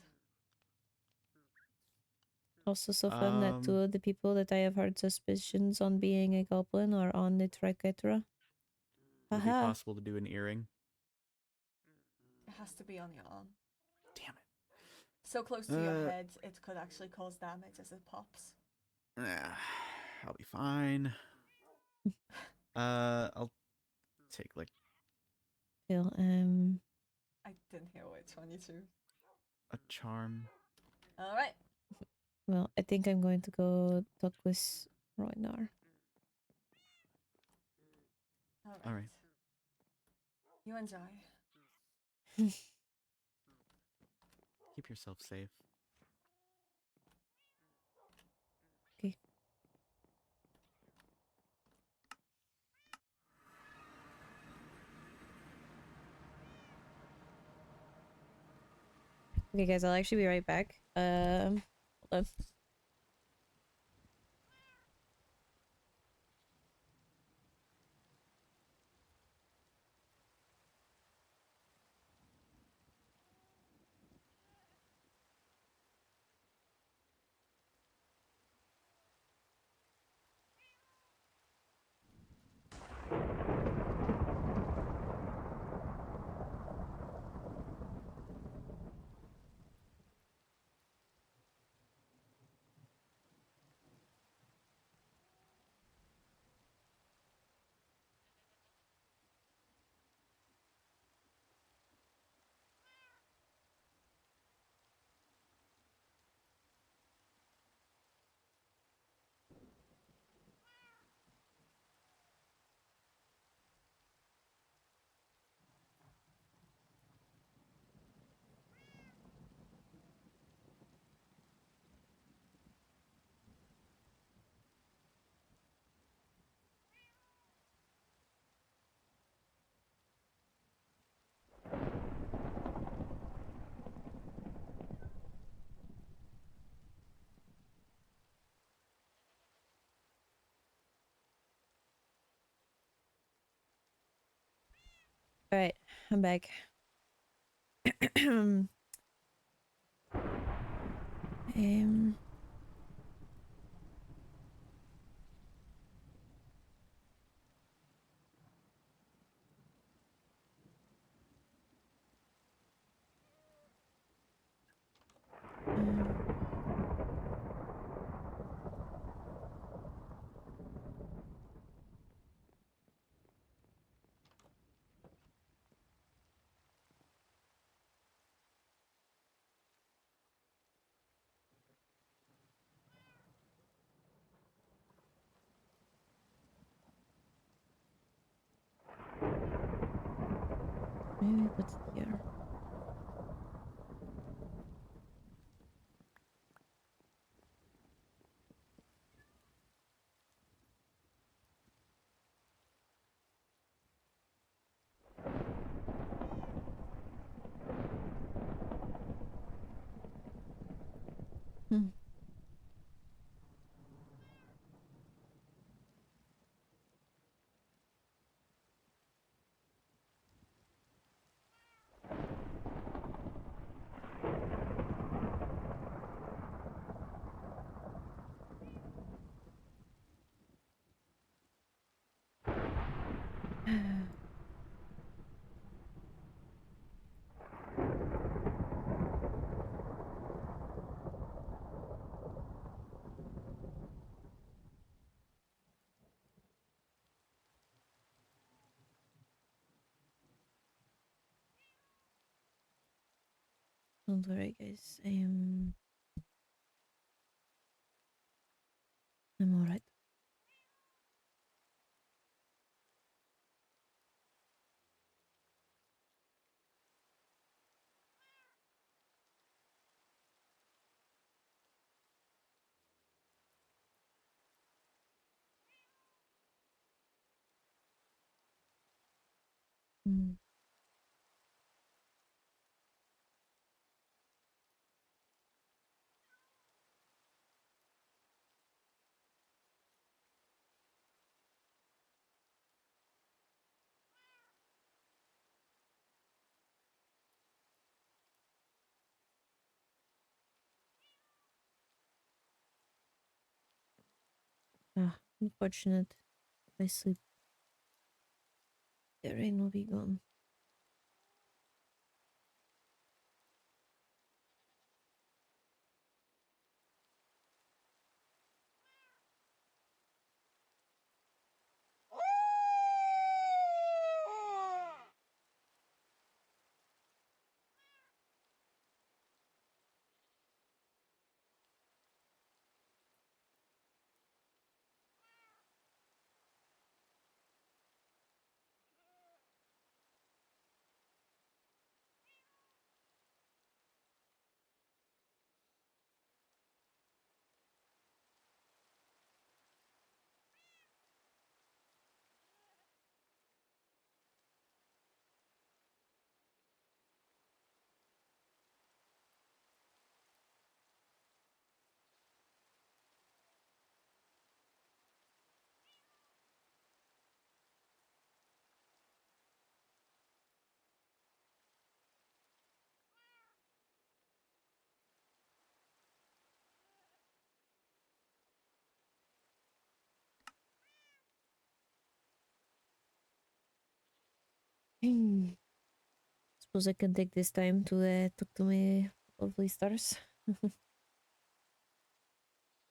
Also so fun that two of the people that I have heard suspicions on being a goblin are on the Triquetra. Would it be Haha. possible to do an earring? It has to be on your arm. Damn it. So close to your head, it could actually cause damage as it pops. I'll be fine. I'll take like Feel, I didn't hear which one you choose. a charm. Alright. well, I think I'm going to go talk with Roynar. All right. You enjoy. Keep yourself safe. Okay. Okay, guys, I'll actually be right back. Hold on. All right, I'm back. Maybe put it here. Hmm. Don't worry, guys. I'm alright. Mm. Ah, unfortunate. If I sleep, the rain will be gone. Suppose I can take this time to talk to my lovely stars.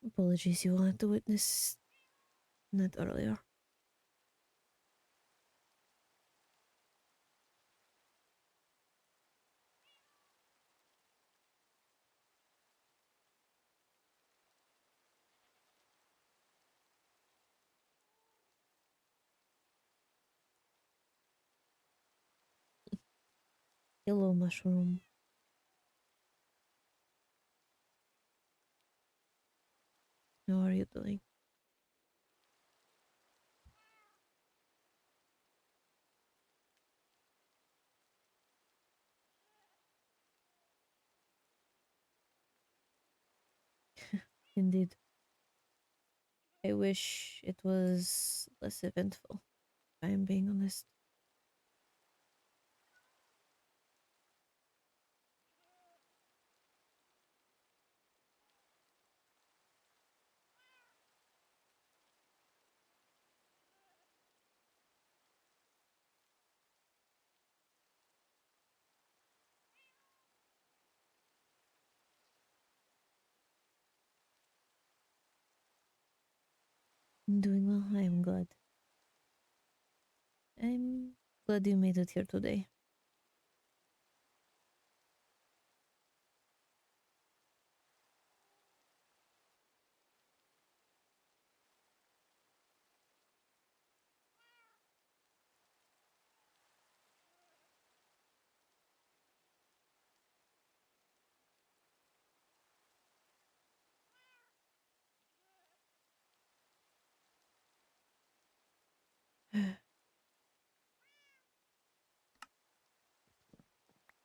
Apologies, you will have to witness that earlier. Hello, mushroom. How are you doing? Indeed. I wish it was less eventful, if I am being honest. I'm doing well. I am glad. I'm glad you made it here today.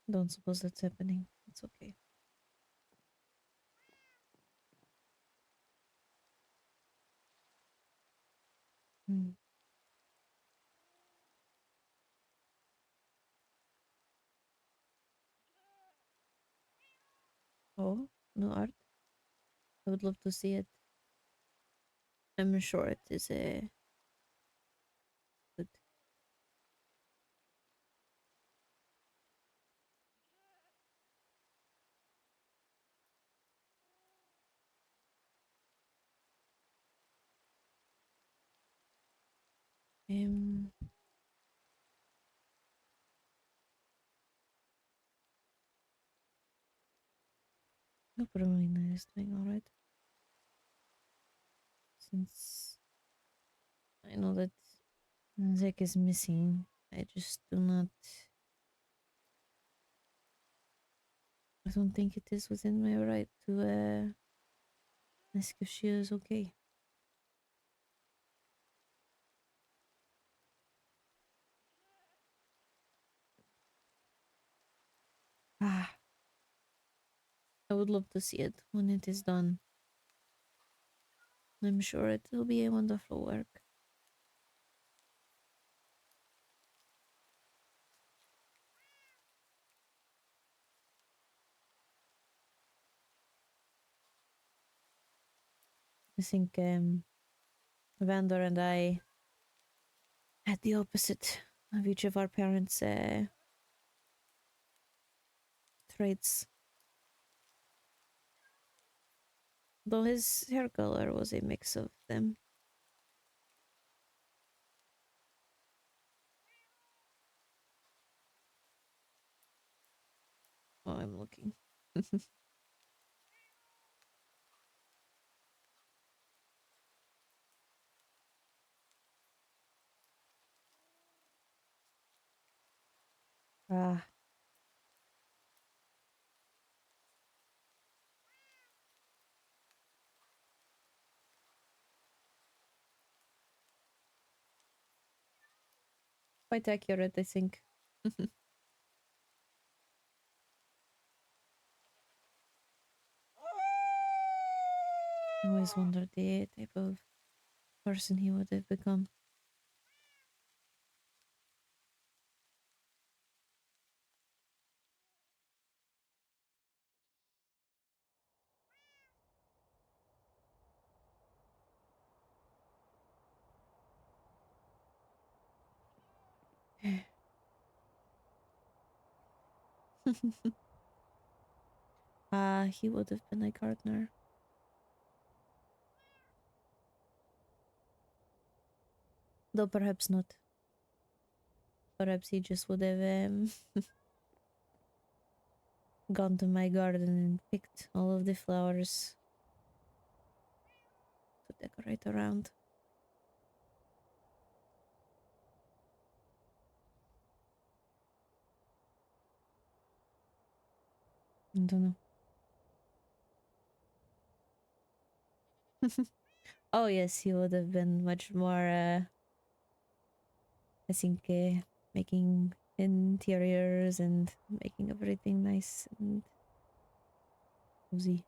Don't suppose that's happening. It's okay. Hmm. Oh, no art. I would love to see it. I'm sure it is a good. Um, no, Carolina is doing alright. Since I know that Zek is missing, I just do not. I don't think it is within my right to ask if she is okay. Ah, I would love to see it when it is done. I'm sure it will be a wonderful work. I think Vander and I had the opposite of each of our parents' traits. Though his hair color was a mix of them. Oh, I'm looking. Ah. Quite accurate, I think. I always wondered the type of person he would have become. He would have been a gardener. Though perhaps not. Perhaps he just would have gone to my garden and picked all of the flowers to decorate around. I don't know. Oh yes, he would have been much more I think making interiors and making everything nice and cozy.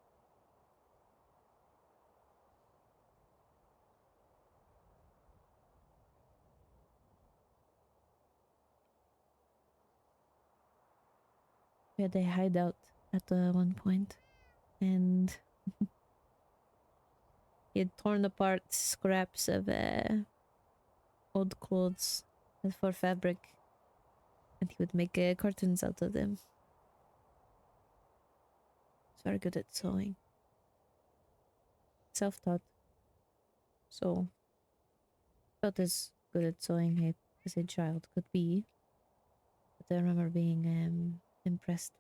We had a hideout at one point, and he had torn apart scraps of old clothes for fabric, and he would make cartoons out of them. He's very good at sewing. Self-taught. So, not as good at sewing as a child could be, but I remember being impressed.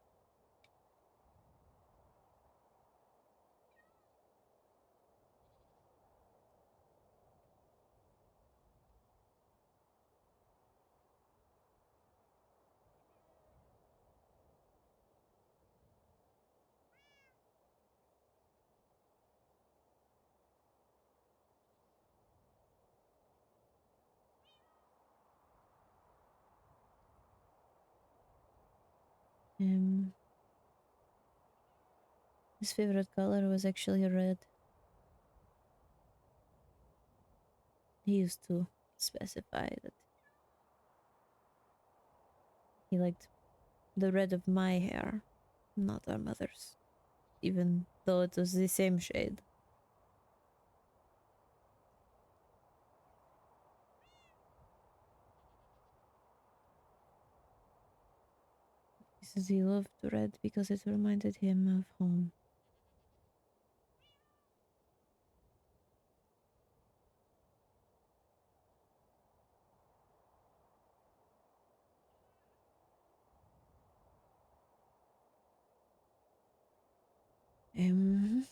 His favorite color was actually red. He used to specify that he liked the red of my hair, not our mother's, even though it was the same shade. He says he loved red because it reminded him of home. Um,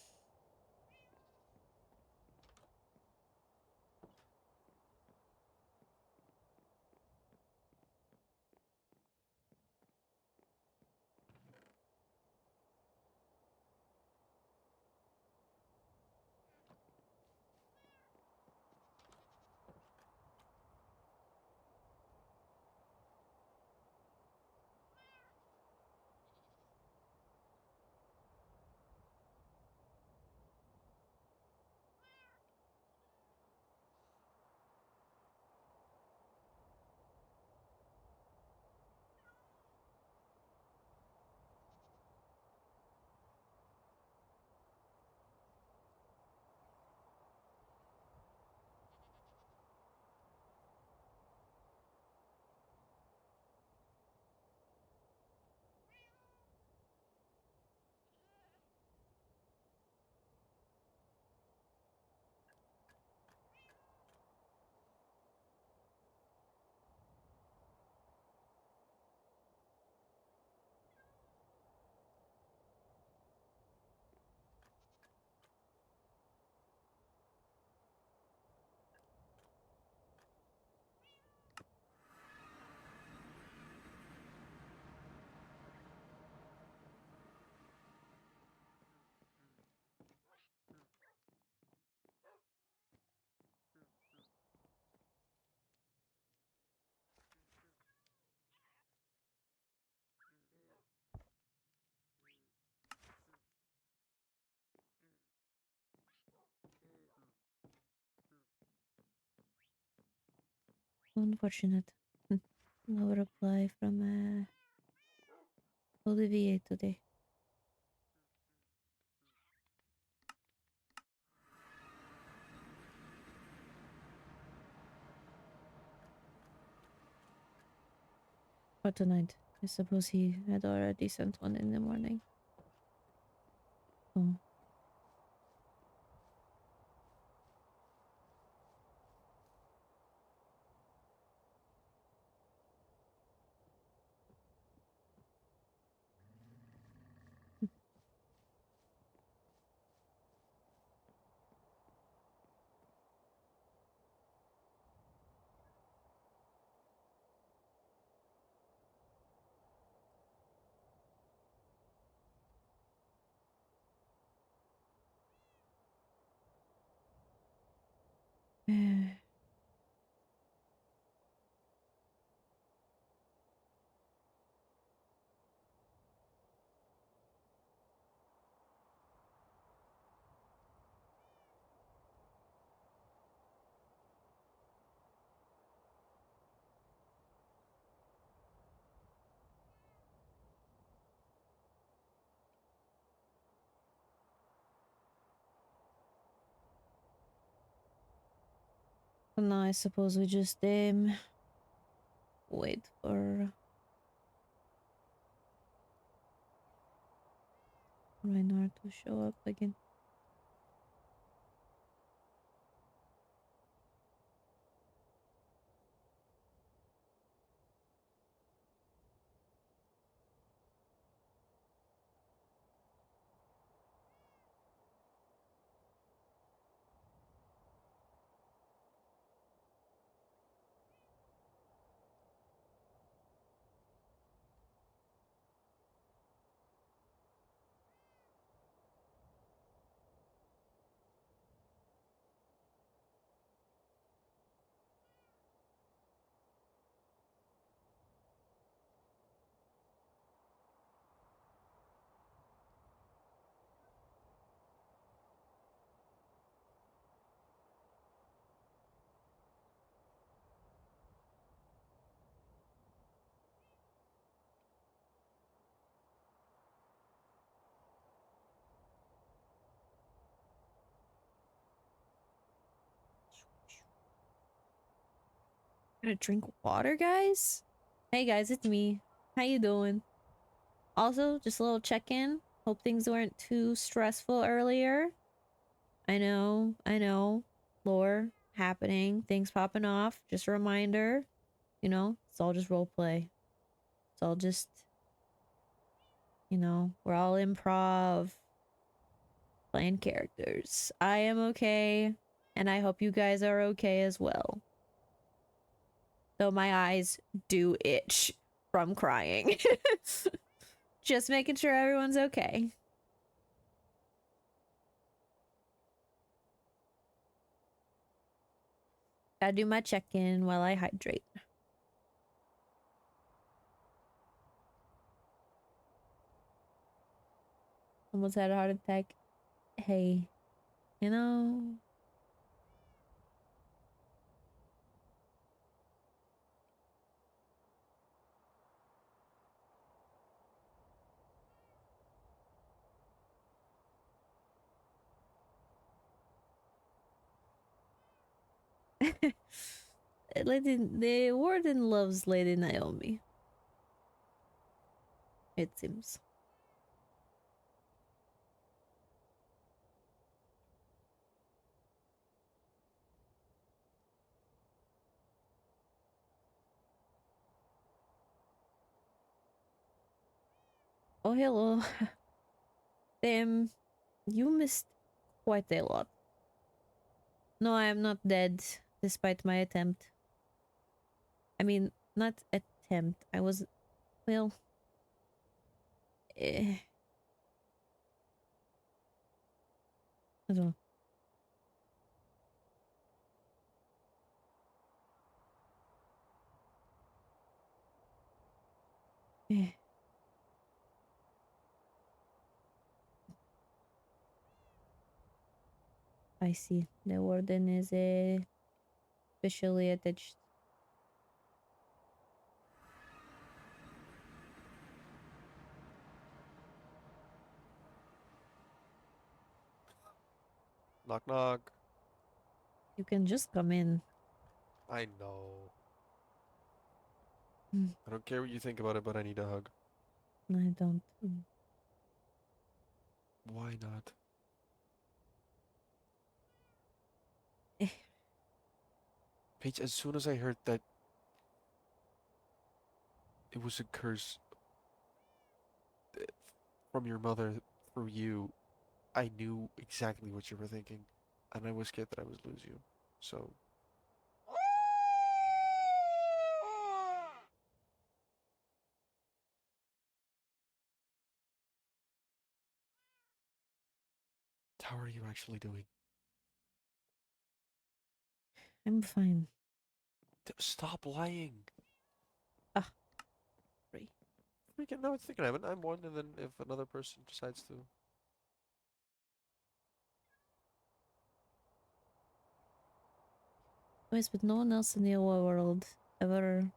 Unfortunate. No reply from Olivier today. Or tonight. I suppose he had already sent one in the morning. Oh. For now, I suppose we just wait for Reinhard to show up again. Gotta drink water, guys? Hey guys, it's me. How you doing? Also, just a little check-in. Hope things weren't too stressful earlier. I know. Lore happening, things popping off. Just a reminder, you know, it's all just role play. It's all just, you know, we're all improv, playing characters. I am okay, and I hope you guys are okay as well. Though my eyes do itch from crying. Just making sure everyone's okay. Gotta do my check-in while I hydrate. Almost had a heart attack. Hey, you know... the warden loves Lady Naomi. It seems. Oh, hello. Damn, you missed quite a lot. No, I am not dead, despite my attempt. I mean, not attempt. I was... well... I don't know. I see. The warden is officially attached. Knock knock. You can just come in. I know. Hmm. I don't care what you think about it, but I need a hug. I don't. Why not? Paige, as soon as I heard that it was a curse from your mother through you, I knew exactly what you were thinking. And I was scared that I would lose you. So... How are you actually doing? I'm fine. Stop lying. Ah. Sorry. Freaking no, it's thinking I'm one, and then if another person decides to... Yes, but no one else in the overworld ever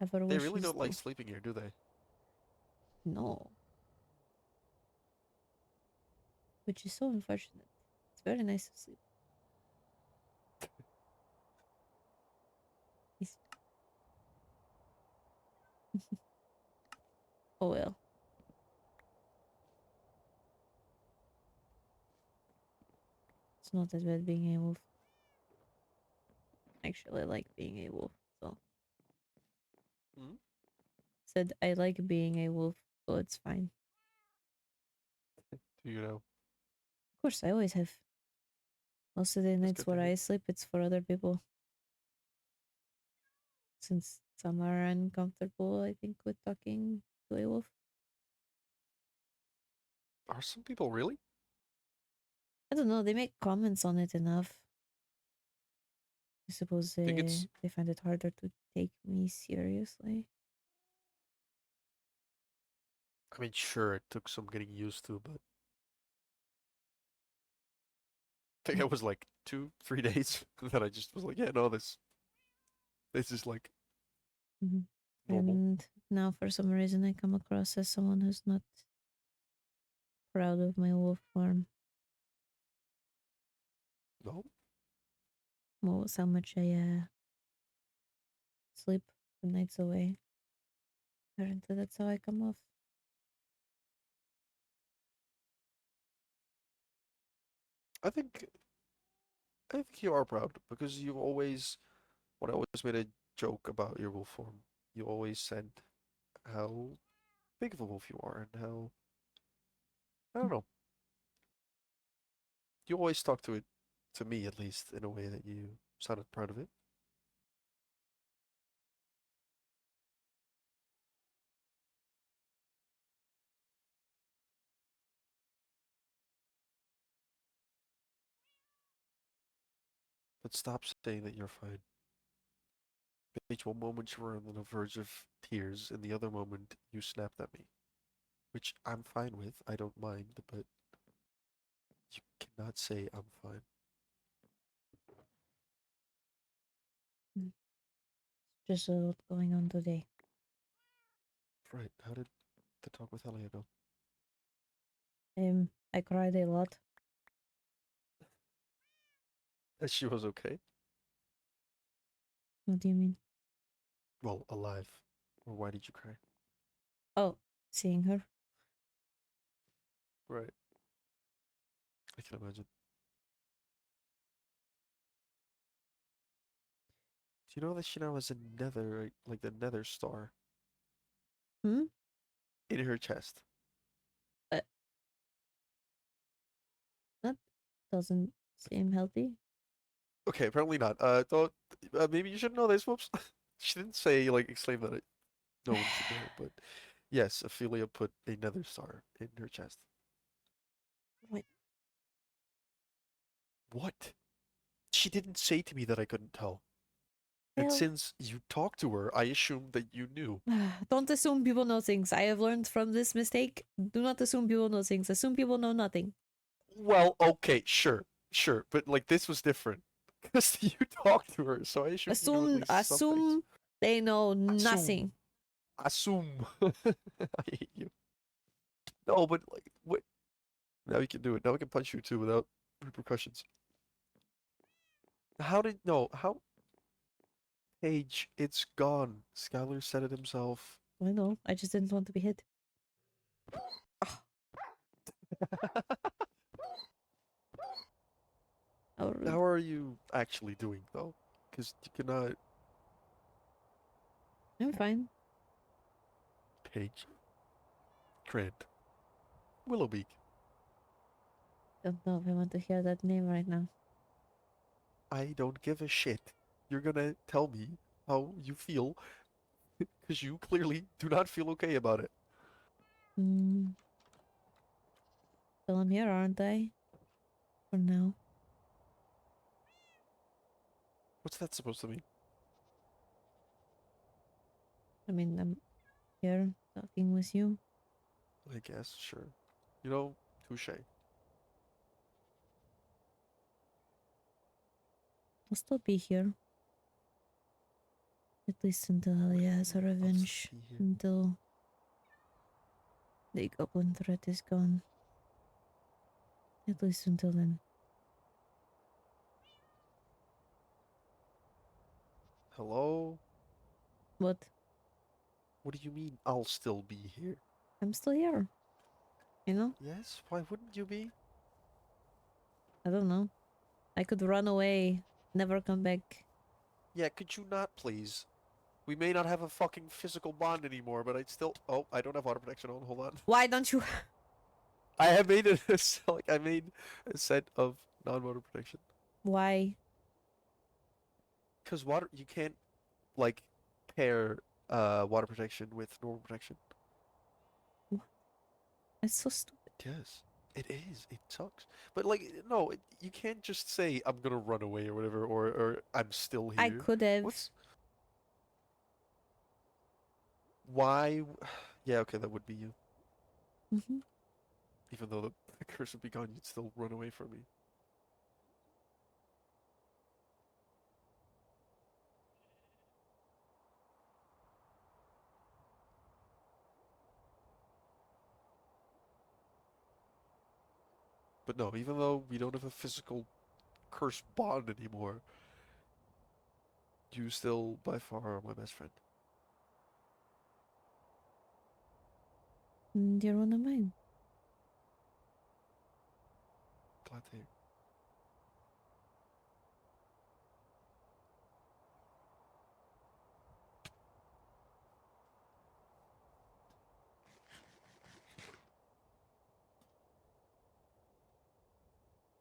They wishes really don't like to. sleeping here, do they? No. Which is so unfortunate. It's very nice to sleep. Oh well. It's not as bad being a wolf. Actually, I like being a wolf, so. Hmm? Said I like being a wolf, so it's fine. Do you know? Of course, I always have. Most of the nights where I sleep, it's for other people. Since some are uncomfortable, I think, with talking to a wolf. Are some people really? I don't know, they make comments on it enough. I suppose Think it's... they find it harder to take me seriously. I mean, sure, it took some getting used to, but... I think it was like 2-3 days that I just was like, yeah, no, this is like... normal. And now, for some reason, I come across as someone who's not proud of my wolf form. No? Well, how much I sleep the nights away. Apparently, that's how I come off. I think you are proud because you always, when I always made a joke about your wolf form, you always said how big of a wolf you are and how, I don't know, you always talk to it, to me at least, in a way that you sounded proud of it. But stop saying that you're fine. Paige, one moment you were on the verge of tears, and the other moment you snapped at me. Which I'm fine with, I don't mind, but you cannot say I'm fine. Just a lot going on today. Right, how did the talk with Elia go? I cried a lot. That she was okay? What do you mean? Well, alive. Or why did you cry? Oh, seeing her. Right. I can imagine. Do you know that she now has a nether, like the nether star Hmm? in her chest? That doesn't seem healthy. Okay, apparently not. Don't, maybe you should know this. Whoops. She didn't say, like, exclaim that no one should know, but yes, Ophelia put a nether star in her chest. What? What? She didn't say to me that I couldn't tell. And Well- since you talked to her, I assumed that you knew. Don't assume people know things. I have learned from this mistake. Do not assume people know things. Assume people know nothing. Well, okay, sure, but like this was different because you talked to her, so I assumed you knew at least some things. Assume they know nothing. Assume. I hate you. No, but like, what? Now you can do it. Now I can punch you too without repercussions. How did no? How? Paige, it's gone. Skylar said it himself. I know. I just didn't want to be hit. How are you actually doing though? Because you cannot. I'm fine. Paige. Grant. Willowbeak. Don't know if I want to hear that name right now. I don't give a shit. You're gonna tell me how you feel because you clearly do not feel okay about it. Hmm. Well, I'm here, aren't I? For now. What's that supposed to mean? I mean, I'm here talking with you. I guess, sure. You know, touche. I'll still be here. At least until Alia has her revenge. Until the goblin threat is gone. At least until then. Hello? What? What do you mean I'll still be here? I'm still here. You know? Yes? Why wouldn't you be? I don't know. I could run away, never come back. Yeah, could you not, please? We may not have a fucking physical bond anymore, but I'd still. Oh, I don't have water protection on. Hold on. Why don't you? I have made a like I made a set of non-water protection. Why? Because water, you can't like pair water protection with normal protection. It's so stupid. Yes, it is. It sucks. But like, no, you can't just say I'm gonna run away or whatever, or I'm still here. I could have. What's why? Yeah, okay, that would be you. Mm-hmm. Even though the curse would be gone, you'd still run away from me. But no, even though we don't have a physical curse bond anymore, You still, by far, are my best friend. And you're one of mine. Glad to hear.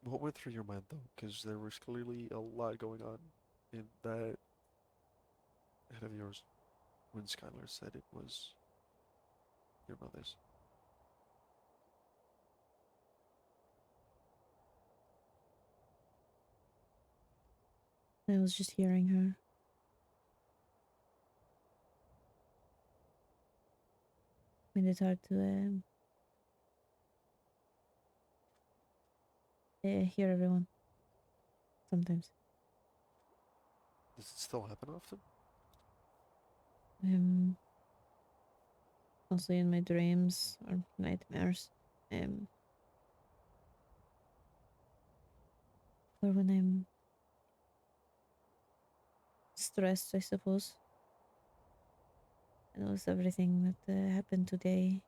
What went through your mind, though? Because there was clearly a lot going on in that head of yours when Skylar said it was your mother's. I was just hearing her. Made it hard to hear everyone. Sometimes. Does it still happen often? Mostly in my dreams or nightmares. Or when I'm stressed, I suppose. And it was everything that happened today.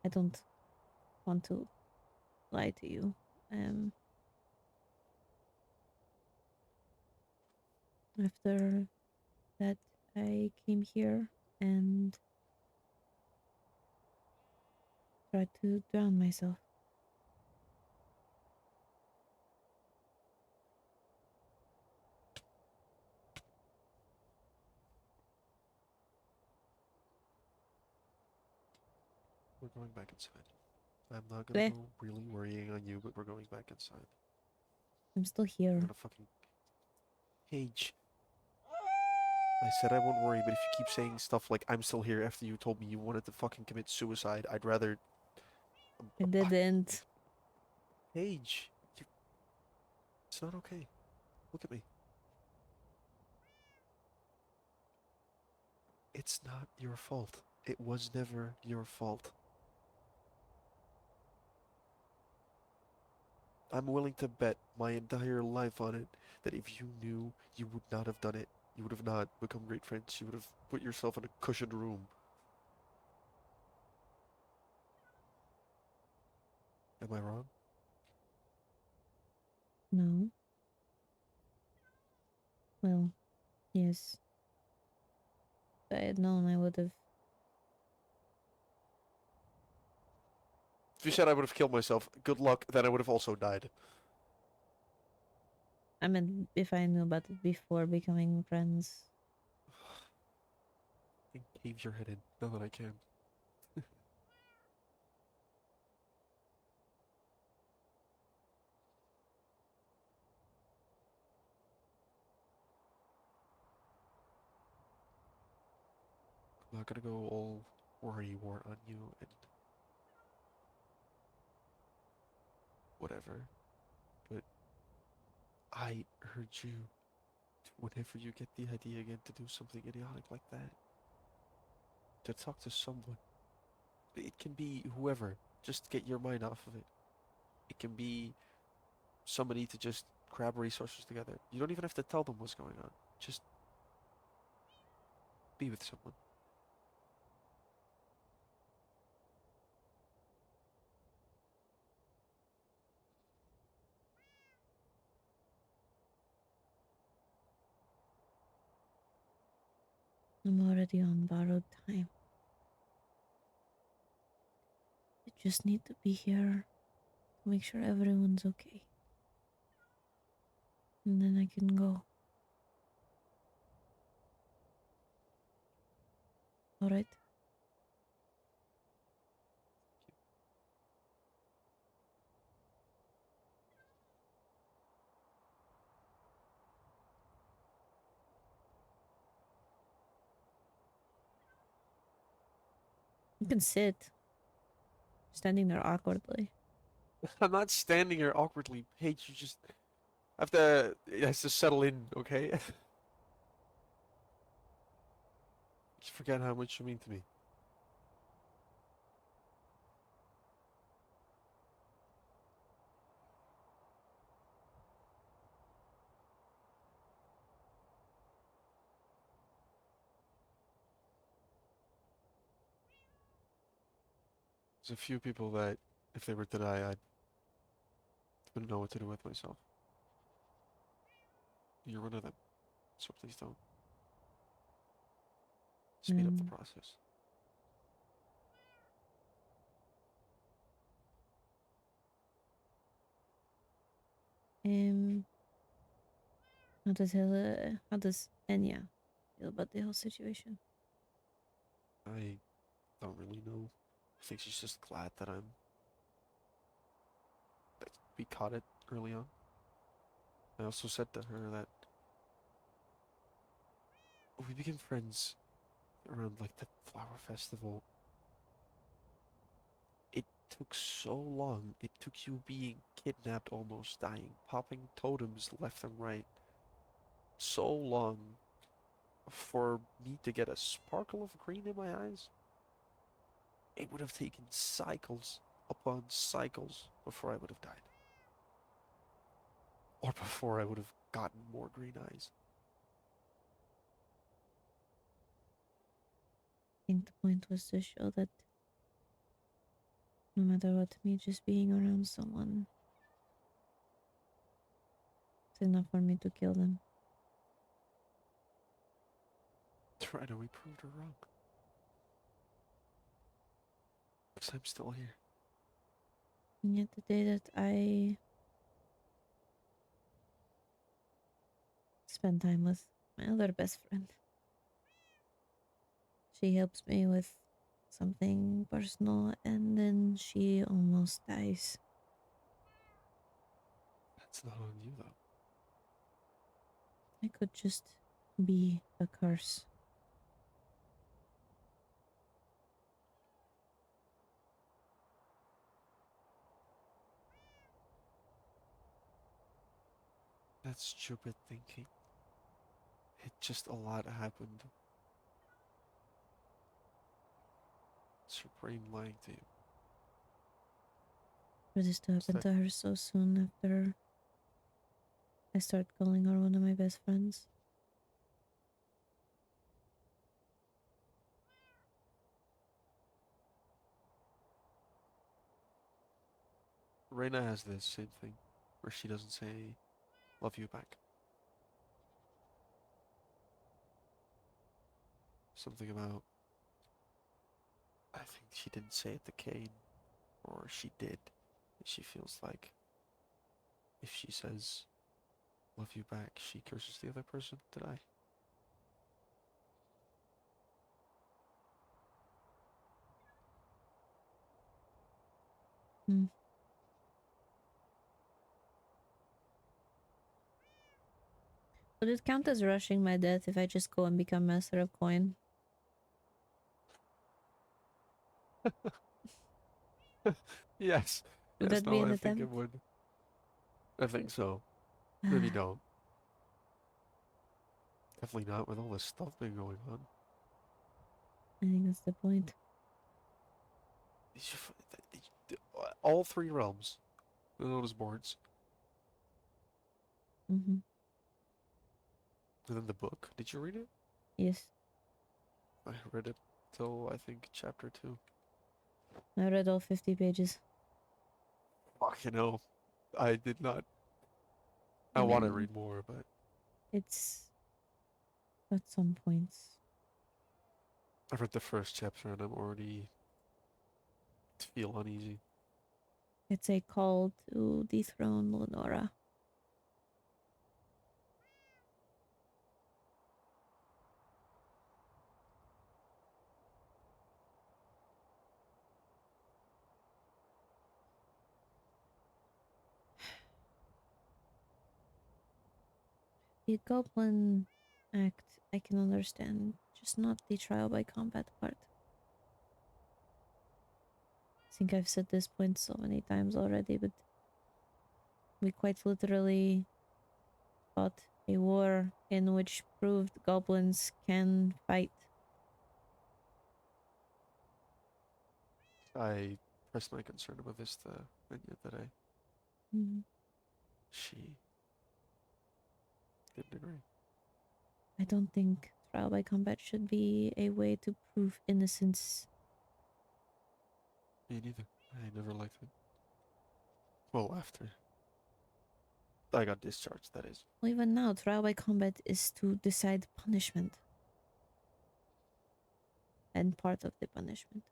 I don't want to lie to you. After that, I came here and tried to drown myself. We're going back inside. I'm not gonna Bleh. go really worrying on you, but we're going back inside. I'm still I'm here. gonna fucking... Paige. I said I won't worry, but if you keep saying stuff like I'm still here after you told me you wanted to fucking commit suicide, I'd rather... I didn't. Paige. It's not okay. Look at me. It's not your fault. It was never your fault. I'm willing to bet my entire life on it that if you knew, you would not have done it. You would have not become great friends. You would have put yourself in a cushioned room. Am I wrong? No. Well, yes. If I had known, I would have. If you said I would have killed myself, good luck, then I would have also died. I mean, if I knew about it before becoming friends. Cave your head in, now that I can. I'm not gonna go all worry-wart on you and whatever, but I urge you to, whenever you get the idea again to do something idiotic like that, to talk to someone. It can be whoever, just get your mind off of it. It can be somebody to just grab resources together. You don't even have to tell them what's going on. Just be with someone. I'm already on borrowed time. I just need to be here to make sure everyone's okay. And then I can go. Alright? You can sit. Standing there awkwardly. I'm not standing here awkwardly, Paige. You just have to. It has to settle in, okay? Just forget how much you mean to me. There's a few people that, if they were to die, I wouldn't know what to do with myself. You're one of them, so please don't. Speed up the process. How does Enya feel about the whole situation? I don't really know. I think she's just glad that we caught it early on. I also said to her that we became friends around like the flower festival. It took so long. It took you being kidnapped, almost dying, popping totems left and right. So long for me to get a sparkle of green in my eyes. It would have taken cycles upon cycles before I would have died. Or before I would have gotten more green eyes. I think the point was to show that no matter what, me just being around someone, it's enough for me to kill them. Right, we proved her wrong. Because I'm still here. And yet the day that I spend time with my other best friend, she helps me with something personal and then she almost dies. That's not on you, though. I could just be a curse. That's stupid thinking. It just a lot happened. It's your brain lying to you. For this to happen to her so soon after I start calling her one of my best friends. Reina has this same thing, where she doesn't say, love you back. Something about, I think she didn't say it to Kane, or she did. She feels like if she says, love you back, she curses the other person. Did I? Hmm. Would it count as rushing my death if I just go and become master of coin? Yes. Would Yes, that be no, an I think it attempt? would. I think so. Maybe don't. Definitely not with all this stuff been going on. I think that's the point. All three realms. The notice boards. Mm-hmm. And then the book. Did you read it? Yes. I read it till, I think, chapter 2. I read all 50 pages. Fuck, you know. I did not. I I want to mean, read more, but it's at some points. I read the first chapter and I'm already feel uneasy. It's a call to dethrone Lenora. The Goblin Act, I can understand, just not the trial by combat part. I think I've said this point so many times already, but we quite literally fought a war in which proved goblins can fight. I pressed my concern about this to Anya today. Mm. She didn't agree. I don't think trial by combat should be a way to prove innocence. Me neither. I never liked it. Well, after I got discharged, that is. Well, even now, trial by combat is to decide punishment. And part of the punishment.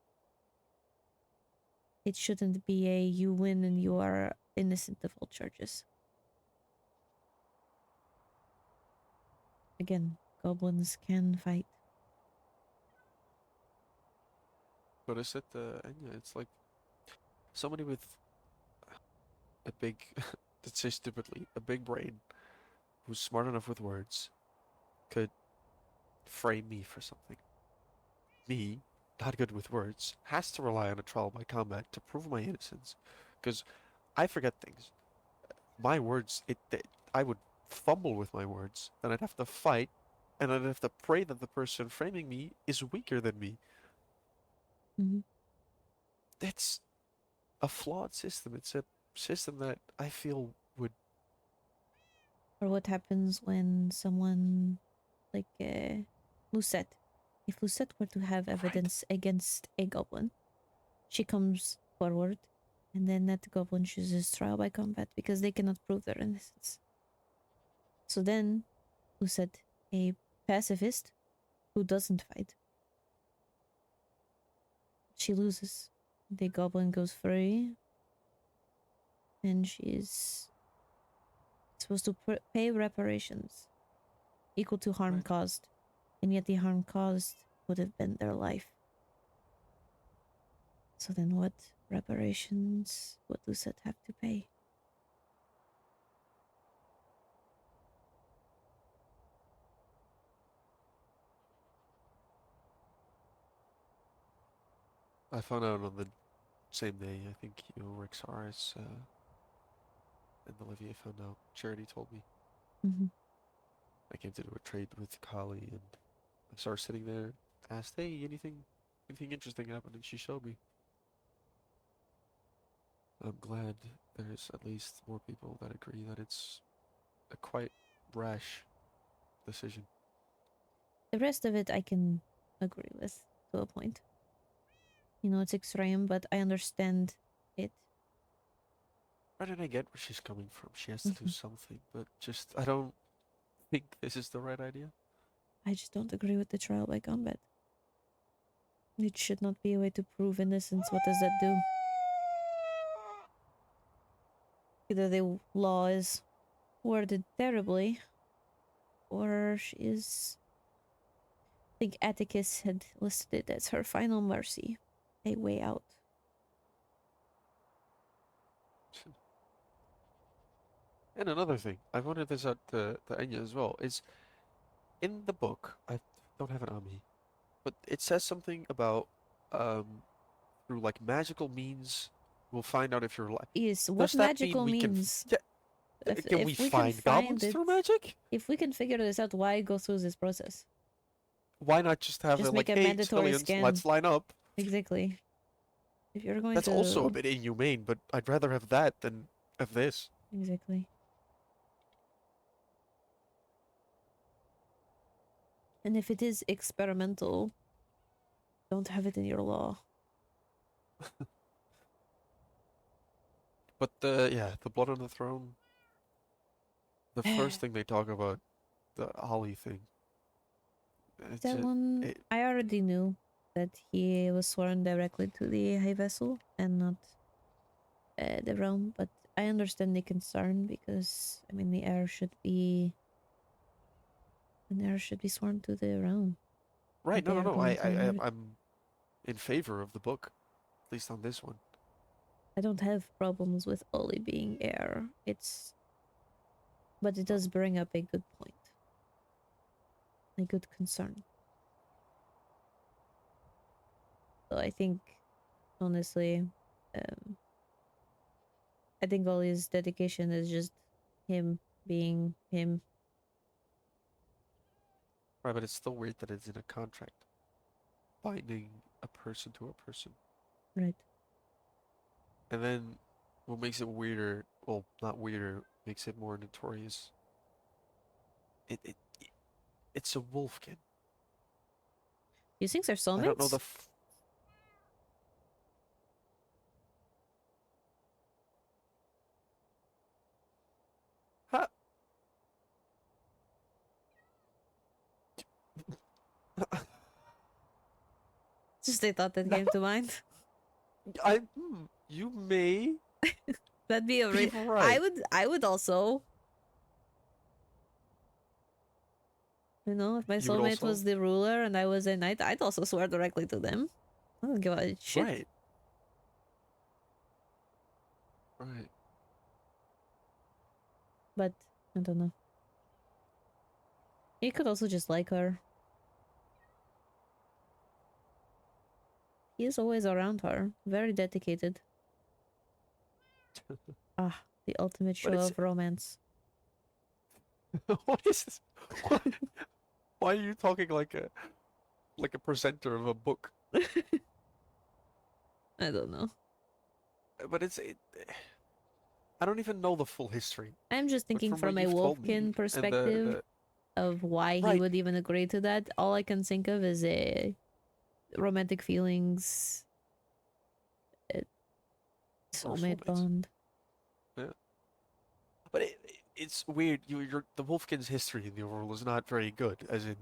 It shouldn't be a you win and you are innocent of all charges. Again, goblins can fight. But I said, Anya, it's like somebody with a big, let's say stupidly, a big brain, who's smart enough with words, could frame me for something. Me, not good with words, has to rely on a trial by combat to prove my innocence, because I forget things. My words, I would fumble with my words, then I'd have to fight, and I'd have to pray that the person framing me is weaker than me. That's a flawed system. It's a system that I feel would. Or what happens when someone like Lucette. If Lucette were to have evidence against a goblin, she comes forward, and then that goblin chooses trial by combat because they cannot prove their innocence. So then, Lucette, a pacifist who doesn't fight, she loses. The goblin goes free, and she's supposed to pay reparations equal to harm caused, and yet the harm caused would have been their life. So then what reparations would Lucette have to pay? I found out on the same day. I think you, Rexaris, and Olivia found out. Charity told me. I came to do a trade with Kali, and I started sitting there, asked, "Hey, anything interesting happened?" And she showed me. I'm glad there's at least more people that agree that it's a quite rash decision. The rest of it I can agree with to a point. You know, it's extreme, but I understand it. Right, and I get where she's coming from. She has to do something, but just I don't think this is the right idea. I just don't agree with the trial by combat. It should not be a way to prove innocence. What does that do? Either the law is worded terribly, or she is... I think Atticus had listed it as her final mercy, a way out. And another thing, I pointed this out to Anya as well, is in the book, I don't have it on me, but it says something about through like magical means, we'll find out if you're alive. Yes, what Does that magical mean we means? can we find goblins through magic? If we can figure this out, why go through this process? Why not just have Just it make like, a hey, mandatory civilians, scan. let's line up? Exactly. If you're going That's to... also a bit inhumane, but I'd rather have that than have this. Exactly. And if it is experimental, don't have it in your law. But the blood on the throne. The first thing they talk about, the Ollie thing. That one, I already knew that he was sworn directly to the High Vessel and not the realm, but I understand the concern because, I mean, the heir should be sworn to the realm. Right, They are no. going to inherit. I'm in favor of the book, at least on this one. I don't have problems with Ollie being heir. But it does bring up a good point. A good concern. So I think, honestly, I think Ollie's dedication is just him being him. Right, but it's still weird that it's in a contract. Binding a person to a person. Right. And then what makes it weirder, well, not weirder, makes it more notorious. It's a wolfkin. These things are soulmates? I don't know the Just a thought that came to mind. You may. That'd be a Be right. I would also. You know, if my You would soulmate also? was the ruler and I was a knight, I'd also swear directly to them. I don't give a shit. Right. Right. But I don't know. He could also just like her. He is always around her. Very dedicated. Ah, the ultimate show of romance. What is this? Why are you talking like a presenter of a book? I don't know. But I don't even know the full history. I'm just But thinking from what from a you've told me, Wolfkin and perspective of why he Right. would even agree to that. All I can think of is a romantic feelings, soulmate soulmates. bond. Yeah. But it's weird. The Wolfkin's history in the overall is not very good. As in,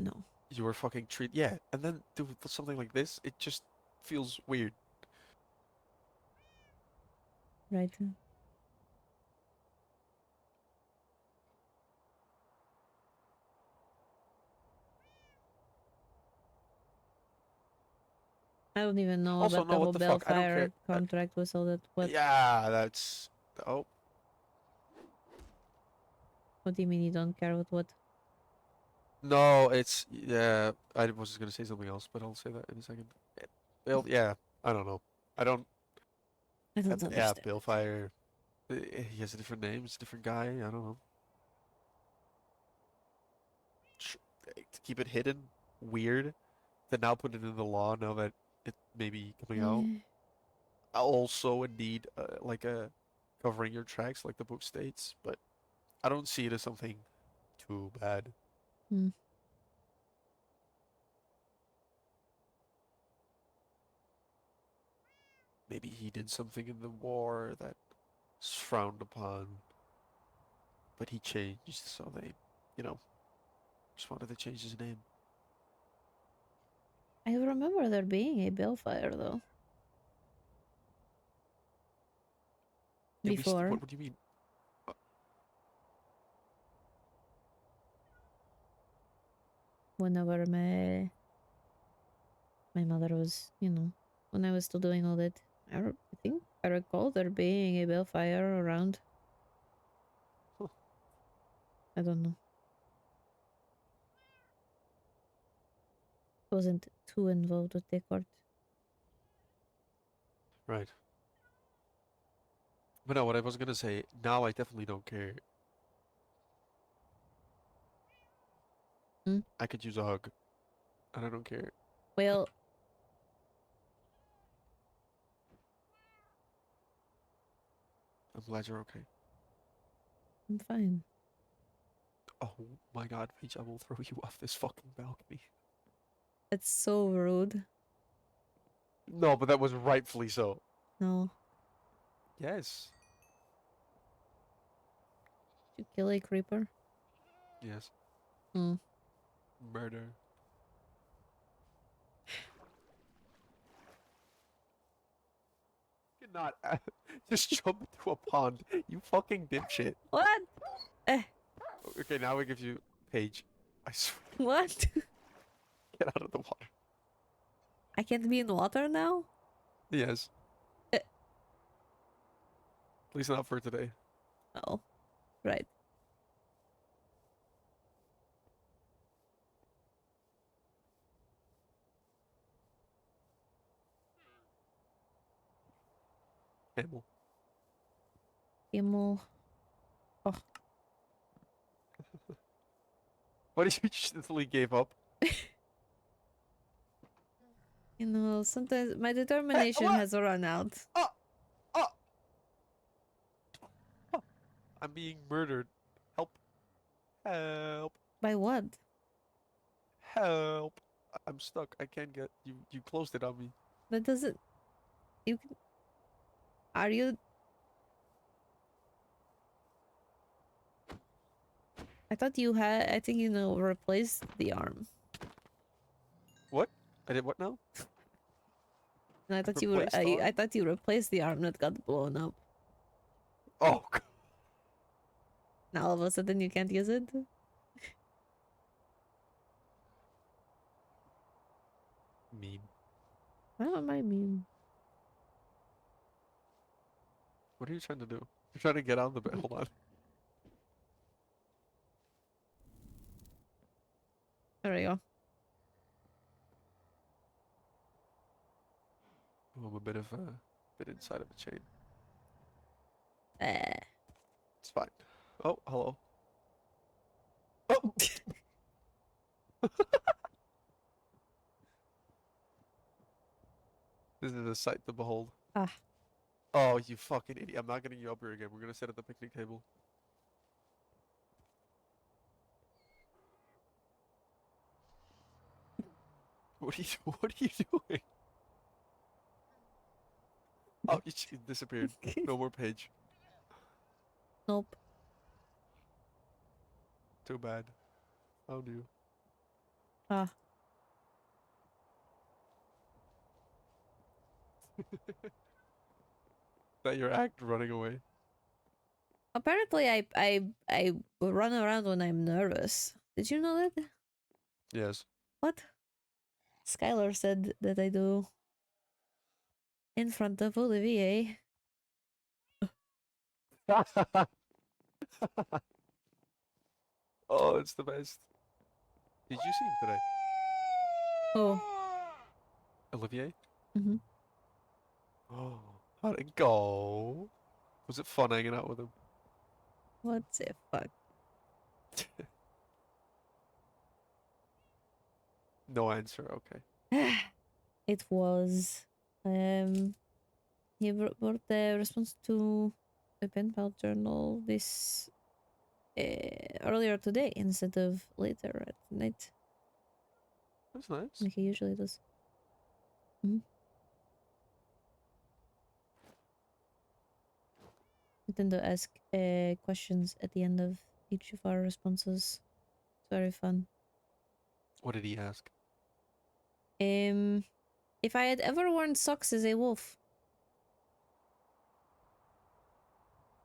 No. you were fucking yeah, and then do something like this. It just feels weird. Right. I don't even know Also, about no, the what whole the fuck? I don't Bellfire care. contract with all that. What? Yeah, that's. Oh, What do you mean you don't care about what? no, it's yeah. I was just gonna say something else, but I'll say that in a second. Well, yeah. I don't know. I don't. I don't Yeah, understand. Billfire. He has a different name. It's a different guy. I don't know. To keep it hidden, weird. To now put it in the law now that it may be coming out. Also, indeed, like a covering your tracks, like the book states. But I don't see it as something too bad. Hmm. Maybe he did something in the war that's frowned upon. But he changed, so they, just wanted to change his name. I remember there being a Bellfire though. Yeah, Before. what do you mean? Whenever my mother was, when I was still doing all that, I think I recall there being a Bellfire around. Huh. I don't know. Wasn't too involved with the court. Right. But no, what I was gonna say, now I definitely don't care. I could use a hug. And I don't care. Well, I'm glad you're okay. I'm fine. Oh my god, Paige, I will throw you off this fucking balcony. It's so rude. No, but that was rightfully so. No. Yes. Did you kill a creeper? Yes. Hmm. Murder. You cannot just jump into a pond. You fucking dipshit. What? Okay, now we give you Paige. I swear. What? Get out of the water. I can't be in water now? Yes. At least not for today. Oh. Right. Camel. Camel. Oh. What did you just instantly gave up? Sometimes my determination has run out. I'm being murdered. Help. Help. By what? Help. I'm stuck. I can't get you. You closed it on me. That doesn't. You can. Are you? I thought you had. I think replaced the arm. What? I did what now? And I thought Replaced I arm? thought you replaced the arm that got blown up. Oh, God. Now all of a sudden you can't use it. Mean. How am I mean? What are you trying to do? You're trying to get out of the bed. Hold on. There we go. Oh, I'm a bit inside of a chain. Eh. It's fine. Oh, hello. Oh! This is a sight to behold. Ah. Oh, you fucking idiot. I'm not getting you up here again. We're gonna sit at the picnic table. What are you What are you doing? Oh, she disappeared. No more page. Nope. Too bad. How new? Ah. That your act running away. Apparently I run around when I'm nervous. Did you know that? Yes. What? Skylar said that I do in front of Olivier. Oh, it's the best. Did you see him today? Oh. Olivier? Mm-hmm. Oh, how'd it go? Was it fun hanging out with him? What the fuck? No answer. Okay. It was he brought the response to the pen pal journal this earlier today instead of later at night. That's nice. Like he usually does. Mm-hmm. We tend to ask questions at the end of each of our responses. It's very fun. What did he ask? If I had ever worn socks as a wolf.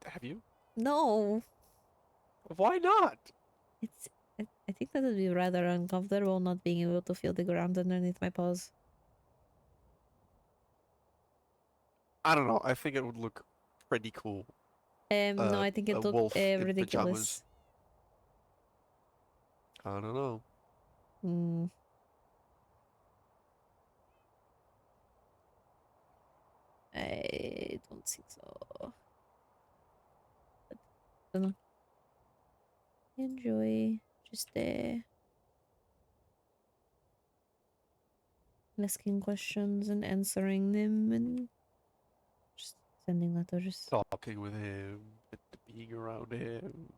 Have you? No. Why not? It's. I think that would be rather uncomfortable not being able to feel the ground underneath my paws. I don't know. I think it would look pretty cool. No, I think it a looked wolf in ridiculous. pajamas. I don't know. I don't think so. But, don't know. Enjoy just asking questions and answering them and just sending letters. Talking with him, and being around him.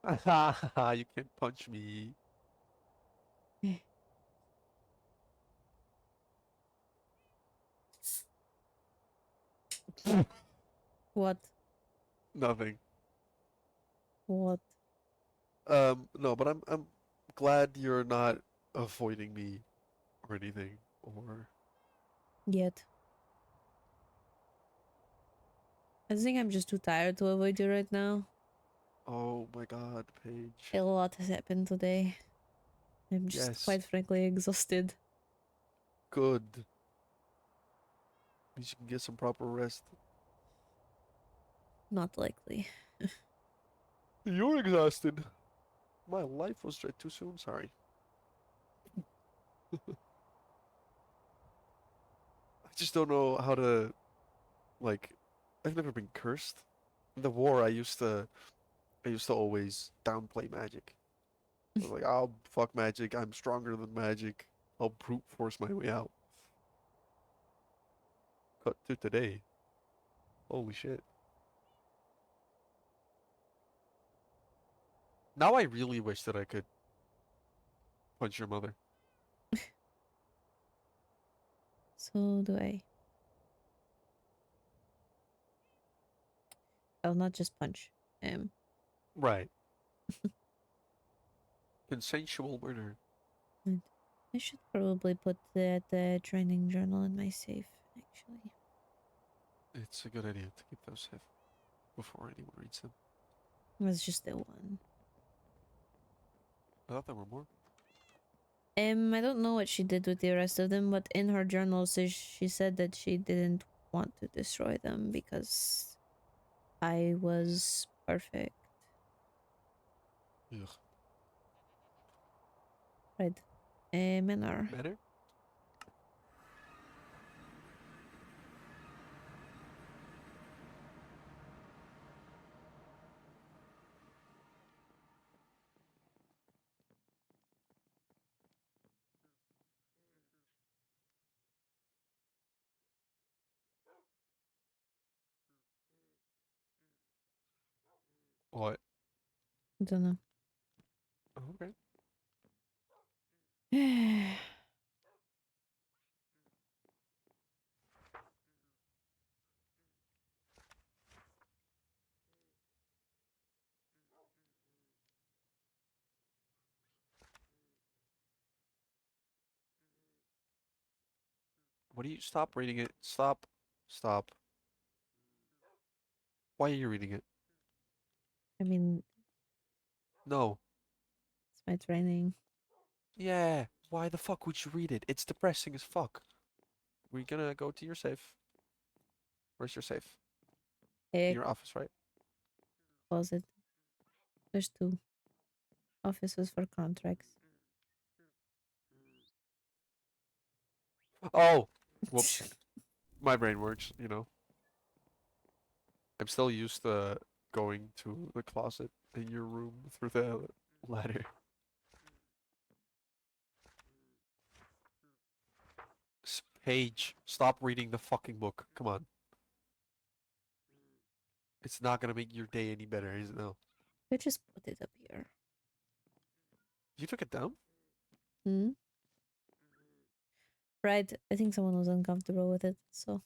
You can't punch me. What? Nothing. What? No, but I'm glad you're not avoiding me or anything, or Yet. I think I'm just too tired to avoid you right now. oh my God, Paige. A lot has happened today. I'm just Yes. quite frankly exhausted. Good. At least you can get some proper rest. Not likely. You're exhausted. My life was straight too soon. Sorry. I just don't know how to, like, I've never been cursed. In the war, I used to always downplay magic. I was like, oh, fuck magic. I'm stronger than magic. I'll brute force my way out. Cut to today. Holy shit. Now I really wish that I could punch your mother. So do I. I'll not just punch. Right. Consensual murder. Right. I should probably put the training journal in my safe, actually. It's a good idea to keep those safe before anyone reads them. It was just the one. I thought there were more. I don't know what she did with the rest of them, but in her journal, she said that she didn't want to destroy them because I was perfect. Ugh. Right. Manner. Better? What? I don't know. Okay. What do you stop reading it? Stop. Stop. Why are you reading it? I mean, No. it's my training. Yeah. Why the fuck would you read it? It's depressing as fuck. We're gonna go to your safe. Where's your safe? In your office, right? Closet. There's two. Offices for contracts. Oh! Whoops. My brain works, you know. I'm still used to going to the closet in your room through the ladder. Paige, stop reading the fucking book. Come on. It's not gonna make your day any better, is it now? I just put it up here. You took it down? Hmm? Right. I think someone was uncomfortable with it, so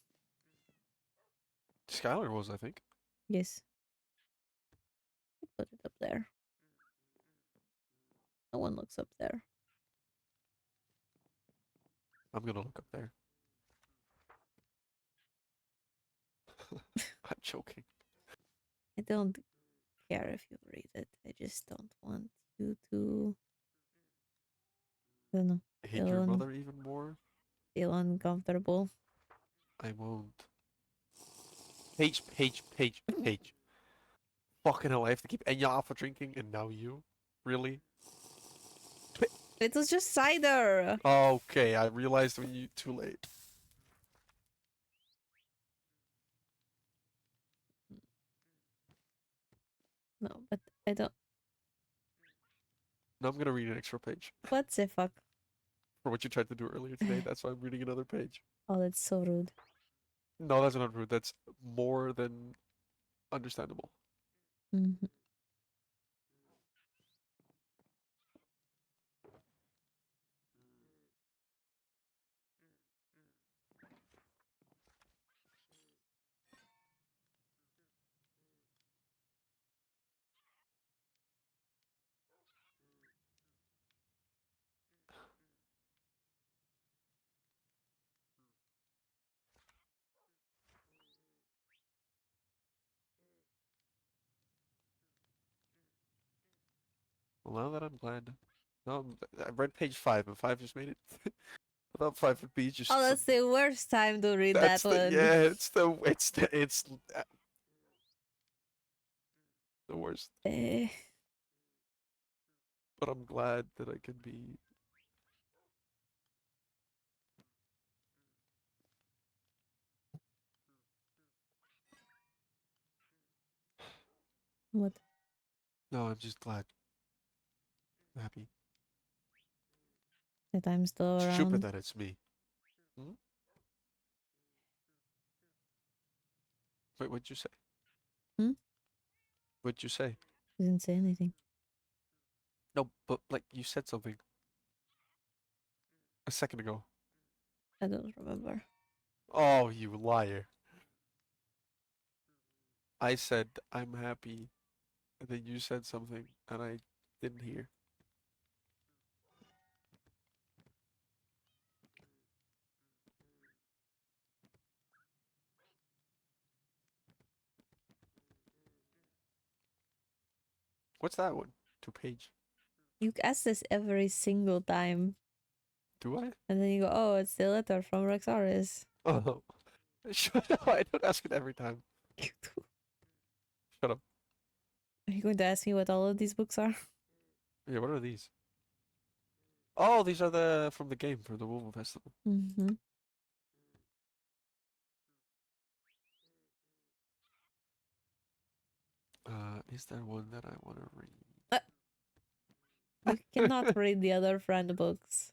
Skylar was, I think. yes. I put it up there. No one looks up there. I'm gonna look up there. I'm joking. I don't care if you read it. I just don't want you to. I don't know. Hate your mother even more? Feel uncomfortable. I won't. Paige, Paige, Paige, Paige. Fucking hell, I have to keep Enya off of drinking, and now you? Really? It was just cider. Okay, I realized when you too late. No, but I don't. Now I'm gonna read an extra page. What the fuck? For what you tried to do earlier today, that's why I'm reading another page. Oh, that's so rude. No, that's not rude. That's more than understandable. Mm-hmm. Well, now that I'm glad. No, I read page 5, and 5 just made it. I thought 5 would be just. Oh, that's the worst time to read That's that the one. yeah. It's the worst. But I'm glad that I can be. What? No, I'm just glad. Happy. That I'm still around. Stupid that it's me. Hmm? Wait, what'd you say? Hmm? What'd you say? Didn't say anything. No, but like you said something a second ago. I don't remember. Oh, you liar. I said I'm happy, and then you said something, and I didn't hear. What's that one? 2-page. You ask this every single time. Do I? And then you go, oh, it's the letter from Rexaris. Oh. Shut up. I don't ask it every time. Shut up. Are you going to ask me what all of these books are? Yeah, what are these? Oh, these are the from the game for the Woman Festival. Mm-hmm. Is there one that I want to read? You cannot read the other friend books.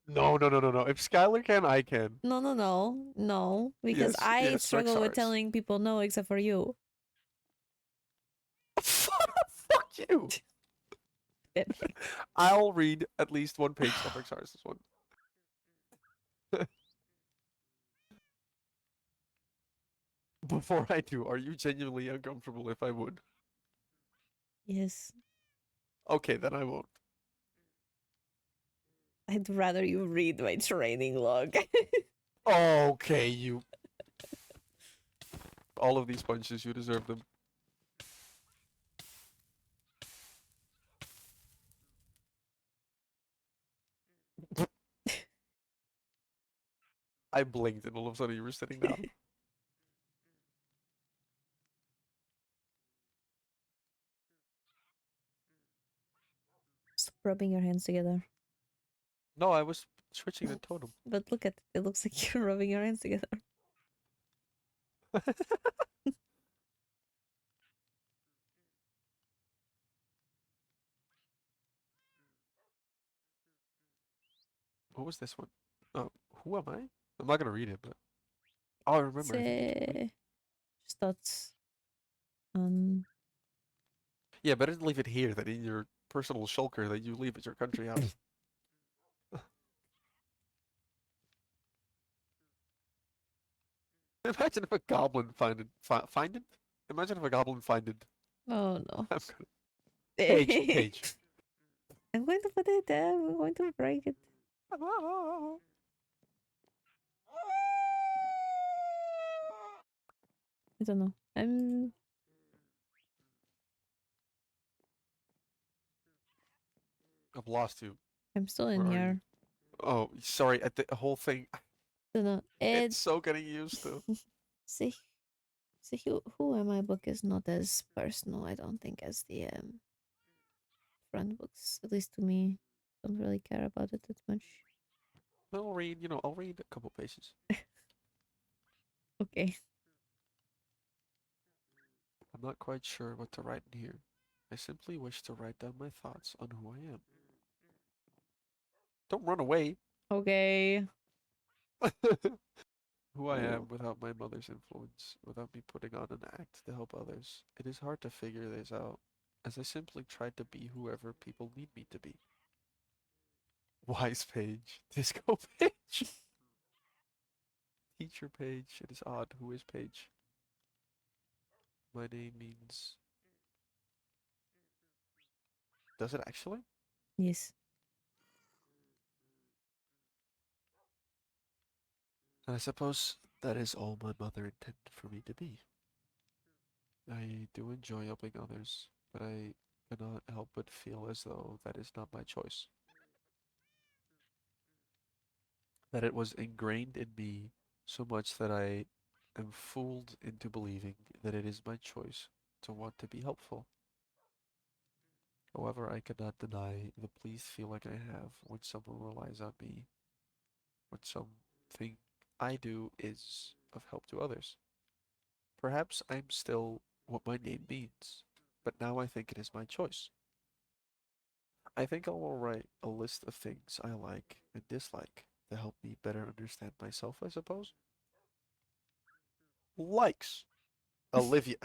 No. If Skylar can, I can. No. Because Yes, I yes, struggle with Rexaris. telling people no except for you. Fuck you. I'll read at least one page of Rexaris' one. Before I do, are you genuinely uncomfortable if I would? Yes. Okay, then I won't. I'd rather you read my training log. Okay, you. All of these punches, you deserve them. I blinked and all of a sudden you were sitting down. Stop rubbing your hands together. No, I was switching the totem. But look at it. It looks like you're rubbing your hands together. What was this one? Oh, who am I? I'm not gonna read it, but oh, I remember. I think you should read. Just thoughts. Yeah, better to leave it here than in your personal shulker that you leave at your country house. Imagine if a goblin find it. Imagine if a goblin find it. Oh no. I'm gonna... Page. I'm going to put it there. I'm going to break it. I don't know. I've lost you. I'm still in Where are you? here. Oh, sorry. At the whole thing. Don't know. It's so getting used to. See who am I book is not as personal, I don't think, as the friend books. At least to me. Don't really care about it that much. I'll read, I'll read a couple pages. Okay. I'm not quite sure what to write in here. I simply wish to write down my thoughts on who I am. Don't run away. Okay. Who I am without my mother's influence, without me putting on an act to help others. It is hard to figure this out, as I simply tried to be whoever people need me to be. Wise page. Disco page. Teacher page. It is odd. Who is page? My name means... Does it actually? Yes. I suppose that is all my mother intended for me to be. I do enjoy helping others, but I cannot help but feel as though that is not my choice. That it was ingrained in me so much that I am fooled into believing that it is my choice to want to be helpful. However, I cannot deny the pleased feeling I have when someone relies on me, when something I do is of help to others. Perhaps I'm still what my name means, but now I think it is my choice. I think I will write a list of things I like and dislike to help me better understand myself, I suppose. Likes. Olivia.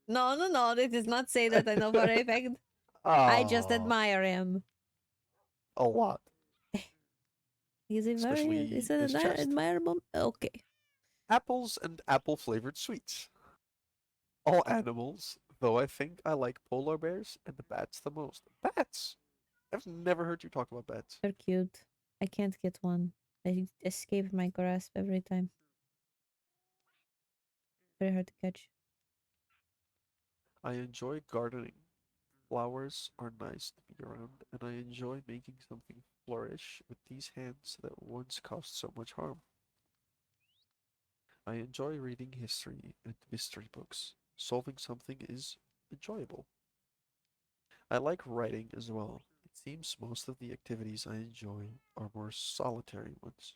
No. They did not say that. I know for a fact. I just Oh, admire him. a lot. He's a very Especially is it his an chest. admirable? Okay. Apples and apple-flavored sweets. All animals, though I think I like polar bears and the bats the most. Bats? I've never heard you talk about bats. They're cute. I can't get one. They escape my grasp every time. Very hard to catch. I enjoy gardening. Flowers are nice to be around, and I enjoy making something flourish with these hands that once caused so much harm. I enjoy reading history and mystery books. Solving something is enjoyable. I like writing as well. It seems most of the activities I enjoy are more solitary ones.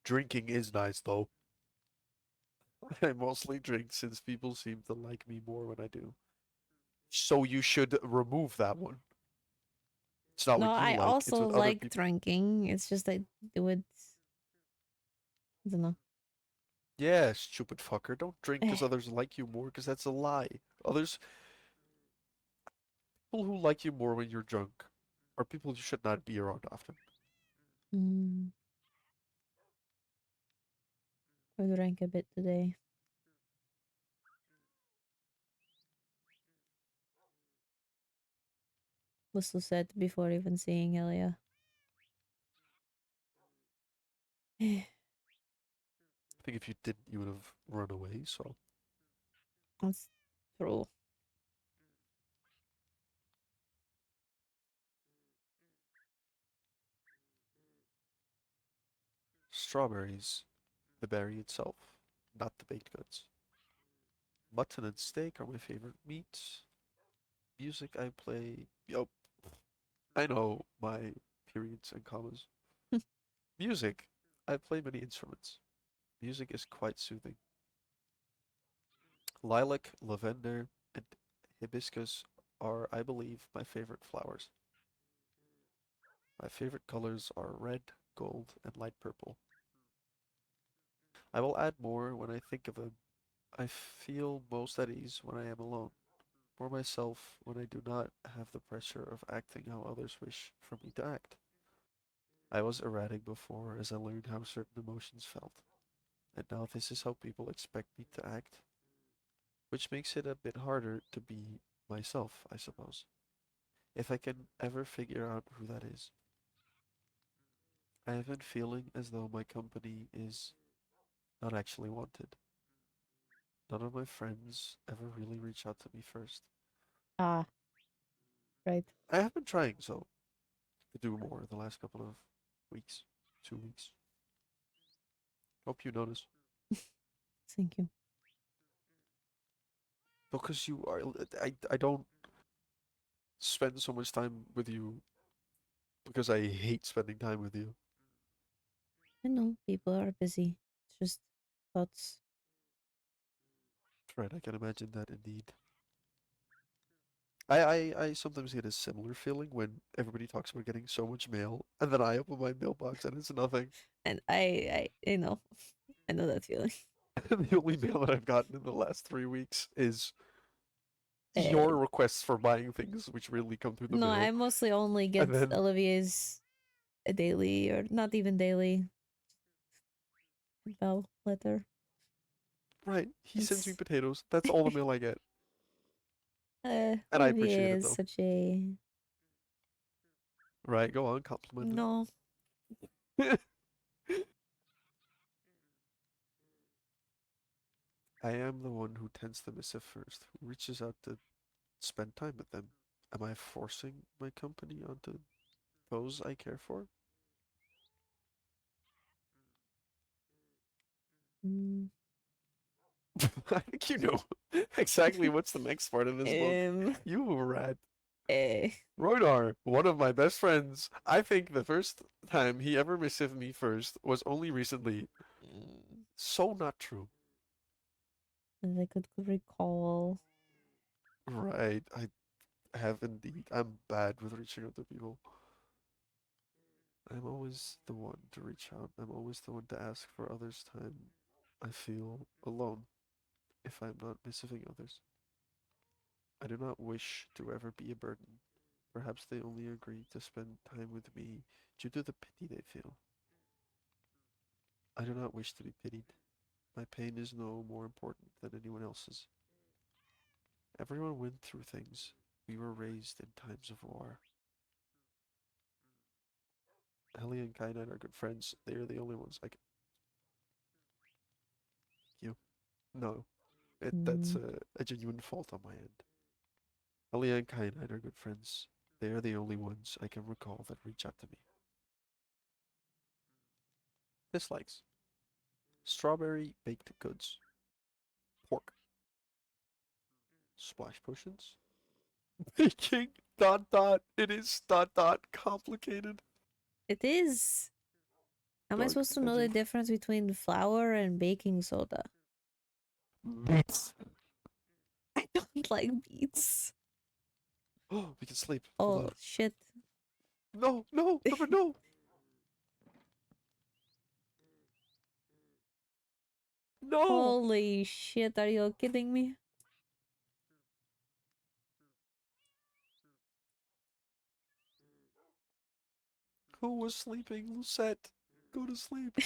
Drinking is nice though. I mostly drink since people seem to like me more when I do. So you should remove that one. It's not No, what you I like, it's also what other like people. drinking. It's just I would. I don't know. Yeah, stupid fucker. Don't drink because others like you more, because that's a lie. Others, people who like you more when you're drunk are people you should not be around often. Mm, I drank a bit today. Was so sad before even seeing Elia. I think if you didn't, you would have run away, so. That's true. Strawberries, the berry itself, not the baked goods. Mutton and steak are my favorite meats. Music I play. Yup, I know my periods and commas. Music. I play many instruments. Music is quite soothing. Lilac, lavender, and hibiscus are, I believe, my favorite flowers. My favorite colors are red, gold, and light purple. I will add more when I think of them. I feel most at ease when I am alone. For myself when I do not have the pressure of acting how others wish for me to act. I was erratic before as I learned how certain emotions felt, and now this is how people expect me to act, which makes it a bit harder to be myself, I suppose, if I can ever figure out who that is. I have been feeling as though my company is not actually wanted. None of my friends ever really reach out to me first. Ah, right. I have been trying so to do more the last couple of weeks, 2 weeks. Hope you notice. Thank you. Because you are, I don't spend so much time with you because I hate spending time with you. I know people are busy. It's just thoughts. Right, I can imagine that indeed. I sometimes get a similar feeling when everybody talks about getting so much mail, and then I open my mailbox and it's nothing. And I you know, I know that feeling. The only mail that I've gotten in the last 3 weeks is Uh, your requests for buying things, which really come through the no, mail. I mostly only And get then, Olivier's daily or not even daily bell letter. right, he sends me It's potatoes. That's all the mail I get. And I appreciate Olivier it is though. such a Right, go on, compliment no. it. I am the one who tends to miss it first, who reaches out to spend time with them. Am I forcing my company onto those I care for? Mm. I think you know exactly what's the next part of this book. Um, You rat. eh. Roinar, one of my best friends. I think the first time he ever missed me first was only recently. So not true. As I could recall. Right, I have indeed. I'm bad with reaching out to people. I'm always the one to reach out. I'm always the one to ask for others' time. I feel alone if I'm not missing others. I do not wish to ever be a burden. Perhaps they only agree to spend time with me due to the pity they feel. I do not wish to be pitied. My pain is no more important than anyone else's. Everyone went through things. We were raised in times of war. Ellie and Kainan are good friends. They are the only ones I can. You. No. That's a genuine fault on my end. Alia and Kyanite are good friends. They are the only ones I can recall that reach out to me. Dislikes: strawberry baked goods, pork, splash potions, baking. Dot dot. It is dot dot complicated. It is. How am I Dark supposed to know the magic. difference between flour and baking soda? Beets. I don't like beets. Oh, we can sleep. Hold Oh on. shit. No, no, number no. No. Holy shit, are you kidding me? Who was sleeping? Lucette, go to sleep.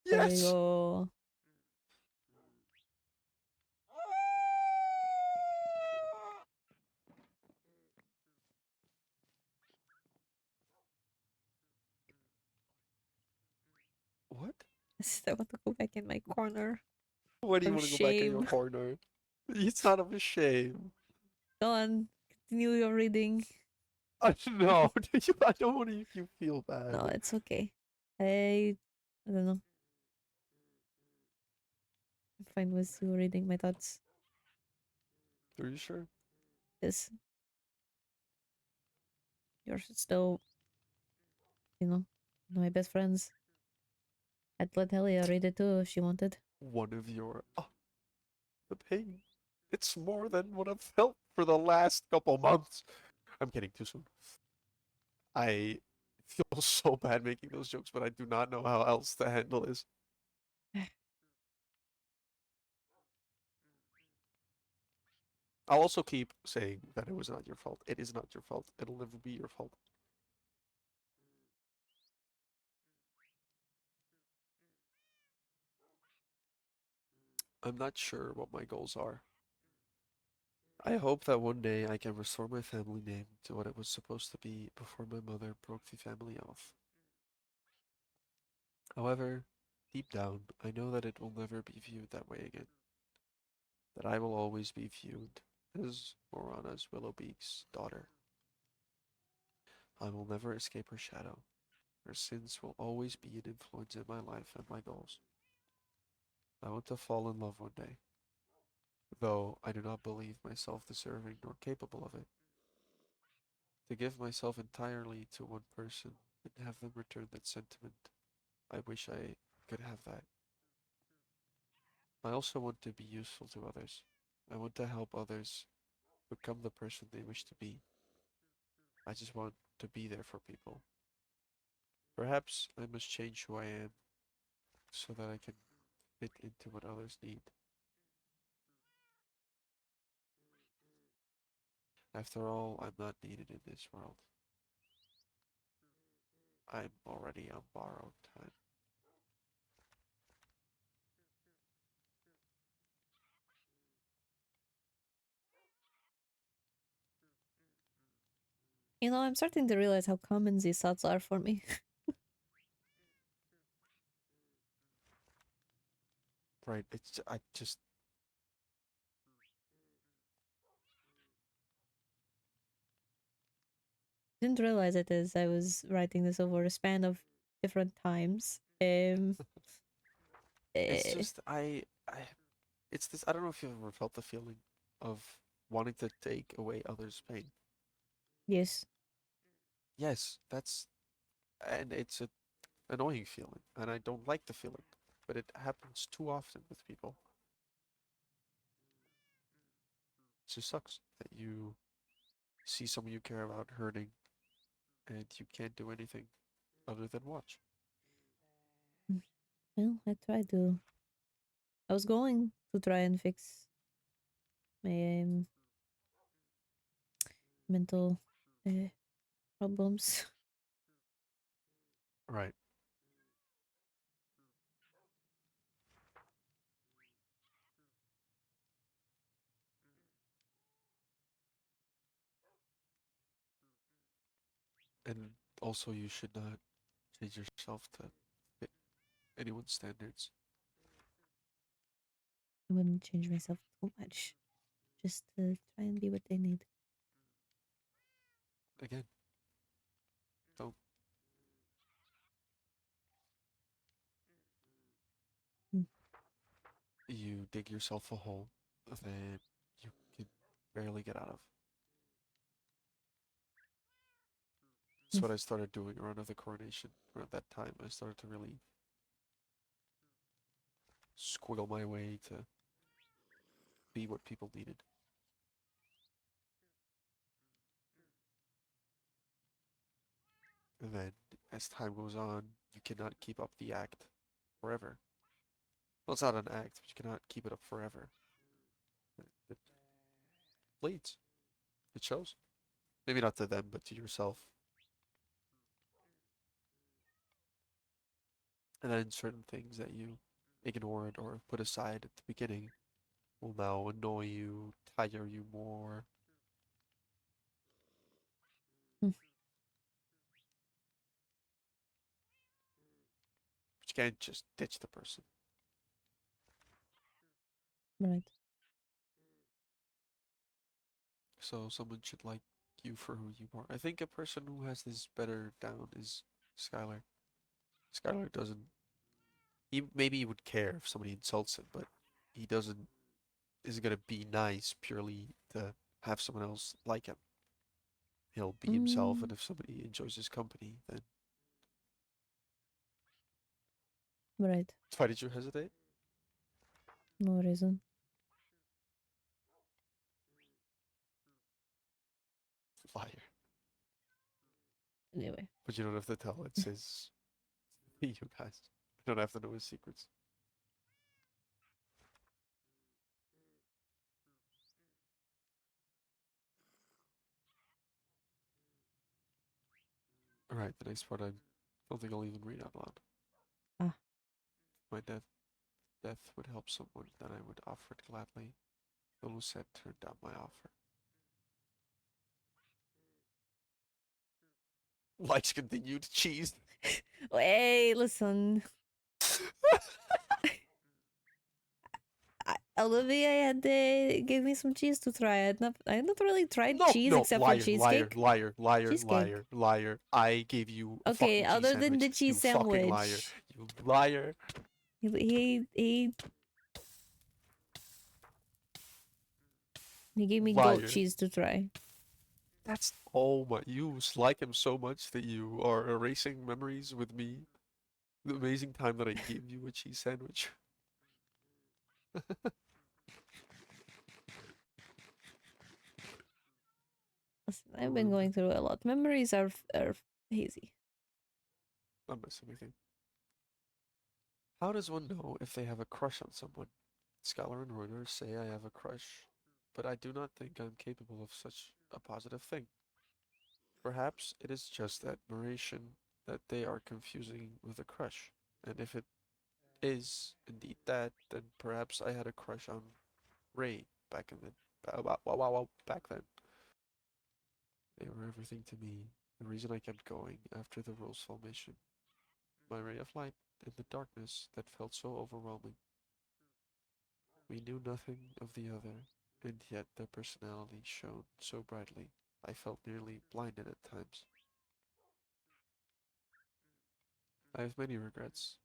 There we Yes. go. What? I want to go back in my corner. Why do you Of want to go back in your shame. corner? It's not of a shame. Go on, continue your reading. No, I don't want to make you feel bad. No, it's okay. I don't know. I'm fine with you reading my thoughts. Are you sure? Yes. You're still, my best friends. I'd let Helia read it too if she wanted. One of your... the pain. It's more than what I've felt for the last couple months. I'm kidding, too soon. I feel so bad making those jokes, but I do not know how else to handle this. I'll also keep saying that it was not your fault. It is not your fault. It'll never be your fault. I'm not sure what my goals are. I hope that one day I can restore my family name to what it was supposed to be before my mother broke the family off. However, deep down, I know that it will never be viewed that way again. That I will always be viewed as Morana's Willowbeak's daughter. I will never escape her shadow. Her sins will always be an influence in my life and my goals. I want to fall in love one day, though I do not believe myself deserving nor capable of it. To give myself entirely to one person and have them return that sentiment, I wish I could have that. I also want to be useful to others. I want to help others become the person they wish to be. I just want to be there for people. Perhaps I must change who I am so that I can fit into what others need. After all, I'm not needed in this world. I'm already on borrowed time. I'm starting to realize how common these thoughts are for me. Right, I just... Didn't realize it as I was writing this over a span of different times. It's just, it's this, I don't know if you've ever felt the feeling of wanting to take away others' pain. Yes. Yes, and it's a annoying feeling, and I don't like the feeling, but it happens too often with people. It just sucks that you see someone you care about hurting, and you can't do anything other than watch. Well, I was going to try and fix my mental problems. Right. And also, you should not change yourself to fit anyone's standards. I wouldn't change myself too much. Just to try and be what they need. Again, don't. You dig yourself a hole that you can barely get out of. That's what I started doing around the coronation. Around that time, I started to really squiggle my way to be what people needed. And then, as time goes on, you cannot keep up the act forever. Well, it's not an act, but you cannot keep it up forever. It bleeds. It shows. Maybe not to them, but to yourself. And then certain things that you ignored or put aside at the beginning will now annoy you, tire you more. But you can't just ditch the person. Right. So someone should like you for who you are. I think a person who has this better down is Skylar. Skylar doesn't. Maybe he would care if somebody insults him, but he doesn't. Isn't gonna be nice purely to have someone else like him. He'll be himself, and if somebody enjoys his company, then. Right. Why did you hesitate? No reason. Liar. Anyway. But you don't have to tell. It's his. You guys. You don't have to know his secrets. Alright, the next part I don't think I'll even read out loud. Ah. My death would help someone, then I would offer it gladly. The Lucette turned down my offer. Lights continued. Cheese. Hey, listen. Olivia had gave me some cheese to try. I had not really tried cheese except for cheesecake. Liar. Cheesecake. I gave you a Okay, fucking other cheese than the sandwich, cheese you fucking liar. sandwich. You liar. He gave me Liar. goat cheese to try. That's oh my! You like him so much that you are erasing memories with me. The amazing time that I gave you a cheese sandwich. Listen, I've been going through a lot. Memories are hazy. Not missing anything. How does one know if they have a crush on someone? Scholar and Reuters say I have a crush, but I do not think I'm capable of such a positive thing. Perhaps it is just admiration that they are confusing with a crush, and if it is indeed that, then perhaps I had a crush on Ray back in the back then. They were everything to me, the reason I kept going after the Rosefall mission. My ray of light in the darkness that felt so overwhelming. We knew nothing of the other, and yet their personality shone so brightly, I felt nearly blinded at times. I have many regrets.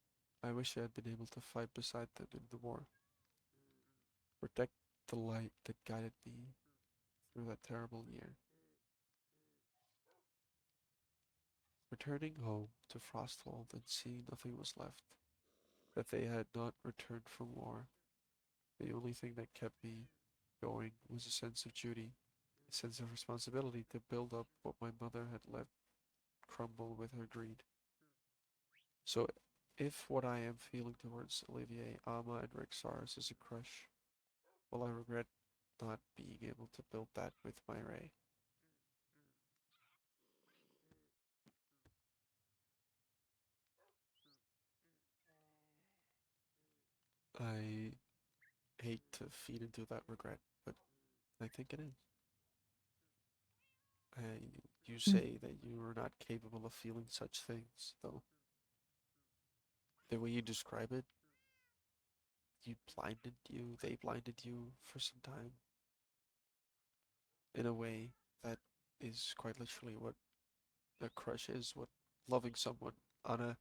I wish I had been able to fight beside them in the war. Protect the light that guided me through that terrible year. Returning home to Frosthold and seeing nothing was left, that they had not returned from war, the only thing that kept me going was a sense of duty, a sense of responsibility to build up what my mother had let crumble with her greed. So, if what I am feeling towards Olivier, Ama, and Rexars is a crush, well, I regret not being able to build that with my Ray. I hate to feed into that regret, but I think it is. You say that you are not capable of feeling such things, though. The way you describe it, they blinded you for some time. In a way that is quite literally what a crush is, what loving someone on a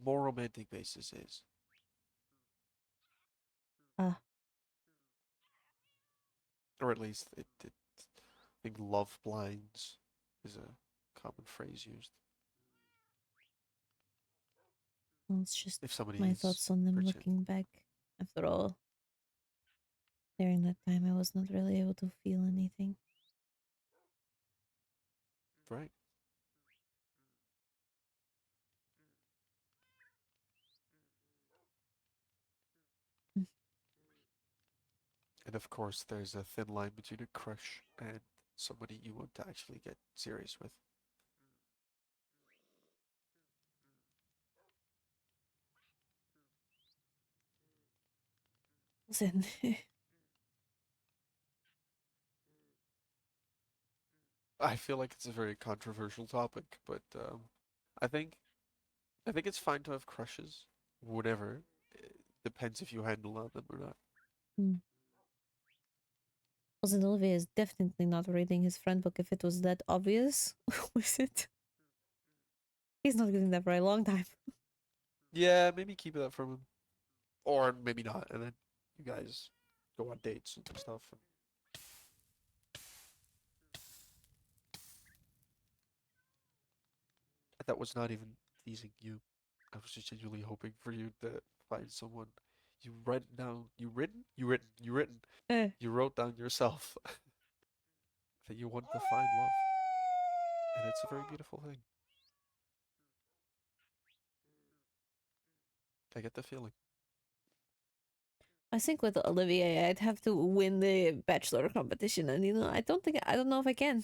more romantic basis is. Ah. Or at least I think love blinds is a common phrase used. Well, it's just If somebody my is thoughts on them pretend. looking back. After all, during that time, I was not really able to feel anything. Right. And of course, there's a thin line between a crush and somebody you want to actually get serious with. Listen, I feel like it's a very controversial topic, but I think I think it's fine to have crushes, whatever. It depends if you handle on them or not. Listen, Olivier is definitely not reading his friend book if it was that obvious. Was it? He's not getting that for a long time. Yeah, maybe keep that from him, or maybe not, and then you guys go on dates and stuff. That was not even teasing you. I was just genuinely hoping for you to find someone. You write down. You wrote down yourself that you want to find love, and it's a very beautiful thing. I get the feeling. I think with Olivier, I'd have to win the bachelor competition, and I don't know if I can.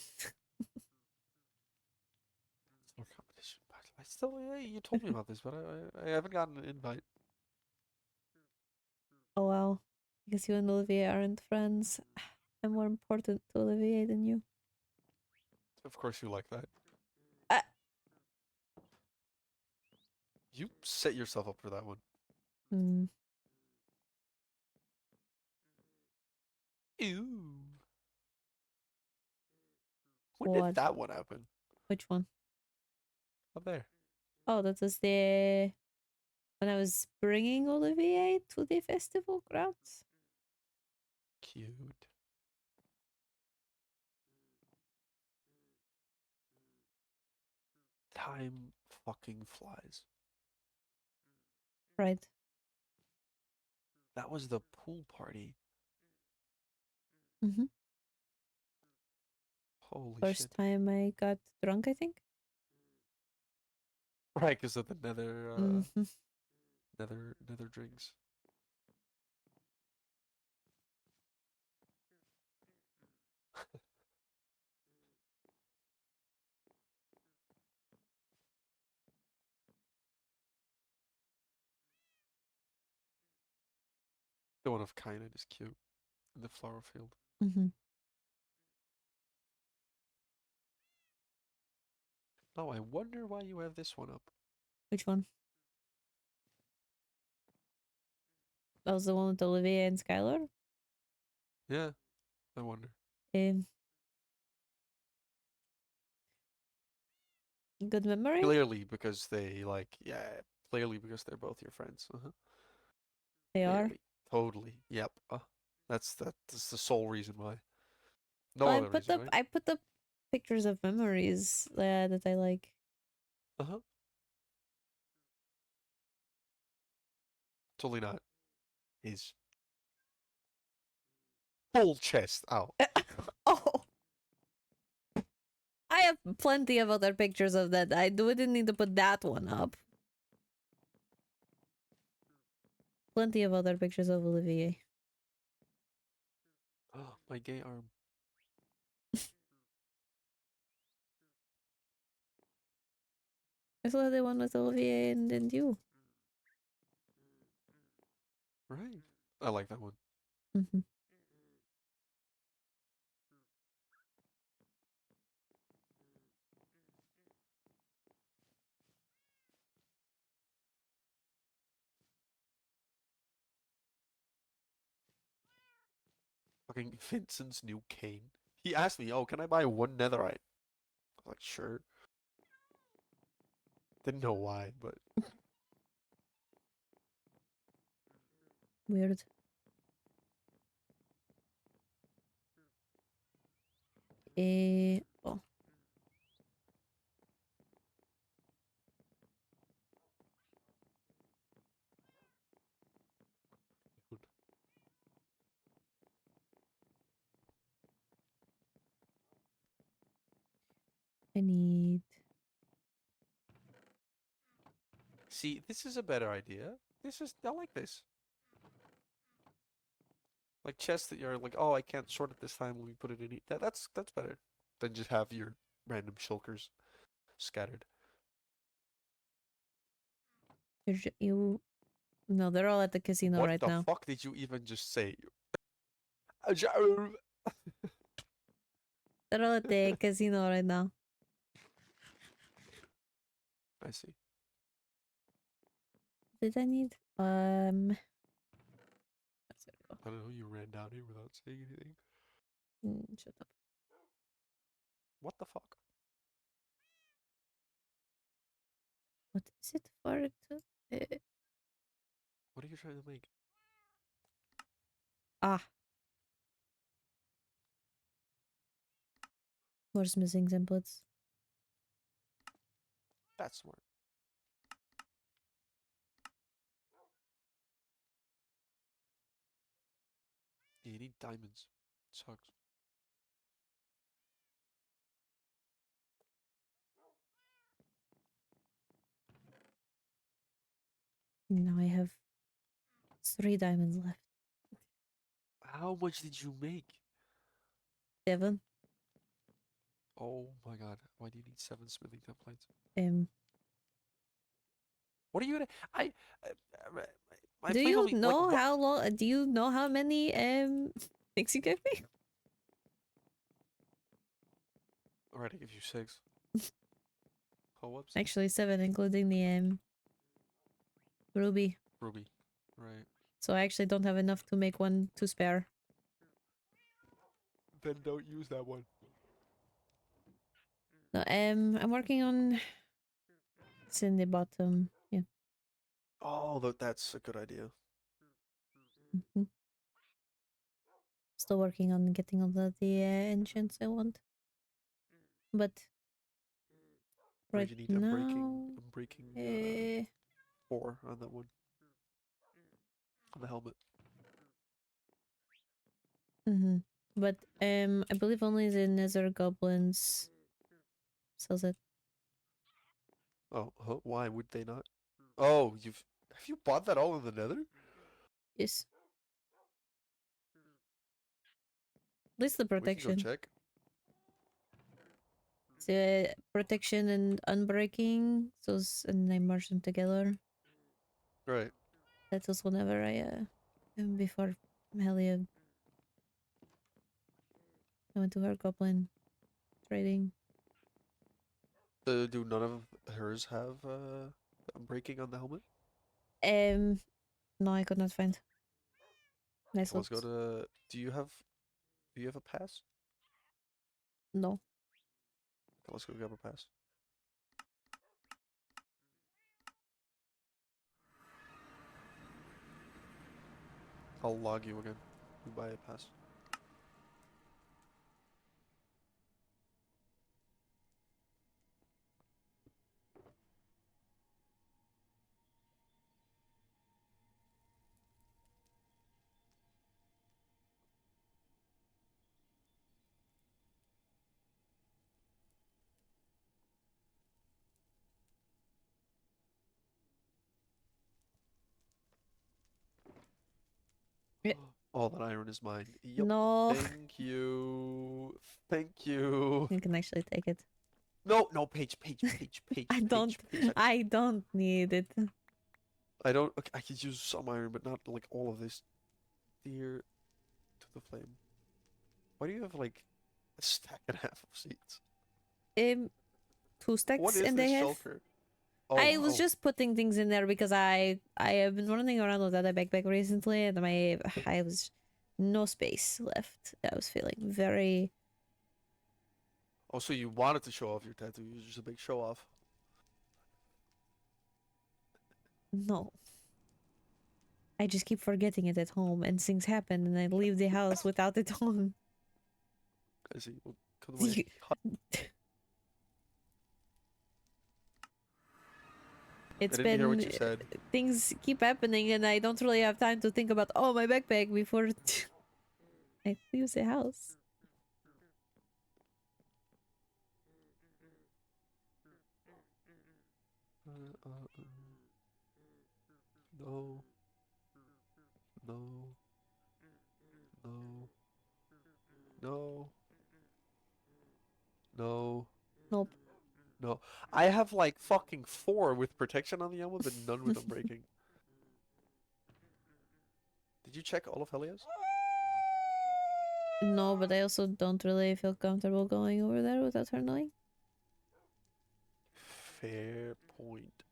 Or competition, but I still, yeah, you told me about this, but I haven't gotten an invite. Oh wow, because you and Olivier aren't friends. I'm more important to Olivier than you. Of course, you like that. You set yourself up for that one. Ew. When did that one happen? Which one? Up there. Oh, that was the when I was bringing Olivier to the festival grounds. Cute. Time fucking flies. Right. That was the pool party. Mm-hmm. Holy First shit. time I got drunk, I think. Right, because of the nether, Mm-hmm. nether drinks. The one of Kainan is cute in the flower field. Mm-hmm. Oh, I wonder why you have this one up. Which one? That was the one with Olivier and Skylar. Yeah, I wonder. Good memory. Clearly, because clearly because they're both your friends. They are. Totally. Yep. That's the sole reason why. No Well, other reason, right? I put up pictures of memories that I like. Totally not. His full chest out. Oh. I have plenty of other pictures of that. I didn't need to put that one up. Plenty of other pictures of Olivier. Oh, my gay arm. I saw the one with Olivier and you. Right. I like that one. Mm-hmm. Fucking Vincent's new cane. He asked me, "Oh, can I buy one netherite?" I was like, "Sure." Didn't know why, but Weird. Oh. I need. see, this is a better idea. I like this. Like chests that you're like, oh, I can't sort it this time. Let me put it in. That's better than just have your random shulkers scattered. You. No, they're all at the casino What right the now. fuck did you even just say? They're all at the casino right now. I see. Did I need? I don't know. You ran down here without saying anything. Shut up. What the fuck? What is it for? What are you trying to make? Ah. Where's missing templates? That's smart. You need diamonds. Sucks. Now I have 3 diamonds left. How much did you make? 7. Oh my god. Why do you need 7 smithing templates? What are you gonna? My Do plate you only know like, how long? Do you know how many things you gave me? Alright, I give you 6. Oh, whoops. Actually 7, including the ruby. Ruby. Right. So I actually don't have enough to make one to spare. Then don't use that one. No, I'm working on. It's in the bottom. Yeah. Oh, that's a good idea. Still working on getting all the engines I want. But right you need now, I'm breaking 4 on that one. On the helmet. But I believe only the Nether Goblins sells it. Oh, huh? Why would they not? Oh, have you bought that all in the Nether? Yes. At least the We can go protection. check. The protection and unbreaking, those, and I merge them together. Right. That was whenever I before Melia I went to her goblin trading. Do none of hers have breaking on the helmet? No, I could not find. Nice. Let's go to. Do you have a pass? No. Okay, let's go grab a pass. I'll log you again. You buy a pass. All that iron is mine. Yep. No. Thank you. Thank you. You can actually take it. No, Paige. I don't. I don't need it. I don't. Okay, I could use some iron, but not like all of this. Dear to the flame. Why do you have like a stack and a half of seeds? 2 stacks What is and this a half. shulker? Oh, I was wow. just putting things in there because I have been running around with that backpack recently, and I was no space left. I was feeling very Oh, so you wanted to show off your tattoo? You're just a big show off. no. I just keep forgetting it at home, and things happen, and I leave the house without it on. I see. Well, come to my It's I didn't hear what been you said. things keep happening, and I don't really have time to think about my backpack before I leave the house. No. No. No. No. No. Nope. No. I have like fucking 4 with protection on the helmet, but none with unbreaking. Did you check all of Helios? No, but I also don't really feel comfortable going over there without her knowing. Fair point.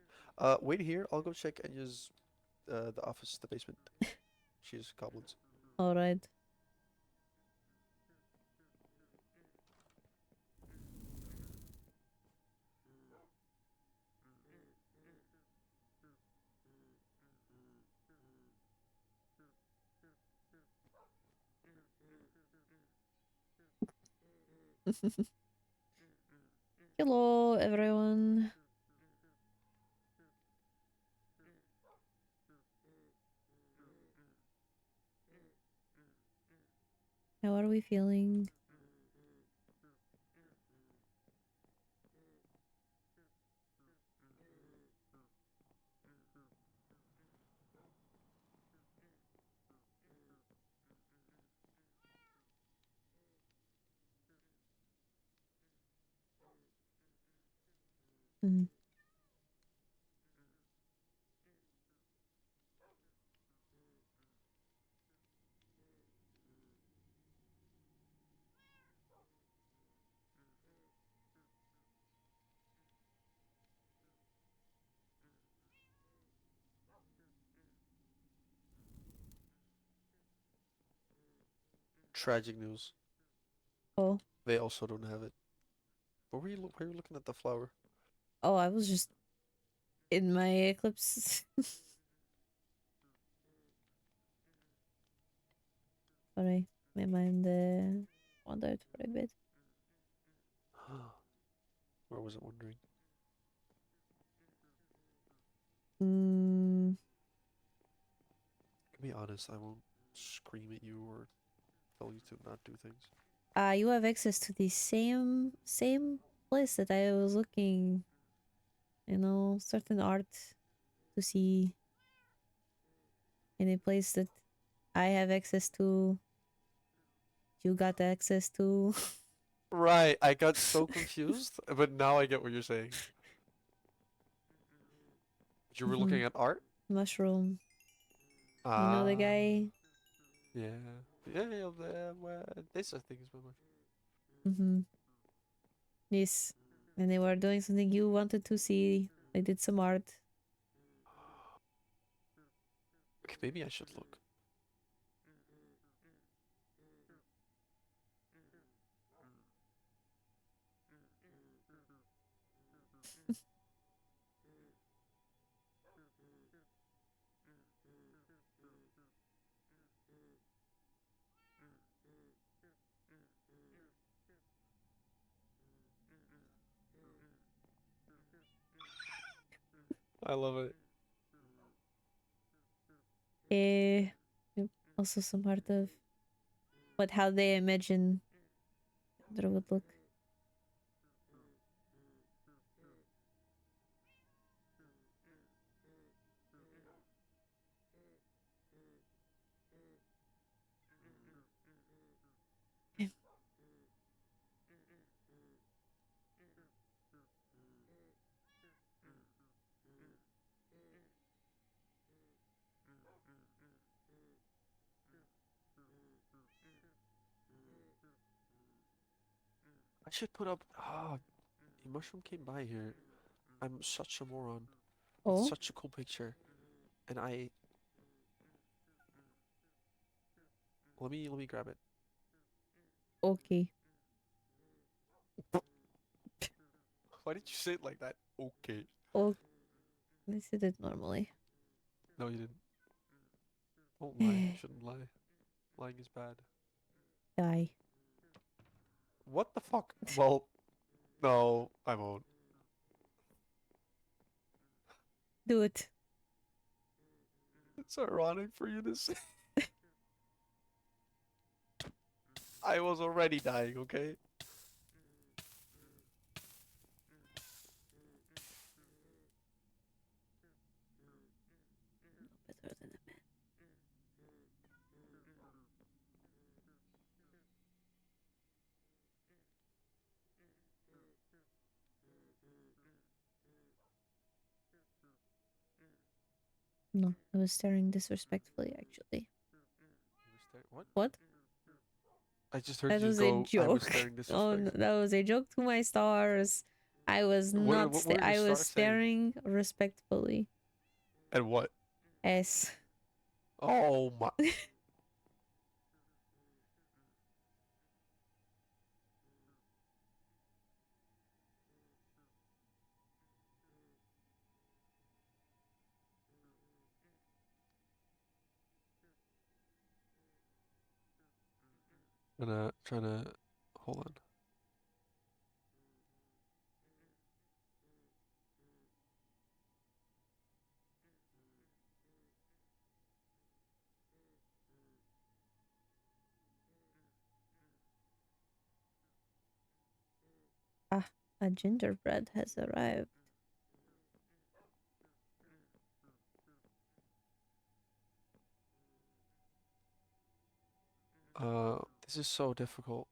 Wait here. I'll go check and use the office, the basement. She's goblins. All right. Hello, everyone. How are we feeling? Mm. Tragic news. Oh. They also don't have it. Where were you looking at the flower? Oh, I was just in my eclipse. Sorry, my mind wandered for a bit. Where was it wandering? Mm, Be honest, I won't scream at you or tell you to not do things. you have access to the same place that I was looking. You know, certain art to see. Any place that I have access to. You got access to. Right, I got so confused, but now I get what you're saying. You were looking at art? Mushroom. You know the guy? Yeah. Yeah, well, these are things, but Mm-hmm. Yes. And they were doing something you wanted to see. They did some art. okay, maybe I should look. I love it. Yep, also some art of how they imagine that it would look. I should put up. Ah, a mushroom came by here. I'm such a moron. Oh? It's such a cool picture. And I. Let me grab it. Okay. Why did you say it like that? Okay. Oh, I said it normally. No, you didn't. Don't lie. You shouldn't lie. Lying is bad. Die. What the fuck? Well, no, I won't. Do it. It's ironic for you to say. I was already dying, okay? Better than a man. No, I was staring disrespectfully, actually. What? What? I just heard That you was go. a I was joke. staring Oh, no, disrespectful. that was a joke to my stars. I was not. what were your I was stars saying? staring respectfully. And what? S. Oh my. Trying to hold on. Ah, a gingerbread has arrived. This is so difficult.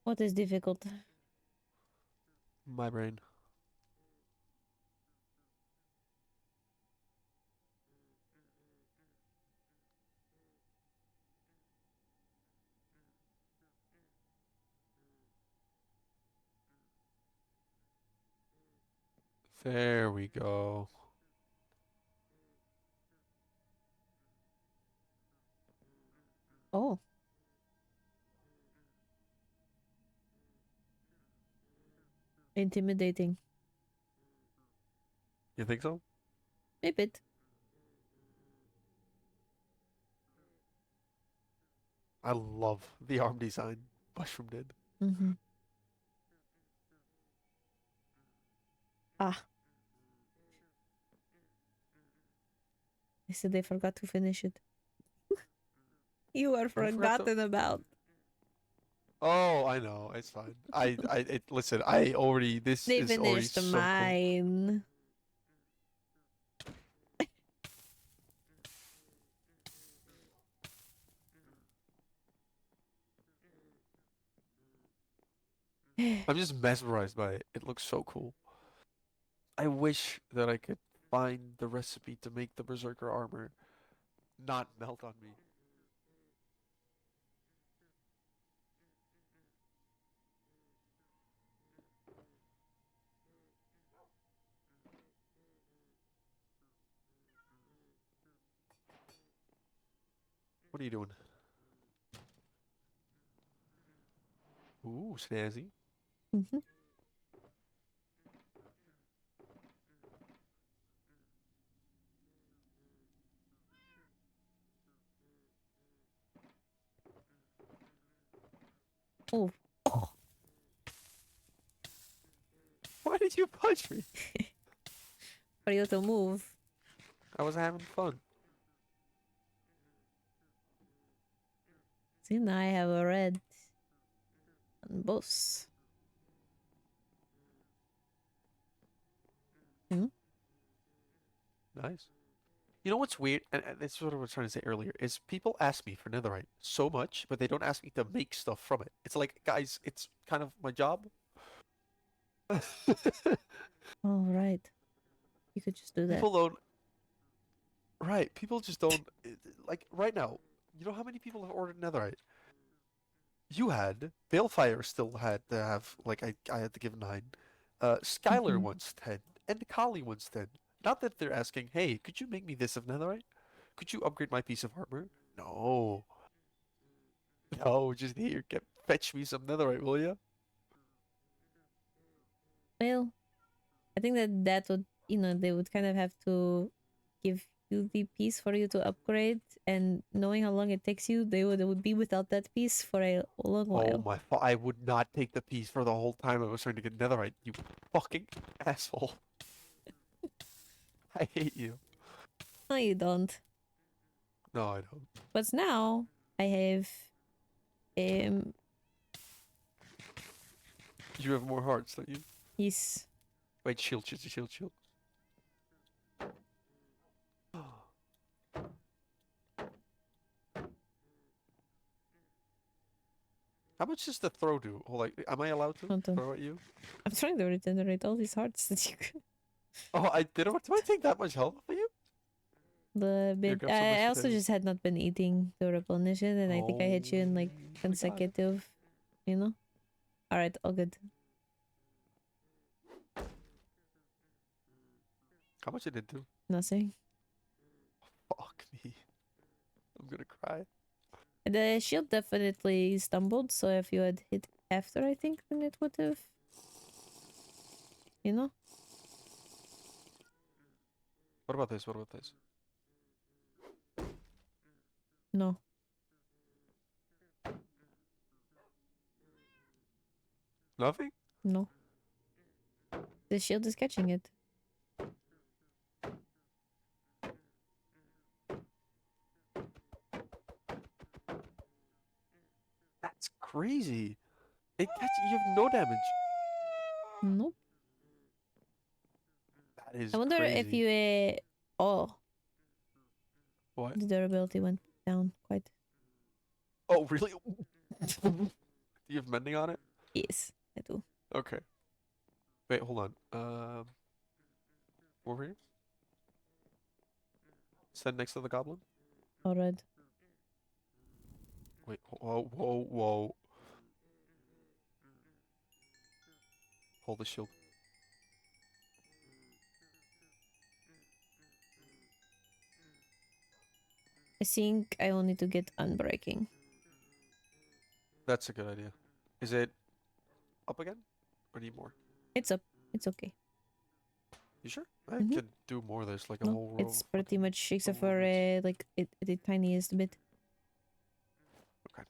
What is difficult? My brain. There we go. Oh. Intimidating. You think so? A bit. I love the arm design Mushroom did. Mm-hmm. Ah. I said they forgot to finish it. You are forgot to- forgotten about. Oh, I know. It's fine. Listen. I already. This They is already finished so cool. mine. I'm just mesmerized by it. It looks so cool. I wish that I could find the recipe to make the Berserker armor not melt on me. What are you doing? Ooh, snazzy. Mm-hmm. Oh. Why did you punch me? For you to move. I was having fun. See, now I have a red on both. Hmm? Nice. You know what's weird, and this is what I was trying to say earlier, is people ask me for netherite so much, but they don't ask me to make stuff from it. It's like, guys, it's kind of my job. Oh, right. You could just do that. People don't. Right, people just don't. Like, right now, you know how many people have ordered netherite? You had. Balefire still had to have, like, I had to give 9. Skylar Mhm. wants 10. And Kali wants 10. Not that they're asking, hey, could you make me this of netherite? Could you upgrade my piece of armor? No. No, just here, fetch me some netherite, will ya? Well, I think that would, they would kind of have to give you the piece for you to upgrade, and knowing how long it takes you, they would be without that piece for a long Oh while. my! I would not take the piece for the whole time I was trying to get netherite. You fucking asshole! I hate you. No, you don't. No, I don't. But now I have, You have more hearts, don't you? yes. Wait, shield. How much does the throw do? Oh, like, am I allowed to Hold on. throw at you? I'm trying to regenerate all these hearts that you could. Oh, I did. Do I take that much health for you? The bit. grab some I mashed also potatoes. just had not been eating the replenishment, and I think I hit you in like consecutive. All right, all good. How much did it do? Nothing. Fuck me. I'm gonna cry. The shield definitely stumbled, so if you had hit after, I think, then it would have. What about this? No. Nothing? No. The shield is catching it. That's crazy. You have no damage. Nope. That is I wonder if crazy. you. Oh. What? The durability went down quite. Oh, really? Do you have mending on it? Yes, I do. Okay. Wait, hold on. Over here? Stand next to the goblin? All right. Wait, whoa. Hold the shield. I think I will need to get unbreaking. That's a good idea. Is it up again? Or need more? It's up. It's okay. You sure? I could do more. There's like a whole row. It's pretty much except for like the tiniest bit. Okay.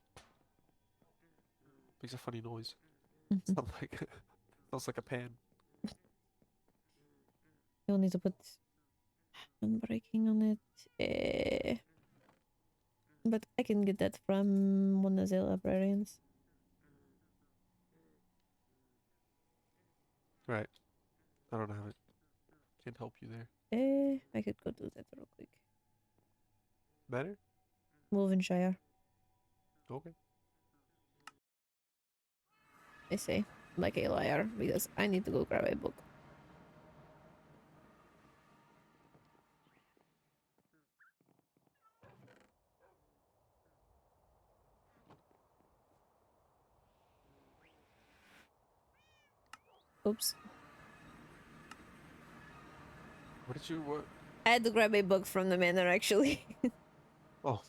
Makes a funny noise. Mhm. Sounds like a pan. You'll need to put unbreaking on it. But I can get that from one of the librarians. Right. I don't have it. Can't help you there. I could go do that real quick. Better? Wolvenshire. Okay. I say, like a liar, because I need to go grab a book. Oops. What did you what? I had to grab a book from the manor, actually. Oh.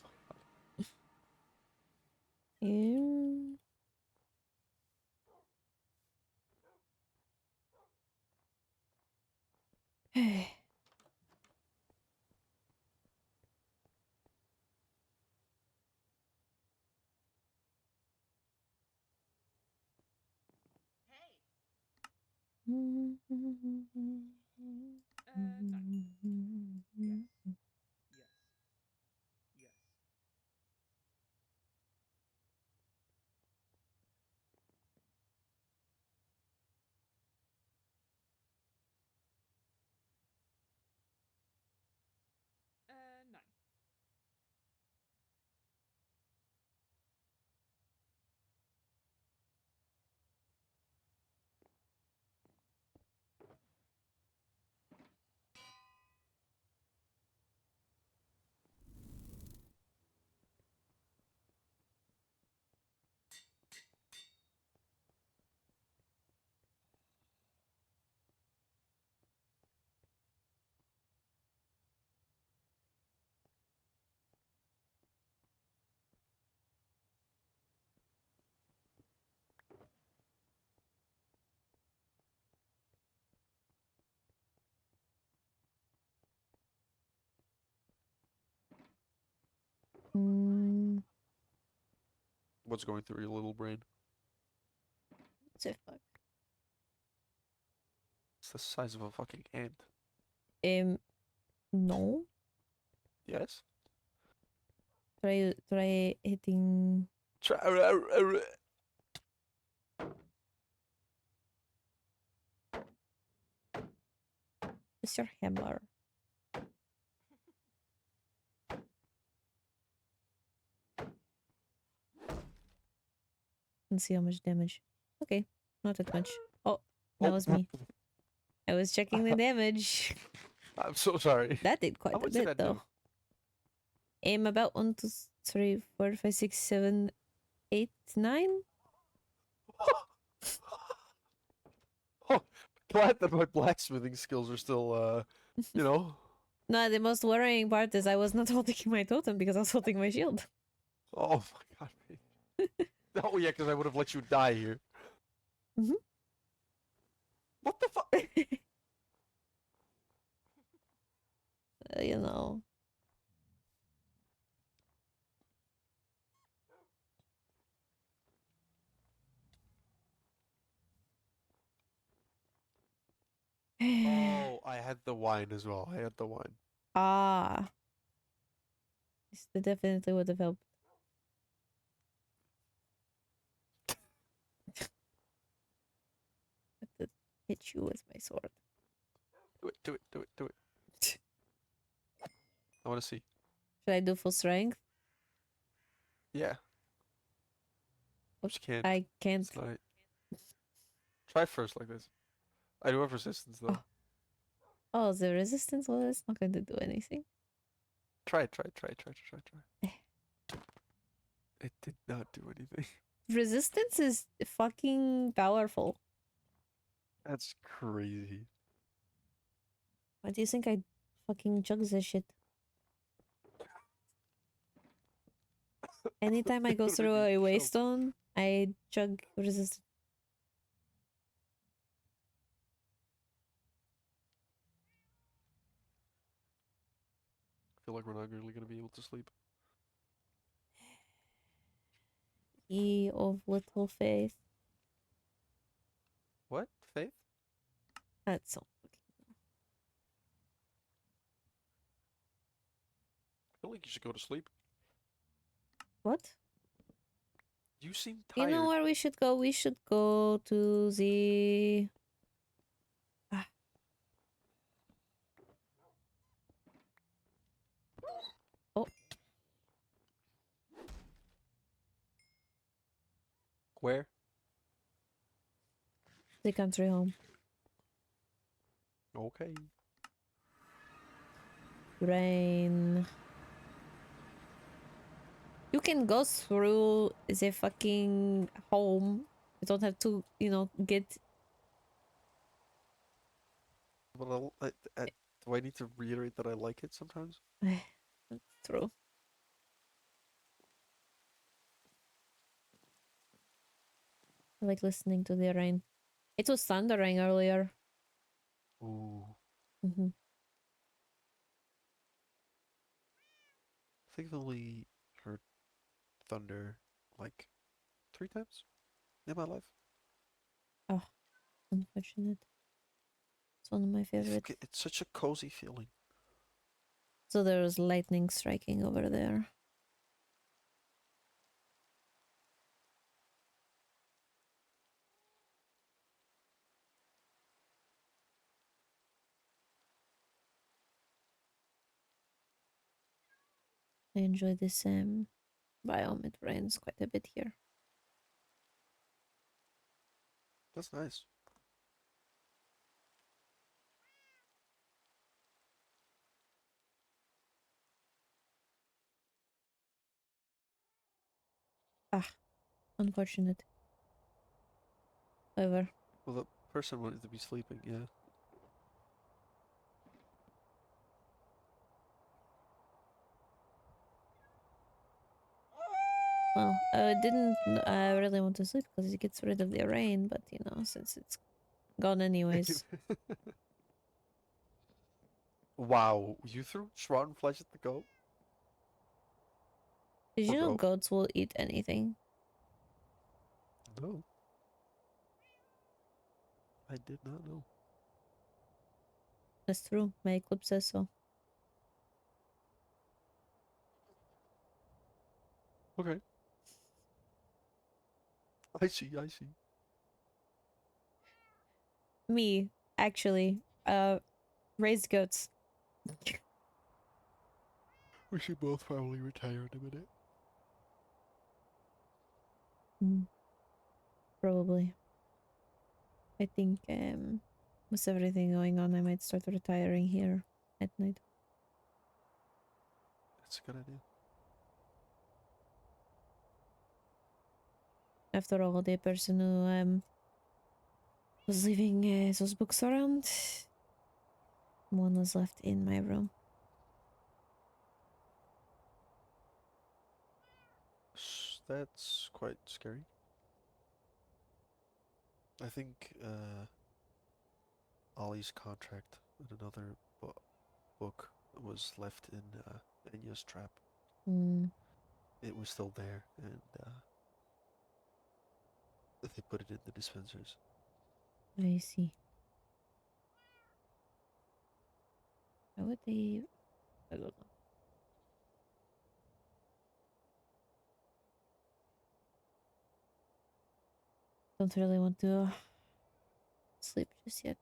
Mm, What's going through your little brain? say fuck. It's the size of a fucking ant. No. Yes. Try hitting. It's your hammer. Let's see how much damage. Okay, not that much. Oh, that was me. I was checking the damage. I'm so sorry. That did quite How a much did bit that do? though. Aim about 1, 2, 3, 4, 5, 6, 7, 8, 9. Oh, glad that my blacksmithing skills are still, you know. No, the most worrying part is I was not holding my totem because I was holding my shield. Oh my god. Oh yeah, because I would have let you die here. Mm-hmm. What the fuck? You know. Oh, I had the wine as well. I had the wine. Ah. This definitely would have helped. I have to hit you with my sword. Do it, do it, do it, do it. I want to see. Should I do full strength? Yeah. Just can't. I can't. It's not... Try first like this. I do have resistance though. Oh, the resistance? Well, it's not going to do anything. Try it, try it, try it, try it, try it, try it. It did not do anything. Resistance is fucking powerful. That's crazy. Why do you think I fucking chug this shit? Anytime I go through a waystone, I chug resistance. I feel like we're not really gonna be able to sleep. Ye of little faith. What? Faith? That's so I feel like you should go to sleep. What? You seem You tired. know where we should go? We should go to the... Oh. Where? The country home. Okay. Rain. You can go through the fucking home. You don't have to, you know, get... Well, do I need to reiterate that I like it sometimes? That's true. I like listening to the rain. It was thundering earlier. Ooh. Mm-hmm. I think I've only heard thunder like 3 times in my life. Oh, unfortunate. It's one of my favorites. It's such a cozy feeling. So there was lightning striking over there. I enjoy this biome. It rains quite a bit here. That's nice. Ah, unfortunate. However. Well, the person wanted to be sleeping, yeah. Well, I really want to sleep because it gets rid of the rain, but you know, since it's gone anyways. Wow, you threw Schwan Flesh at the goat? Did you know go. goats will eat anything? No. I did not know. That's true. My eclipse says so. Okay. I see, I see. Me, actually, raised goats. We should both probably retire in a minute. Probably. I think with everything going on, I might start retiring here at night. That's a good idea. After all, the person who was leaving those books around, one was left in my room. That's quite scary. I think Ollie's contract with another book was left in Enya's trap. It was still there, and they put it in the dispensers. I see. How would they? I don't know. Don't really want to sleep just yet.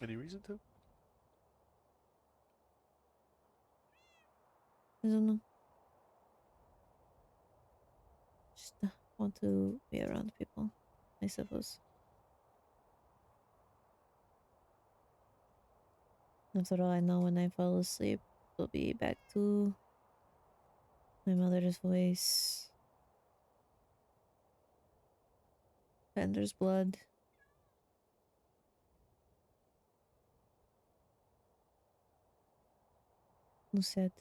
Any reason to? I don't know. Just want to be around people, I suppose. After all, I know when I fall asleep, it'll be back to my mother's voice, Vander's blood. Lucette.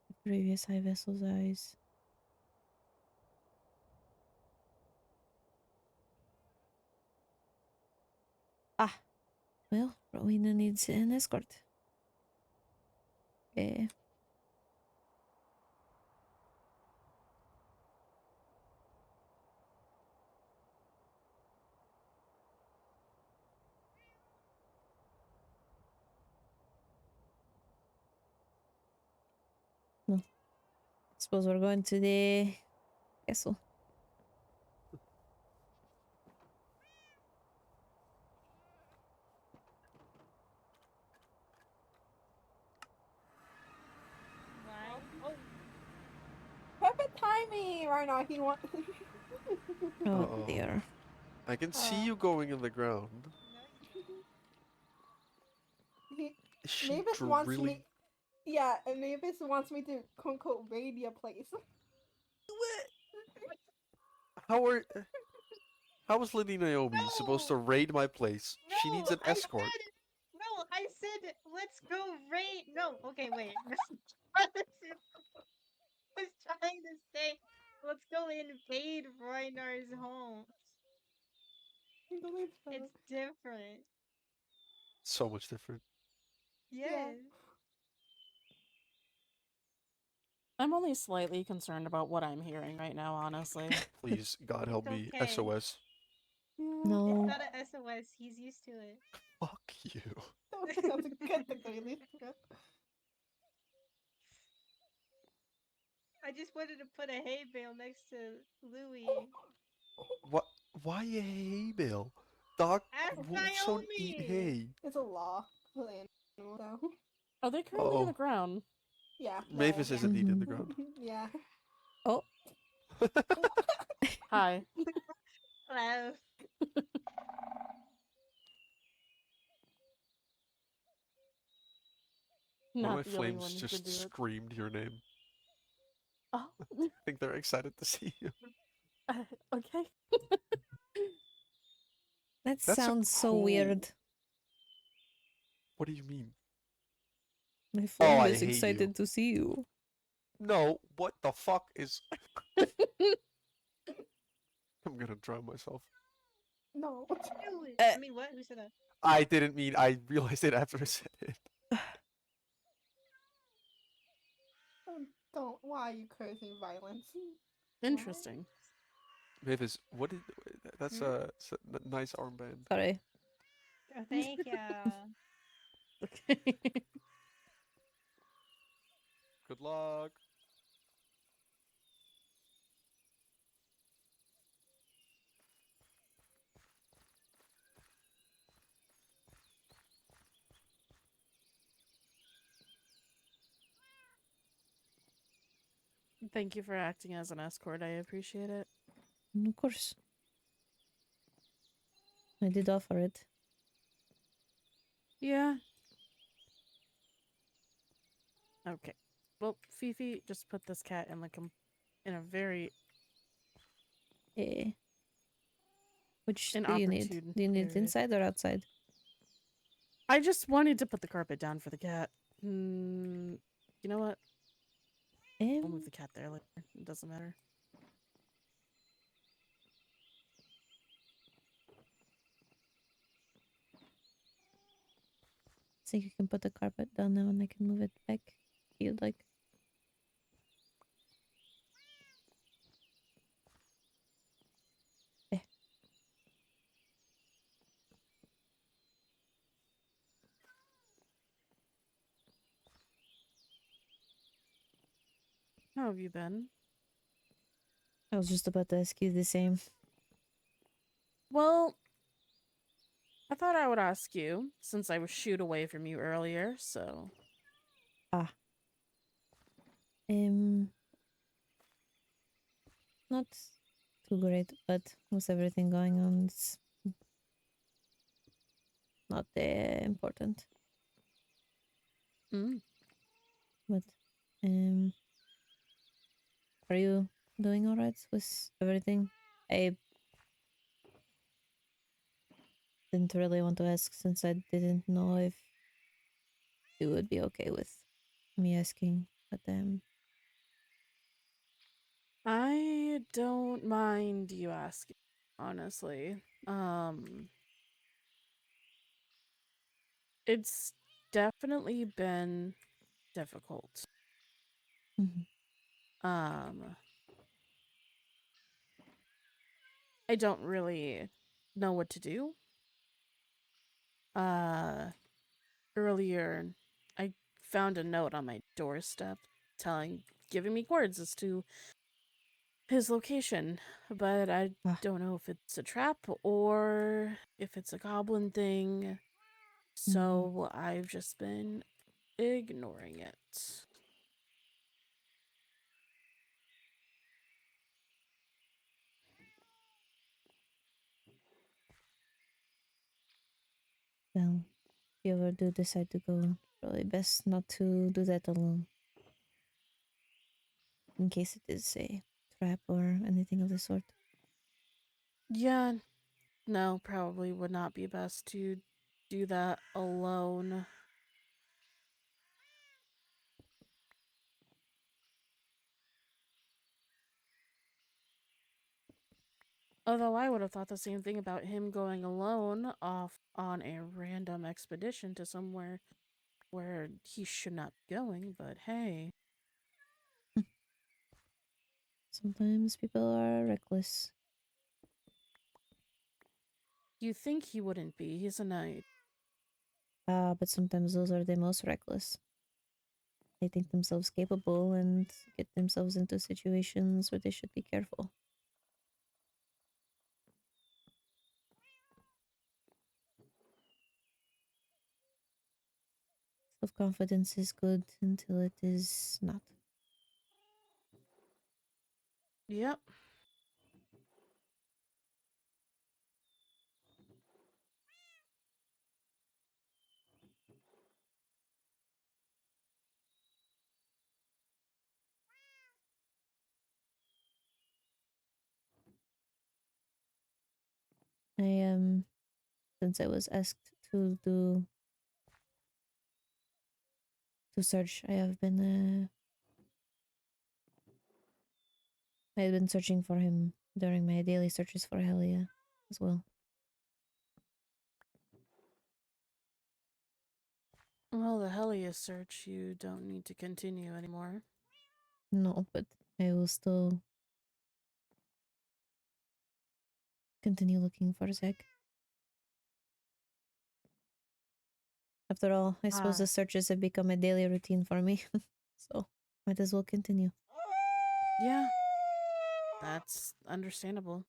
The previous high vessel's eyes. Ah, well, Rowena needs an escort. Okay. No. Suppose we're going to the castle. Perfect timing right now. He wants. Oh Uh-oh. dear. I can see you going in the ground. She Mavis wants me. Yeah, and Mavis wants me to quote unquote raid your place. How is Lady Naomi supposed to raid my place? She needs an escort. No, I said let's go raid. No, okay, wait. I was trying to say let's go invade Roynar's home. It's different. So much different. Yes. I'm only slightly concerned about what I'm hearing right now, honestly. Please, God help me. okay. SOS. No. It's not an SOS. He's used to it. Fuck you. Sounds good to me. I just wanted to put a hay bale next to Louis. What? Why a hay bale? Dog Ask wolves don't eat Naomi! hay. It's a law for the animal, though. Are they currently on the ground? Yeah. Mavis isn't eating the ground. Yeah. Oh. Hi. Hello. One of my Not the only one flames who just could do it. screamed your name. Oh. I think they're excited to see you. Okay. That That's so sounds so cool. weird. What do you mean? My Oh, friend I is hate excited you. to see you. No, what the fuck is... I'm gonna drown myself. No. Uh, I mean, what? Who said that? I didn't mean... I realized it after I said it. Don't. Why are you cursing violence? Interesting. Mavis, what did... That's a nice armband. Sorry. Oh, thank you. Okay. Good luck. Thank you for acting as an escort. I appreciate it. Of course. I did offer it. Yeah. Okay. Well, Fifi, just put this cat in like in a very Which do you need? inopportune Do you need it area. inside or outside? I just wanted to put the carpet down for the cat. You know what? We'll move the cat there later. It doesn't matter. I think you can put the carpet down now and I can move it back if you'd like. How have you been? I was just about to ask you the same. Well, I thought I would ask you, since I was shooed away from you earlier, so... Ah. Not too great, but with everything going on, it's not important. But, are you doing alright with everything? I didn't really want to ask since I didn't know if you would be okay with me asking, but I don't mind you asking, honestly. It's definitely been difficult. I don't really know what to do. Earlier, I found a note on my doorstep giving me words as to his location, but I don't know if it's a trap or if it's a goblin thing. So I've just been ignoring it. well, if you ever do decide to go, probably best not to do that alone. In case it is a trap or anything of the sort. Yeah, no, probably would not be best to do that alone. Although I would have thought the same thing about him going alone off on a random expedition to somewhere where he should not be going, but hey. Sometimes people are reckless. You think he wouldn't be, he's a knight. But sometimes those are the most reckless. They think themselves capable and get themselves into situations where they should be careful. Self-confidence is good until it is not. Yep. Since I was asked to do to search. I have been searching for him during my daily searches for Helia as well. Well, the Helia search you don't need to continue anymore. No, but I will still continue looking for Zach. After all, I suppose the searches have become a daily routine for me, so might as well continue. Yeah, that's understandable.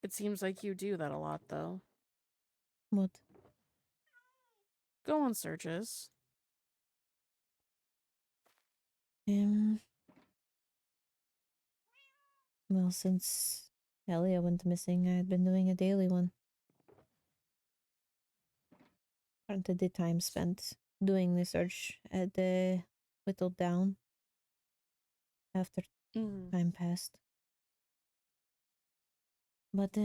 It seems like you do that a lot, though. What? Go on searches. Well, since Elia went missing, I had been doing a daily one. Granted, the time spent doing the search had whittled down after time passed. But, I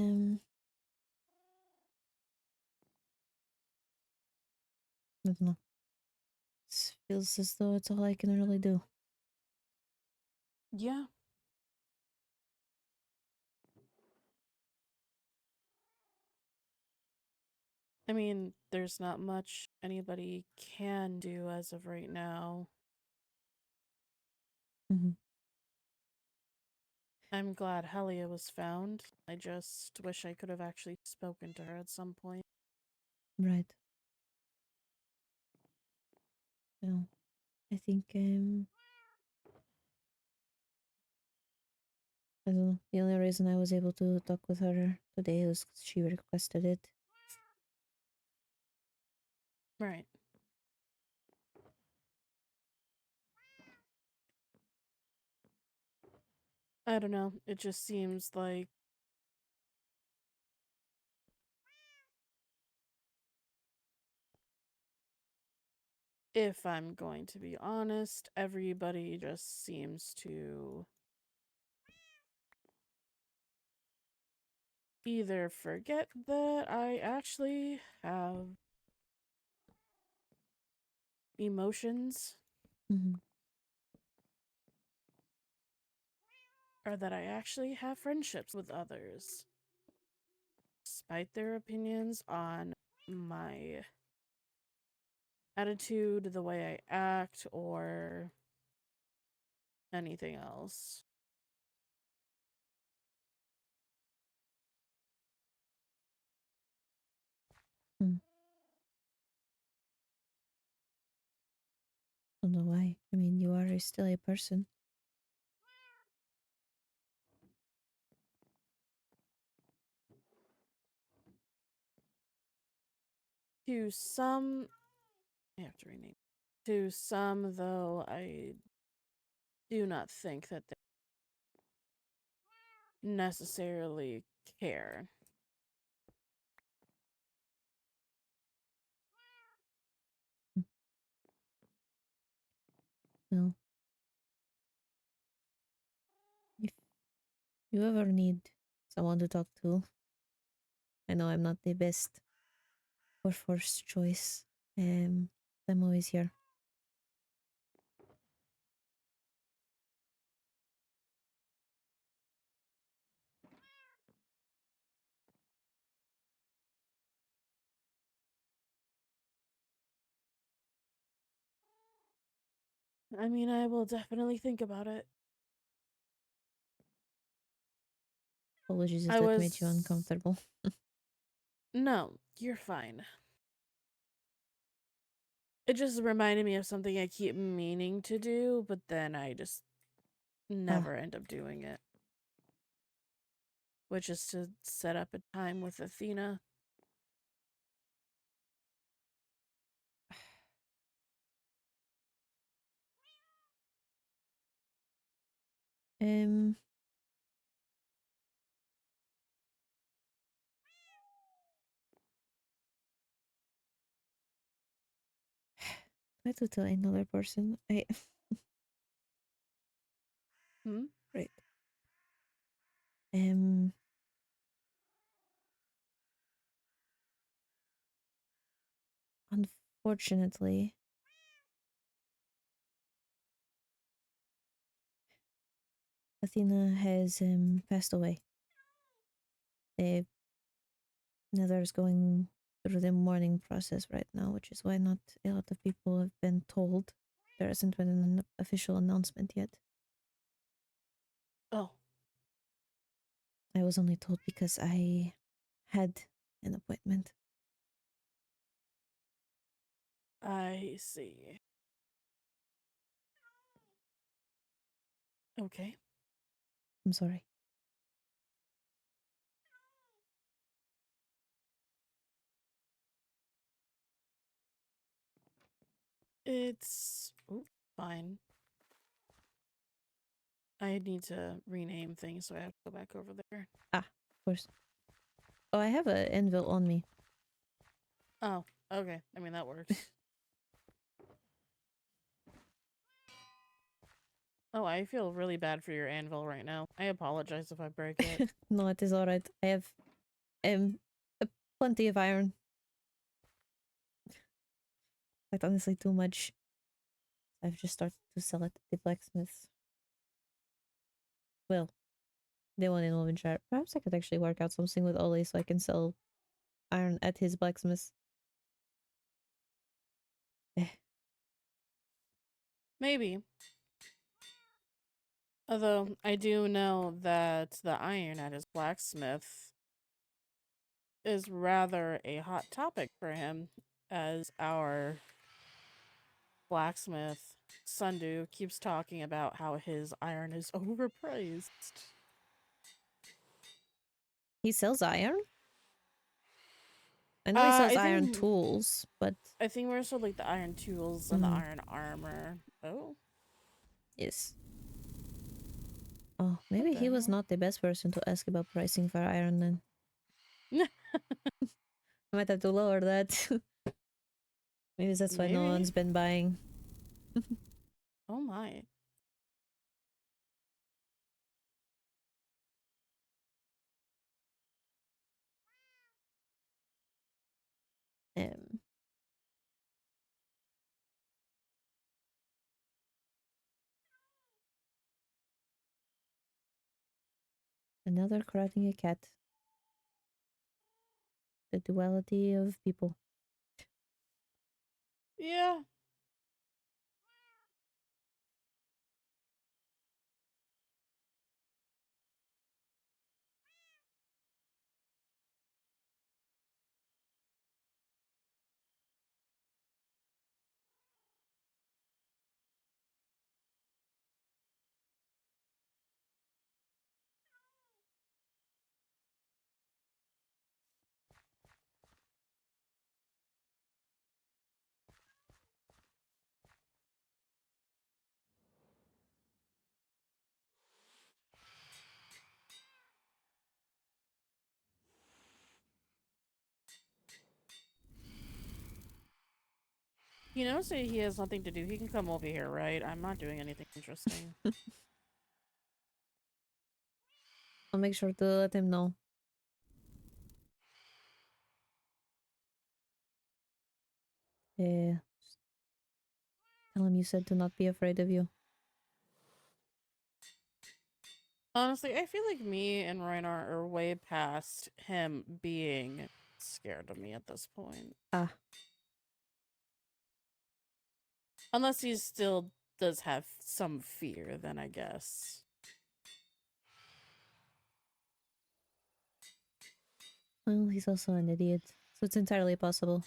don't know. It feels as though it's all I can really do. Yeah. I mean, there's not much anybody can do as of right now. Mm-hmm. I'm glad Helia was found. I just wish I could have actually spoken to her at some point. Right. Well, I think, I don't know. The only reason I was able to talk with her today was 'cause she requested it. Right. I don't know. It just seems like if I'm going to be honest, everybody just seems to either forget that I actually have emotions Mm-hmm. or that I actually have friendships with others, despite their opinions on my attitude, the way I act, or anything else. Don't know why. I mean, you are still a person. To some, I have to rename. To some, though, I do not think that they necessarily care. Well, if you ever need someone to talk to, I know I'm not the best or first choice. I'm always here. I mean, I will definitely think about it. Apologies if I that made you uncomfortable. No, you're fine. It just reminded me of something I keep meaning to do, but then I just never end up doing it. Which is to set up a time with Athena. Try to tell another person. Hmm? Right. Fortunately, Athena has passed away. Nether is going through the mourning process right now, which is why not a lot of people have been told. There hasn't been an official announcement yet. Oh. I was only told because I had an appointment. I see. Okay. I'm sorry. It's fine. I need to rename things, so I have to go back over there. Ah, of course. Oh, I have an anvil on me. Oh, okay. I mean, that works. Oh, I feel really bad for your anvil right now. I apologize if I break it. No, it is alright. I have plenty of iron. Like, honestly, too much. I've just started to sell it at the blacksmiths. Well, the one in Wolvenshire. Perhaps I could actually work out something with Ollie so I can sell iron at his blacksmiths. Maybe. Although, I do know that the iron at his blacksmith is rather a hot topic for him, as our blacksmith, Sundu, keeps talking about how his iron is overpriced. He sells iron? I know he sells I iron think- tools, but I think we're also like the iron tools and the iron armor. Oh. yes. Oh, maybe he was not the best person to ask about pricing for iron then. I might have to lower that. Maybe that's why no Maybe. one's been buying. Oh my. Um, Another crowding a cat. The duality of people. Yeah. You know, say he has nothing to do. He can come over here, right? I'm not doing anything interesting. I'll make sure to let him know. Yeah. Tell him you said to not be afraid of you. Honestly, I feel like me and Reinar are way past him being scared of me at this point. Ah. Unless he still does have some fear, then I guess. Well, he's also an idiot, so it's entirely possible.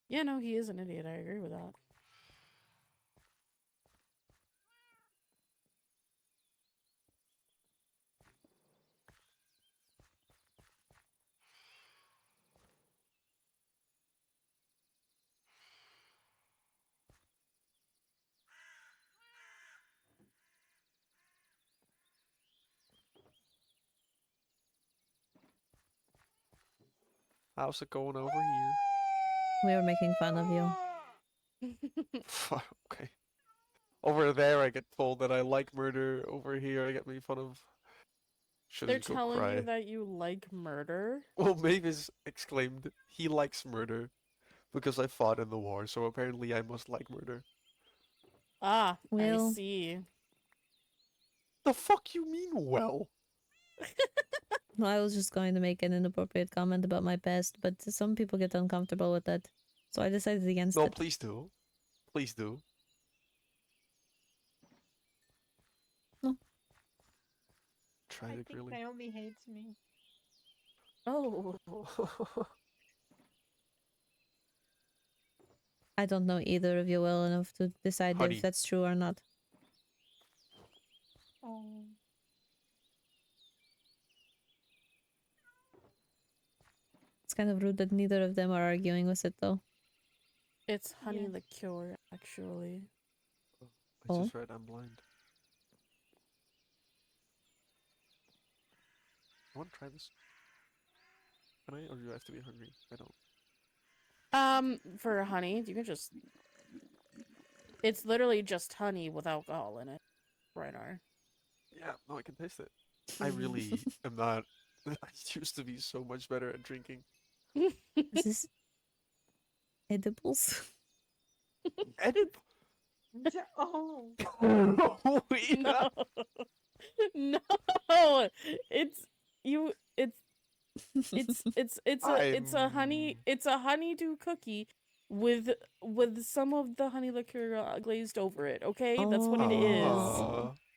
Yeah, no, he is an idiot. I agree with that. How's it going over here? We were making fun of you. Okay. Over there, I get told that I like murder. Over here, I get made fun of. They're Shouldn't go telling cry. you that you like murder? Well, Mavis exclaimed, "He likes murder." because I fought in the war, so apparently I must like murder. Ah, I Well, see. The fuck you mean, well? no, I was just going to make an inappropriate comment about my past, but some people get uncomfortable with that. So I decided against No, it. please do. Please do. No. Try I to think really. Naomi hates me. Oh. I don't know either of you well enough to decide Honey. if that's true or not. Oh. It's kind of rude that neither of them are arguing with it, though. It's honey Yes. liqueur, actually. I just read I'm blind. I want to try this. Can I, or do I have to be hungry? I don't. For honey, you can just... It's literally just honey with alcohol in it. Reinar. Yeah, no, I can taste it. I really am not. I used to be so much better at drinking. Is this edibles? Edible? Oh. No, No. No. It's you. It's a honeydew cookie with some of the honey liqueur glazed over it. Okay, that's what it is.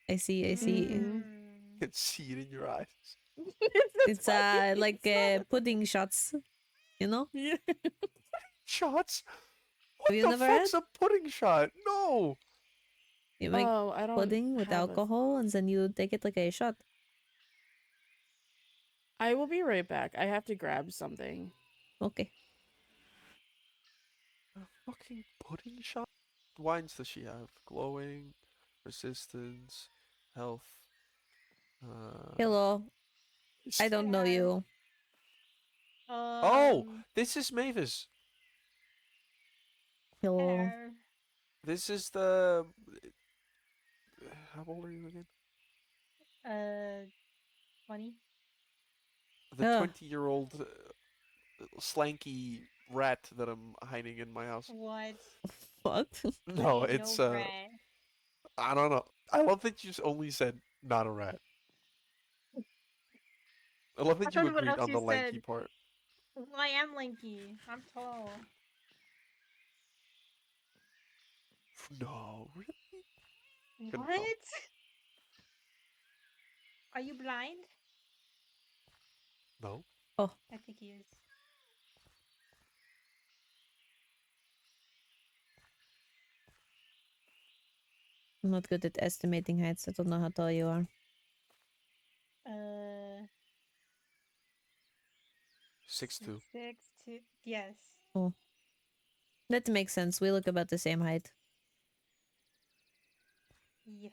I see. I see. Mhm. Can see it in your eyes. It's like pudding shots, you know? Yeah. Shots? Have What you the never fuck's had? a pudding shot? No. You make Oh, I don't pudding with have a- alcohol and then you take it like a shot. I will be right back. I have to grab something. Okay. A fucking pudding shot? What wines does she have? Glowing, resistance, health. Hello. I don't know you. Oh, this is Mavis. Hello. This is the. How old are you again? 20. The Ugh. 20-year-old slanky rat that I'm hiding in my house. What? What? No, Ain't it's no rat. I don't know. I love that you only said not a rat. I love that I you thought what agreed else on you the lanky said. part. Well, I am lanky. I'm tall. No, really? Couldn't What? tell. Are you blind? No. Oh. I think he is. I'm not good at estimating heights. I don't know how tall you are. 6'2". 6'2". Yes. Oh. That makes sense. We look about the same height. Yeah.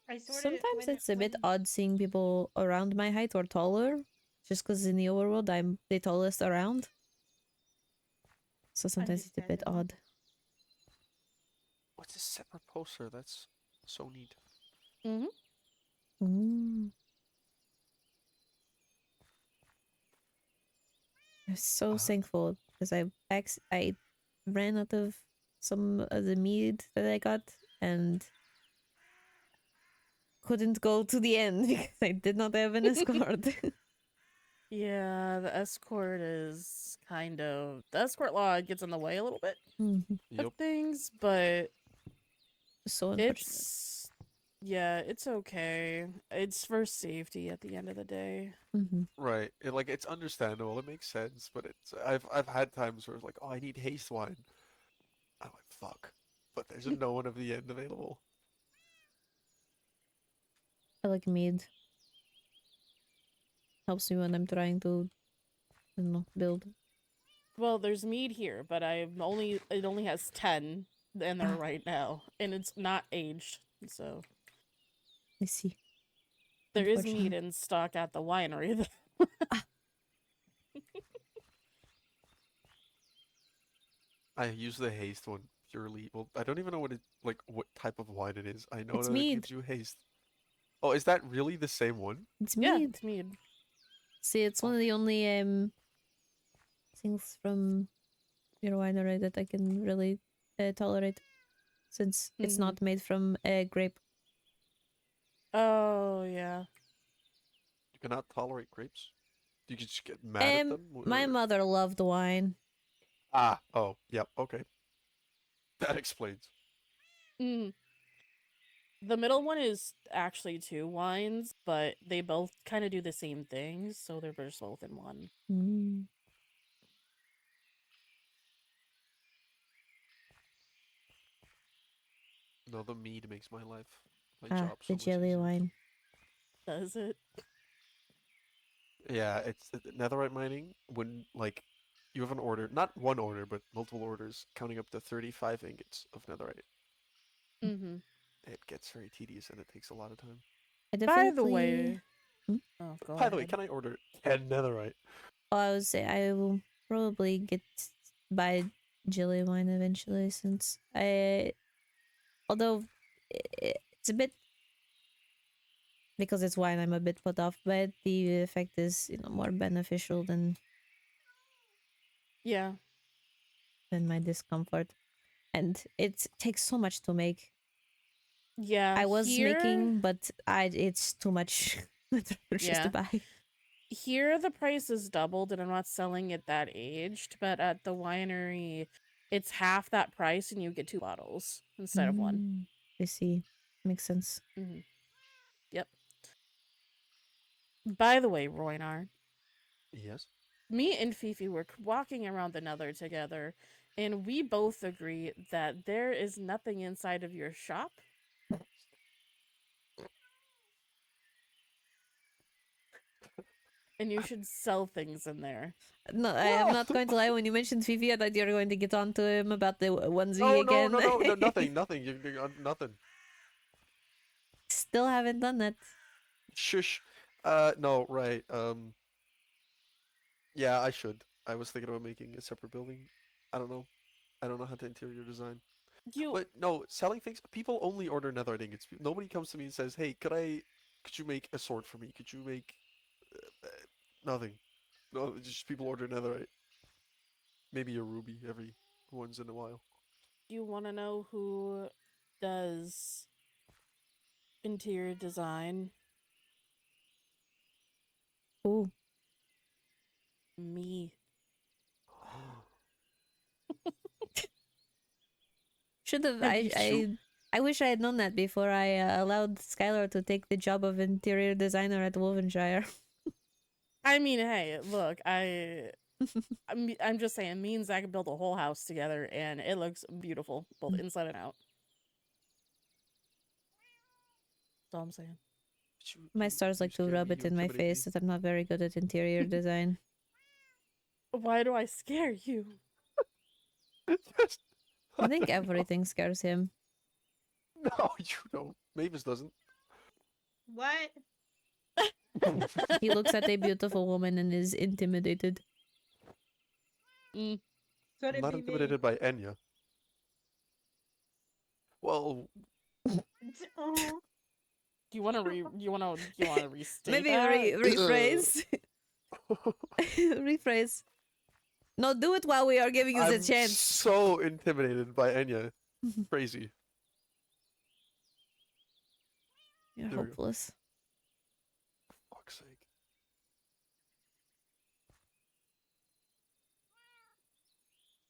I sort of Sometimes it's a bit odd seeing people around my height or taller. Just because in the overworld I'm the tallest around. So sometimes it's a bit odd. What's this separate poster? That's so neat. Mm-hmm. Mm. I'm so thankful because I ran out of some of the mead that I got and couldn't go to the end because I did not have an escort. Yeah, the escort is kind of... The escort law gets in the way a little bit of things, but... So unfortunate. Yeah, it's okay. It's for safety at the end of the day. Right. It's understandable. It makes sense, but I've had times where it's like, oh, I need haste wine. I'm like, fuck. But there's no one at the end available. I like mead. Helps me when I'm trying to, I don't know, build. Well, there's mead here, but it only has 10 in there right now, and it's not aged, so I see. there is mead in stock at the winery. Though. I use the haste one purely. Well, I don't even know what type of wine it is. I know It's that mead. it gives you haste. Oh, is that really the same one? It's Yeah, mead. it's mead. See, it's one of the only things from your winery that I can really tolerate, since it's Mm-hmm. not made from a grape. Oh yeah. You cannot tolerate grapes? You can just get mad at them? My or- mother loved wine. Oh, yep, okay. That explains. Mm. The middle one is actually 2 wines, but they both kind of do the same things, so they're just both in one. Mm. No, the mead makes my life, my Ah, job so the much jelly easier. wine. Does it? Yeah, it's netherite mining when like you have an order, not one order, but multiple orders, counting up to 35 ingots of netherite. Mm-hmm. It gets very tedious and it takes a lot of time. I By the definitely. way, oh, go By the way, ahead. can I order 10 netherite? Oh, I would say I will probably get buy jelly wine eventually, since although it's a bit, because it's wine, I'm a bit put off, but the effect is, more beneficial than Yeah. my discomfort, and it takes so much to make. Yeah. I was here, making, but it's too much just to Yeah. buy. Here the price is doubled, and I'm not selling it that aged, but at the winery, it's half that price, and you get 2 bottles instead of 1. Mm, I see. Makes sense. Mm-hmm. Yep. By the way, Roynar, Yes. me and Fifi were walking around the Nether together, and we both agree that there is nothing inside of your shop. And you should sell things in there. No, I am not going to lie. When you mentioned Fifi, I thought you were going to get on to him about the onesie No, again. nothing. Nothing. Still haven't done that. Shush. No, right. Yeah, I should. I was thinking about making a separate building. I don't know. I don't know how to interior design. But no, selling things. People only order netherite ingots. Nobody comes to me and says, "Hey, could you make a sword for me? Could you make nothing?" No, just people order netherite. Maybe a ruby every once in a while. You want to know who does interior design? Ooh. Me. Should have. Are you sure? I wish I had known that before I allowed Skylar to take the job of interior designer at Wolvenshire. I mean, hey, look, I'm just saying, me and Zach built a whole house together, and it looks beautiful, both inside and out. That's all I'm saying. My stars like to rub it in my face that I'm not very good at interior design. Why do I scare you? I think everything scares him. No, you don't. Mavis doesn't. What? He looks at a beautiful woman and is intimidated. Could I'm it not be intimidated by Enya. Well, Oh. Do you want to restate Maybe that? rephrase. Rephrase. No, do it while we are giving you the I'm chance. so intimidated by Enya. Crazy. You're There we go. hopeless. Fuck's sake.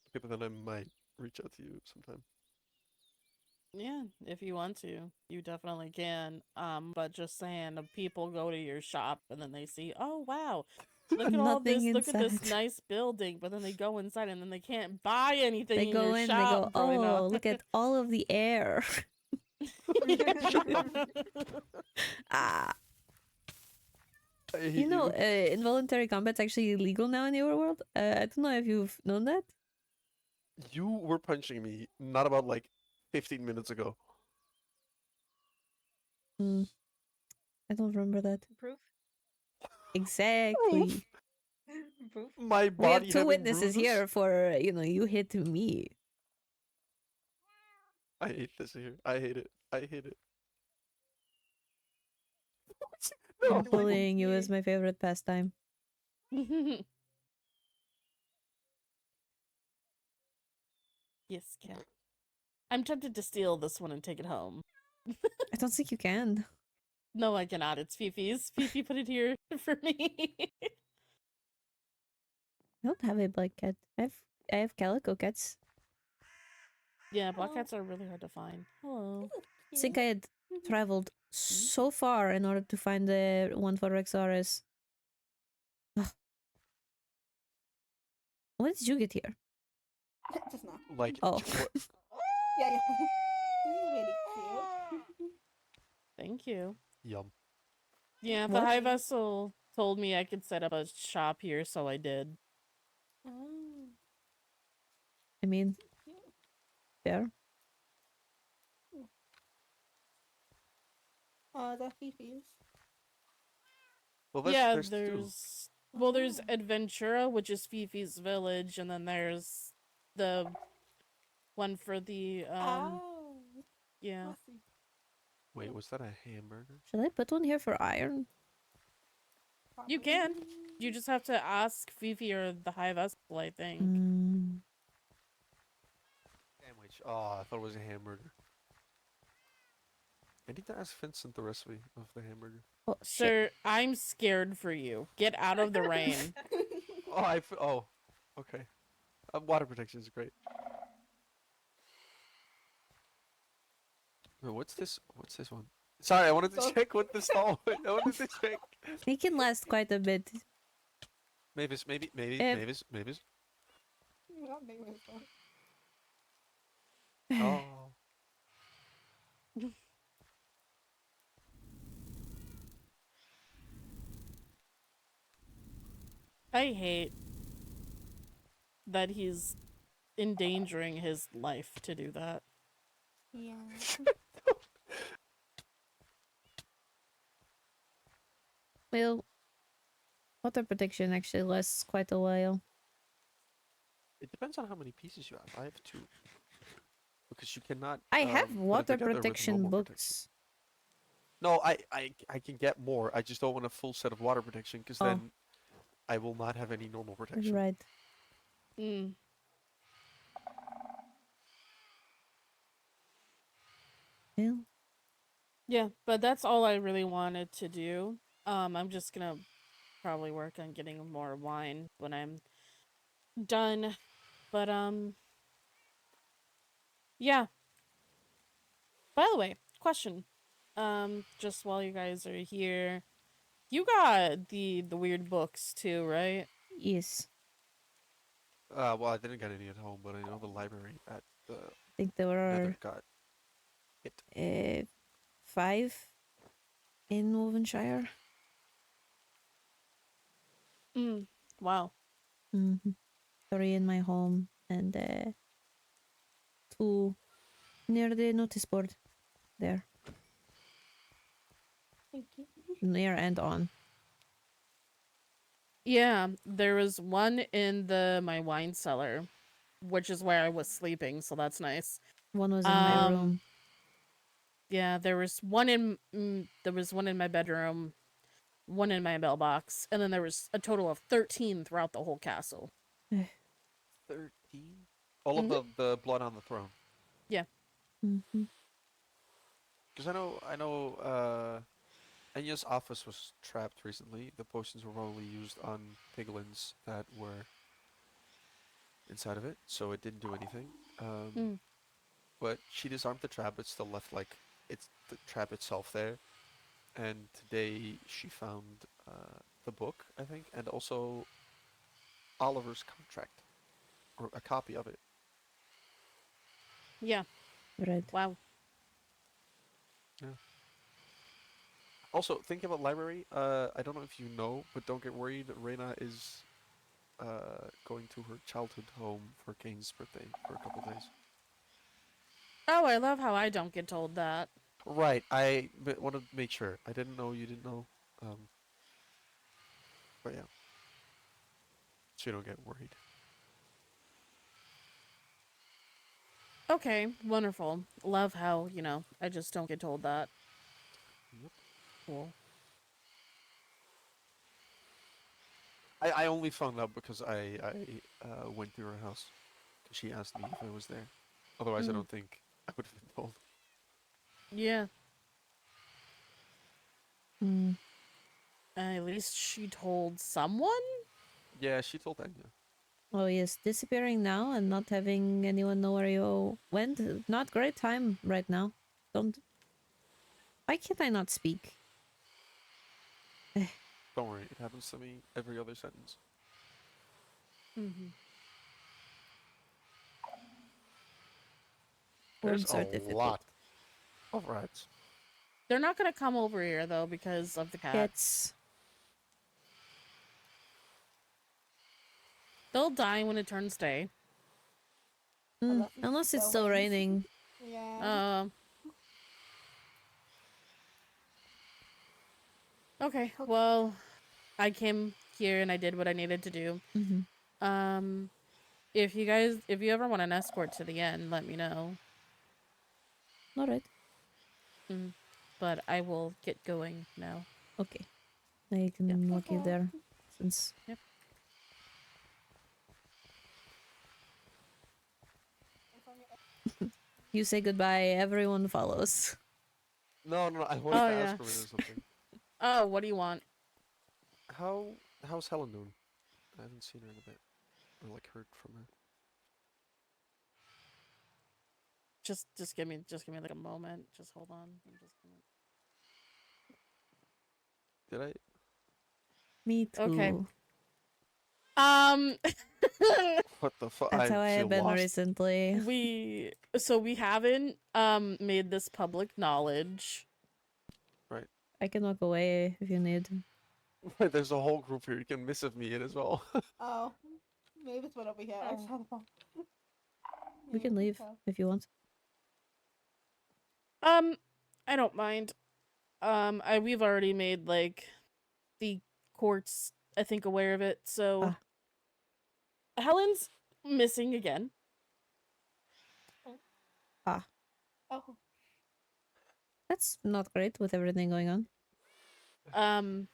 Okay, but then I might reach out to you sometime. Yeah, if you want to, you definitely can. But just saying, people go to your shop and then they see, oh wow, look at all this, Nothing look at this inside. nice building, but then they go inside and then they can't buy anything They in go your in, shop. they go, Brina." oh, look at all of the air. Ah. I hate You know, you. involuntary combat's actually illegal now in your world. I don't know if you've known that. You were punching me not about like 15 minutes ago. Hmm. I don't remember that. Proof? Exactly. Proof? My We have body two having witnesses bruises? here for, you hit me. I hate this here. I hate it. I hate it. No. Bullying you is my favorite pastime. Yes, cat. I'm tempted to steal this one and take it home. I don't think you can. No, I cannot. It's Fifi's. Fifi put it here for me. I don't have a black cat. I have calico cats. Yeah, black cats are really hard to find. Hello. I think I had traveled so far in order to find the one for Rexaurus. When did you get here? Just now. Like, Oh. Yeah, really cute. Thank you. Yum. Yeah, the What? high vessel told me I could set up a shop here, so I did. Oh. I mean, fair. The Fifi's. Well, Yeah, there's two. there's Adventura, which is Fifi's village, and then there's the one for the yeah. Wait, was that a hamburger? Should I put one here for iron? You can. You just have to ask Fifi or the high vessel, I think. Sandwich. Oh, I thought it was a hamburger. I need to ask Vincent the recipe of the hamburger. Oh, Sir, I'm scared for you. Get out of the rain. Oh, okay. Water protection is great. Wait, what's this? What's this one? Sorry, I wanted to check what the stall. I wanted to check. It can last quite a bit. Mavis. Oh. I hate that he's endangering his life to do that. Yeah. Well, water protection actually lasts quite a while. It depends on how many pieces you have. I have 2. Because you cannot. I have put it water together with protection normal books. protection. No, I can get more. I just don't want a full set of water protection because then I will not have any normal protection. Right. Mm. Well. Yeah, but that's all I really wanted to do. I'm just gonna probably work on getting more wine when I'm done. But yeah. By the way, question. Just while you guys are here, you got the weird books too, right? Yes. Well, I didn't get any at home, but I know the library at the I think there Nether were got it. 5 in Wovenshire. Wow. 3 in my home and 2 near the notice board there. Thank you. Near and on. Yeah, there was one in my wine cellar, which is where I was sleeping, so that's nice. One was in my room. Yeah, there was one in my bedroom, one in my mailbox, and then there was a total of 13 throughout the whole castle. 13? All of the blood on the throne. Yeah. Because I know Enya's office was trapped recently. The potions were probably used on piglins that were inside of it, so it didn't do anything. But she disarmed the trap, but still left like it's the trap itself there. And today she found the book, I think, and also Oliver's contract, or a copy of it. Yeah. Right. Wow. Yeah. Also, thinking about library, I don't know if you know, but don't get worried. Reina is going to her childhood home for Kane's birthday for a couple days. Oh, I love how I don't get told that. Right, I wanted to make sure. I didn't know you didn't know. But yeah. So you don't get worried. Okay, wonderful. Love how, I just don't get told that. Yep. Cool. I only found out because I went to her house. Because she asked me if I was there. Otherwise, I Mm. don't think I would have been told. Yeah. Hmm. At least she told someone? Yeah, she told Anya. Oh yes, disappearing now and not having anyone know where you went. Not great time right now. Don't. Why can't I not speak? Don't worry, it happens to me every other sentence. Mm-hmm. There's Words a are difficult. lot of rats. They're not gonna come over here though because of the cat. Cats. They'll die when it turns day. Unless it's still raining. Yeah. Okay. Well, I came here and I did what I needed to do. Mm-hmm. If you ever want an escort to the end, let me know. All right. But I will get going now. Okay. I can walk you there, since. Yep. You say goodbye, everyone follows. No, I wanted to ask her something. Oh, what do you want? How's Helen doing? I haven't seen her in a bit, or like heard from her. Just give me like a moment. Just hold on. I'm just gonna... Did I? Me too. Okay. What the fuck? That's how I have been recently. We haven't made this public knowledge. Right. I can walk away if you need. Wait, there's a whole group here. You can miss of me in as well. Oh, maybe it's what over here. I saw the phone. We can leave if you want. I don't mind. We've already made like the courts, I think, aware of it. So Helen's missing again. Ah. Oh. That's not great with everything going on.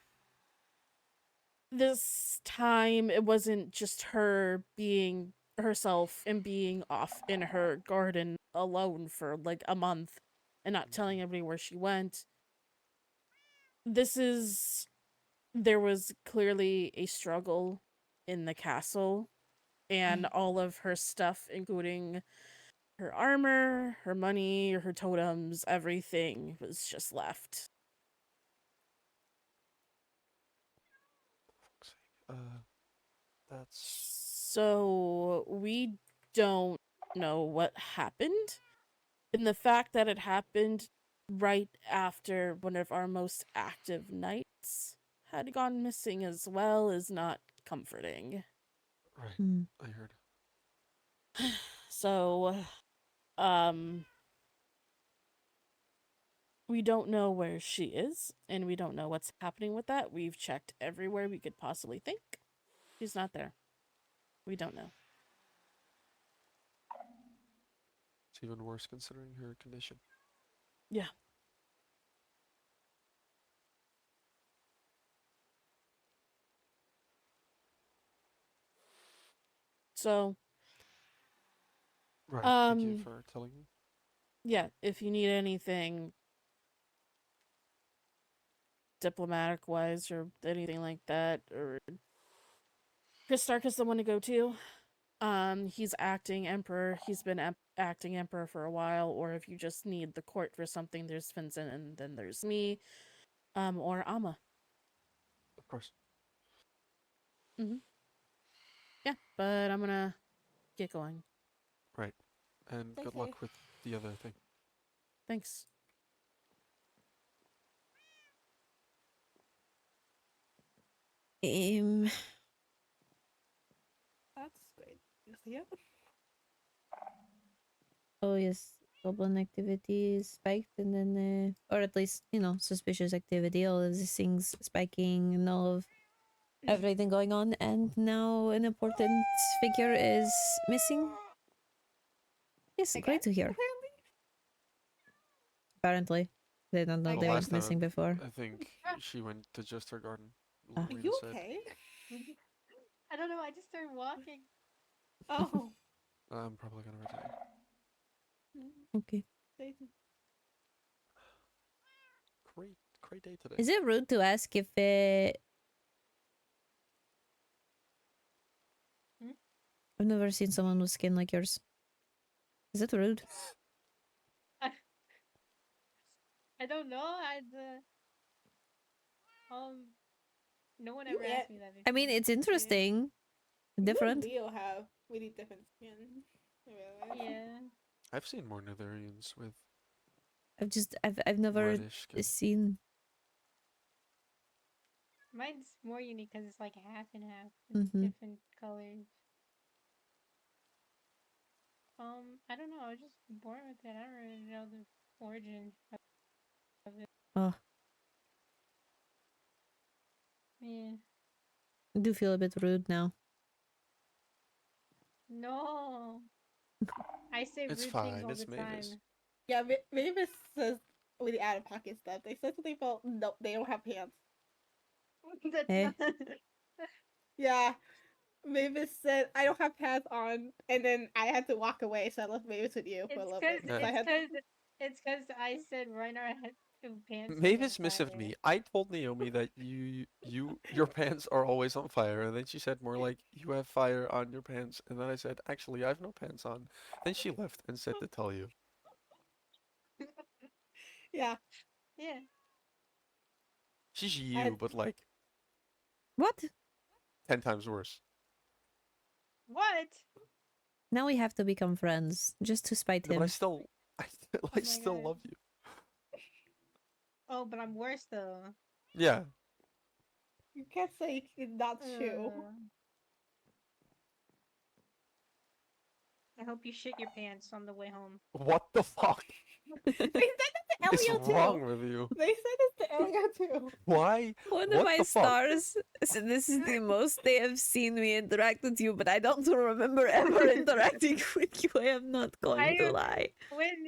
This time it wasn't just her being herself and being off in her garden alone for like a month and not telling everybody where she went. There was clearly a struggle in the castle, and all of her stuff, including her armor, her money, her totems, everything was just left. That's... So we don't know what happened. And the fact that it happened right after one of our most active knights had gone missing as well is not comforting. Right. I heard. So, we don't know where she is, and we don't know what's happening with that. We've checked everywhere we could possibly think. She's not there. We don't know. It's even worse considering her condition. Yeah. So, right. Thank you for telling me. Yeah, if you need anything diplomatic wise or anything like that, or Chris Stark is the one to go to. He's acting emperor. He's been acting emperor for a while. Or if you just need the court for something, there's Vincent, and then there's me, or Amma. Of course. Yeah, but I'm gonna get going. Right. And good luck with the other thing. Thanks. That's great. Yeah. Oh yes, goblin activity spiked, and then or at least suspicious activity. All of these things spiking, and all of everything going on, and now an important figure is missing. Yes, great to hear. Apparently, they don't know The they last went time missing before. I think she went to just her garden. Are Lorena you said. okay? I don't know. I just started walking. Oh. I'm probably gonna retire. Okay. Great day today. Is it rude to ask if I've never seen someone with skin like yours. Is it rude? I don't know. No one ever asked me that before. I mean, it's interesting. Different. Leo have really different skin. Yeah. I've seen more Netherians with I've never reddish skin. seen. Mine's more unique because it's like half and half. It's Mhm. different colors. I don't know. I was just born with it. I don't really know the origin of it. Oh, Yeah. I do feel a bit rude now. No. I say It's rude fine, things all it's the Mavis. time. Yeah, Mavis says with the out of pocket stuff. They said something about no, they don't have pants. That's Hey. not... Yeah. Mavis said I don't have pants on, and then I had to walk away, so I left Mavis with you for a little bit. It's because I said Reiner had pants. was Mavis on missed fire. me. I told Naomi that your pants are always on fire, and then she said more like you have fire on your pants, and then I said actually I have no pants on. Then she left and said to tell you. Yeah. Yeah. She's you, but like What? 10 times worse. What? Now we have to become friends just to spite No, but I him. still Oh my God. love you. Oh, but I'm worse though. Yeah. You can't say it's not true. I hope you shit your pants on the way home. What the fuck They said that to is Elio too. wrong with you? They said this to Elio too. Why? One What of my the fuck? stars. So this is the most they have seen me interact with you, but I don't remember ever interacting with you. I am not going to lie. When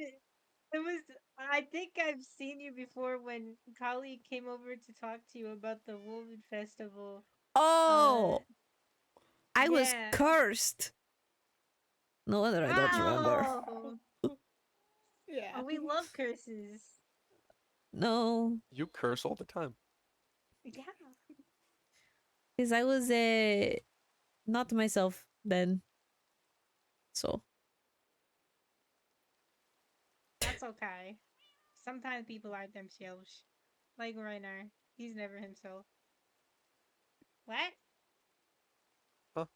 it was, I think I've seen you before when Kali came over to talk to you about the Woven Festival. Oh, I was yeah. cursed. No wonder I don't remember. Oh. Yeah. Oh, we love curses. No, You curse all the time. Yeah. because I was not myself then. So That's okay. Sometimes people are themselves. Like Reiner. He's never himself. What?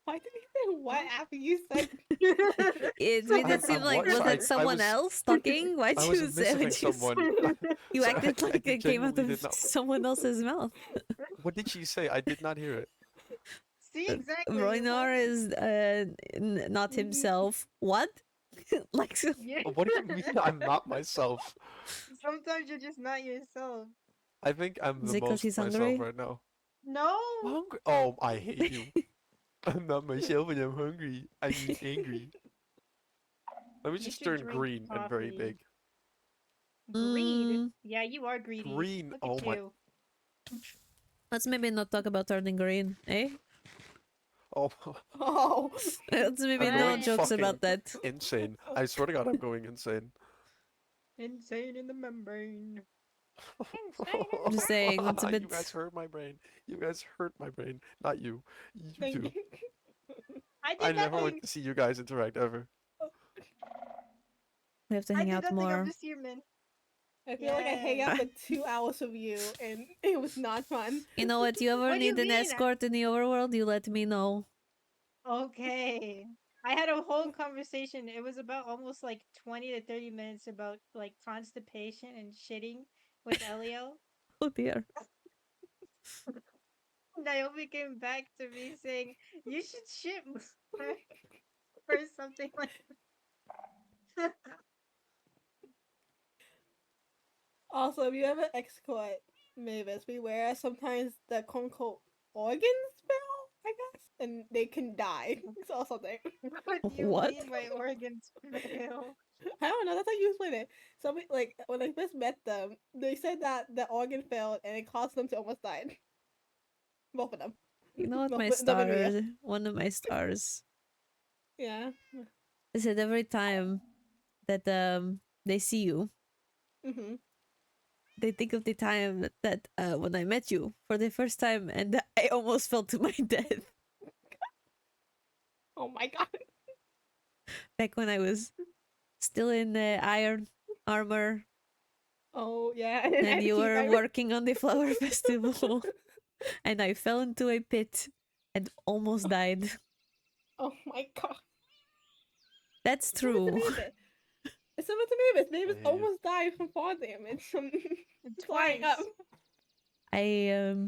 Why did he say what after you said? it made it seem like was it someone else talking? Why'd I you was say missing what you someone. You So acted I like it came out genuinely of did not- someone else's mouth. What did she say? I did not hear it. See, exactly. Roinar is not himself. What? like so What do you mean I'm not myself? Sometimes you're just not yourself. I think I'm Is the it 'cause most he's myself hungry? right now. No. Hungry? Oh, I hate you. I'm not myself and I'm hungry. I'm just angry. Let me You just should turn drink green and very coffee. big. Greed? Yeah, you are greedy. Green. Look Oh at my. you. Let's maybe not talk about turning green, eh? Oh. Oh. Let's maybe I'm no going jokes fucking about that. insane. I swear to God, I'm going insane. Insane in the membrane. I'm just saying, what's a bit. You guys hurt my brain. You guys hurt my brain. Not you. You Thank too. you. I I did never nothing. like to see you guys interact ever. We have to I hang did out nothing. more. I'm just human. I feel like I hang out for 2 hours with you, and it was not fun. You know what? You ever What do you need an mean? escort in the overworld? You let me know. Okay. I had a whole conversation. It was about almost like 20 to 30 minutes about like constipation and shitting with Elio. Oh dear. Naomi came back to me saying, "You should shit more," or something like that. Also, if you ever escort Mavis, beware sometimes the quote unquote organs fail, I guess, and they can die or something. What do you What? mean my organs fail? I don't know. That's how you explain it. Somebody like when I first met them, they said that the organ failed and it caused them to almost die. Both of them. You know what? Both My of them and Mia. stars. One of my stars. Yeah. I said every time that they see you, Mm-hmm. they think of the time that when I met you for the first time and I almost fell to my death. Oh my god. Back when I was still in the iron armor Oh yeah. and you MP, were right? working on the flower festival and I fell into a pit and almost died. Oh my god. That's It's similar to true. Mavis. It's similar to Mavis. Mavis Yeah. almost died from fall damage from flying Twice. up. I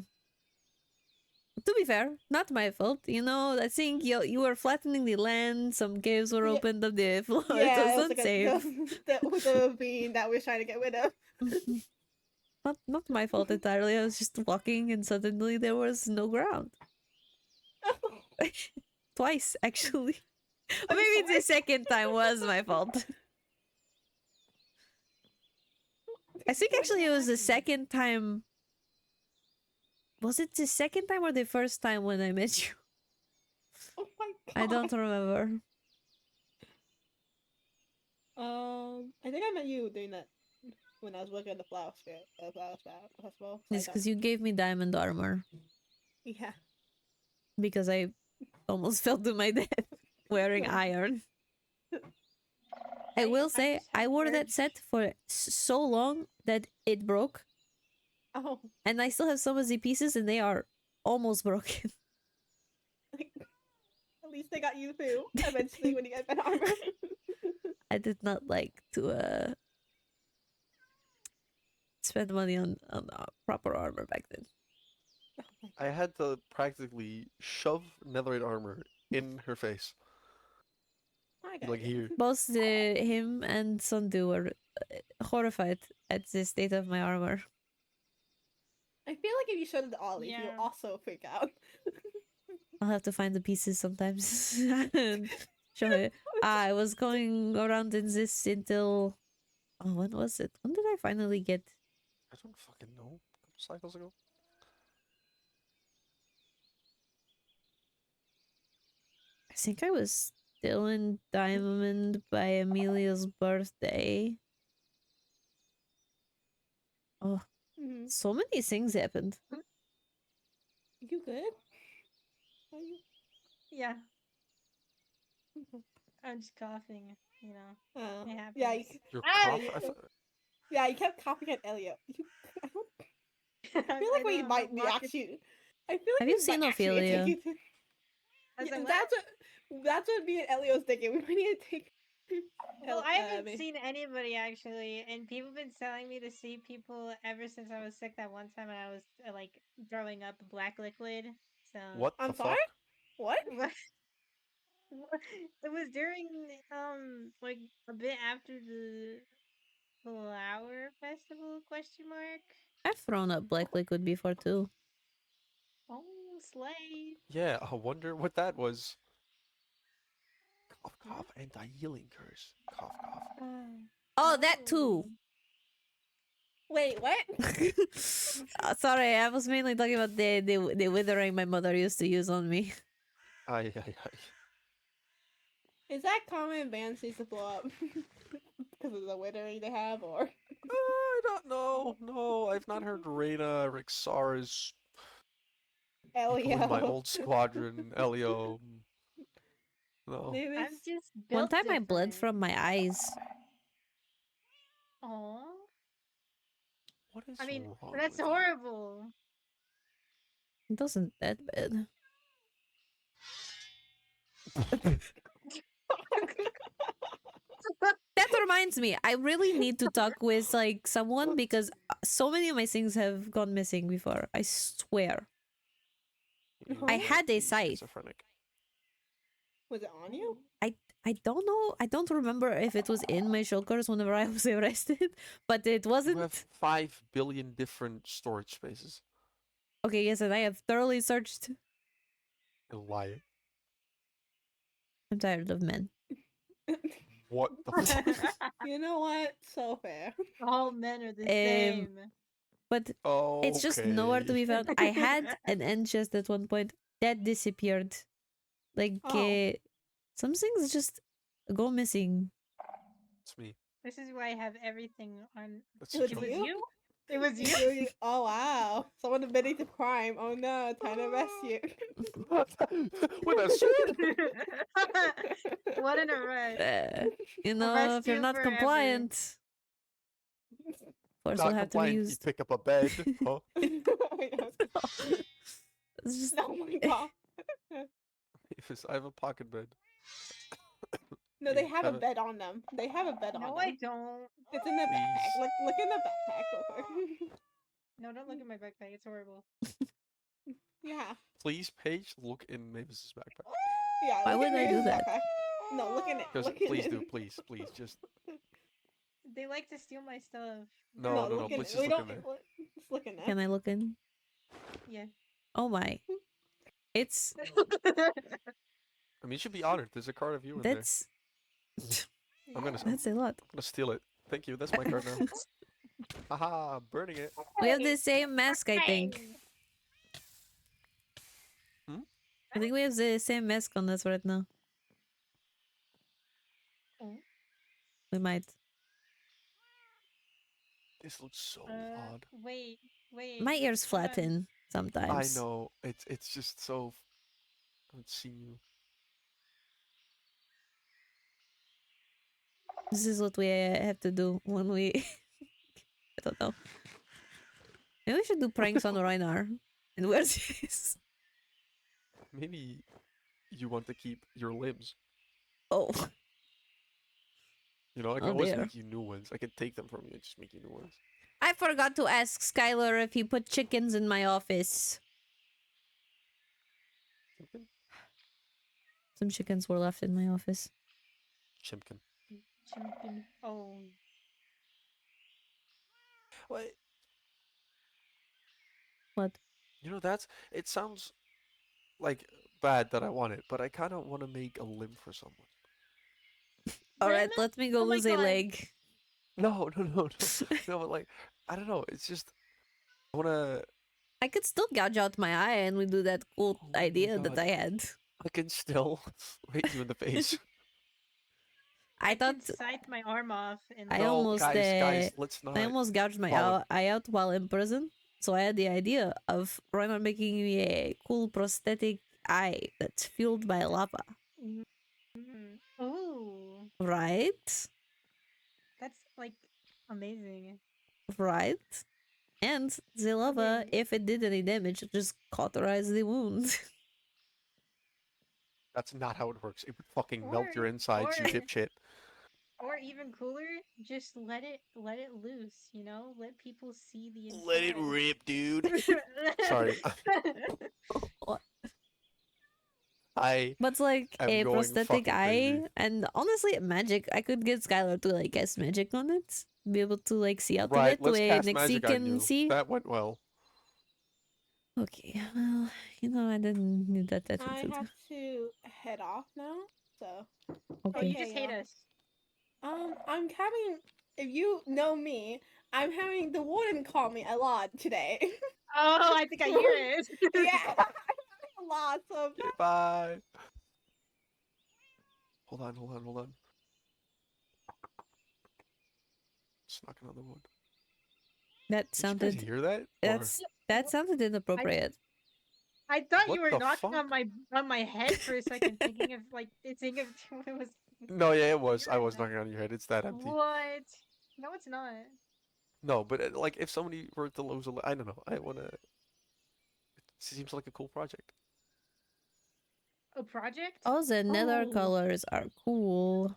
to be fair, not my fault. You know, I think you were flattening the land. Some caves were Yeah. opened up the floor. Yeah, it was it was like unsafe. the being that we're trying to get rid of. Not my fault entirely. I was just walking and suddenly there was no ground. Twice, actually. Or maybe the second time was my fault. I think actually it was the second time. Was it the second time or the first time when I met you? Oh my god. I don't remember. I think I met you doing that when I was working at the flower festival. It's because you gave me diamond armor Yeah. because I almost fell to my death wearing iron. I will say I wore that set for so long that it broke. Oh. And I still have some of the pieces and they are almost broken. At least they got you through eventually when you get that armor. I did not like to spend money on proper armor back then. I had to practically shove netherite armor in her face. Like here. Both him and Sundu were horrified at the state of my armor. I feel like if you showed it to Ollie, he'll also freak out. I'll have to find the pieces sometimes and show it. I was going around in this until when was it? When did I finally get? I don't fucking know. A couple cycles ago. I think I was still in Diamond by Amelia's birthday. Oh, so many things happened. You good? Are you? Yeah. I'm just coughing, you know. It happens. Yeah, Your Ah! cough. Yeah, you kept coughing at Elliot. I feel like we might be actually. I feel like Have we you seen might actually Ophelia? take you I was yeah, like, that's what me and Elliot was thinking. We might need to take. Well, I haven't seen anybody actually, and people have been telling me to see people ever since I was sick that one time and I was like throwing up black liquid. So What the fuck? What? It was during like a bit after the flower festival ? I've thrown up black liquid before too. Oh, slay! Yeah, I wonder what that was. Cough, cough, anti-healing curse. Cough, cough. Oh, that too. Wait, what? Sorry, I was mainly talking about the withering my mother used to use on me. Aye, aye, aye. Is that common in bands used to blow up because of the withering they have, or? I don't know. No, I've not heard Reina, Rixaris, people in my Elio. old squadron, Elio. No. I'm just One built time I bled different. from my eyes. Aw. What is I mean, wrong that's with horrible. It wasn't that bad. That reminds me, I really need to talk with like someone because so many of my things have gone missing before. I swear. I had a scythe. Schizophrenic. Was it on you? I don't know. I don't remember if it was in my shulkers whenever I was arrested, but it wasn't. You have 5 billion different storage spaces. Okay, yes, and I have thoroughly searched. You liar. I'm tired of men. What the fuck? You know what? So fair. All men are the same. But it's just nowhere to be found. I had an end chest at one point that disappeared. Like some things just go missing. It's me. This is why I have everything on. That's It a was joke. you? It was you? Oh wow! Someone admitting to crime. Oh no! Time to arrest you. With a sword. What an arrest! You know, Arrest if you're you not forever. compliant, force will Not have to be compliant. You used. pick up a bed. Huh? It's just Oh my god! Mavis, I have a pocket bed. No, they You have a have it? bed on them. They have a bed on No, them. I don't. It's in their backpack. Look in the backpack real quick. No, don't look at my backpack. It's horrible. Yeah. Please, Paige, look in Mavis's backpack. Yeah. Why look would in I do Mary's that? backpack. No, look in it. Because Look in please it. do, please, just They like to steal my stuff. no, look in please it. just We look don't. in there. Just look in there. Can I look in? Yeah. Oh my. It's I mean, you should be honored. There's a card of you in that's there. I'm gonna a lot. I'm gonna steal it. Thank you. That's my card now. Haha, burning it. We have the same mask, I think. Hmm? I think we have the same mask on us right now. We might. This looks so odd. Wait. My ears hold on. flatten sometimes. I know. It's just so. Let's see you. This is what we have to do when we. I don't know. Maybe we should do pranks on Reinar. And where's this? Maybe you want to keep your limbs. Oh. You know, I can Oh, always dear. make you new ones. I can take them from you and just make you new ones. I forgot to ask Skylar if he put chickens in my office. Some chickens were left in my office. Chimkin. Chimkin. Oh. What? What? You know, it sounds like bad that I want it, but I kind of want to make a limb for someone. Alright, let me go Oh my lose a God. leg. No. No, but like, I don't know. It's just, I want to, I could still gouge out my eye and we do that cool idea that God. I had. I can still hit you in the face. I thought can scythe my arm off and I like- almost guys, let's I not almost gouged my follow- eye out while in prison. So I had the idea of Reinar making me a cool prosthetic eye that's fueled by lava. Ooh, Right? that's like amazing. Right? And the lava, if it did any damage, just cauterize the wound. That's not how it works. It would fucking melt your insides, you or- dipshit. Or even cooler, just let it loose. You know, let people see the inside. Let it rip, dude. Sorry. But it's like am a going prosthetic fucking eye, crazy. and honestly, magic. I could get Skylar to like cast magic on it, be able to like see out Right, of it let's where cast Nixie magic on can you. see. That went well. Okay, well, you know, I didn't need that I attitude. have to head off now. So. Oh, you Okay. just hate us. I'm having. If you know me, I'm having the warden call me a lot today. Oh, I think I hear it. Yeah, a lot. So Okay, bye. Hold on. Just knock another one. That Did you guys sounded. hear that? That sounded inappropriate. I thought What you were the knocking fuck? on my head for a second, thinking of like it was. No, yeah, it was. I was knocking on your head. It's that empty. What? No, it's not. No, but like if somebody were to lose a I don't know. I wanna. It seems like a cool project. A project? All the nether Oh. colors are cool.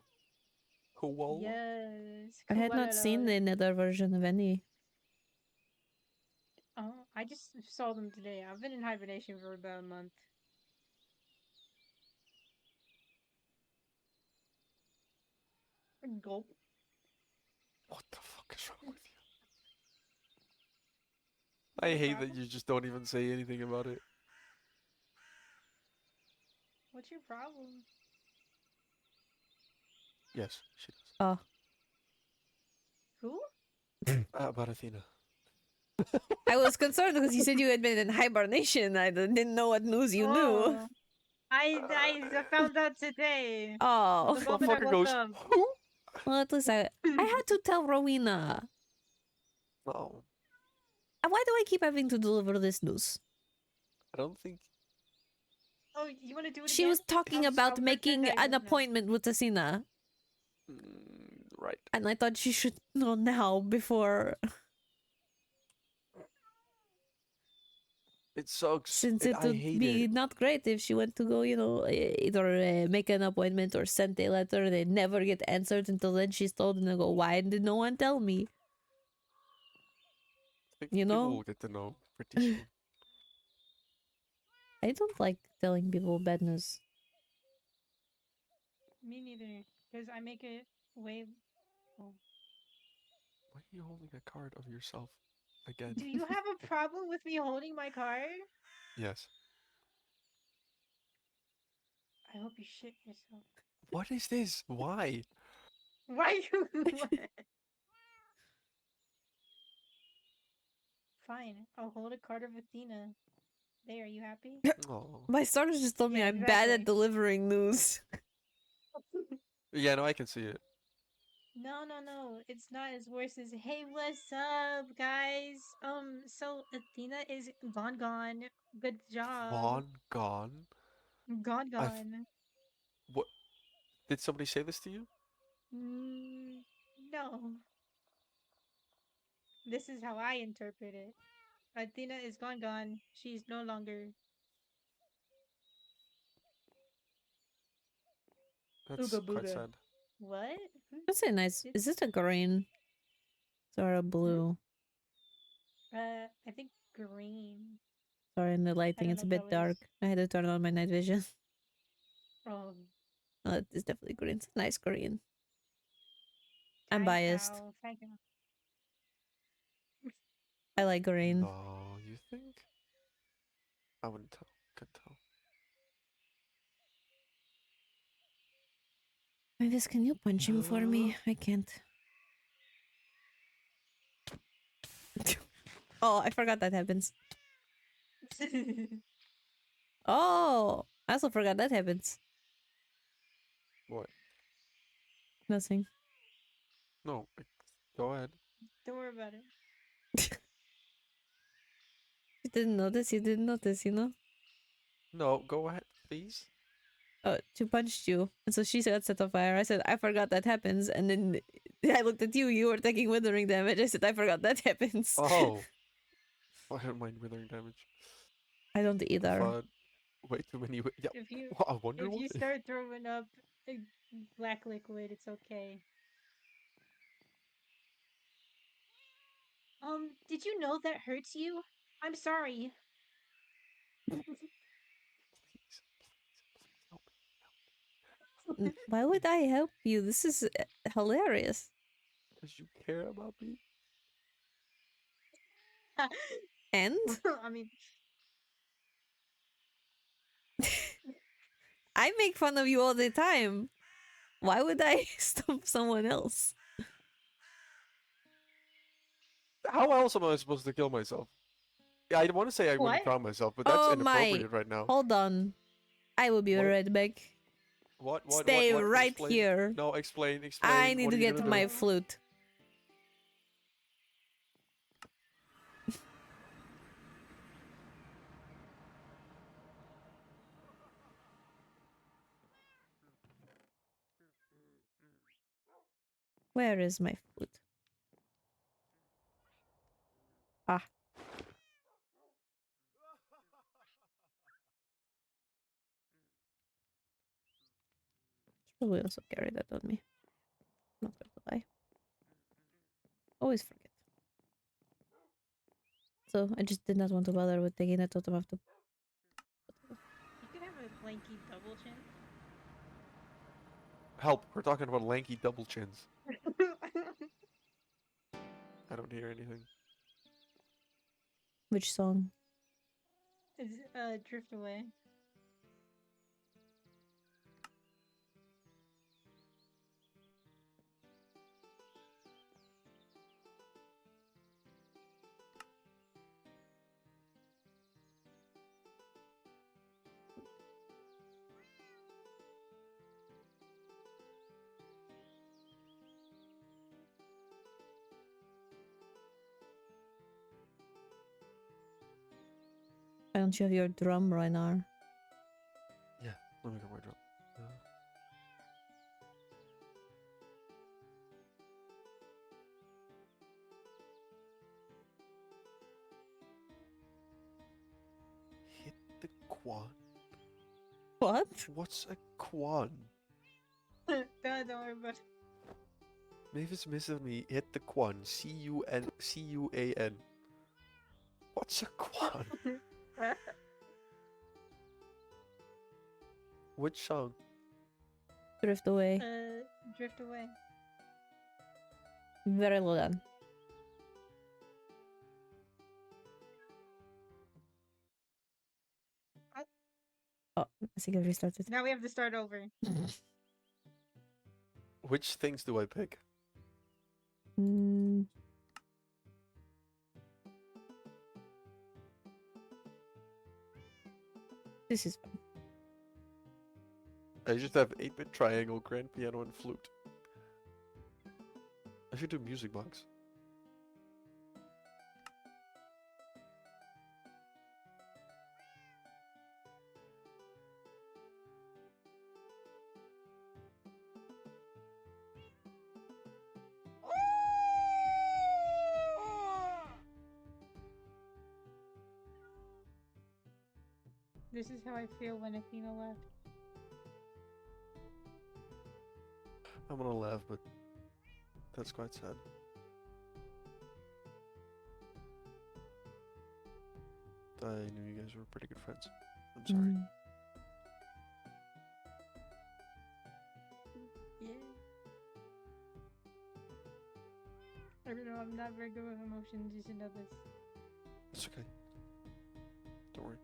Cool. Yes. I had not seen the nether version of any. Oh, I just saw them today. I've been in hibernation for about a month. Gulp. What the fuck is wrong with you? I hate that you just don't even say anything about it. What's your problem? Yes, she does. Oh. Who? About Athena. I was concerned because you said you had been in hibernation. I didn't know what news you knew. Oh, I found out today. Oh. The moment I Motherfucker woke goes, up. who? Well, at least I had to tell Rowena. No, Why do I keep having to deliver this news? I don't think. Oh, you want to do it She again? was talking about pretend making I an don't know. appointment with Asina. Right. And I thought she should know now before. It sucks. Since it I would hate be it. not great if she went to go, either make an appointment or send a letter. They never get answered until then she's told and they go, why did no one tell me? I think You people know? will get to know pretty soon. I don't like telling people bad news. Me neither, because I make it way. Oh. Why are you holding a card of yourself again? Do you have a problem with me holding my card? Yes. I hope you shit yourself. What is this? Why? Why you? Fine, I'll hold a card of Athena. There, are you happy? Oh. My starter just told me Yeah, I'm bad at exactly. delivering news. Yeah, no, I can see it. No. It's not as worse as hey, what's up, guys? So Athena is gone. Good job. Gone. I've. Gone. What? Did somebody say this to you? Mm, no. This is how I interpret it. Athena is gone. She's no longer. That's Ooga quite booga. sad. What? That's a nice. Is it a green? Or a blue? I think green. Sorry, in the I lighting, don't it's know a bit colors. dark. I had to turn on my night vision. Oh, It's definitely green. It's a nice green. I'm time biased. cow, time cow. I like green. No, you think? I wouldn't tell. Could tell. Mavis, can you punch him for me? I can't. Oh, I forgot that happens. Oh, I also forgot that happens. What? Nothing. No, go ahead. Don't worry about it. You didn't notice, you know? No, go ahead, please. Oh, she punched you. And so she got set on fire. I said, I forgot that happens. And then I looked at you. You were taking withering damage. I said, I forgot that happens. Oh. I don't mind withering damage. I don't either. But way too many. Yeah. If you What, I wonder if why. you start throwing up black liquid, it's okay. Did you know that hurts you? I'm sorry. Why would I help you? This is hilarious. Because you care about me. And? I mean, I make fun of you all the time. Why would I stop someone else? How else am I supposed to kill myself? Yeah, I want to say I wouldn't What? drown myself, but that's Oh inappropriate right now. Hold on. I will be What? right back. What? Stay right Explain. here. No, explain. I need What to are you get gonna my do? flute. Where is my flute? Ah. Should probably also carry that on me. Not going to lie. Always forget. So I just did not want to bother with taking that totem off the. you could have a lanky double chin. Help! We're talking about lanky double chins. I don't hear anything. Which song? It's drift away. Why don't you have your drum right now? Yeah, let me get my drum. Hit the quad. What? What's a quad? don't worry about it. Mavis missing me. Hit the quan. C-U-A-N. What's a quan? Which song? Drift away. Drift away. Very low down. Oh, I think I've restarted. Now we have to start over. Which things do I pick? Mm. This is fun. I just have 8-bit triangle, grand piano, and flute. I should do music box. This is how I feel when Athena left. I'm gonna laugh, but that's quite sad. I knew you guys were pretty good friends. I'm sorry. Yeah. I don't know, I'm not very good with emotions, you should know this. It's okay. Don't worry.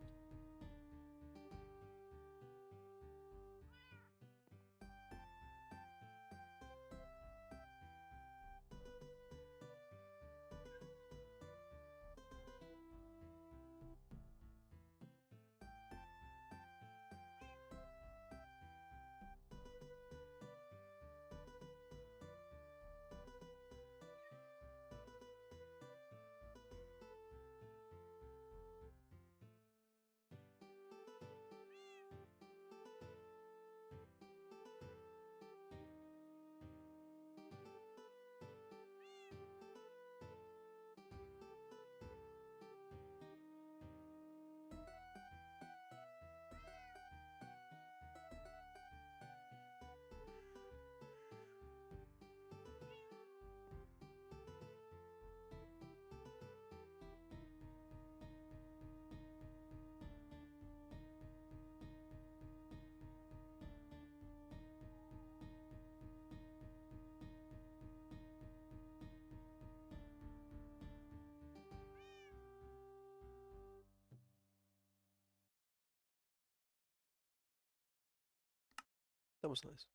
That was nice.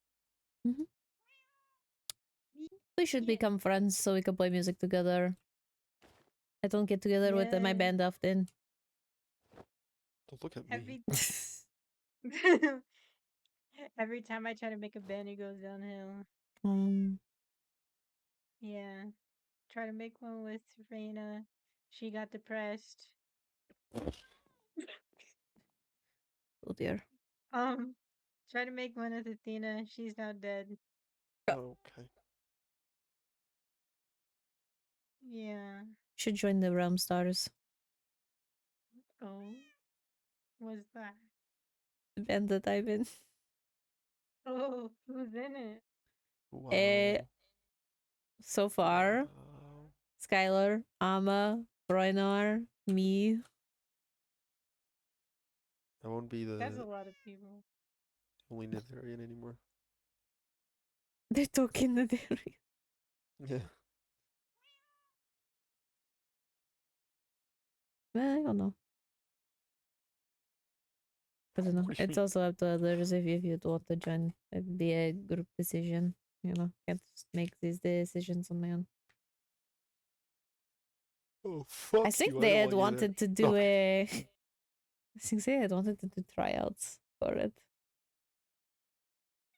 Mm-hmm. We should become friends so we can play music together. I don't get together with my Yeah. band often. Don't look at me. Every time I try to make a band, it goes downhill. Yeah. Try to make one with Reina. She got depressed. Oh dear. Try to make one with Athena. She's now dead. Okay. Yeah. Should join the Realm Stars. Oh. What's that? The band that I'm in. Oh, who's in it? Wow. So far, Skylar, Amma, Roinar, me. I won't be That's a the lot of people. only Netherian anymore. They're talking the area. Yeah. Well, I don't know. I don't know. What do you It's mean? also up to others if you'd want to join. It'd be a group decision. You know, can't just make these decisions on my own. Oh, fuck I think you. they I had don't want you there. wanted to do a. I think they had wanted to do tryouts for it.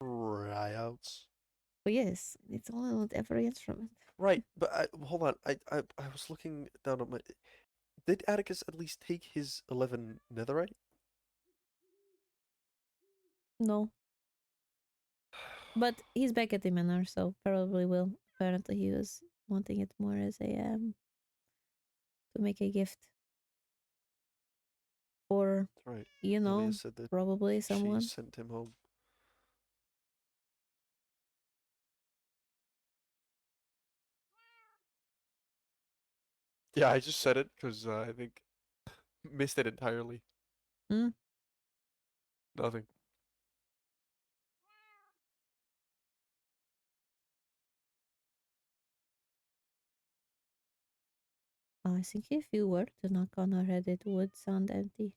Tryouts. But yes, it's all on every instrument. Right, but hold on. I was looking down at my. Did Atticus at least take his 11 netherite? No. But he's back at the manor, so probably will. Apparently he was wanting it more as a to make a gift. Or Right. you know, Amelia said that probably someone. she sent him home. Yeah, I just said it because I think missed it entirely. Hmm? Nothing. I think if you were to knock on her head, it would sound empty.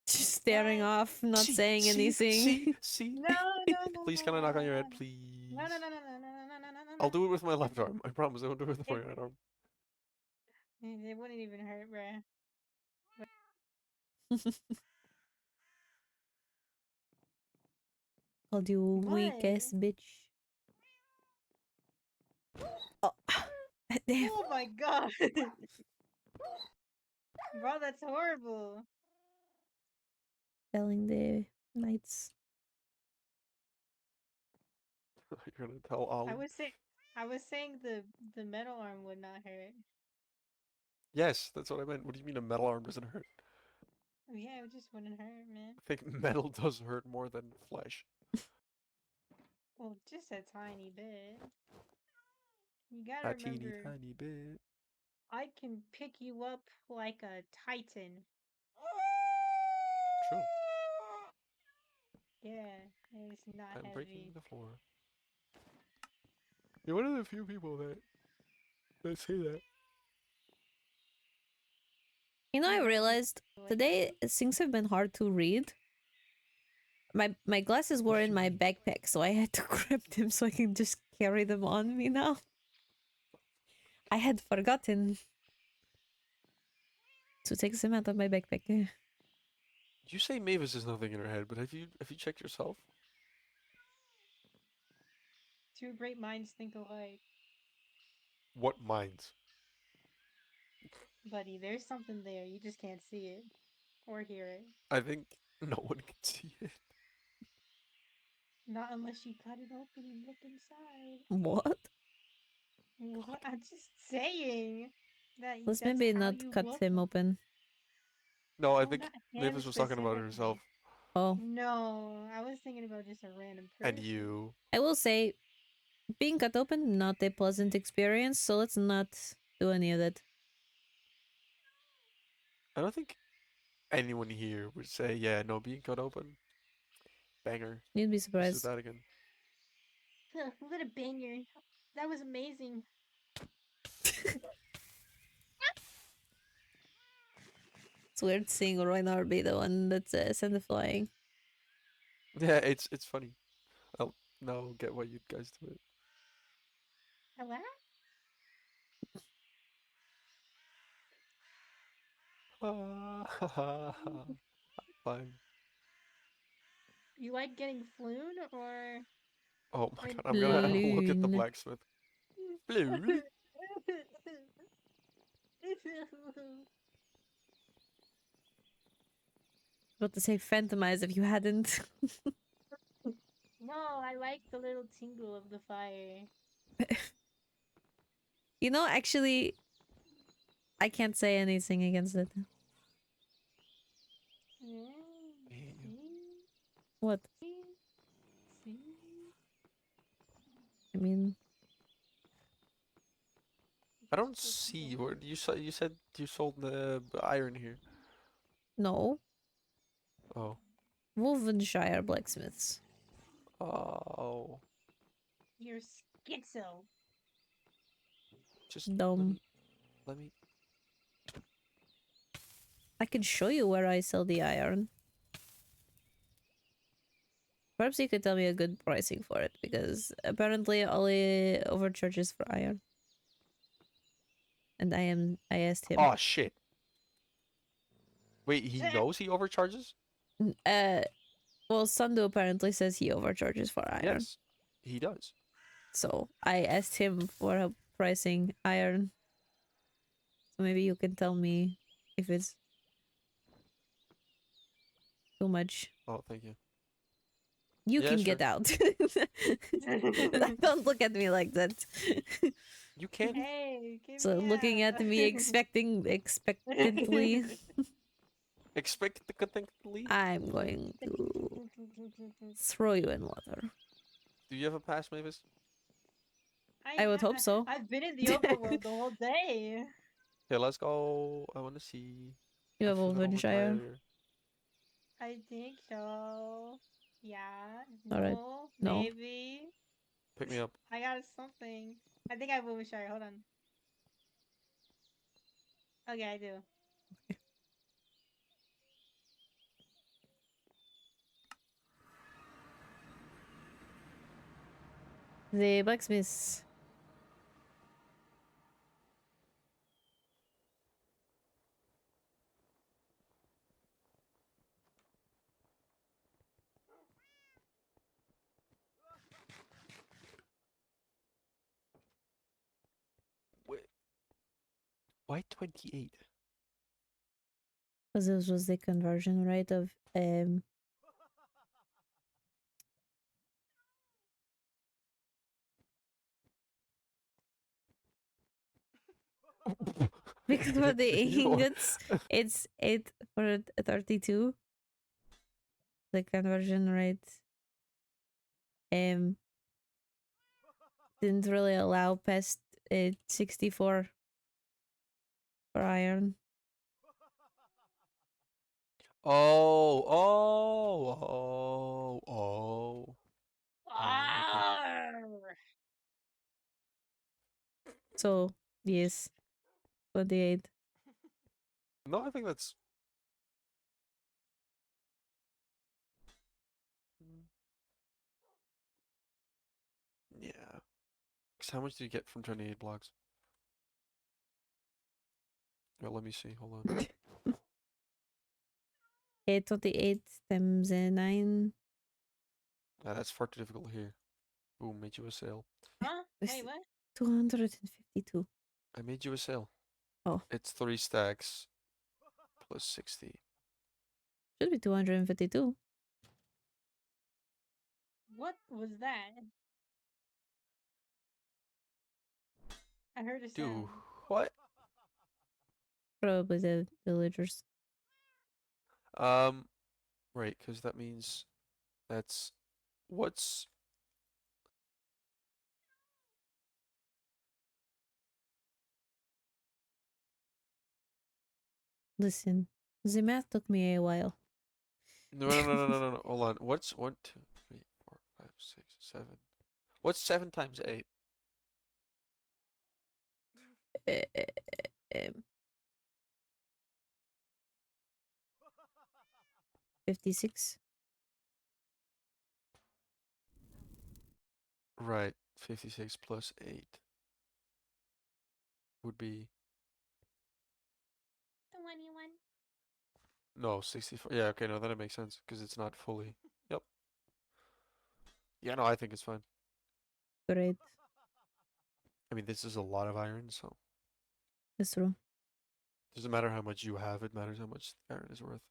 Just staring off, not saying anything. See. No, no, no. Please, can I knock on your head, please? No, no, no, no, no, no, no, no, no, no. I'll do it with my left arm. I promise I won't do it with my right arm. It wouldn't even hurt, bruh. Called you weak ass bitch. Oh, damn. Oh my god. Bro, that's horrible. Telling the knights. You're gonna tell Ollie? I was saying the metal arm would not hurt. Yes, that's what I meant. What do you mean a metal arm doesn't hurt? Oh, yeah, it just wouldn't hurt, man. I think metal does hurt more than flesh. Well, just a tiny bit. You gotta A remember, teeny tiny bit. I can pick you up like a titan. True. Yeah, it's not I'm heavy. breaking the floor. You're one of the few people that say that. You know, I realized today things have been hard to read. My glasses were in my backpack, so I had to grab them so I can just carry them on me now. I had forgotten to take them out of my backpack. You say Mavis is nothing in her head, but have you checked yourself? Two great minds think alike. What minds? Buddy, there's something there. You just can't see it. Or hear it. I think no one can see it. Not unless you cut it open and look inside. What? What? I'm just saying. Let's That's maybe how not you cut look. him open. No, I No, think not him Mavis was talking about herself. specifically. Oh. No, I was thinking about just a random person. And you. I will say, being cut open, not a pleasant experience, so let's not do any of that. I don't think anyone here would say, yeah, no, being cut open. Banger. You'd be Let's do surprised. that again. What a banger. That was amazing. It's weird seeing Roynar be the one that's sent the flying. Yeah, it's funny. I'll now get why you guys do it. Hello? Fine. You like getting floon or? Oh my god, I'm gonna look at the Floon. blacksmith. Floon? About to say phantomize if you hadn't. No, I like the little tingle of the fire. You know, actually, I can't say anything against it. What? I mean, I don't see where you said you sold the iron here. no. Oh. Wolvenshire blacksmiths. Oh. You're schizo. Just Dumb. let me. I can show you where I sell the iron. Perhaps you could tell me a good pricing for it, because apparently Ollie overcharges for iron. And I asked him. Oh shit. Wait, he knows he overcharges? Well, Sandu apparently says he overcharges for iron. Yes, he does. So I asked him for a pricing iron. Maybe you can tell me if it's too much. Oh, thank you. You Yeah, can sure. get out. Don't look at me like that. You can. Hey, get So me looking out. at me expectantly, Expectantly. I'm going to throw you in water. Do you have a pass, Mavis? I would hope so. I've been in the overworld the whole day. Okay, let's go. I want to see. You I have feel a little bit Wolvenshire? tired. I think so. Yeah. Alright. No. No. Maybe. Pick me up. I got something. I think I have Wiltshire. Hold on. Okay, I do. The blacksmith. Wait. Why 28? Because this was the conversion rate of because for the ingots it's 8 for 32. The conversion rate didn't really allow past 64 for iron. Oh, oh, oh, oh. So yes, 28. No, I think that's. Yeah. Because how much did you get from 28 blocks? Well, let me see. Hold on. 28 times 9. That's far too difficult here. Boom, made you a sale. Huh? Wait, what? 252. I made you a sale. Oh. It's 3 stacks plus 60. Should be 252. What was that? I heard a sound. Dude, what? Probably the villagers. Right, because that means that's what's Listen, the math took me a while. no. Hold on. What's 1, 2, 3, 4, 5, 6, 7? What's 7 times 8? 56. Right, 56 plus 8 would be 21. no 64. Yeah, okay, no, that makes sense because it's not fully. Yep. Yeah, no, I think it's fine. Great. I mean, this is a lot of iron, so That's true. doesn't matter how much you have, it matters how much the iron is worth.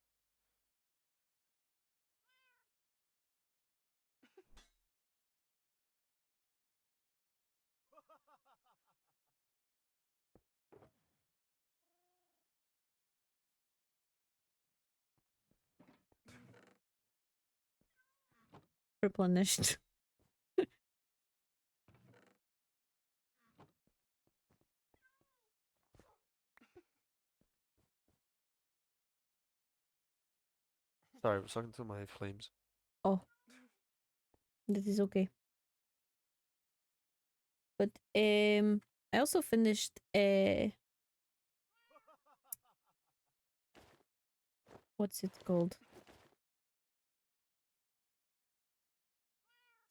Replenished. Sorry, I was talking to my flames. Oh. That is okay. But I also finished what's it called?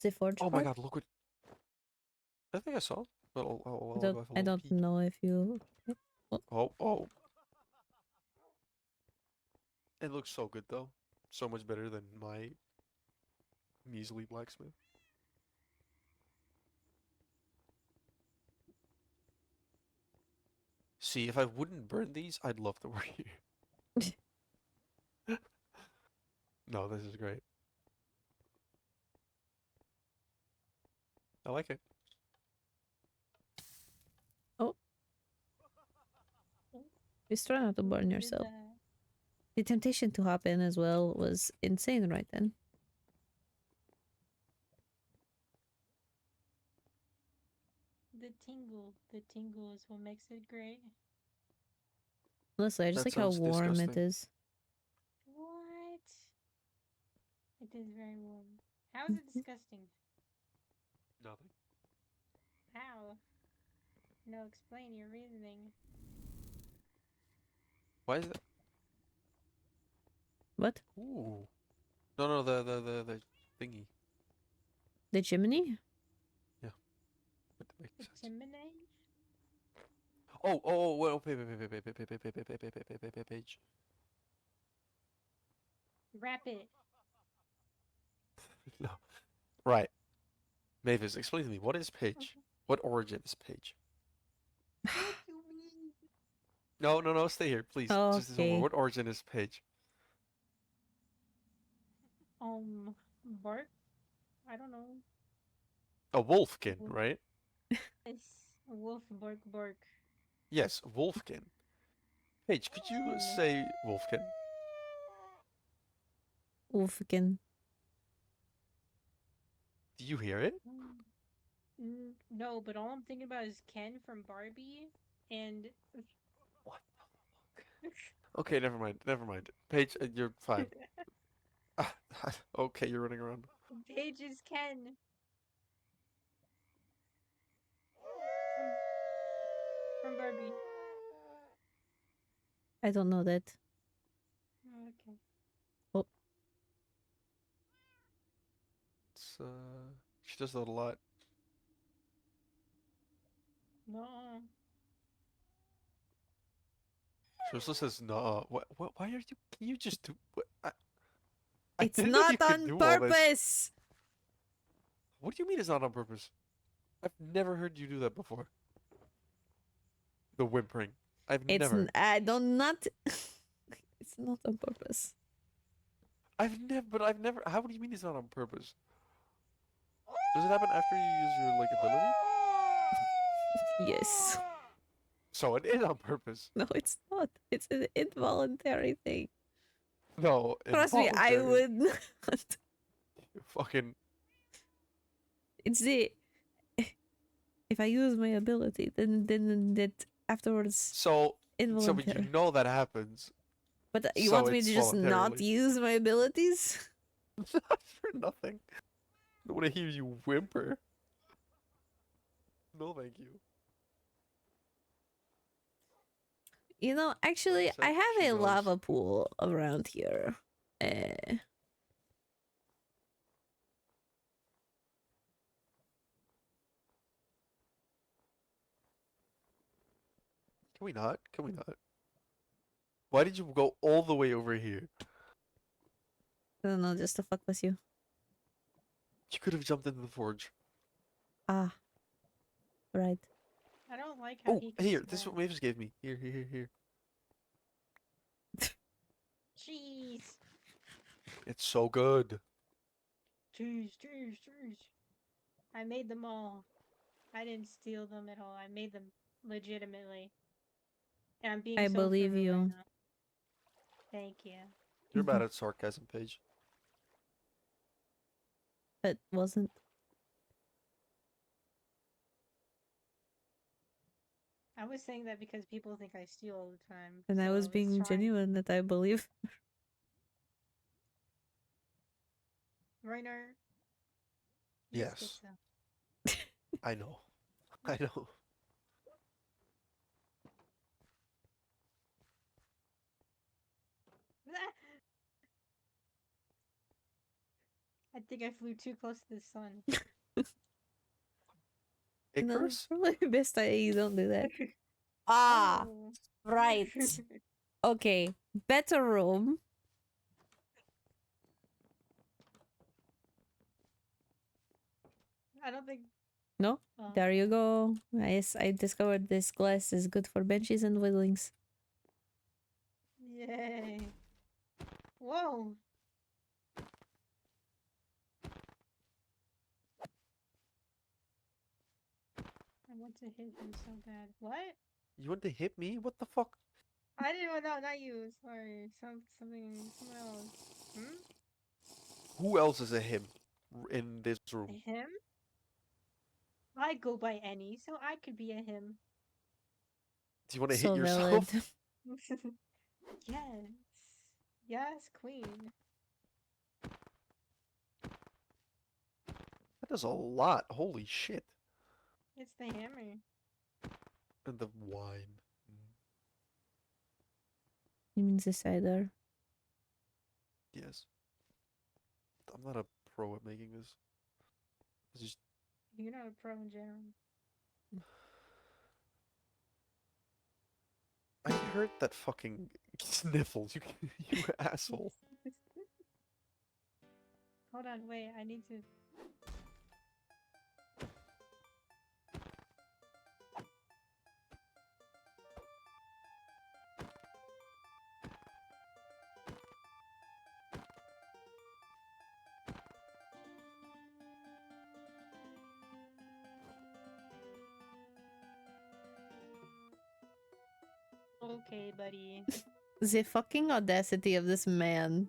The forge Oh my part? god, look what I think I saw. But I don't know if you Oh. It looks so good though. So much better than my measly blacksmith. See, if I wouldn't burn these, I'd love to work here. No, this is great. I like it. Oh. Just try not to burn yourself. The temptation to hop in as well was insane right then. The tingle is what makes it great. Honestly, I just That like how sounds warm it disgusting. is. What? It is very warm. How is it disgusting? Nothing. How? No, explain your reasoning. Why is that? What? Ooh. No, the thingy. The chimney? Yeah. That makes The sense. chimney? Well, page. Wrap it. No. Right. Mavis, explain to me, what is page? What origin is page? What do you mean? No, stay here, please. Just this moment. Okay. What origin is page? Bark? I don't know. A wolfkin, right? It's a wolf bark. Yes, wolfkin. Paige, could you say wolfkin? Wolfkin. Do you hear it? No, but all I'm thinking about is Ken from Barbie and. What the fuck? Okay, never mind. Paige, you're fine. Okay, you're running around. Paige is Ken. From Barbie. I don't know that. Oh, okay. Oh. It's, she does that a lot. No. She also says, "No, what? Why are you? Can you just do? What? I It's didn't know you not could on do all this. purpose! What do you mean it's not on purpose? I've never heard you do that before. The whimpering. I've never. I don't not. It's not on purpose. I've never. How do you mean it's not on purpose? Does it happen after you use your like ability? Yes. So it is on purpose. No, it's not. It's an involuntary thing. No, Trust me, I involuntary. would not. You fucking. It's the. If I use my ability, then that afterwards. So but involuntary. you know that happens. But you so want me it's to just not voluntarily. use my abilities? Not for nothing. I want to hear you whimper. No, thank you. You know, actually, I Except have she a goes. lava pool around here. Can we not? Can we not? Why did you go all the way over here? I don't know, just to fuck with you. You could have jumped into the forge. Ah. Right. I don't like how Oh, he can here. This is smell. what Mavis gave me. Here. Jeez. It's so good. Jeez. I made them all. I didn't steal them at all. I made them legitimately. And I'm being I so believe thorough you. right now. Thank you. You're bad at sarcasm, Paige. It wasn't. I was saying that because people think I steal all the time. And I so was being trying. genuine that I believe. Rainer. Yes. I know. I know. I think I flew too close to the sun. No, Icarus? probably best I don't do that. Ah, Oh. right. Okay, better room. I don't think No? Oh. There you go. I discovered this glass is good for benches and whittlings. Yay. Whoa. I want to hit him so bad. What? You want to hit me? What the fuck? I didn't want no, not you. Sorry. Someone else. Hmm? Who else is a him in this room? Him? I go by any, so I could be a him. Do you want to So hit valid. yourself? Yes. Yes, queen. That is a lot. Holy shit. It's the hammer. And the wine. You mean the cider? Yes. I'm not a pro at making this. It's just You're not a pro in general. I heard that fucking sniffles. You asshole. Hold on, wait, I need to. Okay, buddy. The fucking audacity of this man.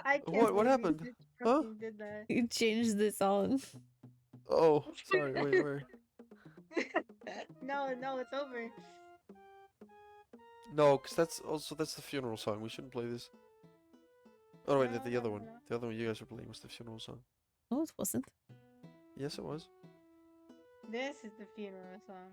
I can't What believe happened? you just Huh? fucking did that. He changed the song. Oh, sorry. Wait. No, it's over. No, because that's the funeral song. We shouldn't play this. Oh wait, the other one. The other one you guys were playing was the funeral song. Oh, it wasn't. Yes, it was. This is the funeral song.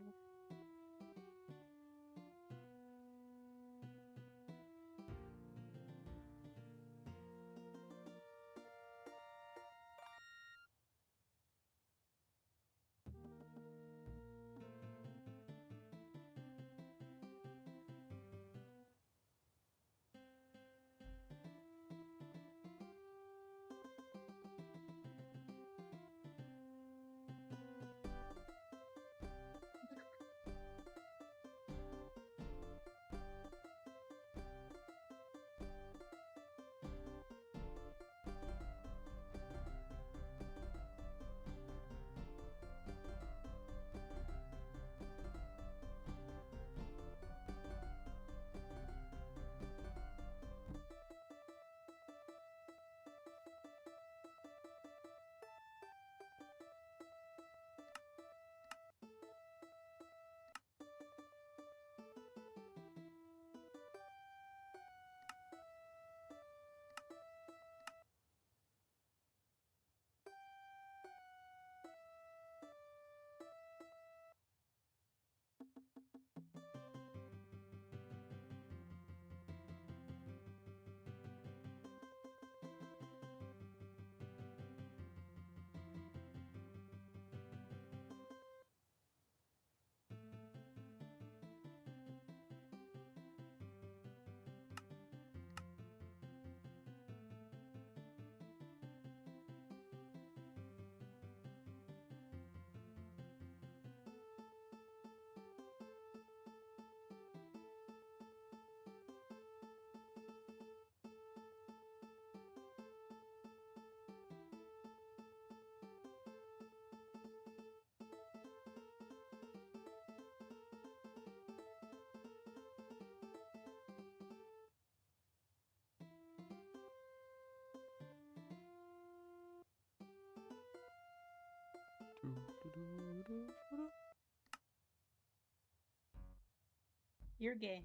You're gay.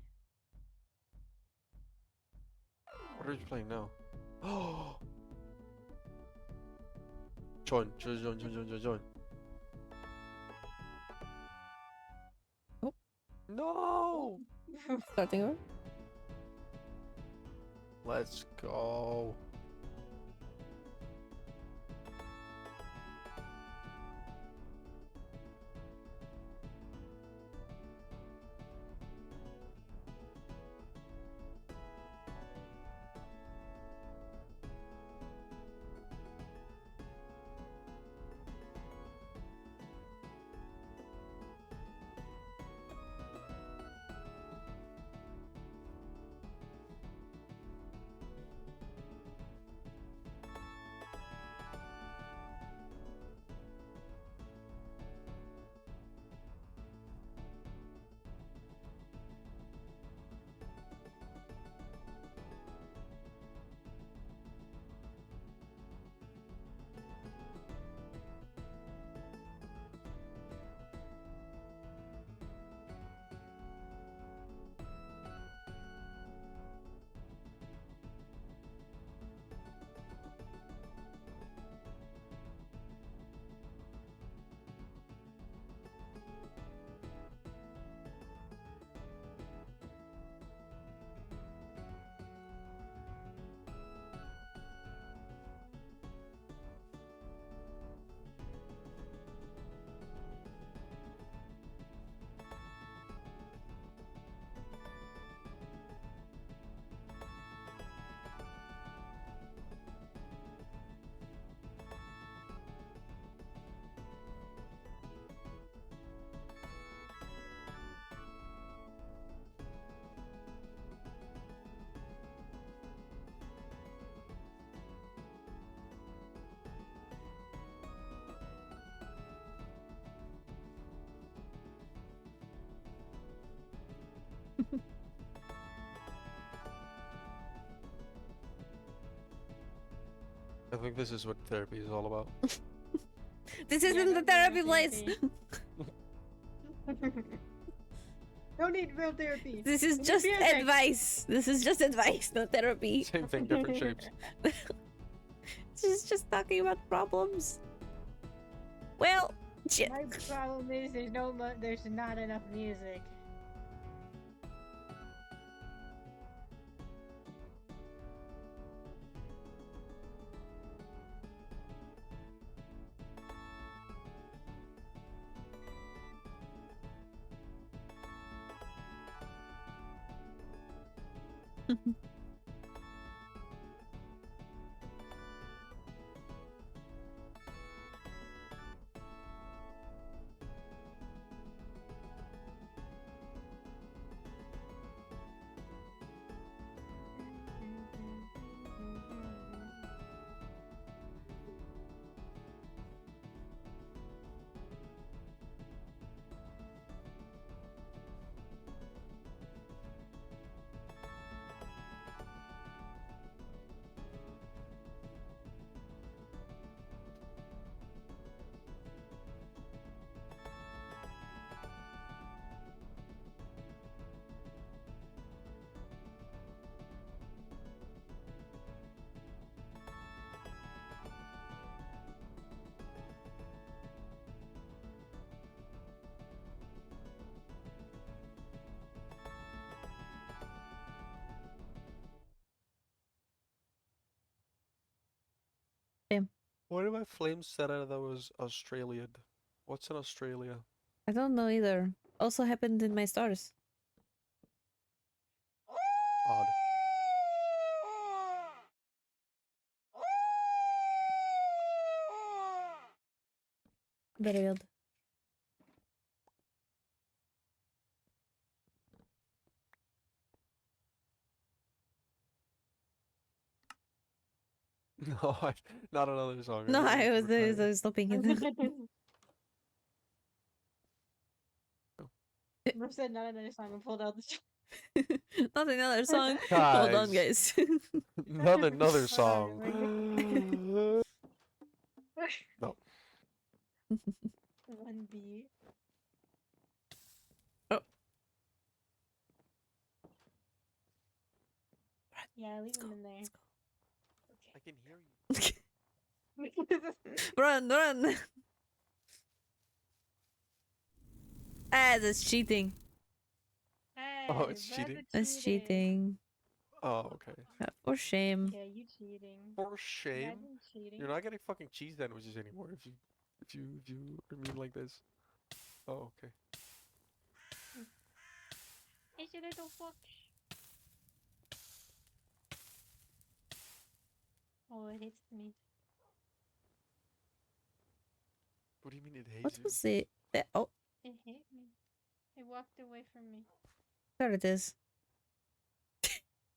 What are you playing now? Oh. Join. Oh. No. Starting over. Let's go. I think this is what therapy is all about. This isn't the therapy place. Don't need real therapy. This is just advice. This is just advice, not therapy. Same thing, different shapes. This is just talking about problems. Well, shit. My problem is there's not enough music. Why did my flame set out that was Australian? What's in Australia? I don't know either. Also happened in my stars. Odd. Very odd. No, not another song. No, really I was stopping it. Murph said not another song and pulled out the. Not another song. Hold on, guys. Not another song. No. 1B. Oh. Yeah, leave him in there. I can hear you. Run, run. Ah, that's cheating. Oh, it's cheating? That's cheating. Oh, okay. For shame. Yeah, you cheating. For shame. Imagine cheating. You're not getting fucking cheese sandwiches anymore if you are mean like this. Oh, okay. It's a little fuck. Oh, it hits me. What do you mean it hates What you? was it? Oh, It hit me. It walked away from me. there it is.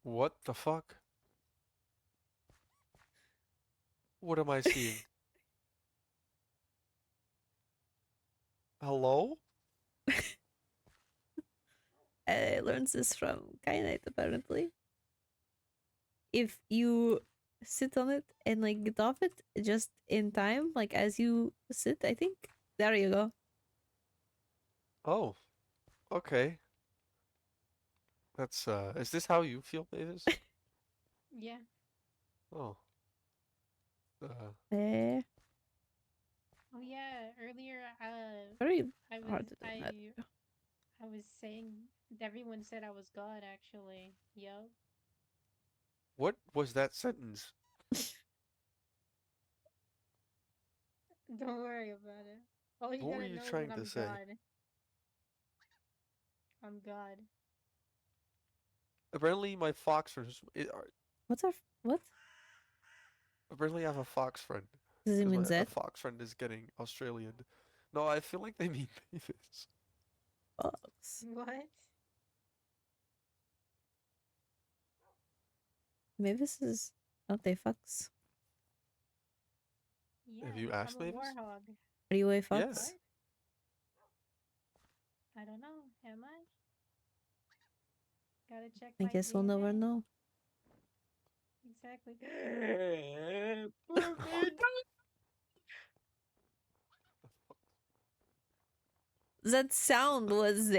What the fuck? What am I seeing? Hello? I learned this from Kainite apparently. If you sit on it and like get off it just in time, like as you sit, I think. There you go. Oh. Okay. That's is this how you feel, Mavis? Yeah. Oh. Eh, Oh yeah. Earlier, very I was hard to do that. I was saying everyone said I was God. Actually, yo. What was that sentence? Don't worry about it. All you What were gotta you know is trying that to I'm say? God. I'm God. Apparently my fox friend What's our what? apparently I have a fox friend. Does it 'Cause mean my that? fox friend is getting Australian. No, I feel like they mean Mavis. Fox. What? Maybe this is not a fox. Yeah. Have you asked I'm a Mavis? warhog. Are you a Yes. fox? I don't know. Am I? Gotta check I my guess we'll never DNA. know. Exactly. That sound was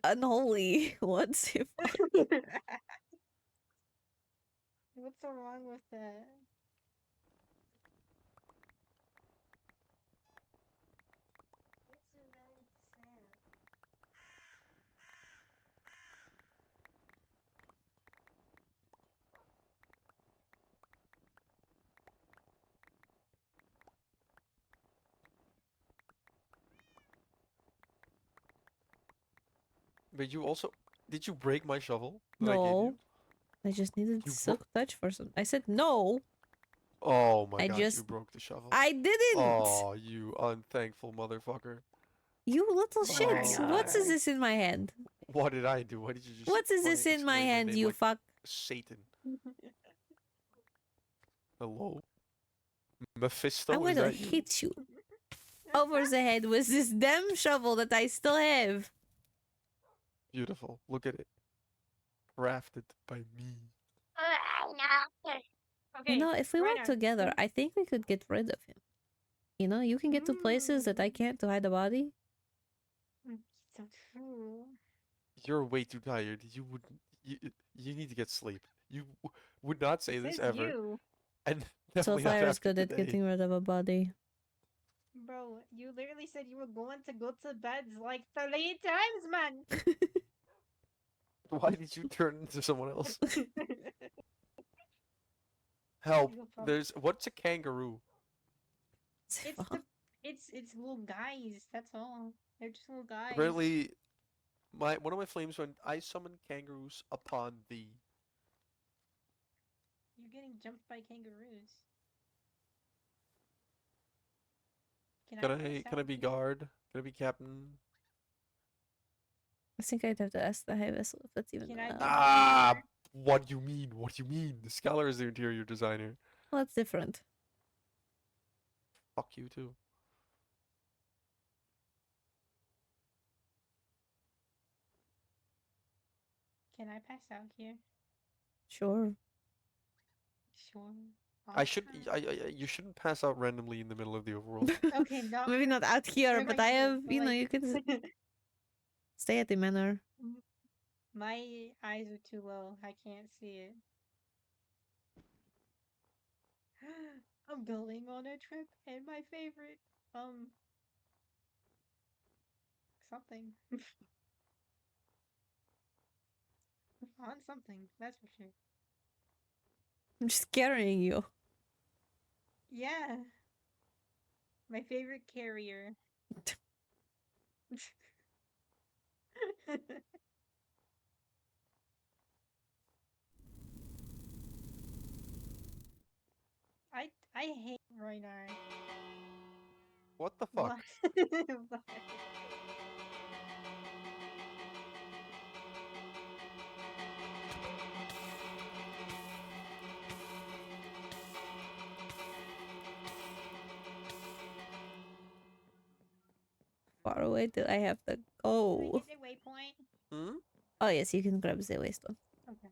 unholy. What the fuck? What's so wrong with that? But you also did you break my shovel that I gave No. you? I just needed You silk touch for some. I said no. Oh my I god, just. you broke the shovel. I didn't. Oh, you unthankful motherfucker. You little Oh shit. my What is God. this in my hand? What did I do? Why did you just What is why this in my exclaim hand, name you like fuck? Satan? Hello? Mephisto, I'm is gonna that you? hit you over the head with this damn shovel that I still have. Beautiful. Look at it. Crafted by me. Okay, You know, if we work Reiner. together, I think we could get rid of him. You know, you can get to places that I can't to hide a body. So true. You're way too tired. You need to get sleep. You would not say this Says ever. you. And definitely not Sapphire is after good at today. getting rid of a body. Bro, you literally said you were going to go to bed like 30 times, man. Why did you turn into someone else? Help. You prob- There's what's a kangaroo? It's little guys. That's all. They're just little guys. Apparently one of my flames went I summon kangaroos upon thee. You're getting jumped by kangaroos. Can I be guard? Can I be captain? I think I'd have to ask the high vessel if that's even Can I allowed. be Ah, what do you mean? What do you mean? The scholar is the interior designer. Well, that's different. Fuck you too. Can I pass out here? Sure. Sure. I should. You shouldn't pass out randomly in the middle of the overworld. Okay, not Maybe not out here, but I have, you know, like- you could stay at the manor. My eyes are too low. I can't see it. I'm building on a trip and my favorite something. On something, that's for sure. I'm just carrying you. Yeah. My favorite carrier. I hate Reiner. What the fuck? What? Far away till I have to go. Get the waypoint. Hmm? Oh yes, you can grab the waste one. Okay.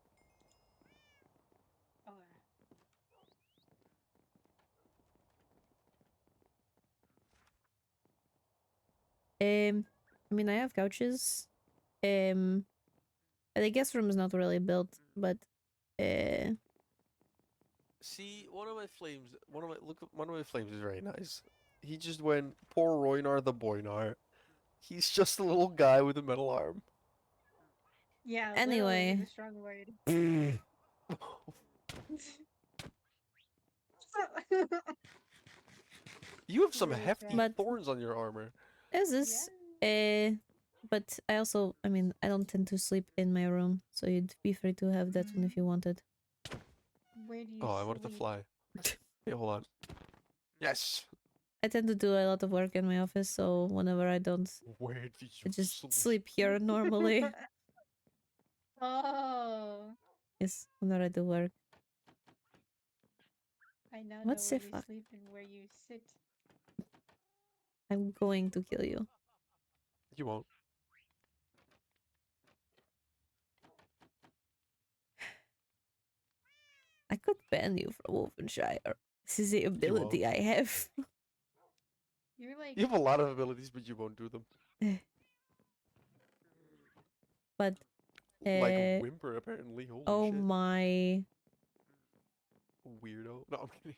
I mean, I have couches. The guest room is not really built, but See, one of my flames is very nice. He just went poor Roynar the Boynar. He's just a little guy with a metal arm. Yeah. Anyway. Is a strong word. You have some Really hefty But- thorns on your armor. is this but I also, I mean, I don't tend to sleep in my room, so you'd be free to have that one if you wanted. Where do you Oh, I wanted to sleep? fly. Hey, hold on. Yes. I tend to do a lot of work in my office, so whenever I don't, Where did you I just sleep here normally. Oh, Yes, whenever I do work. I now What's know the where you fuck? sleep and where you sit. I'm going to kill you. You won't. I could ban you from Wolfenshire. This is the ability I have. You're like. You have a lot of abilities, but you won't do them. But Like Whimper, apparently. Holy oh shit. my. Weirdo. No, I'm kidding.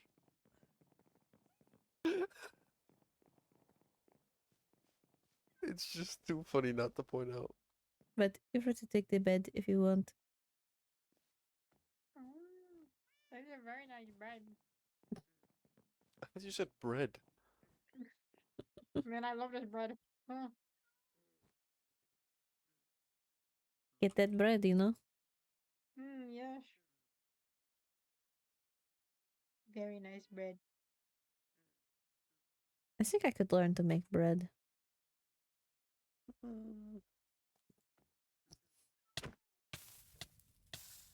It's just too funny not to point out. But you're free to take the bed if you want. That's a very nice bread. I thought you said bread. Man, I love this bread. Huh. Get that bread, you know? Yes. Very nice bread. I think I could learn to make bread.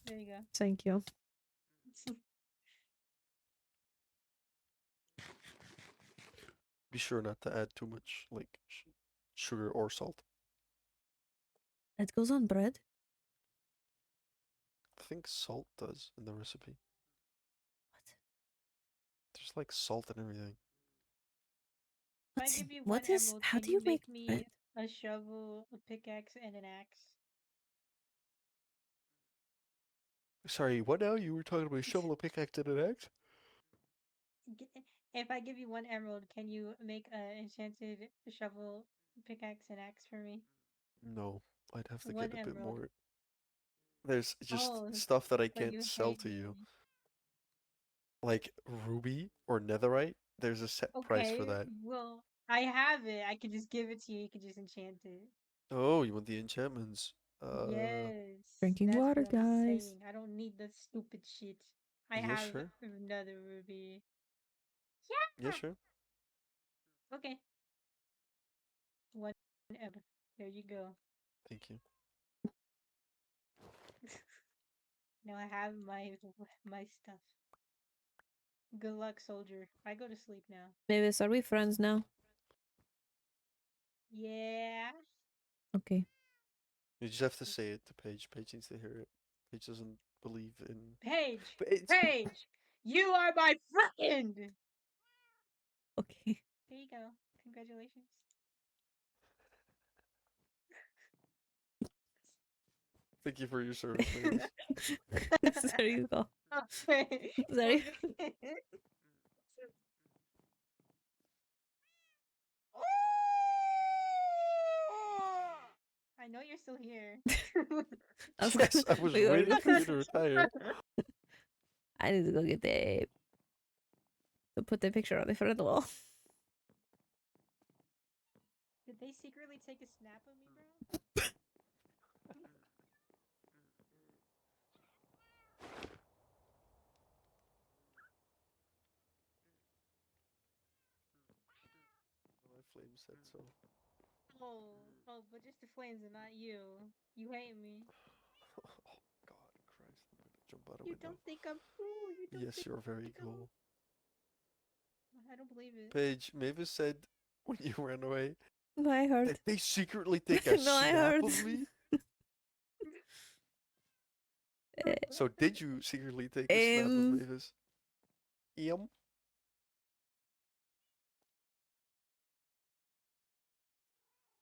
There you go. Thank you. Be sure not to add too much, like, sugar or salt. That goes on bread? I think salt does in the recipe. What? There's like salt and everything. If I give you what one is- emerald, how can do you you make me bread? a shovel, a pickaxe, and an axe? Sorry, what now? You were talking about a shovel, a pickaxe, and an axe? If I give you one emerald, can you make an enchanted shovel, pickaxe, and axe for me? No, I'd have to One get a bit emerald. more. There's just Oh, stuff that I but can't you sell hate to you. me. Like ruby or netherite, there's a set price for Okay, that. well, I have it. I can just give it to you. You can just enchant it. Oh, you want the enchantments? Yes. Drinking That's water, what I'm guys. saying. I don't need the stupid shit. I Yeah, have sure. another ruby. Yeah, sure. Okay. One emerald. There you go. Thank you. Now I have my stuff. Good luck, soldier. I go to sleep now. Mavis, are we friends now? Yeah. Okay. You just have to say it to Paige. Paige needs to hear it. Paige doesn't believe in. Paige. Paige. Paige. You are my friend. Okay. There you go. Congratulations. Thank you for your service, Mavis. There you go. Okay. There you I know you're still here. Yes, I was we were waiting for you to retire. I need to go get the to put the picture on the front wall. Did they secretly take a snap of me, bro? My flame said so. Oh, but just the flames and not you. You hate me. Oh God, Christ! I'm gonna jump out a You window. don't think I'm cool. You don't Yes, think you're I'm very cool. I don't believe it. Paige, Mavis said when you ran away No, I heard. that they secretly take a No, I snap heard. of me. So did you secretly take a snap of Mavis?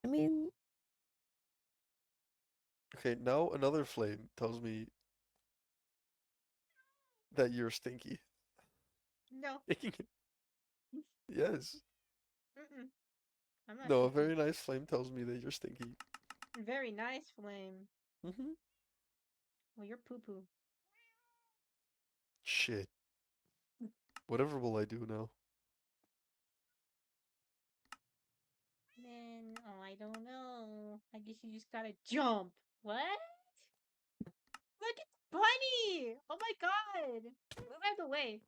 I mean, Okay, now another flame tells me that you're stinky. No. Yes. I'm not No, a stinky. very nice flame tells me that you're stinky. Very nice flame. Mm-hmm. Well, you're poo poo. Shit. Whatever will I do now? Man, oh, I don't know. I guess you just gotta jump. What? Look at the bunny! Oh my god! Move out of the way.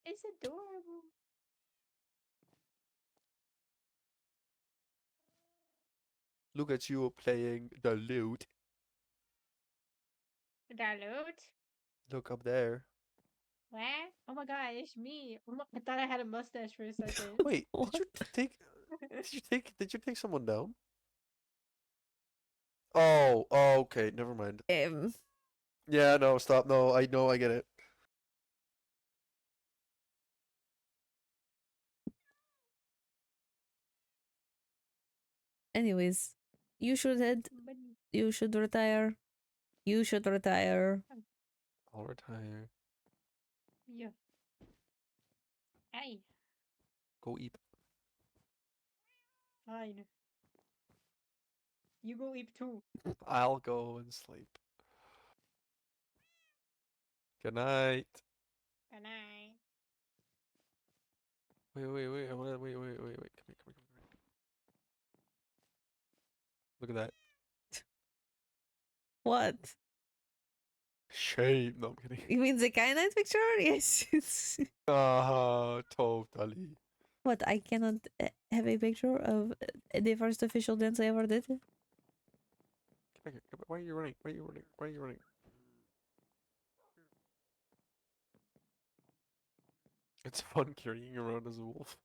It's adorable. Look at you playing the lute. Salute. Look up there. What? Oh my god, it's me. I thought I had a mustache for a second. Wait, did you take someone down? Oh, okay, never mind. Yeah, no, stop. No, I know, I get it. Anyways, you should head. You should retire. You should retire. I'll retire. Yeah. Hey, Go eat. fine. You go eat too. I'll go and sleep. Good night. Good night. Wait. I wanna wait. Come here. Look at that. What? Shame. No, I'm kidding. You mean the Kainite picture? Yes. Totally. What? I cannot have a picture of the first official dance I ever did. Come back here. Why are you running? Why are you running? It's fun carrying around as a wolf.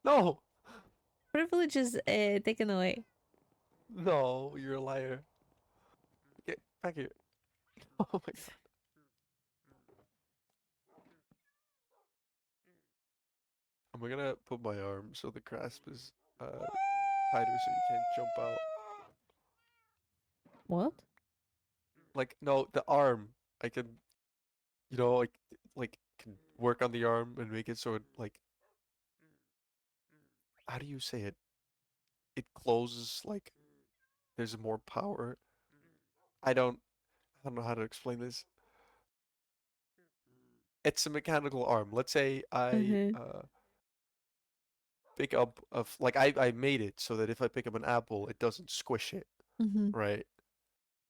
No! Privilege is taken away. No, you're a liar. Get back here. Oh my god. I'm gonna put my arm so the grasp is tighter so you can't jump out. What? Like, no, the arm. I can, like can work on the arm and make it so it, like, how do you say it? It closes, like, there's more power. I don't know how to explain this. It's a mechanical arm. Let's say I pick up like I made it so that if I pick up an apple, it doesn't squish it, right?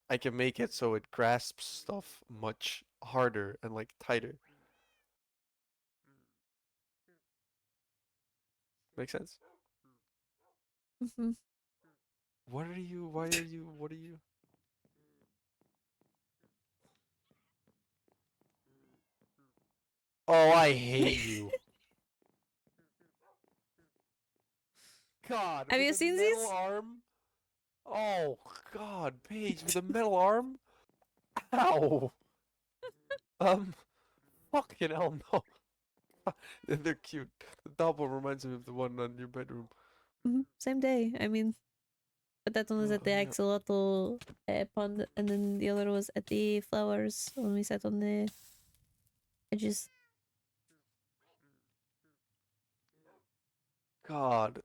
I can make it so it grasps stuff much harder and like tighter. Make sense? What are you? Why are you? What are you? Oh, I hate you. God. Have you with a seen metal these? arm? Oh God, Paige, with a metal arm? Ow. Fucking hell no. They're cute. The double reminds me of the one on your bedroom. Same day. I mean, but that one was at the yeah. axolotl pond, and then the other was at the flowers when we sat on the edges. God.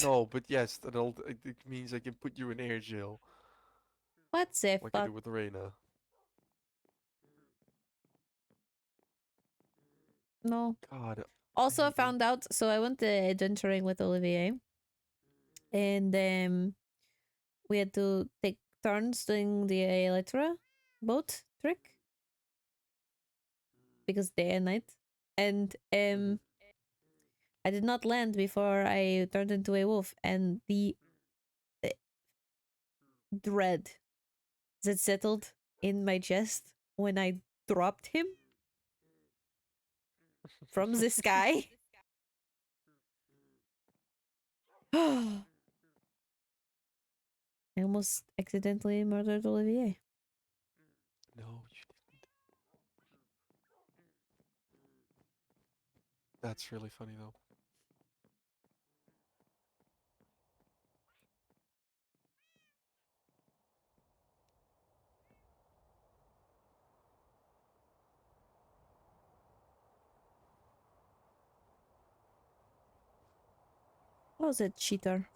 No, but yes, it means I can put you in air jail. What the Like I fuck? do with Reina. No. God. Also, I found out. So I went adventuring with Olivier, and we had to take turns doing the Elytra boat trick because day and night, and I did not land before I turned into a wolf, and the dread that settled in my chest when I dropped him from the sky. I almost accidentally murdered Olivier. No, you didn't. That's really funny though. What was a cheater?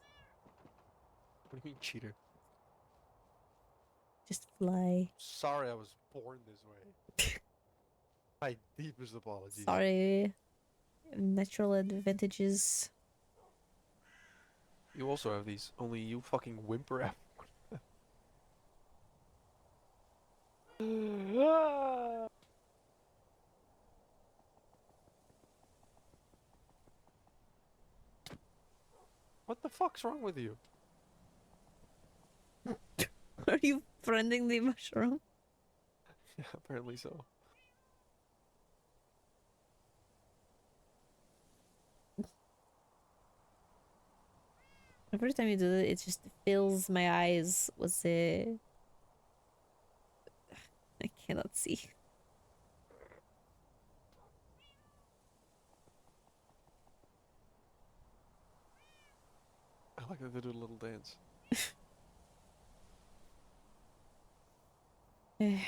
What do you mean cheater? Just fly. Sorry I was born this way. My deepest apologies. Sorry. Natural advantages. You also have these, only you fucking whimper at. What the fuck's wrong with you? Are you friending the mushroom? Yeah, apparently so. Every time you do it, it just fills my eyes with the... I cannot see. have to do a little dance. Eh.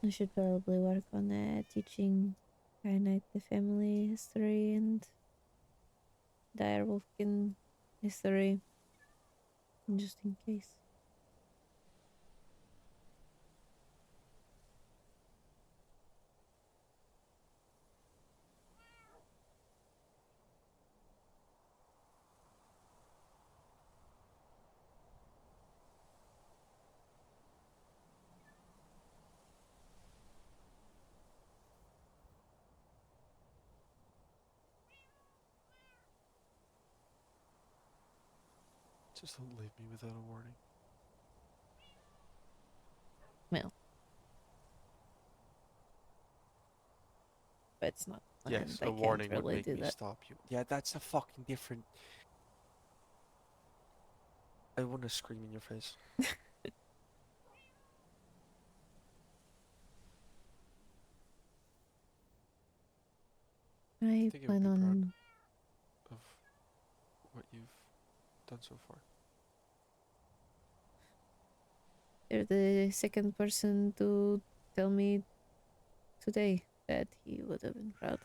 I should probably work on teaching Knight the family history and direwolfkin history, just in case. Just don't leave me without a warning. Well, but it's not planned. Yes, I a can't warning would really make do me that. stop you. Yeah, that's a fucking different. I want to scream in your face. I think I would plan be proud on. of what you've done so far. You're the second person to tell me today that he would have been proud.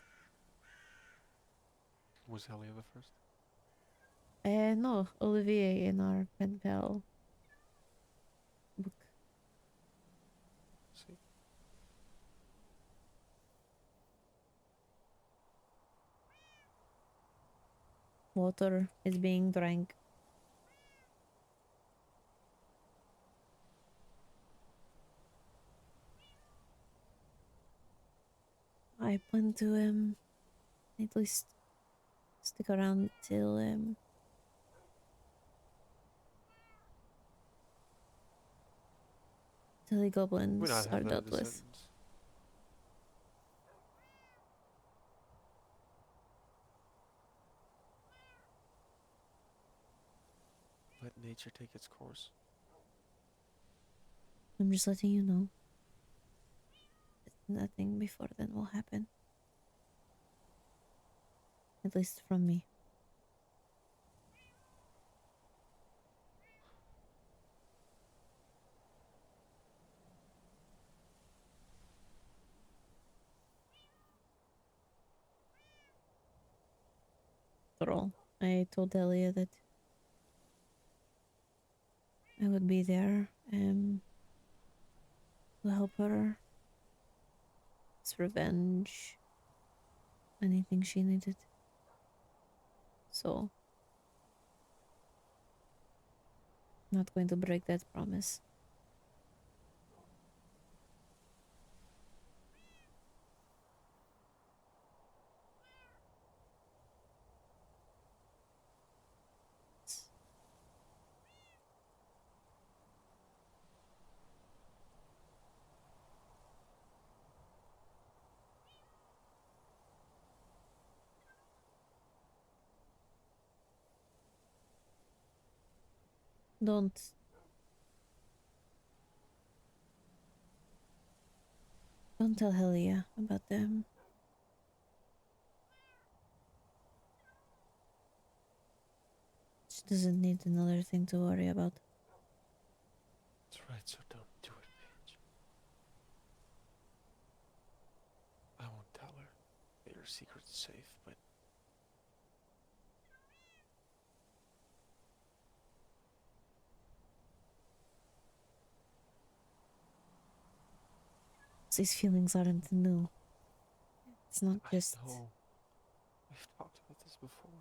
Was Helia the first? No, Olivier in our pen pal book. See? Water is being drank. I plan to at least stick around till till the We're goblins not are having dealt a with. sentence. Let nature take its course. I'm just letting you know. Nothing before then will happen. At least from me. For all, I told Delia that I would be there to help her. It's revenge. Anything she needed. So, not going to break that promise. Don't tell Helia about them. She doesn't need another thing to worry about. That's right, so don't do it, Paige. I won't tell her that your secret's safe, but These feelings aren't new. It's not just. I know. We've talked about this before.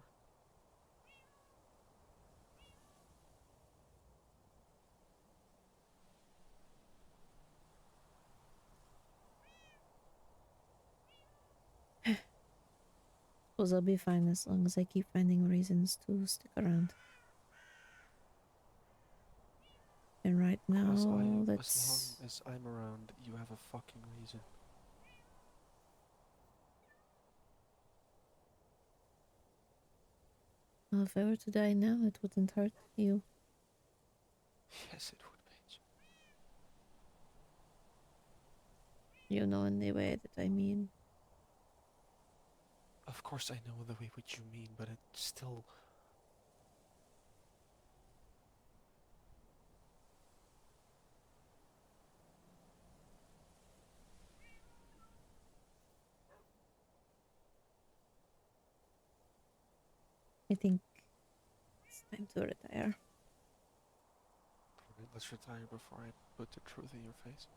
Suppose I'll be fine as long as I keep finding reasons to stick around. And right now, As long let's. as I'm around, you have a fucking reason. Well, if I were to die now, it wouldn't hurt you. Yes, it would, bitch. You know, in the way that I mean. Of course, I know the way what you mean, but it still. I think it's time to retire. Alright, let's retire before I put the truth in your face.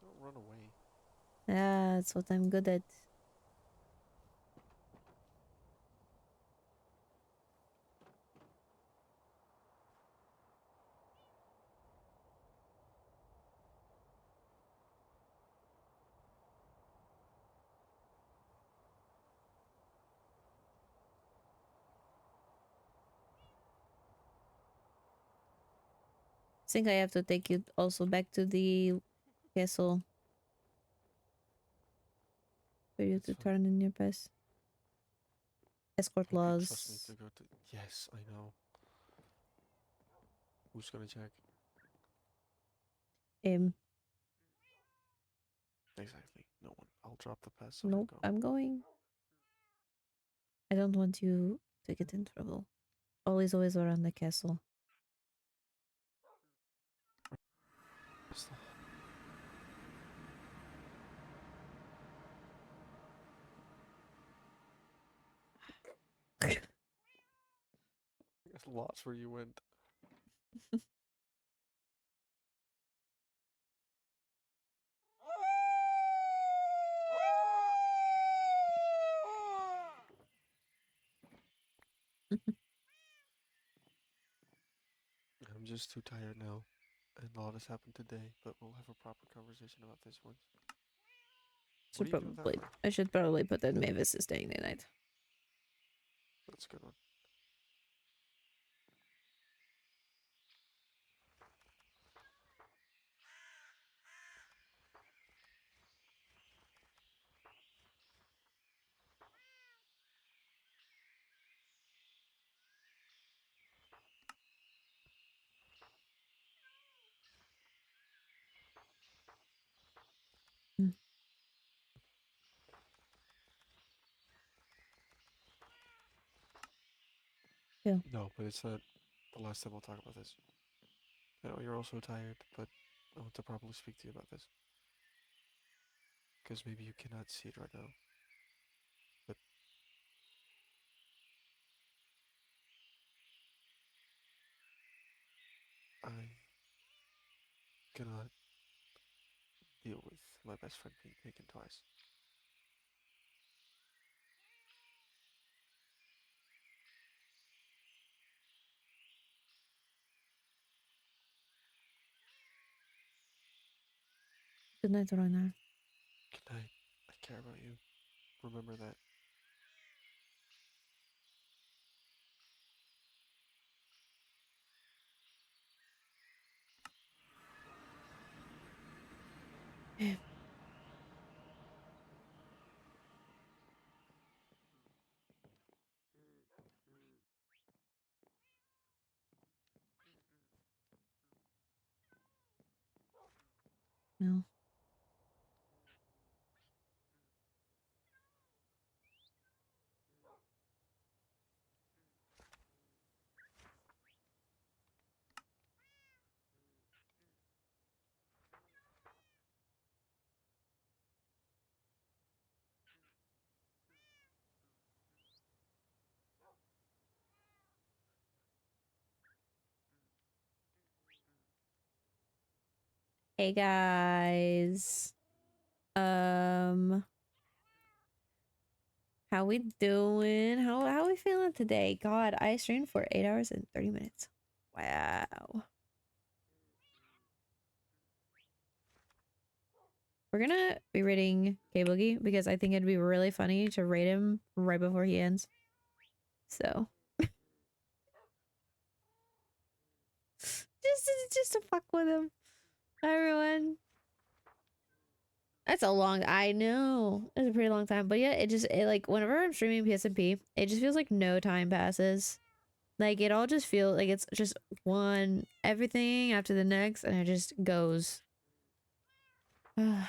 Don't run away. That's what I'm good at. I think I have to take you also back to the castle for you to turn in your pass. Escort Hope you trust me laws. to go to. Yes, I know. Who's gonna check? Exactly. No one. I'll drop the pass so I Nope, go. I'm going. I don't want you to get in trouble. Always around the castle. There's lots where you went. I'm just too tired now. And a lot has happened today, but we'll have a proper conversation about this once. What do you do with that one? I should probably put that Mavis is staying the night. That's a good one. Yeah. No, but it's not the last time we'll talk about this. I know you're also tired, but I want to properly speak to you about this. Because maybe you cannot see it right now. But I cannot deal with my best friend being taken twice. Good night, Rona. Good night. I care about you. Remember that. No. Hey guys. How we doing? How we feeling today? God, I streamed for 8 hours and 30 minutes. Wow. We're gonna be rating K-Boogie because I think it'd be really funny to rate him right before he ends. So just to fuck with him. Hi, everyone. That's a long. I know. It's a pretty long time, but yeah, it like whenever I'm streaming PSMP, it just feels like no time passes. Like it all just feels like it's just one everything after the next, and it just goes. All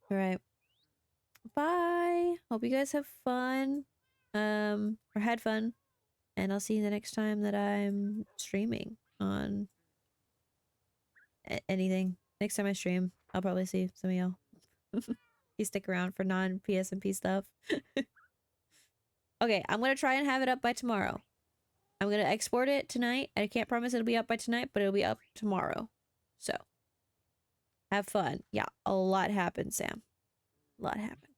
right. Bye. Hope you guys have fun. Or had fun. And I'll see you the next time that I'm streaming on anything. Next time I stream, I'll probably see some of y'all. You stick around for non-PSMP stuff. Okay, I'm gonna try and have it up by tomorrow. I'm gonna export it tonight. I can't promise it'll be up by tonight, but it'll be up tomorrow. So, have fun. Yeah, a lot happened, Sam. A lot happened.